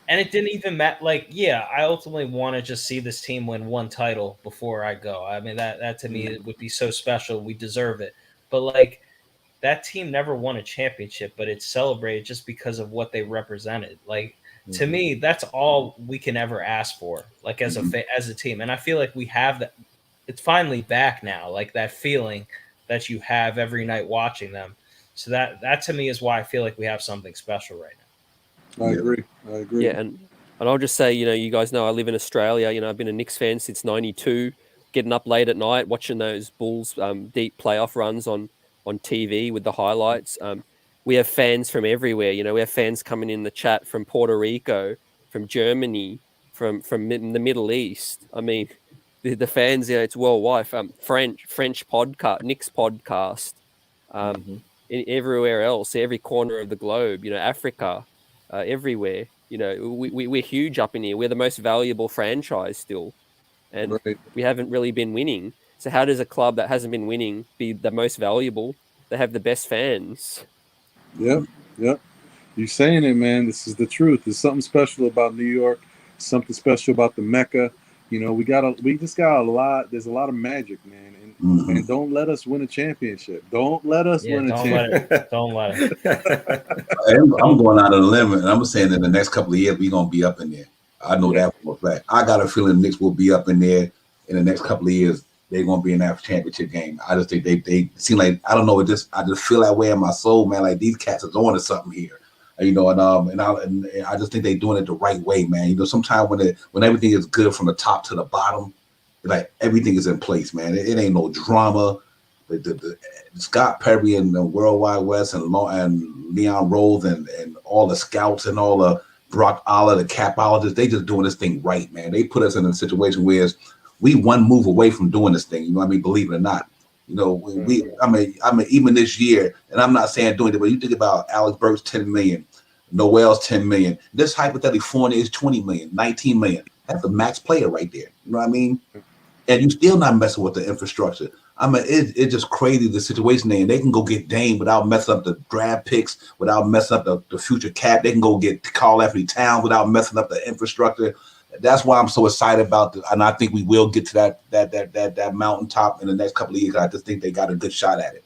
And it didn't even matter. Like, yeah, I ultimately want to just see this team win one title before I go. I mean, that to me would be so special. We deserve it. But like, that team never won a championship, but it's celebrated just because of what they represented. Like, to me, that's all we can ever ask for. Like as a team, and I feel like we have that. It's finally back now. Like that feeling that you have every night watching them. So that to me is why I feel like we have something special right now. I agree. Yeah, and I'll just say, you guys know I live in Australia. I've been a Knicks fan since '92. Getting up late at night, watching those Bulls deep playoff runs on TV with the highlights. We have fans from everywhere. We have fans coming in the chat from Puerto Rico, from Germany, from the Middle East. I mean, the fans, it's worldwide. French podcast, Knicks podcast, everywhere else, every corner of the globe. Africa, everywhere. We're huge up in here. We're the most valuable franchise still, and we haven't really been winning. So how does a club that hasn't been winning be the most valuable? They have the best fans. Yep. You're saying it, man. This is the truth. There's something special about New York. Something special about the Mecca. We just got a lot. There's a lot of magic, man. And don't let us win a championship. Don't let us win a championship. Don't let it. I'm going out on a limb, and I'm saying in the next couple of years we're gonna be up in there. I know that for a fact. I got a feeling the Knicks will be up in there in the next couple of years. They're gonna be in that championship game. I just think they seem like, I don't know. I just feel that way in my soul, man. Like these cats are doing something here. And I just think they're doing it the right way, man. Sometimes when everything is good from the top to the bottom, like everything is in place, man. It ain't no drama. The Scott Perry and the World Wide West and Leon Rose and all the scouts and all the Brock Aller, the capologists, they just doing this thing right, man. They put us in a situation where we one move away from doing this thing. Believe it or not. Even this year, and I'm not saying doing it, but you think about Alex Burks, 10 million, Noel's 10 million. This hypothetically Fournier is 20 million, 19 million. That's a max player right there. You know what I mean? And you still not messing with the infrastructure. It's just crazy the situation there. And they can go get Dame without messing up the draft picks, without messing up the future cap. They can go get Carl Anthony Towns without messing up the infrastructure. That's why I'm so excited about and I think we will get to that mountaintop in the next couple of years. I just think they got a good shot at it.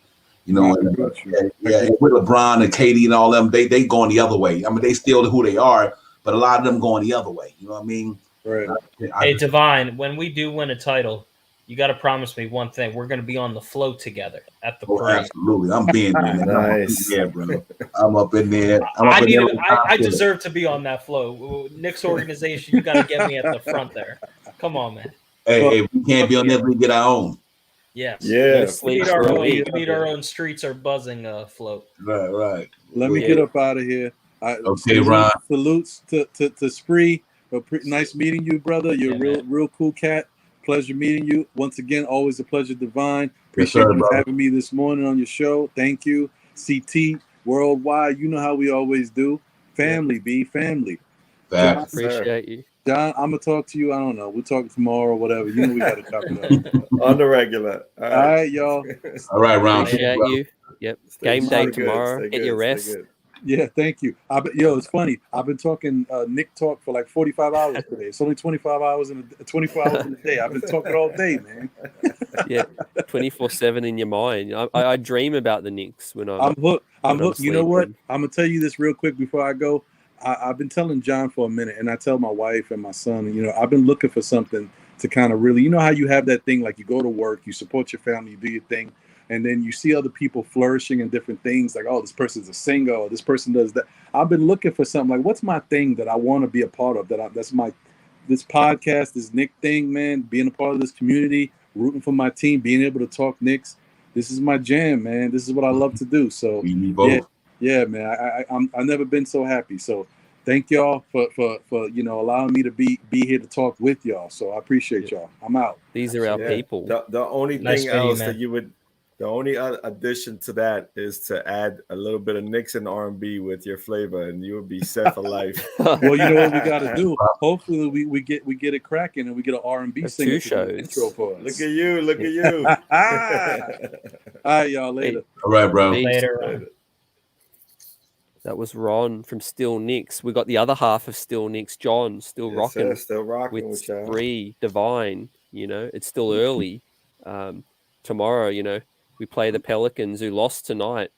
And with LeBron and KD and all them, they going the other way. They still who they are, but a lot of them going the other way. You know what I mean? Right. Hey, Divine, when we do win a title, you got to promise me one thing. We're going to be on the float together at the parade. Absolutely. I'm being there, man. Nice. Yeah, bro. I'm up in there. I deserve to be on that float. Knicks organization, you got to get me at the front there. Come on, man. Hey, we can't be on there. We get our own. Yes. Yeah. We need our own streets are buzzing float. Right. Let me get up out of here. Okay, Ron. Salutes to Spree. Nice meeting you, brother. You're a real cool cat. Pleasure meeting you. Once again, always a pleasure, Divine. Appreciate you having me this morning on your show. Thank you. CT, Worldwide, you know how we always do. Family, be family. John, Appreciate you. John, I'm going to talk to you. I don't know. We'll talk tomorrow or whatever. We got to talk about it. On the regular. All right, y'all. All right, Ron. Appreciate you. Yep. Game day tomorrow. Get your rest. Yeah, thank you. It's funny. I've been talking Nick talk for like 45 hours today. It's only 25 hours in a day. I've been talking all day, man. Yeah, 24/7 in your mind. I dream about the Knicks when I'm hooked. You know what? I'm gonna tell you this real quick before I go. I've been telling John for a minute, and I tell my wife and my son. I've been looking for something to kind of really. You know how you have that thing like you go to work, you support your family, you do your thing. And then you see other people flourishing in different things, like, oh, this person's a singer, or this person does that. I've been looking for something like, what's my thing that I want to be a part of? This podcast, this Knick thing, man. Being a part of this community, rooting for my team, being able to talk Knicks. This is my jam, man. This is what I love to do. So yeah, man. I've never been so happy. So thank y'all for allowing me to be here to talk with y'all. So I appreciate y'all. I'm out. These are our people. The only thing else that you would. The only addition to that is to add a little bit of Knicks and R&B with your flavor, and you will be set for life. Well, you know what we got to do? Hopefully, we get it cracking, and we get an R&B singer intro for us. Look at you! All right, y'all. Later. All right, bro. Later. That was Ron from Still Knicks. We got the other half of Still Knicks, John, still Yes, rocking. sir, still rocking with y'all. Spree, Divine. It's still early. Tomorrow, we play the Pelicans, who lost tonight.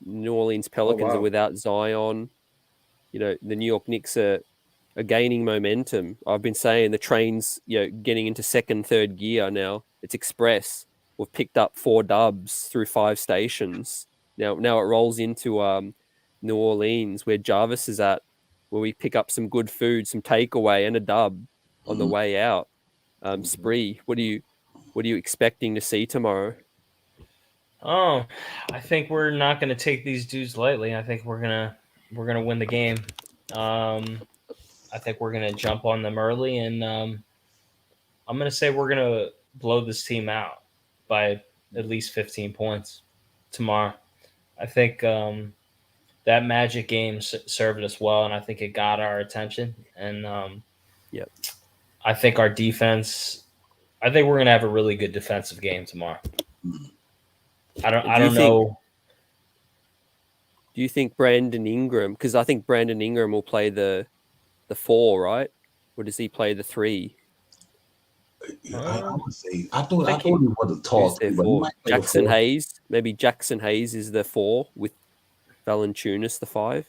New Orleans Pelicans are without Zion. The New York Knicks are gaining momentum. I've been saying the train's getting into second, third gear now. It's express. We've picked up 4 dubs through 5 stations. Now it rolls into New Orleans, where Jarvis is at, where we pick up some good food, some takeaway, and a dub on the way out. Spree, what are you expecting to see tomorrow? Oh, I think we're not going to take these dudes lightly. I think we're gonna win the game. I think we're gonna jump on them early, and I'm gonna say we're gonna blow this team out by at least 15 points tomorrow. I think that Magic game served us well, and I think it got our attention. And I think our defense. I think we're gonna have a really good defensive game tomorrow. I don't know. Do you think Brandon Ingram? Because I think Brandon Ingram will play the 4, right? Or does he play the 3? I would say I thought he was a tall, but Jackson Hayes. Maybe Jackson Hayes is the 4 with Valanciunas the 5.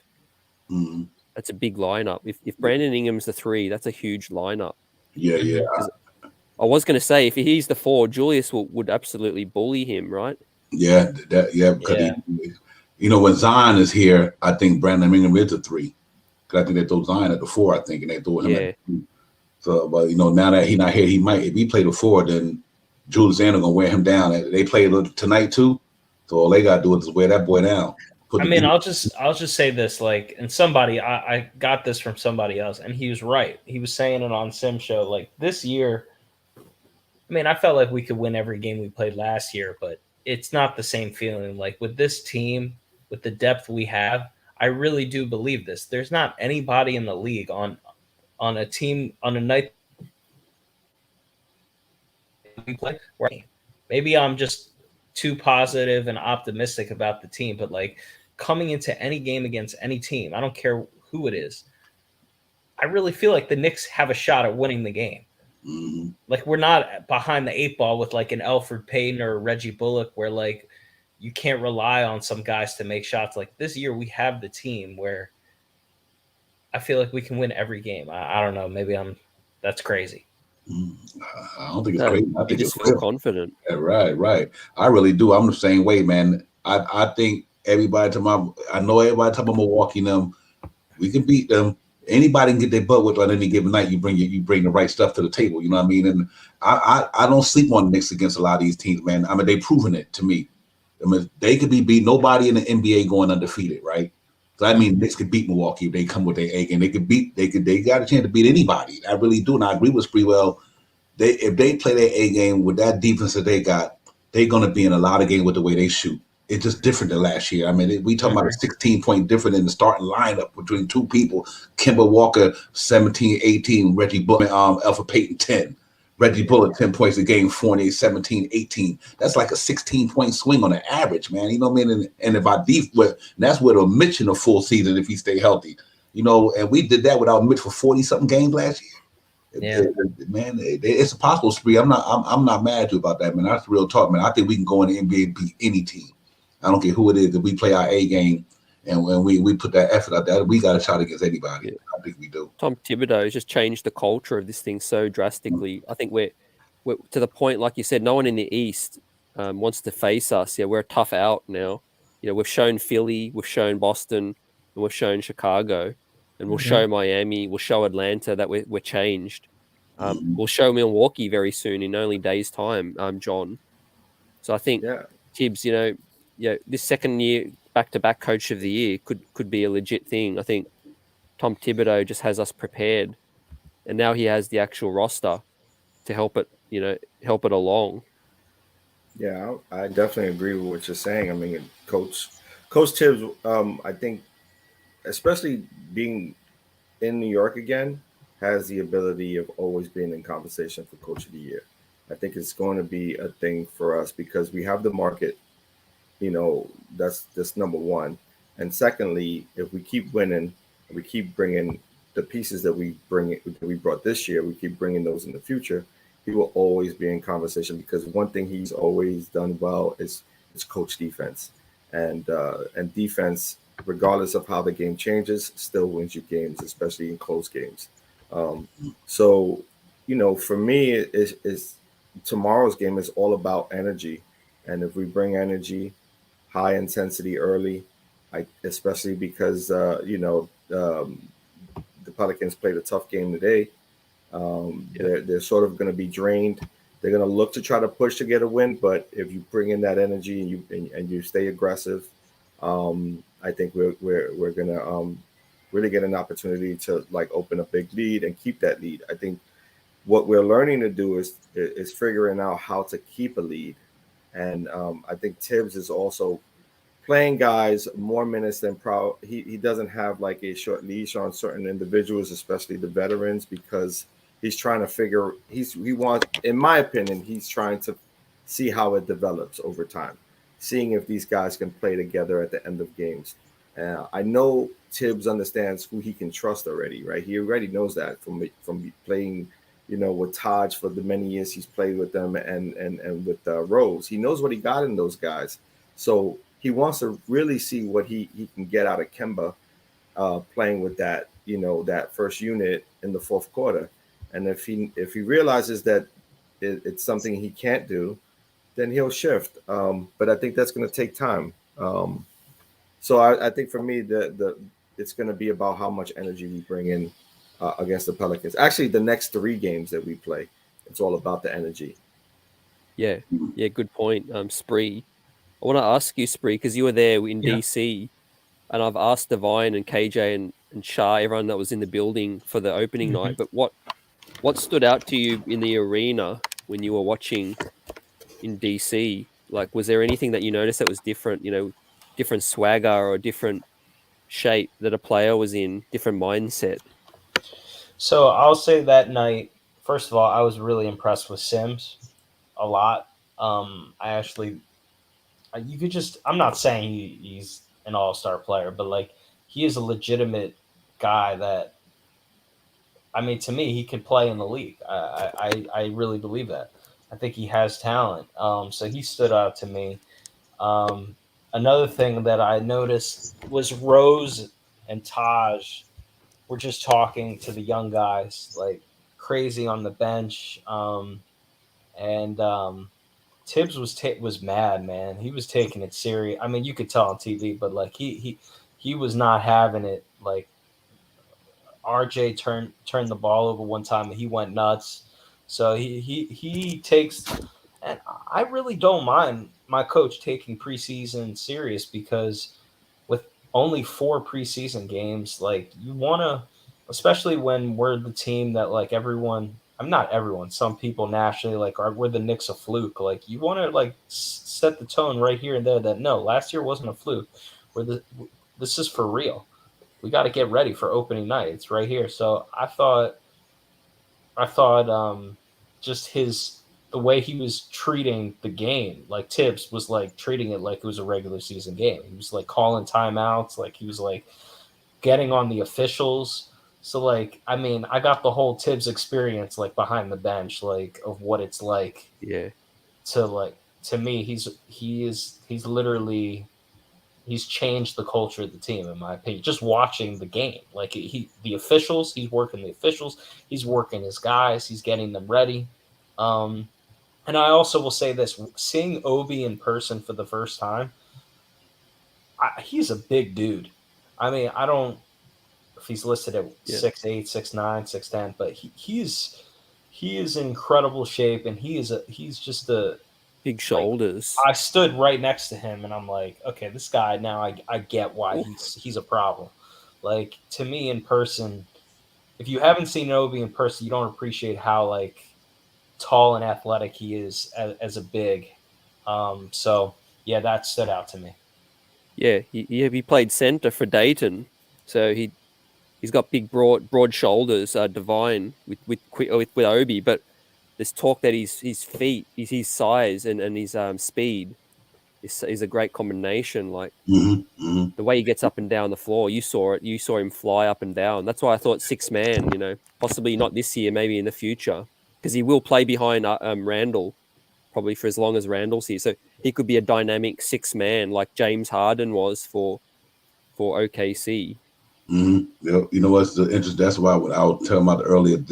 Mm-hmm. That's a big lineup. If Brandon Ingram's the 3, that's a huge lineup. Yeah. I was going to say, if he's the 4, Julius would absolutely bully him, right? Yeah, because when Zion is here, I think Brandon Ingram is a 3. Because I think they throw Zion at the 4, I think, and they throw him at the 2. So, but now that he's not here, he might. If he played the 4, then Julius Randle gonna wear him down. They play tonight too, so all they gotta do is wear that boy down. I'll just say this, and somebody I got this from somebody else, and he was right. He was saying it on Sim Show, this year. I felt like we could win every game we played last year, but it's not the same feeling. With this team, with the depth we have, I really do believe this. There's not anybody in the league on a team on a night we play. Maybe I'm just too positive and optimistic about the team, but coming into any game against any team, I don't care who it is, I really feel like the Knicks have a shot at winning the game. Mm-hmm. We're not behind the 8 ball with an Elfrid Payton or Reggie Bullock, where you can't rely on some guys to make shots. This year, we have the team where I feel like we can win every game. I don't know. Maybe that's crazy. I don't think it's crazy. I think you just feel confident. Yeah, right. I really do. I'm the same way, man. I think everybody I know everybody talking about Milwaukee them. We can beat them. Anybody can get their butt whipped on any given night. You bring the right stuff to the table. You know what I mean? And I don't sleep on the Knicks against a lot of these teams, man. They've proven it to me. They could be beat. Nobody in the NBA going undefeated, right? So I mean, Knicks could beat Milwaukee if they come with their A game. They got a chance to beat anybody. I really do, and I agree with Spree. Well, if they play their A game with that defense that they got, they're going to be in a lot of games with the way they shoot. It's just different than last year. We talking about a 16-point difference in the starting lineup between 2 people. Kemba Walker 17, 18, Reggie Bullock, Elfrid Payton 10. Reggie Bullock 10 points a game, 48, 17, 18. That's like a 16-point swing on the average, man. You know what I mean? And if I that's with a Mitch in a full season if he stay healthy. And we did that without Mitch for 40-something games last year. Yeah, man, it's a possible, Spree. I'm not mad at you about that, man. That's real talk, man. I think we can go in the NBA and beat any team. I don't care who it is. If we play our A game and when we put that effort out there, we got a shot against anybody. Yeah. I think we do. Tom Thibodeau has just changed the culture of this thing so drastically. I think we're to the point, like you said, no one in the East wants to face us. Yeah, we're a tough out now. We've shown Philly, we've shown Boston, and we've shown Chicago, and we'll show Miami, we'll show Atlanta that we're changed. We'll show Milwaukee very soon in only days' time, John. So I think Tibbs, this second year back-to-back Coach of the Year could be a legit thing. I think Tom Thibodeau just has us prepared, and now he has the actual roster to help it along. Yeah, I definitely agree with what you're saying. Coach Tibbs, I think, especially being in New York again, has the ability of always being in conversation for Coach of the Year. I think it's going to be a thing for us because we have the market. That's number one. And secondly, if we keep winning, we keep bringing the pieces that we brought this year, we keep bringing those in the future, he will always be in conversation, because one thing he's always done well is coach defense, and defense, regardless of how the game changes, still wins you games, especially in close games. So, for me, is tomorrow's game is all about energy, and if we bring energy, high intensity early, especially because the Pelicans played a tough game today. They're sort of going to be drained. They're going to look to try to push to get a win, but if you bring in that energy and you stay aggressive, I think we're going to really get an opportunity to like open a big lead and keep that lead. I think what we're learning to do is figuring out how to keep a lead, and I think Tibbs is also playing guys more minutes than he doesn't have like a short leash on certain individuals, especially the veterans, because he's trying to he wants, in my opinion, he's trying to see how it develops over time, seeing if these guys can play together at the end of games. I know Tibbs understands who he can trust already, right? He already knows that from playing, with Taj for the many years he's played with them, and with Rose. He knows what he got in those guys. So he wants to really see what he can get out of Kemba playing with that, that first unit in the fourth quarter. And if he realizes that it's something he can't do, then he'll shift. But I think that's going to take time. So I think for me, it's going to be about how much energy we bring in against the Pelicans. Actually, the next 3 games that we play, it's all about the energy. Yeah, good point, Spree. I want to ask you, Spree, because you were there in DC, and I've asked Divine and KJ and Shah, everyone that was in the building for the opening night, but what stood out to you in the arena when you were watching in DC? Like, was there anything that you noticed that was different, different swagger or different shape that a player was in, different mindset? So I'll say that night, first of all, I was really impressed with Sims a lot. I actually, you could just, I'm not saying he's an all-star player, but like he is a legitimate guy that, I mean, to me, he could play in the league. I really believe that. I think he has talent. So he stood out to me. Another thing that I noticed was Rose and Taj were just talking to the young guys like crazy on the bench. And Tibbs was mad, man. He was taking it serious. I mean, you could tell on TV, but like he was not having it. Like RJ turned the ball over one time and he went nuts. So he takes, and I really don't mind my coach taking preseason serious, because with only 4 preseason games, like you want to, especially when we're the team that like everyone, I'm not everyone, some people nationally like we're the Knicks a fluke. Like you want to like set the tone right here and there that no, last year wasn't a fluke. This is for real. We got to get ready for opening night. It's right here. So I thought just the way he was treating the game, like Tibbs was like treating it like it was a regular season game. He was like calling timeouts, like he was like getting on the officials. So like, I mean, I got the whole Tibbs experience like behind the bench, like of what it's like. Yeah. To me, he's literally, he's changed the culture of the team, in my opinion. Just watching the game, like the officials, he's working the officials, he's working his guys, he's getting them ready. And I also will say this: seeing Obi in person for the first time, he's a big dude. I mean, I don't if he's listed at 6'8", 6'9", 6'10", but he is in incredible shape, and he's just a big shoulders. Like, I stood right next to him, and I'm like, okay, this guy now I get why he's a problem. Like to me in person, if you haven't seen Obi in person, you don't appreciate how like tall and athletic he is as a big. So yeah, that stood out to me. Yeah, he played center for Dayton, so he's got big broad shoulders. Divine with Obi, but there's talk that his feet, his size and his speed is a great combination. Like Mm-hmm. the way he gets up and down the floor, you saw it. You saw him fly up and down. That's why I thought 6-man. You know, possibly not this year, maybe in the future, because he will play behind Randall probably for as long as Randall's here. So he could be a dynamic 6-man like James Harden was for OKC. Mm-hmm. You know what's the interest? That's why I was telling about earlier in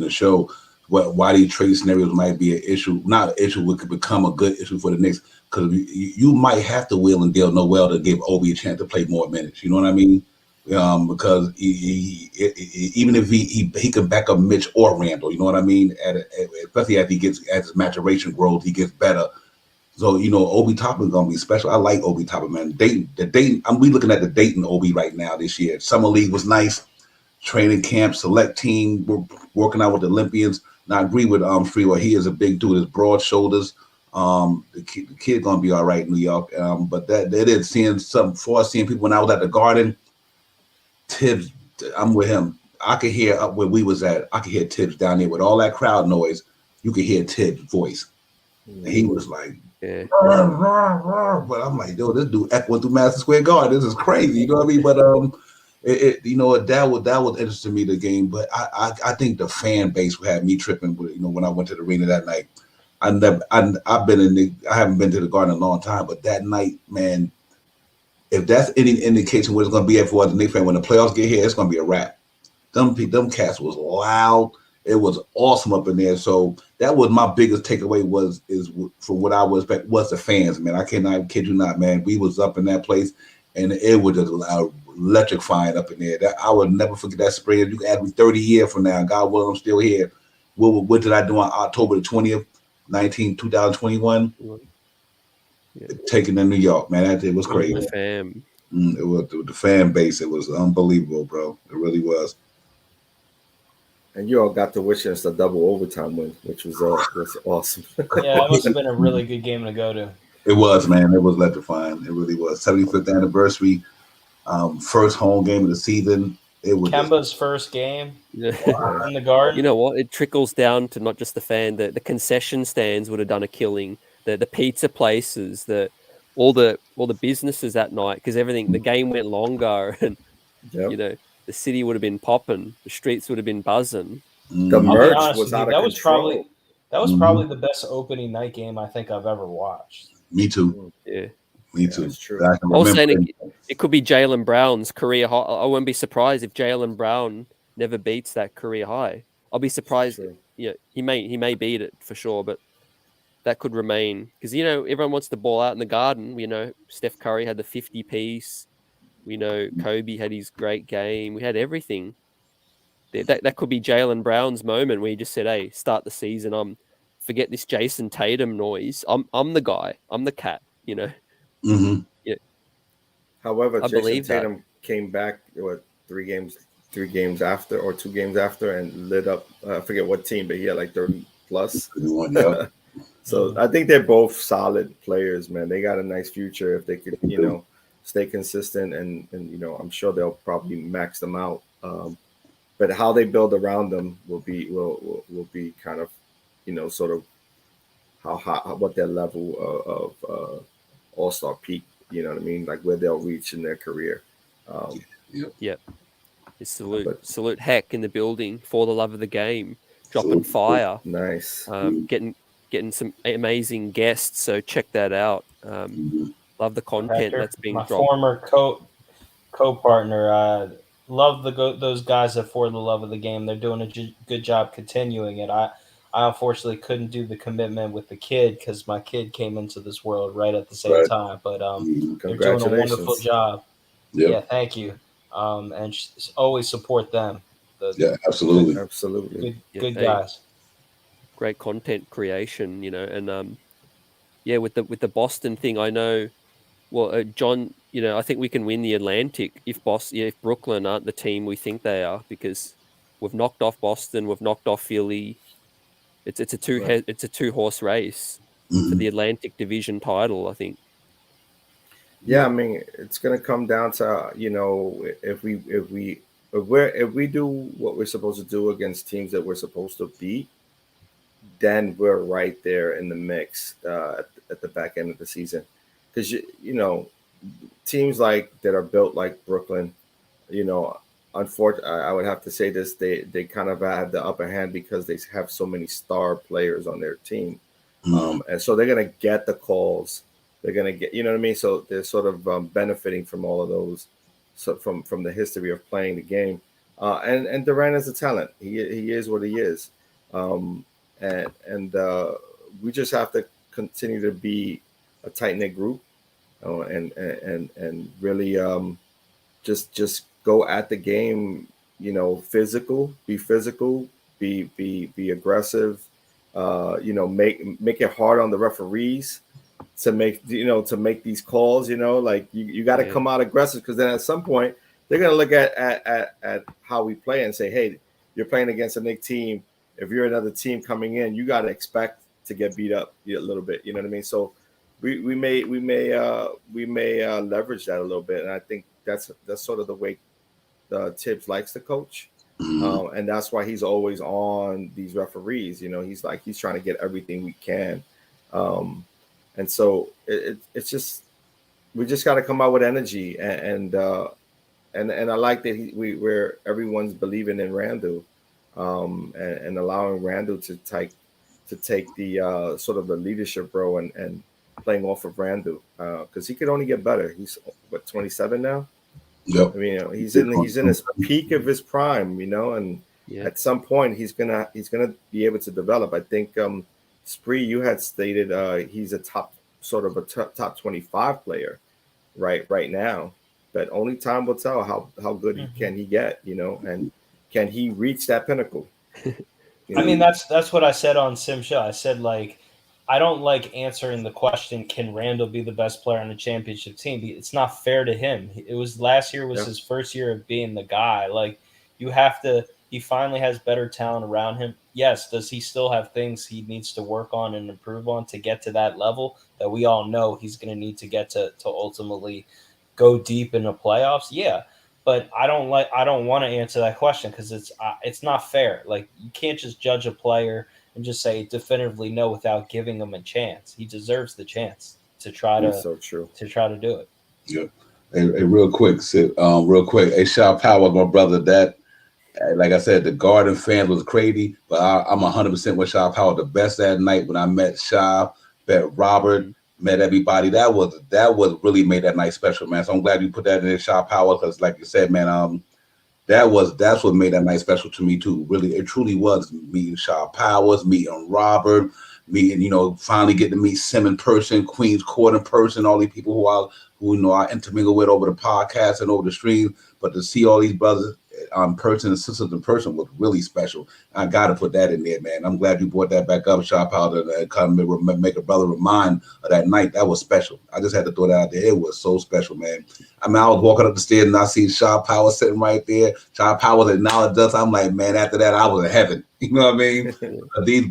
the show, why these trade scenarios might be an issue, not an issue, but could become a good issue for the Knicks, because you might have to wheel and deal Noel to give Obi a chance to play more minutes. You know what I mean? Because even if he can back up Mitch or Randall, you know what I mean? Especially as his maturation grows, he gets better. So, you know, Obi Toppin's gonna be special. I like Obi Toppin, man. Dayton. We looking at the Dayton Obi right now this year. Summer League was nice. Training camp, select team. We're working out with the Olympians. And I agree with Freeway. He is a big dude. His broad shoulders. The kid gonna be all right in New York. But that is seeing people when I was at the Garden. Tibbs, I'm with him. I could hear up where we was at. I could hear Tibbs down there with all that crowd noise. You could hear Tibbs' voice. And he was like, yeah. But I'm like, yo, this dude echoing through Madison Square Garden. This is crazy. You know what I mean? But that was interesting to me, the game. But I think the fan base had me tripping. You know, when I went to the arena that night, I haven't been to the Garden in a long time. But that night, man, if that's any indication what it's going to be for the Knicks fan when the playoffs get here, it's going to be a wrap. Them cats was loud. It was awesome up in there. So that was my biggest takeaway is from what I was expecting was the fans, man. I cannot kid you not, man. We was up in that place and it was just electrifying up in there. That I would never forget that spring. You can ask me 30 years from now. God willing, I'm still here. What did I do on October the 20th, 2021? Yeah. Taking to New York, man. It was crazy. The fam. It was the fan base. It was unbelievable, bro. It really was. And you all got to wish us a double overtime win, which was awesome. Yeah, that must have been a really good game to go to. It was, man. It was electrifying. It really was. 75th anniversary, first home game of the season. It was Kemba's first game in the Garden. You know what? It trickles down to not just the fan. The concession stands would have done a killing. The pizza places, all the businesses that night, because the game went longer, and you know. The city would have been popping. The streets would have been buzzing. The merch was out of control. That was probably the best opening night game I think I've ever watched. Me too. Yeah. Me too. That's true. I was saying it could be Jaylen Brown's career high. I wouldn't be surprised if Jaylen Brown never beats that career high. I'll be surprised. Yeah, he may beat it for sure, but that could remain because everyone wants the ball out in the Garden. Steph Curry had the 50-piece. We know Kobe had his great game. We had everything. That could be Jaylen Brown's moment where he just said, "Hey, start the season. Forget this Jason Tatum noise. I'm the guy. I'm the cat." Mm-hmm. Yeah. However, Jason Tatum came back 3 games after or 2 games after and lit up. I forget what team, but he had like 30 plus. So I think they're both solid players, man. They got a nice future if they could, stay consistent, and I'm sure they'll probably max them out. But how they build around them will be kind of, sort of what their level of all-star peak, you know what I mean, like where they'll reach in their career. Yeah. Salute Heck in the building for the love of the game, dropping fire. Nice. Getting some amazing guests, so check that out. Love the content that's being dropped. My former co-partner, love those guys that For the Love of the Game. They're doing a good job continuing it. I unfortunately couldn't do the commitment with the kid because my kid came into this world right at the same time. But they're doing a wonderful job. Yep. Yeah, thank you. And always support them. Absolutely. Good guys. Great content creation, and with the Boston thing, I know. Well, John, I think we can win the Atlantic if Brooklyn aren't the team we think they are, because we've knocked off Boston, we've knocked off Philly. It's a 2-horse race for the Atlantic Division title, I think. Yeah, I mean, it's gonna come down to if we do what we're supposed to do against teams that we're supposed to beat, then we're right there in the mix at the back end of the season, because you know teams like that are built like Brooklyn, you know, unfortunately, I would have to say this: they kind of have the upper hand because they have so many star players on their team, and so they're gonna get the calls. They're gonna get, you know what I mean. So they're sort of benefiting from all of those, so from the history of playing the game. And Durant is a talent. He is what he is, um, and we just have to continue to be a tight knit group, and really just go at the game, you know, physical, be aggressive, you know, make it hard on the referees to make these calls, you know, like you got to come out aggressive, because then at some point they're going to look at how we play and say, hey, you're playing against a Knicks team. If you're another team coming in, you got to expect to get beat up a little bit, you know what I mean? So we may leverage that a little bit, and I think that's sort of the way Tibbs likes to coach, and that's why he's always on these referees. You know, he's trying to get everything we can, and so it's just, we just got to come out with energy, and I like that where everyone's believing in Randall, and allowing Randall to take the sort of the leadership role and playing off of Randall, because he could only get better. He's 27 now. Yep. I mean, you know, he's in his peak of his prime, you know, and at some point he's gonna be able to develop. I think Spree, you had stated he's a top 25 player right now, but only time will tell how good can he get, you know, and can he reach that pinnacle? I mean, that's what I said on Sim Show. I said, like, I don't like answering the question, can Randall be the best player on the championship team? It's not fair to him. Last year was his first year of being the guy. Like, he finally has better talent around him. Yes, does he still have things he needs to work on and improve on to get to that level that we all know he's going to need to get to ultimately go deep in the playoffs? Yeah. But I don't want to answer that question, because it's not fair. Like, you can't just judge a player and just say definitively no without giving him a chance. He deserves the chance to try to do it. Yeah. Hey, real quick, Sid, Hey, Shaw Power, my brother. That, like I said, the Garden fans was crazy, but I'm 100% with Shaw Power. The best that night when I met Shaw, met Robert, met everybody. That was really made that night special, man. So I'm glad you put that in there, Shaw Power, because like you said, man, that's what made that night special to me too. Really, it truly was meeting Shaw Powers, meeting Robert, meeting, you know, finally getting to meet Sim in person, Queens Court in person, all these people who you know I intermingle with over the podcast and over the stream. But to see all these brothers in person and sisters in person was really special. I got to put that in there, man. I'm glad you brought that back up, Shaw Powder, to kind of make a brother remind of that night. That was special. I just had to throw that out there. It was so special, man. I mean, I was walking up the stairs and I see Shaw Power sitting right there. Shaw Power acknowledged us. I'm like, man, after that, I was in heaven. You know what I mean?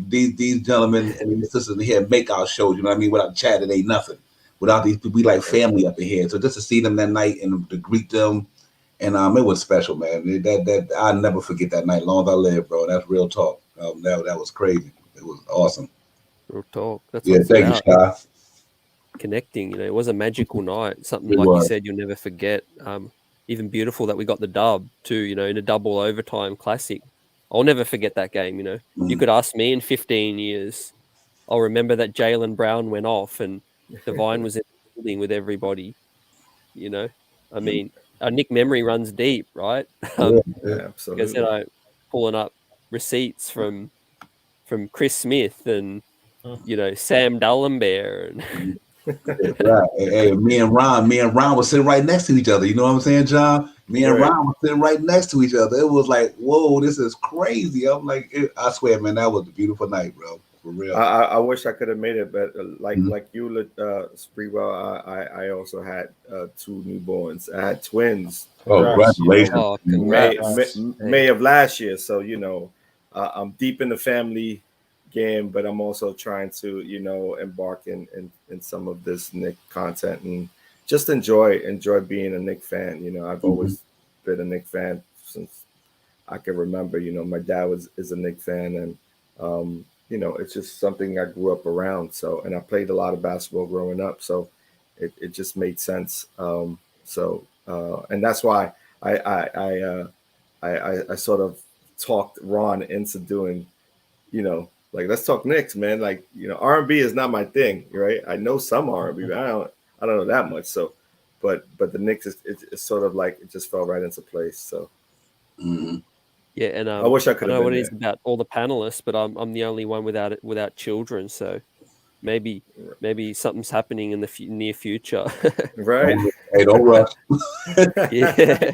These gentlemen and these sisters in here make our shows. You know what I mean? Without chat, it ain't nothing. Without these people, we like family up in here. So just to see them that night and to greet them, and it was special, man. That I'll never forget that night. Long as I live, bro. That's real talk. That was crazy. It was awesome. Real talk. That's what it's thank about. you, Shy. Connecting, you know, it was a magical night. Something It like was. you said, you'll never forget. Even beautiful that we got the dub too, you know, in a double overtime classic. I'll never forget that game, you know. You could ask me in 15 years. I'll remember that Jaylen Brown went off and Divine was in the building with everybody, you know. I mean, our Nick memory runs deep, right? Absolutely. Like I said, I pulling up receipts from Chris Smith and you know Sam D'Alembert and Right. Hey, me and Ron was sitting right next to each other. You know what I'm saying, John? Me and Ron were sitting right next to each other. It was like, whoa, this is crazy. I'm like, I swear, man, that was a beautiful night, bro. For real. I wish I could have made it, but like you, Spreewell, I also had 2 newborns. I had twins. Oh, congratulations! Oh, congrats. May of last year. So you know, I'm deep in the family game, but I'm also trying to, you know, embark in some of this Nick content and just enjoy being a Nick fan. You know, I've always been a Nick fan since I can remember. You know, my dad is a Nick fan, and it's just something I grew up around. So, and I played a lot of basketball growing up, so it just made sense. And that's why I sort of talked Ron into doing, like, let's talk Knicks, man. Like, R&B is not my thing, right? I know some R&B, but I don't know that much. So, but the Knicks it's sort of like it just fell right into place. So, yeah, and I wish I could have know been what it there. is about all the panelists, but I'm the only one without children, so maybe something's happening in the near future. Right. Hey, don't rush. Yeah.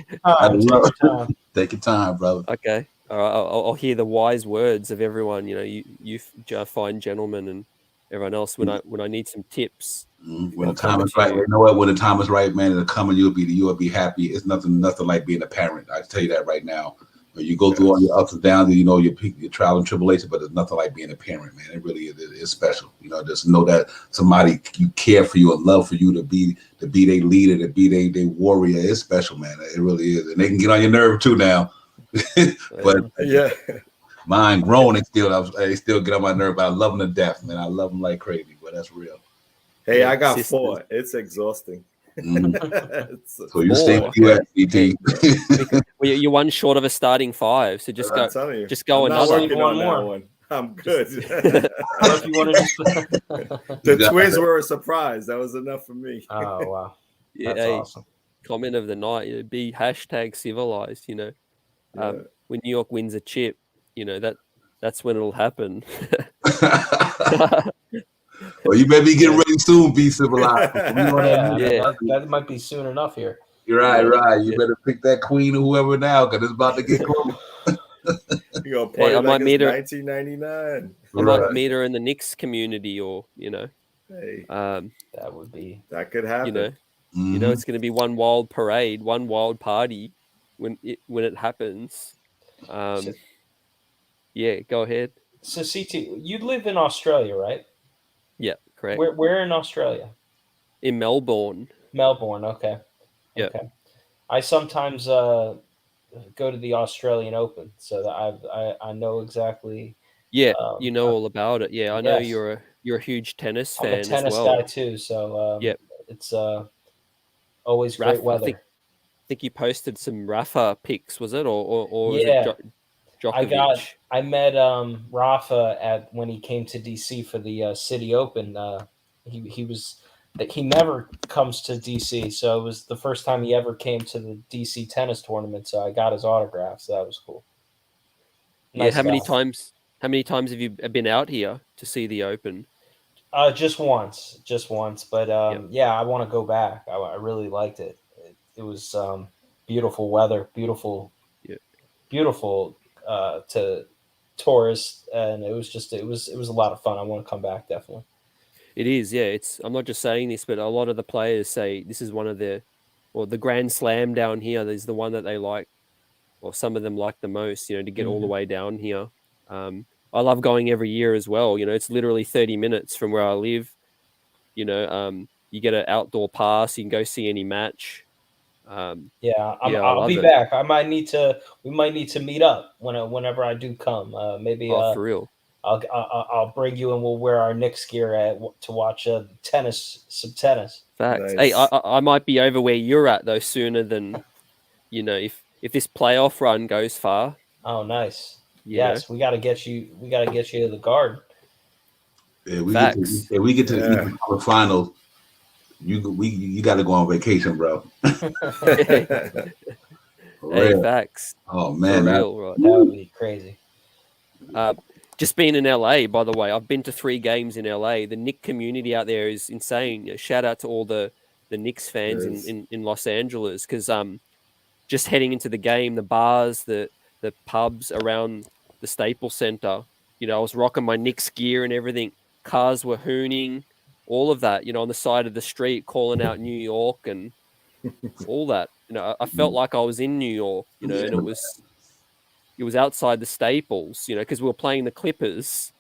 Take your time, brother. Okay. All right. I'll hear the wise words of everyone. You fine gentlemen and everyone else when I need some tips. When the time is right, you know what? When the time is right, man, it'll come and you'll be happy. It's nothing like being a parent. I tell you that right now. You go through all your ups and downs, your trial and tribulation, but it's nothing like being a parent, man. It really is. It's special. Just know that somebody you care for you and love for you to be their leader, to be their warrior. It's special, man. It really is, and they can get on your nerve too now. But yeah, mine grown, they still get on my nerve. But I love them to death, man. I love them like crazy. But that's real. Hey, I got 4. It's exhausting. So you stay with you at CT. Well, you're one short of a starting 5, so just go I'm another. Working on that one. I'm good. The Twins were a surprise. That was enough for me. Oh wow, that's awesome. Comment of the night: be #civilized. When New York wins a chip, that's when it'll happen. Well, you better be getting ready soon, be civilized. That might be soon enough here. You're right. You better pick that queen or whoever now, because it's about to get close. You're gonna play like it's 1999. I might meet her in the Knicks community, or Hey, that could happen. It's going to be one wild parade, one wild party when it happens. Yeah, go ahead. So CT, you live in Australia, right? Yeah, correct. Where in Australia? In Melbourne. Melbourne, okay. Yeah. Okay. I sometimes go to the Australian Open, so that I know exactly. Yeah, all about it. Yeah, I know you're a huge tennis fan as well. I'm a tennis guy too, so it's always great weather. I think you posted some Rafa pics, was it, or was it Djokovic? I met Rafa when he came to DC for the City Open. He never comes to DC, so it was the first time he ever came to the DC tennis tournament. So I got his autograph, so that was cool. Nice how many times have you been out here to see the Open? Just once, but I want to go back. I really liked it. It was beautiful weather, beautiful to tourists, and it was a lot of fun. I want to come back definitely. It is, yeah. I'm not just saying this, but a lot of the players say this is one of the Grand Slam down here is the one that they like, or some of them like the most. To get all the way down here. I love going every year as well. It's literally 30 minutes from where I live. You get an outdoor pass. You can go see any match. I'll be back. We might need to meet up whenever I do come. Maybe for real. I'll bring you and we'll wear our Knicks gear to watch some tennis. Facts. Nice. Hey, I might be over where you're at though sooner than if this playoff run goes far. Oh, nice. Yes, we got to get you to the Garden. Yeah, we get to the finals. You got to go on vacation, bro. Hey, facts. Oh man, that would be crazy. Just being in LA, by the way, I've been to 3 games in LA. The Knicks community out there is insane. Shout out to all the Knicks fans in Los Angeles, because just heading into the game, the bars, the pubs around the Staples Center, I was rocking my Knicks gear and everything. Cars were hooning, all of that, on the side of the street, calling out New York and all that. I felt like I was in New York, and it was outside the Staples, because we were playing the Clippers.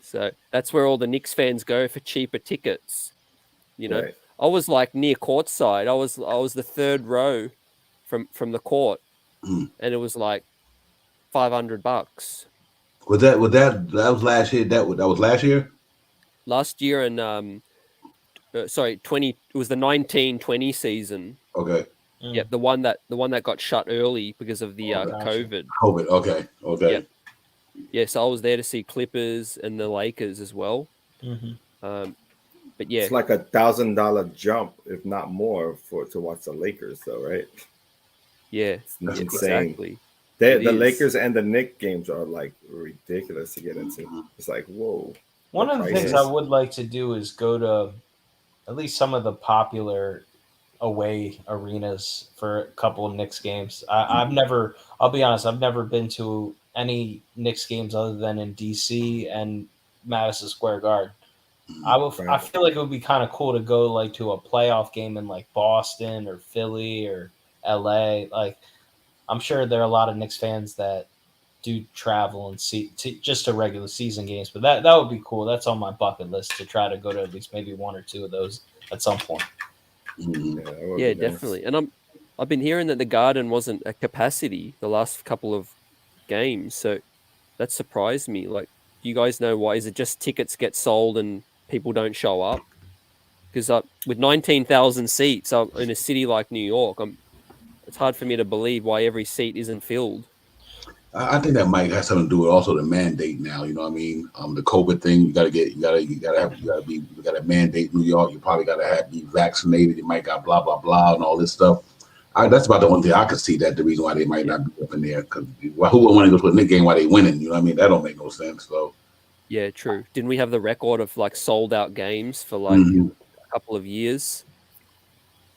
So that's where all the Knicks fans go for cheaper tickets. Right. I was like near courtside. I was the 3rd row from the court, and it was like $500. that was last year? That was last year. Last year and sorry, 20. It was the 1920 season. Okay. Yeah, the one that got shut early because of the COVID. COVID. Okay. Yep. Yeah, so I was there to see Clippers and the Lakers as well. But yeah, it's like $1,000 jump, if not more, to watch the Lakers, though, right? Yeah, That's insane. Exactly. The Lakers and the Knicks games are like ridiculous to get into. It's like, whoa. One of the things I would like to do is go to at least some of the popular away arenas for a couple of Knicks games. I'll be honest, I've never been to any Knicks games other than in DC and Madison Square Garden. I feel like it would be kind of cool to go like to a playoff game in like Boston or Philly or LA. Like, I'm sure there are a lot of Knicks fans that do travel and see just to regular season games, but that would be cool. That's on my bucket list to try to go to at least maybe one or two of those at some point. Yeah, definitely. And I've been hearing that the Garden wasn't at capacity the last couple of games, so that surprised me. Like, do you guys know why? Is it just tickets get sold and people don't show up? Because with 19,000 seats in a city like New York, it's hard for me to believe why every seat isn't filled. I think that might have something to do with also the mandate now. You know what I mean? The COVID thing. You gotta mandate New York. You probably gotta be vaccinated. You might got blah blah blah and all this stuff. That's about the only thing I could see that the reason why they might not be up in there. Because who would want to go to a Knicks game while they winning? You know what I mean? That don't make no sense. So. Yeah, true. Didn't we have the record of like sold out games for like a couple of years?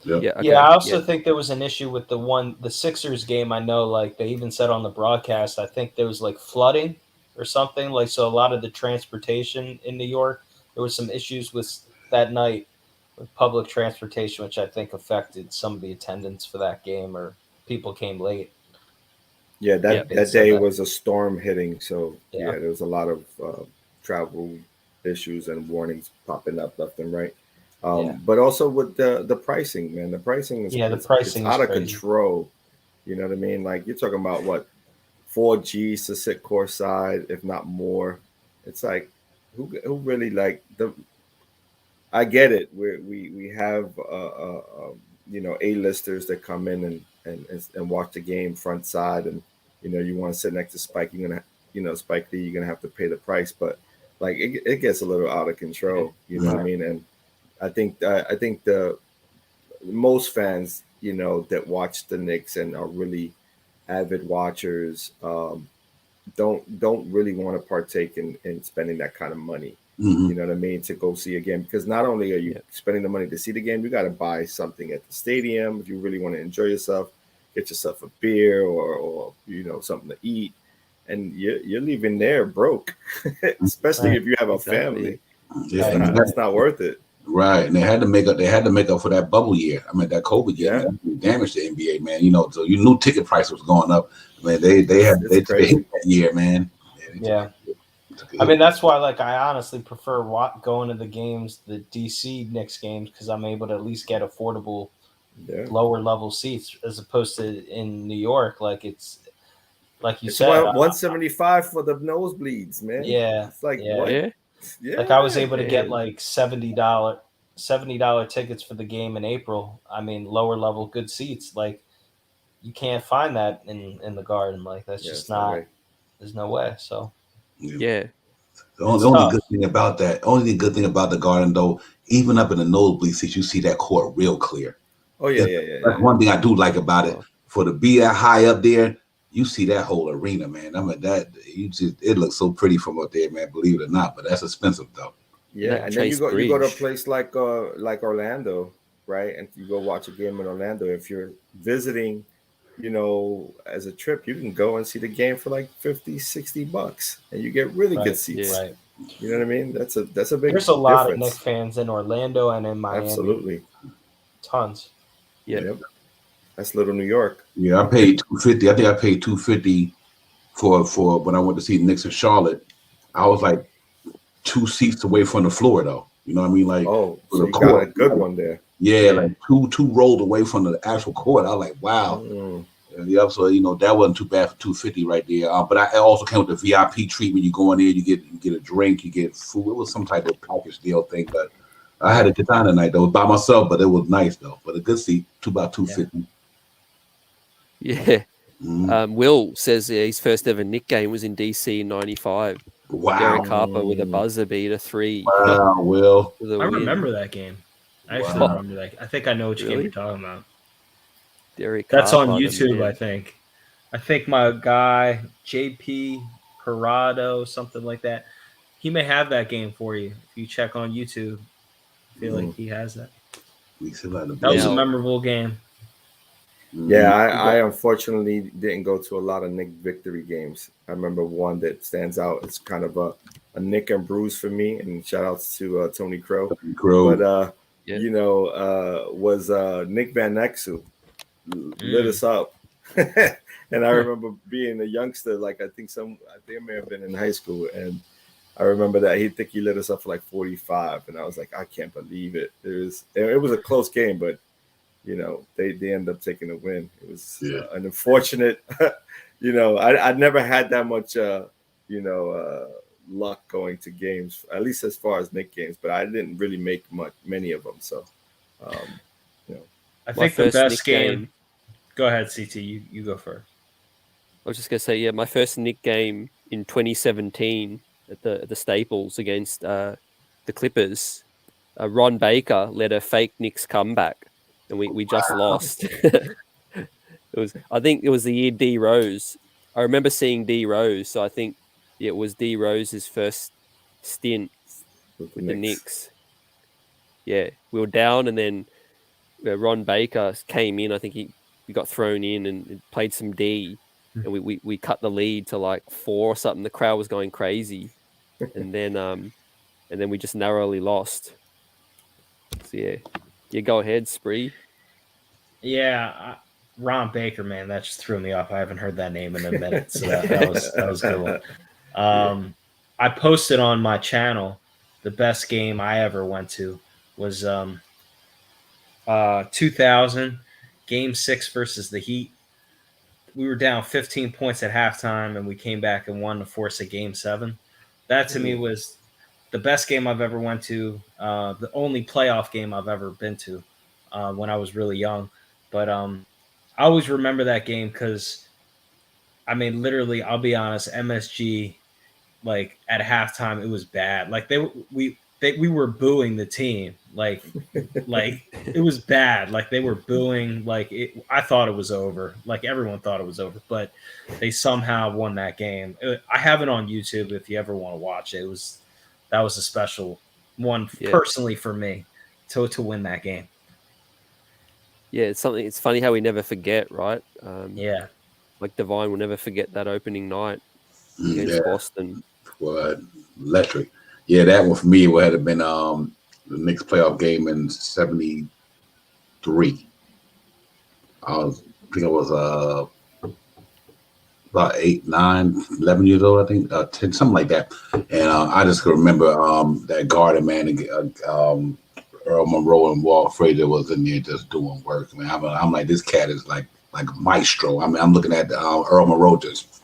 Yep. Yeah. Okay. Yeah, I also think there was an issue with the Sixers game. I know, like they even said on the broadcast, I think there was like flooding or something. Like, so a lot of the transportation in New York, there was some issues with that night with public transportation, which I think affected some of the attendance for that game, or people came late. Yeah, that day was a storm hitting, so yeah there was a lot of travel issues and warnings popping up left and right. But also with the pricing, man, the pricing is it's out of control. You know what I mean? Like, you're talking about what, $4Gs to sit courtside, if not more. It's like, who really like the? I get it. We have A-listers that come in and watch the game front side, and you want to sit next to Spike. You're gonna Spike Lee. You're gonna have to pay the price, but like it gets a little out of control. You know what I mean? And I think the most fans, that watch the Knicks and are really avid watchers, don't really want to partake in spending that kind of money. You know what I mean, to go see a game, because not only are you spending the money to see the game, you got to buy something at the stadium if you really want to enjoy yourself. Get yourself a beer or something to eat, and you're leaving there broke, especially if you have a family. That's not worth it. Right, and they had to make up for that bubble year. I mean, that COVID year, damaged the NBA, man. So you knew ticket price was going up. I mean, they hit that year, man. Yeah. I mean, that's why, like, I honestly prefer going to the games, the DC Knicks games, because I'm able to at least get affordable, lower level seats, as opposed to in New York. Like, it's like you said, $175 for the nosebleeds, man. Yeah, it's like what? Yeah. Like, I was able to get like $70 tickets for the game in April. I mean, lower level, good seats. Like, you can't find that in the Garden. Like, that's just not. There's no way. So. Yeah. The only good thing about the Garden, though, even up in the nosebleed seats, you see that court real clear. Oh yeah. That's one thing I do like about it. For to be that high up there, you see that whole arena, man. I mean, it looks so pretty from up there, man. Believe it or not, but that's expensive though. Yeah, and then you go to a place like Orlando, right? And you go watch a game in Orlando. If you're visiting, as a trip, you can go and see the game for like $50-$60 and you get really good seats. Right. You know what I mean? That's a big There's a lot of Knicks fans in Orlando and in Miami. Absolutely. Tons. Yep. That's little New York. Yeah, I paid $250. I think I paid $250 for when I went to see the Knicks in Charlotte. I was like 2 seats away from the floor though. You know what I mean? Like, so you got a good one there. Yeah, like two rolled away from the actual court. I was like, wow. Yeah, so that wasn't too bad for $250 right there. But I also came with the VIP treatment. You go in there, you get a drink, you get food. It was some type of package deal thing, but I had a good time tonight though, by myself. But it was nice though. But a good seat, about $250. Yeah. Mm-hmm. Will says his first ever Knick game was in DC in '95. Wow. Derek Harper with a buzzer beater 3. Wow, Will. I remember that game. I actually remember that. I think I know which game you're talking about. Derek That's Harper, on YouTube, I think. I think my guy JP Parado, something like that. He may have that game for you if you check on YouTube. I feel like he has that. That was a memorable game. Yeah, I unfortunately didn't go to a lot of Knick victory games. I remember one that stands out. It's kind of a Knick and Bruce for me, and shout outs to Tony Crow. But was Nick Van Exel lit us up. And I remember being a youngster, like I think I may have been in high school, and I remember that he lit us up for like 45, and I was like, I can't believe it. It was a close game, but they ended up taking a win. It was an unfortunate, I'd never had that much, luck going to games, at least as far as Knick games, but I didn't really make many of them. So, I think the best game. Go ahead, CT. You go first. I was just gonna say, my first Knick game in 2017 at the Staples against the Clippers. Ron Baker led a fake Knicks comeback, and we just lost. I think it was the year D Rose. I remember seeing D Rose, so I think it was D Rose's first stint with the Knicks. Yeah, we were down, and then Ron Baker came in. I think he got thrown in and played some D, and we cut the lead to like 4 or something. The crowd was going crazy, and then we just narrowly lost. So yeah, go ahead, Spree. Yeah, Ron Baker, man, that just threw me off. I haven't heard that name in a minute, so that was a good one. I posted on my channel the best game I ever went to was 2000 Game 6 versus the Heat. We were down 15 points at halftime, and we came back and won to force a Game 7. That to me was the best game I've ever went to, the only playoff game I've ever been to when I was really young. But I always remember that game because, I mean, literally, I'll be honest, MSG, like at halftime, it was bad. Like we were booing the team. Like it was bad. Like they were booing. I thought it was over. Like everyone thought it was over, but they somehow won that game. I have it on YouTube if you ever want to watch it. That was a special one personally for me to win that game. Yeah, it's funny how we never forget, right? Like Divine will never forget that opening night against Boston. What electric. Yeah, that one for me would have been the Knicks playoff game in '73. I think I was about 8, 9, 11 years old, I think, 10, something like that. And I just could remember that Garden, man, Earl Monroe and Walt Frazier was in there just doing work. Man, I'm like, this cat is like a maestro. I mean, I'm looking at Earl Monroe just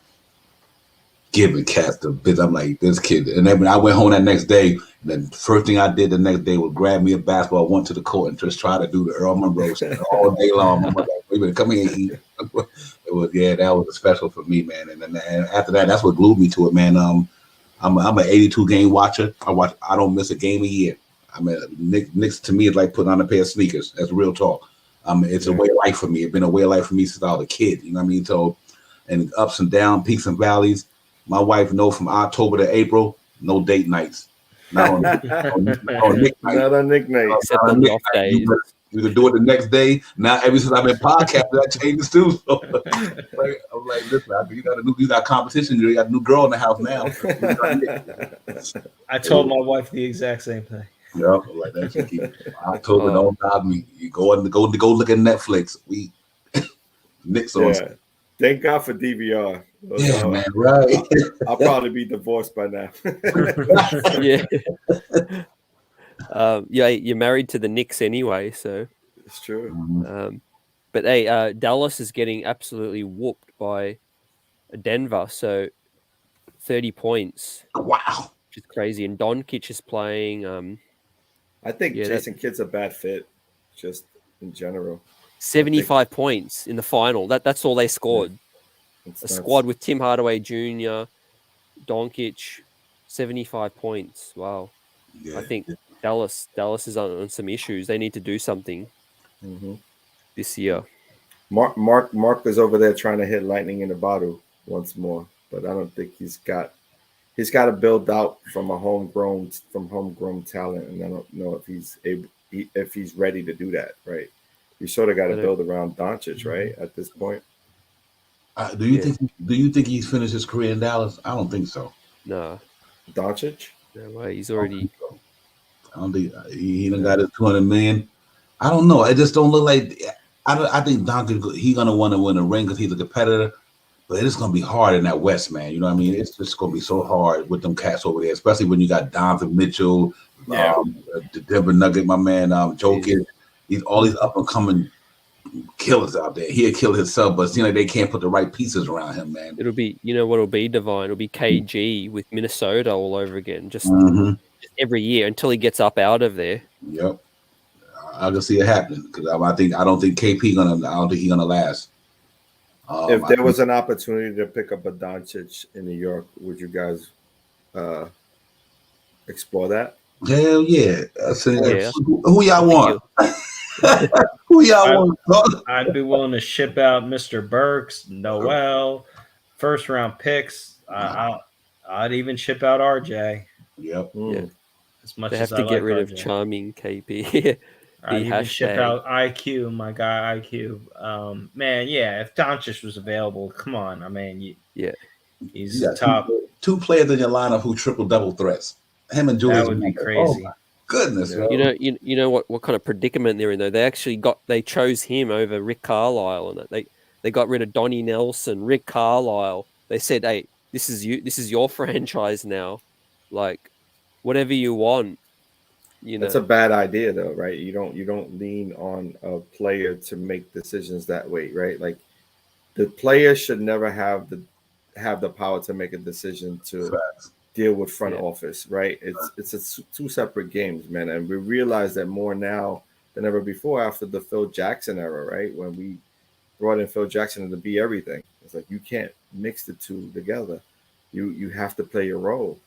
giving cats the biz. I'm like, this kid. And then when I went home that next day, the first thing I did the next day was grab me a basketball, went to the court, and just try to do the Earl Monroe all day long. I'm like, we better come here and eat. That was special for me, man. And then after that, that's what glued me to it, man. I'm an 82 game watcher. I don't miss a game a year. I mean, Knicks to me is like putting on a pair of sneakers. That's real talk. It's a way of life for me. It's been a way of life for me since I was a kid. You know what I mean? So, and ups and downs, peaks and valleys. My wife knows from October to April, no date nights. Not on Knick night. Not on Knick night. Except on the off days. You can do it the next day. Now, ever since I've been podcasting, that changes too. So, I'm like, listen, you got competition. You got a new girl in the house now. I told my wife the exact same thing. Yeah, like that. Should keep October. Don't bother me. You go look at Netflix. We Knicks on. Yeah. Thank God for DVR. Yeah, man, right. I'll probably be divorced by now. You're married to the Knicks anyway, so it's true. But hey, Dallas is getting absolutely whooped by Denver. So 30 points. Wow. Which is crazy. And Doncic is playing. I think Jason Kidd's a bad fit, just in general. 75 points in the final. That's all they scored. A squad with Tim Hardaway Jr., Doncic, 75 points. Wow. Yeah. I think Dallas is on some issues. They need to do something this year. Mark is over there trying to hit lightning in a bottle once more, but I don't think he's got to build out from homegrown talent, and I don't know if he's ready to do that. Right, you sort of got to build around Doncic, right? At this point, do you think he's finished his career in Dallas? I don't think so. No, Doncic. No way. He's already. I don't think he done got his $200 million. I don't know. It just don't look like. I think Doncic he's gonna want to win a ring because he's a competitor. But it's going to be hard in that West, man. You know what I mean? It's just going to be so hard with them cats over there, especially when you got Donovan Mitchell, the Denver Nugget, my man, Jokic. All these up-and-coming killers out there. He'll kill himself, but it seems like they can't put the right pieces around him, man. It'll be, you know what it'll be, Divine? It'll be KG with Minnesota all over again, just every year until he gets up out of there. Yep. I can see it happening because I don't think KP gonna last. If there was an opportunity to pick up a Doncic in New York, would you guys explore that? Hell yeah! Who y'all want? Who y'all want? I'd be willing to ship out Mr. Burks, Noel, first round picks. I'd even ship out RJ. Yep. Yeah. As much they as have to I get like rid RJ. of charming KP. I'd even ship out IQ, my guy IQ. Man, yeah, if Doncic was available, come on. I mean, he's top. Two players in your lineup who triple-double threats. Him and Julius. That would be crazy. Oh my goodness. Yeah. You know what kind of predicament they're in though? They chose him over Rick Carlisle, and they got rid of Donnie Nelson, Rick Carlisle. They said, "Hey, this is your franchise now. Like, whatever you want." That's a bad idea, though, right? You don't lean on a player to make decisions that way, right? Like the player should never have the power to make a decision to deal with front office, right? It's two separate games, man, and we realize that more now than ever before after the Phil Jackson era, right? When we brought in Phil Jackson to be everything, it's like you can't mix the two together. You have to play your role.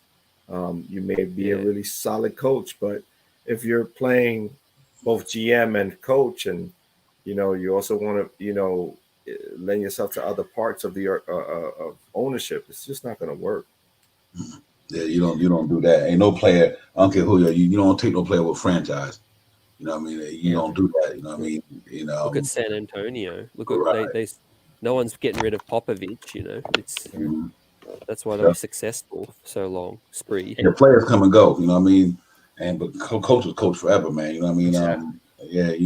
You may be a really solid coach, but if you're playing both GM and coach, and you also want to lend yourself to other parts of the of ownership, it's just not going to work. Yeah, you don't do that. Ain't no player. I don't care who you don't take no player with franchise. You know what I mean? You don't do that. You know what I mean? Look at San Antonio. Look at they no one's getting rid of Popovich. It's that's why they were successful for so long. Spree. The players come and go. You know what I mean? But coach was coach forever, man. You know what I mean? Exactly.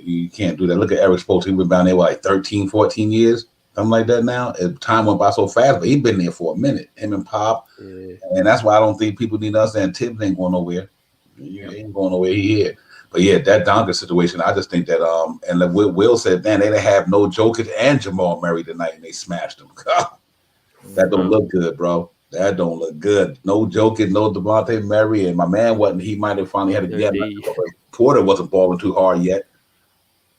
You can't do that. Look at Eric Spoelstra. He's been down there like 13, 14 years, something like that now. Time went by so fast, but he's been there for a minute, him and Pop. Yeah. And that's why I don't think people need to understand Tibbs ain't going nowhere. He ain't going nowhere here. But yeah, that Doncic situation, I just think that and like Will said, man, they didn't have no Jokic and Jamal Murray tonight, and they smashed them. That don't look good, bro. That don't look good. No Jokic, no Devontae Murray, and my man wasn't. He might have finally had a get. Porter wasn't balling too hard yet.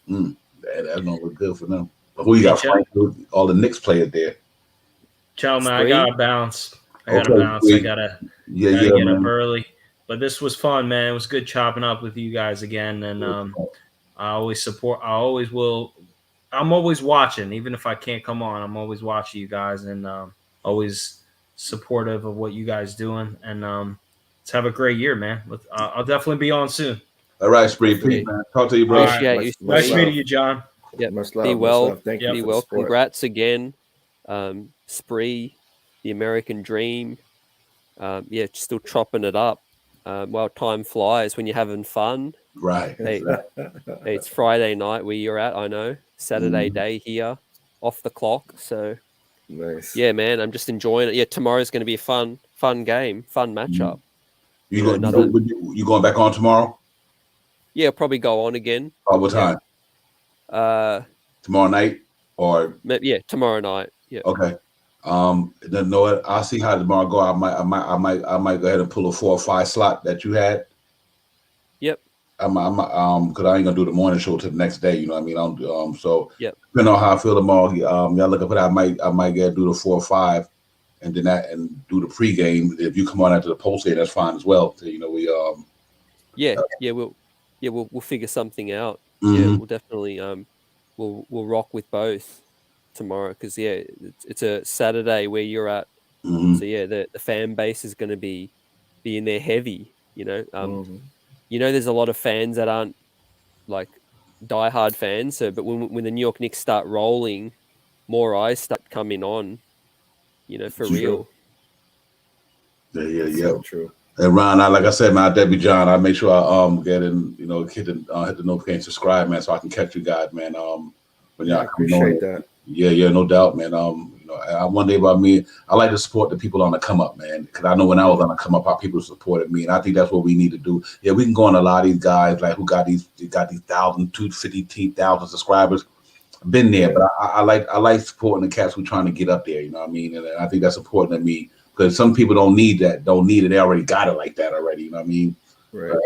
That don't look good for them. But who you got? All the Knicks players there. Gentlemen, I gotta bounce. I gotta get up early. But this was fun, man. It was good chopping up with you guys again, and I always support. I always will. I'm always watching, even if I can't come on. I'm always watching you guys, and always supportive of what you guys doing. And let's have a great year, man. I'll definitely be on soon. All right, Spree. Peace, man. Talk to you, bro. Appreciate you. Nice meeting you, John. Yep. Much love. Be well. Thank you. Be well. Congrats again, Spree, the American Dream. Still chopping it up. Well, time flies when you're having fun. Right. Hey, it's Friday night where you're at. I know. Saturday day here, off the clock. So, nice. Yeah, man, I'm just enjoying it. Yeah, tomorrow's going to be a fun game, fun matchup. You going back on tomorrow? Yeah, I'll probably go on again. What time? tomorrow night or yeah, tomorrow night. Yeah. Okay. Then know it. I'll see how tomorrow go. I might go ahead and pull a 4 or 5 slot that you had. Yep. Because I ain't gonna do the morning show till the next day. You know what I mean? So yep. Depending on how I feel tomorrow, y'all looking for that. I might get do the 4 or 5, and then do the pregame. If you come on after the post game, that's fine as well. So, we'll figure something out. Mm-hmm. Yeah, we'll definitely we'll rock with both tomorrow because it's a Saturday where you're at. Mm-hmm. So the fan base is going to be in there heavy. There's a lot of fans that aren't like diehard fans. So, but when the New York Knicks start rolling, more eyes start coming on. For real. Yeah. So true. And Ron, like I said, man, Debbie John, I make sure I get in, hit the notification, subscribe, man, so I can catch you guys, man. When y'all appreciate that. Yeah, no doubt, man. One day about me, I like to support the people on the come up, man, because I know when I was on the come up, how people supported me, and I think that's what we need to do. Yeah, we can go on a lot of these guys like who got these 250,000 subscribers. Been there, but I like supporting the cats who trying to get up there. You know what I mean? And I think that's important to me. Because some people don't need it. They already got it like that already. You know what I mean? Right.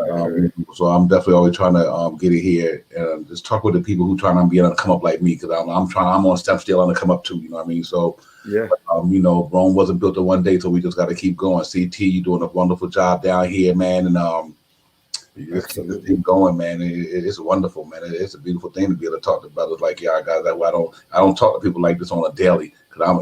So I'm definitely always trying to get it here and just talk with the people who trying to be able to come up like me. Because I'm on step still on the come up too. You know what I mean? So yeah. Rome wasn't built in one day, so we just got to keep going. CT, you doing a wonderful job down here, man, and just keep going, man. It's wonderful, man. It's a beautiful thing to be able to talk to brothers like y'all guys. That way I don't talk to people like this on a daily. Cause I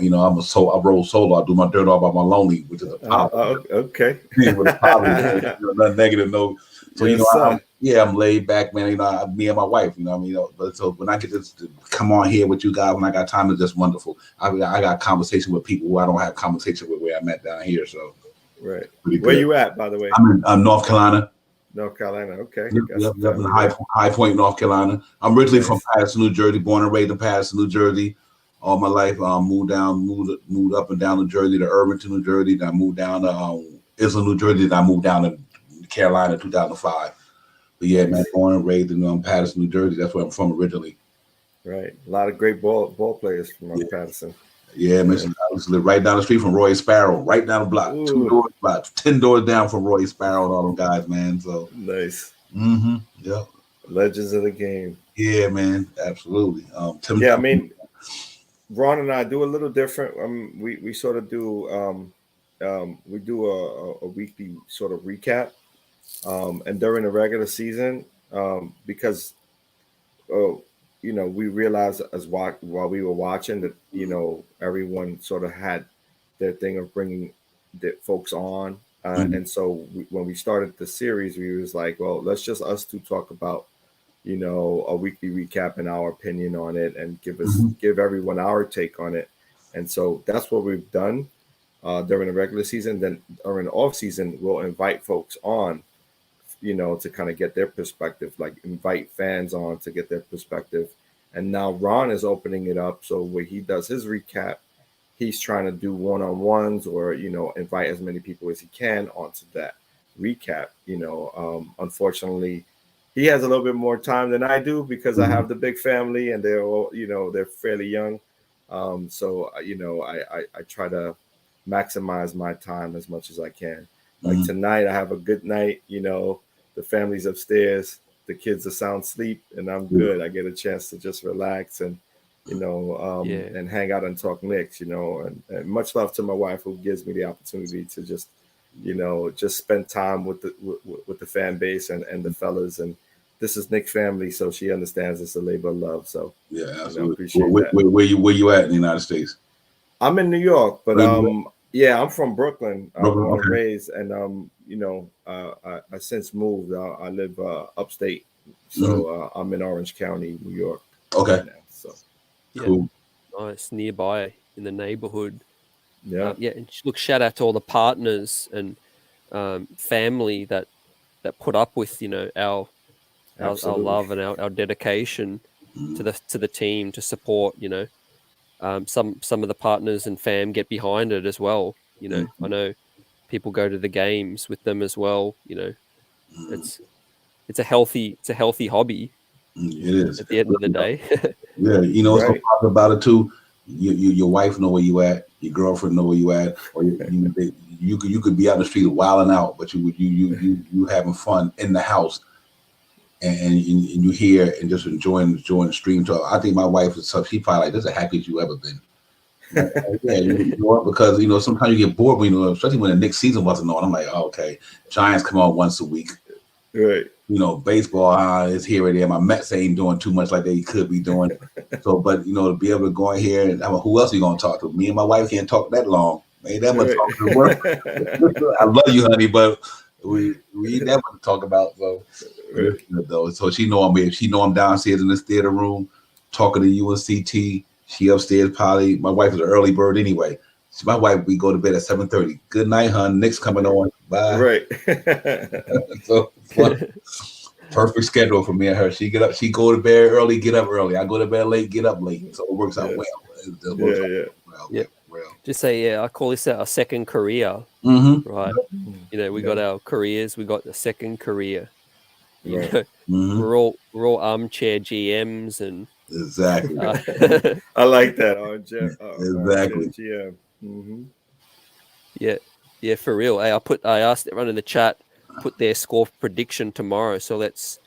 roll solo. I do my dirt all by my lonely, which is a positive. Okay. With a positive, nothing negative, no. So I'm laid back, man. Me and my wife. You know what I mean? But so when I get to come on here with you guys, when I got time, it's just wonderful. I got conversation with people who I don't have conversation with where I'm at down here. So right. Where you at, by the way? I'm in North Carolina. North Carolina, okay. Yep, in High Point, North Carolina. I'm originally from Patterson, New Jersey, born and raised in Patterson, New Jersey. All my life, moved up and down New Jersey to Irvington, New Jersey. Then I moved down to Islip, New Jersey. Then I moved down to Carolina in 2005. But yeah, man, born and raised in Patterson, New Jersey. That's where I'm from originally. Right, a lot of great ball players from Patterson. Yeah, man. I used to live right down the street from Roy Sparrow, right down the block, 10 doors down from Roy Sparrow and all them guys, man. So nice. Mm-hmm. Yep. Legends of the game. Yeah, man. Absolutely. I mean, Ron and I do a little different. We sort of do we do a weekly sort of recap, and during the regular season, because we realized while we were watching that everyone sort of had their thing of bringing the folks on, and so when we started the series, we was like, well, let's just us two talk about a weekly recap and our opinion on it, and give everyone our take on it. And so that's what we've done during the regular season. Then during the off season, we'll invite folks on, to kind of get their perspective, like invite fans on to get their perspective. And now Ron is opening it up. So where he does his recap, he's trying to do one-on-ones or, invite as many people as he can onto that recap. Unfortunately, he has a little bit more time than I do because I have the big family and they're all, they're fairly young. So I try to maximize my time as much as I can. Like tonight, I have a good night. The family's upstairs, the kids are sound asleep, and I'm good. I get a chance to just relax and and hang out and talk Knicks. And much love to my wife who gives me the opportunity to just spend time with the fan base and the fellas. And this is Knicks family, so she understands it's a labor of love. So yeah, absolutely. Where you at in the United States? I'm in New York, but I'm from Brooklyn. I'm born and raised, and I since moved. I live upstate, so I'm in Orange County, New York. Okay. Right now, so cool. Nice, nearby in the neighborhood. Yeah. And look, shout out to all the partners and family that put up with our love and our dedication to the team to support. Some of the partners and fam get behind it as well. I know people go to the games with them as well. It's a healthy hobby. It is at the end of the day. Yeah, you know what's so popular about it too. Your wife know where you at. Your girlfriend know where you at. Or you could be out in the street wilding out, but you having fun in the house, and you hear and just enjoying the stream talk. I think my wife is she probably like, this is the happiest you ever been. Yeah, you know what? Because sometimes you get bored when especially when the Knicks season wasn't on. I'm like, oh, okay, Giants come on once a week. Right. Baseball is here and there. My Mets ain't doing too much like they could be doing. So, but to be able to go in here and who else are you gonna talk to? Me and my wife can't talk that long. Ain't that much talk to work. I love you, honey, but we ain't that much to talk about. So, though, so she know I'm downstairs in this theater room talking to you and CT. She upstairs probably. My wife is an early bird anyway. My wife, we go to bed at 7:30. Good night, hon. Knicks coming on. Bye. Right. So perfect schedule for me and her. She get up, she go to bed early, get up early. I go to bed late, get up late. So it works out well. Well. Just say, I call this a second career. Right. We got our careers, we got the second career. We're all armchair GMs and exactly. I like that armchair. Exactly. Armchair GM. Yeah, for real. Hey, I asked everyone in the chat put their score prediction tomorrow. So let's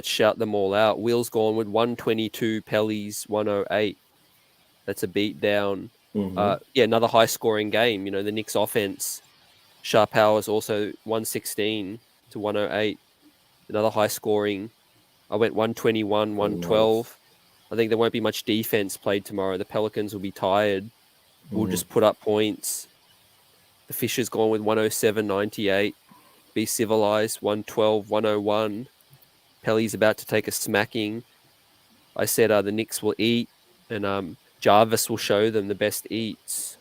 shout them all out. Will's gone with 122, Pelly's 108. That's a beat down. Another high scoring game. The Knicks offense. Sharp Powers also 116 to 108. Another high scoring. I went 121, 112. I think there won't be much defense played tomorrow. The Pelicans will be tired. We'll just put up points. The Fisher's gone with 107, 98. Be Civilized 112, 101. Pelly's about to take a smacking. I said the Knicks will eat, and Jarvis will show them the best eats.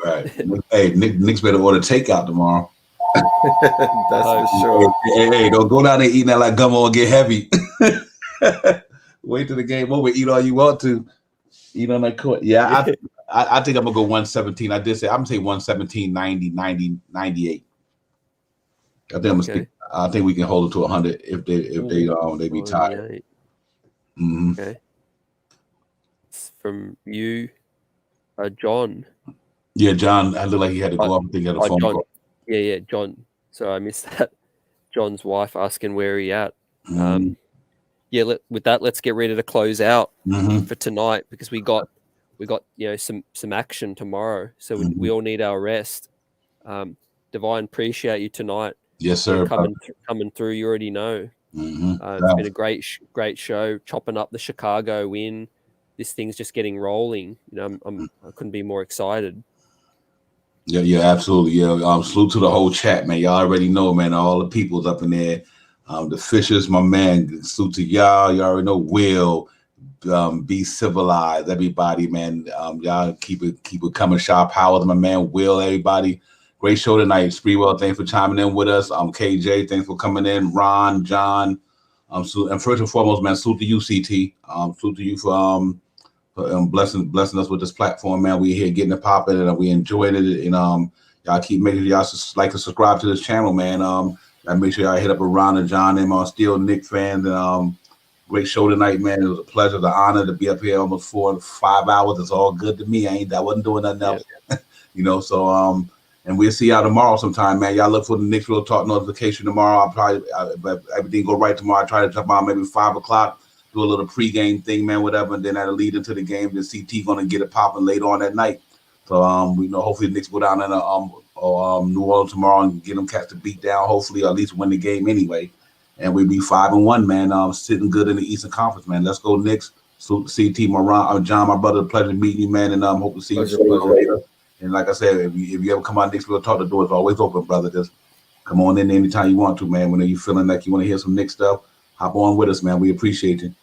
Right. Hey, Knicks better order takeout tomorrow. That's for sure. Hey, don't go down there eating that like gummo and get heavy. Wait till the game over. Eat all you want to. Eat on that court. Yeah, I think I'm gonna go 117. I'm gonna say 117, 90, 98. I think I'm gonna stick. I think we can hold it to 100 if they be tired. Okay. It's from you, John. Yeah, John. I look like he had to go up. I think he had a phone call. Yeah, John. So I missed that. John's wife asking where he at. With that, let's get ready to close out for tonight because we got some action tomorrow. So we all need our rest. Divine, appreciate you tonight. Yes, sir. Coming through, you already know. It's been a great show. Chopping up the Chicago win. This thing's just getting rolling. I couldn't be more excited. Yeah, absolutely. Yeah, salute to the whole chat, man. Y'all already know, man. All the people's up in there. The Fishers, my man. Salute to y'all. You already know. Will, be civilized, everybody, man. Y'all keep it coming. Sharp Powers, my man. Will, everybody. Great show tonight. Spreewell, thanks for chiming in with us. KJ, thanks for coming in. Ron, John, and first and foremost, man, salute to you, CT. Salute to you for blessing us with this platform, man. We here getting it popping and we enjoyed it. And y'all keep making sure y'all like to subscribe to this channel, man. I make sure y'all hit up Ron and John and still Knicks fans. And great show tonight, man. It was a pleasure, the honor to be up here almost 4 to 5 hours. It's all good to me. I wasn't doing nothing else. So and we'll see y'all tomorrow sometime, man. Y'all look for the Knicks Real Talk notification tomorrow. I'll probably, everything go right tomorrow. I try to jump on maybe 5 o'clock, do a little pregame thing, man, whatever, and then that'll lead into the game. Then CT gonna get it popping later on that night. So we know hopefully the Knicks go down in New Orleans tomorrow and get them cats to beat down. Hopefully, or at least win the game anyway. And we'll be 5-1, man. Sitting good in the Eastern Conference, man. Let's go Knicks. So CT, John, my brother, pleasure meeting you, man. And hope to see you later. And like I said, if you ever come out Knicks Real Talk, the door is always open, brother. Just come on in anytime you want to, man. Whenever you feeling like you want to hear some Knicks stuff, hop on with us, man. We appreciate you.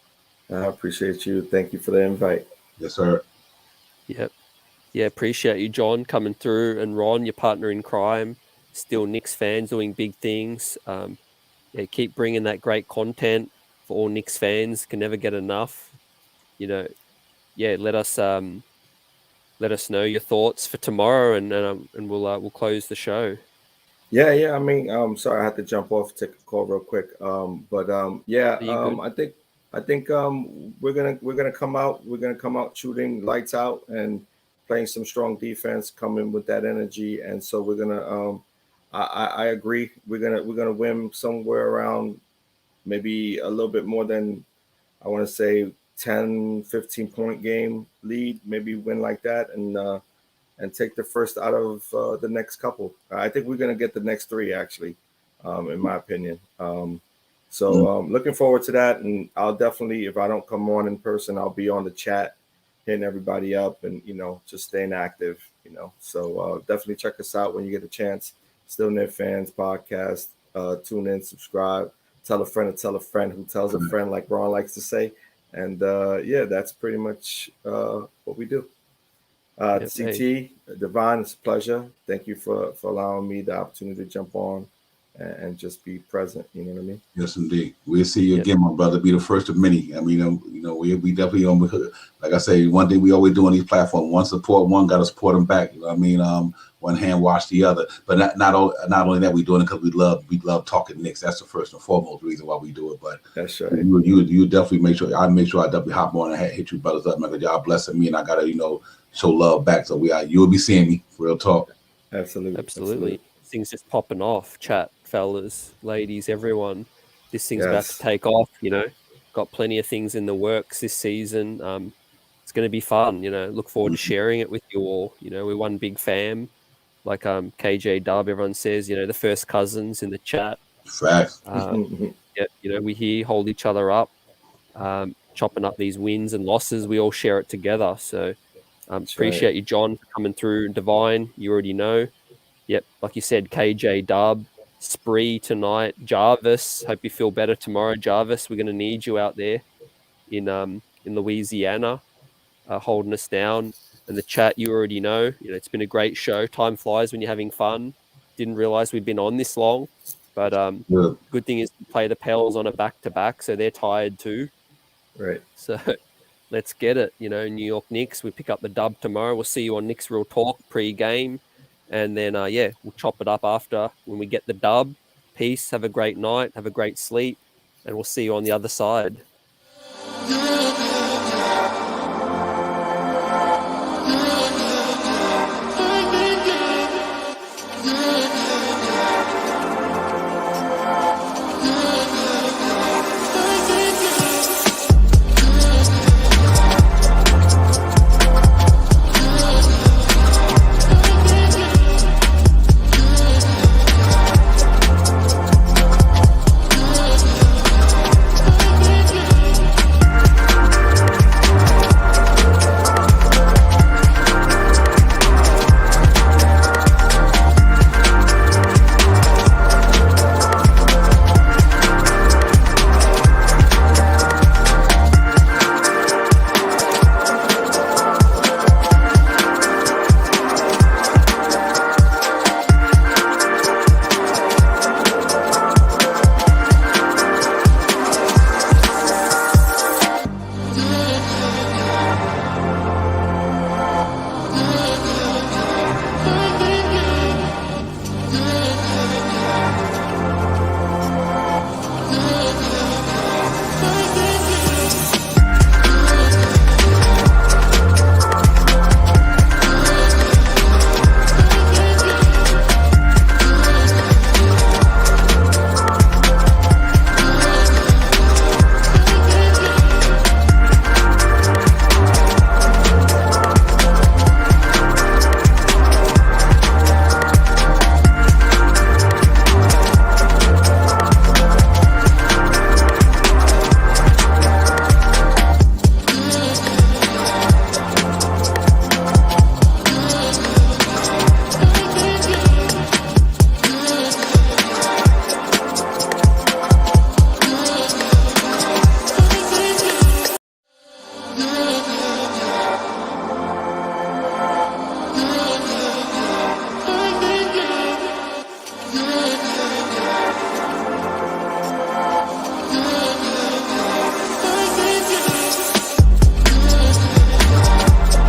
I appreciate you. Thank you for the invite. Yes, sir. Yep. Yeah, appreciate you, John, coming through. And Ron, your partner in crime, still Knicks fans doing big things. Keep bringing that great content for all Knicks fans. Can never get enough. Let us know your thoughts for tomorrow, and we'll close the show. Yeah. I mean, sorry, I had to jump off, take a call real quick. I think I think we're gonna come out. We're gonna come out shooting lights out and playing some strong defense, coming with that energy. And so we're gonna. I agree. We're gonna win somewhere around maybe a little bit more than I want to say 10, 15 point game lead. Maybe win like that and take the first out of the next couple. I think we're gonna get the next three actually, in my opinion. So looking forward to that, and I'll definitely, if I don't come on in person, I'll be on the chat, hitting everybody up, and just staying active. So definitely check us out when you get a chance. Still Knit Fans podcast. Tune in, subscribe, tell a friend to tell a friend who tells a friend, like Ron likes to say. And yeah, that's pretty much what we do. CT, Devon, it's a pleasure. Thank you for allowing me the opportunity to jump on and just be present. You know what I mean? Yes, indeed. We'll see you again, my brother. Be the first of many. I mean, we definitely like I say, one thing we always do on these platforms: one support one, got to support them back. You know what I mean? One hand wash the other. But not only that, we doing it because we love talking Knicks. That's the first and foremost reason why we do it. But that's right. You definitely make sure I definitely hop on and hit you brothers up, man. Y'all blessing me, and I gotta show love back. So you'll be seeing me. Real talk. Absolutely. Things just popping off. Chat, fellas, ladies, everyone. This thing's about to take off. Got plenty of things in the works this season. It's going to be fun. Look forward to sharing it with you all. We're one big fam. Like KJ Dub, everyone says. The first cousins in the chat. Facts. We here hold each other up, chopping up these wins and losses. We all share it together. So appreciate you, John, for coming through. Divine, you already know. Yep, like you said, KJ Dub, Spree tonight, Jarvis. Hope you feel better tomorrow, Jarvis. We're going to need you out there in Louisiana, holding us down. And the chat, you already know. It's been a great show. Time flies when you're having fun. Didn't realize we've been on this long, but good thing is we play the Pels on a back-to-back, so they're tired too. Right. So let's get it. New York Knicks. We pick up the dub tomorrow. We'll see you on Knicks Real Talk pre-game. And then, we'll chop it up after when we get the dub. Peace. Have a great night. Have a great sleep. And we'll see you on the other side.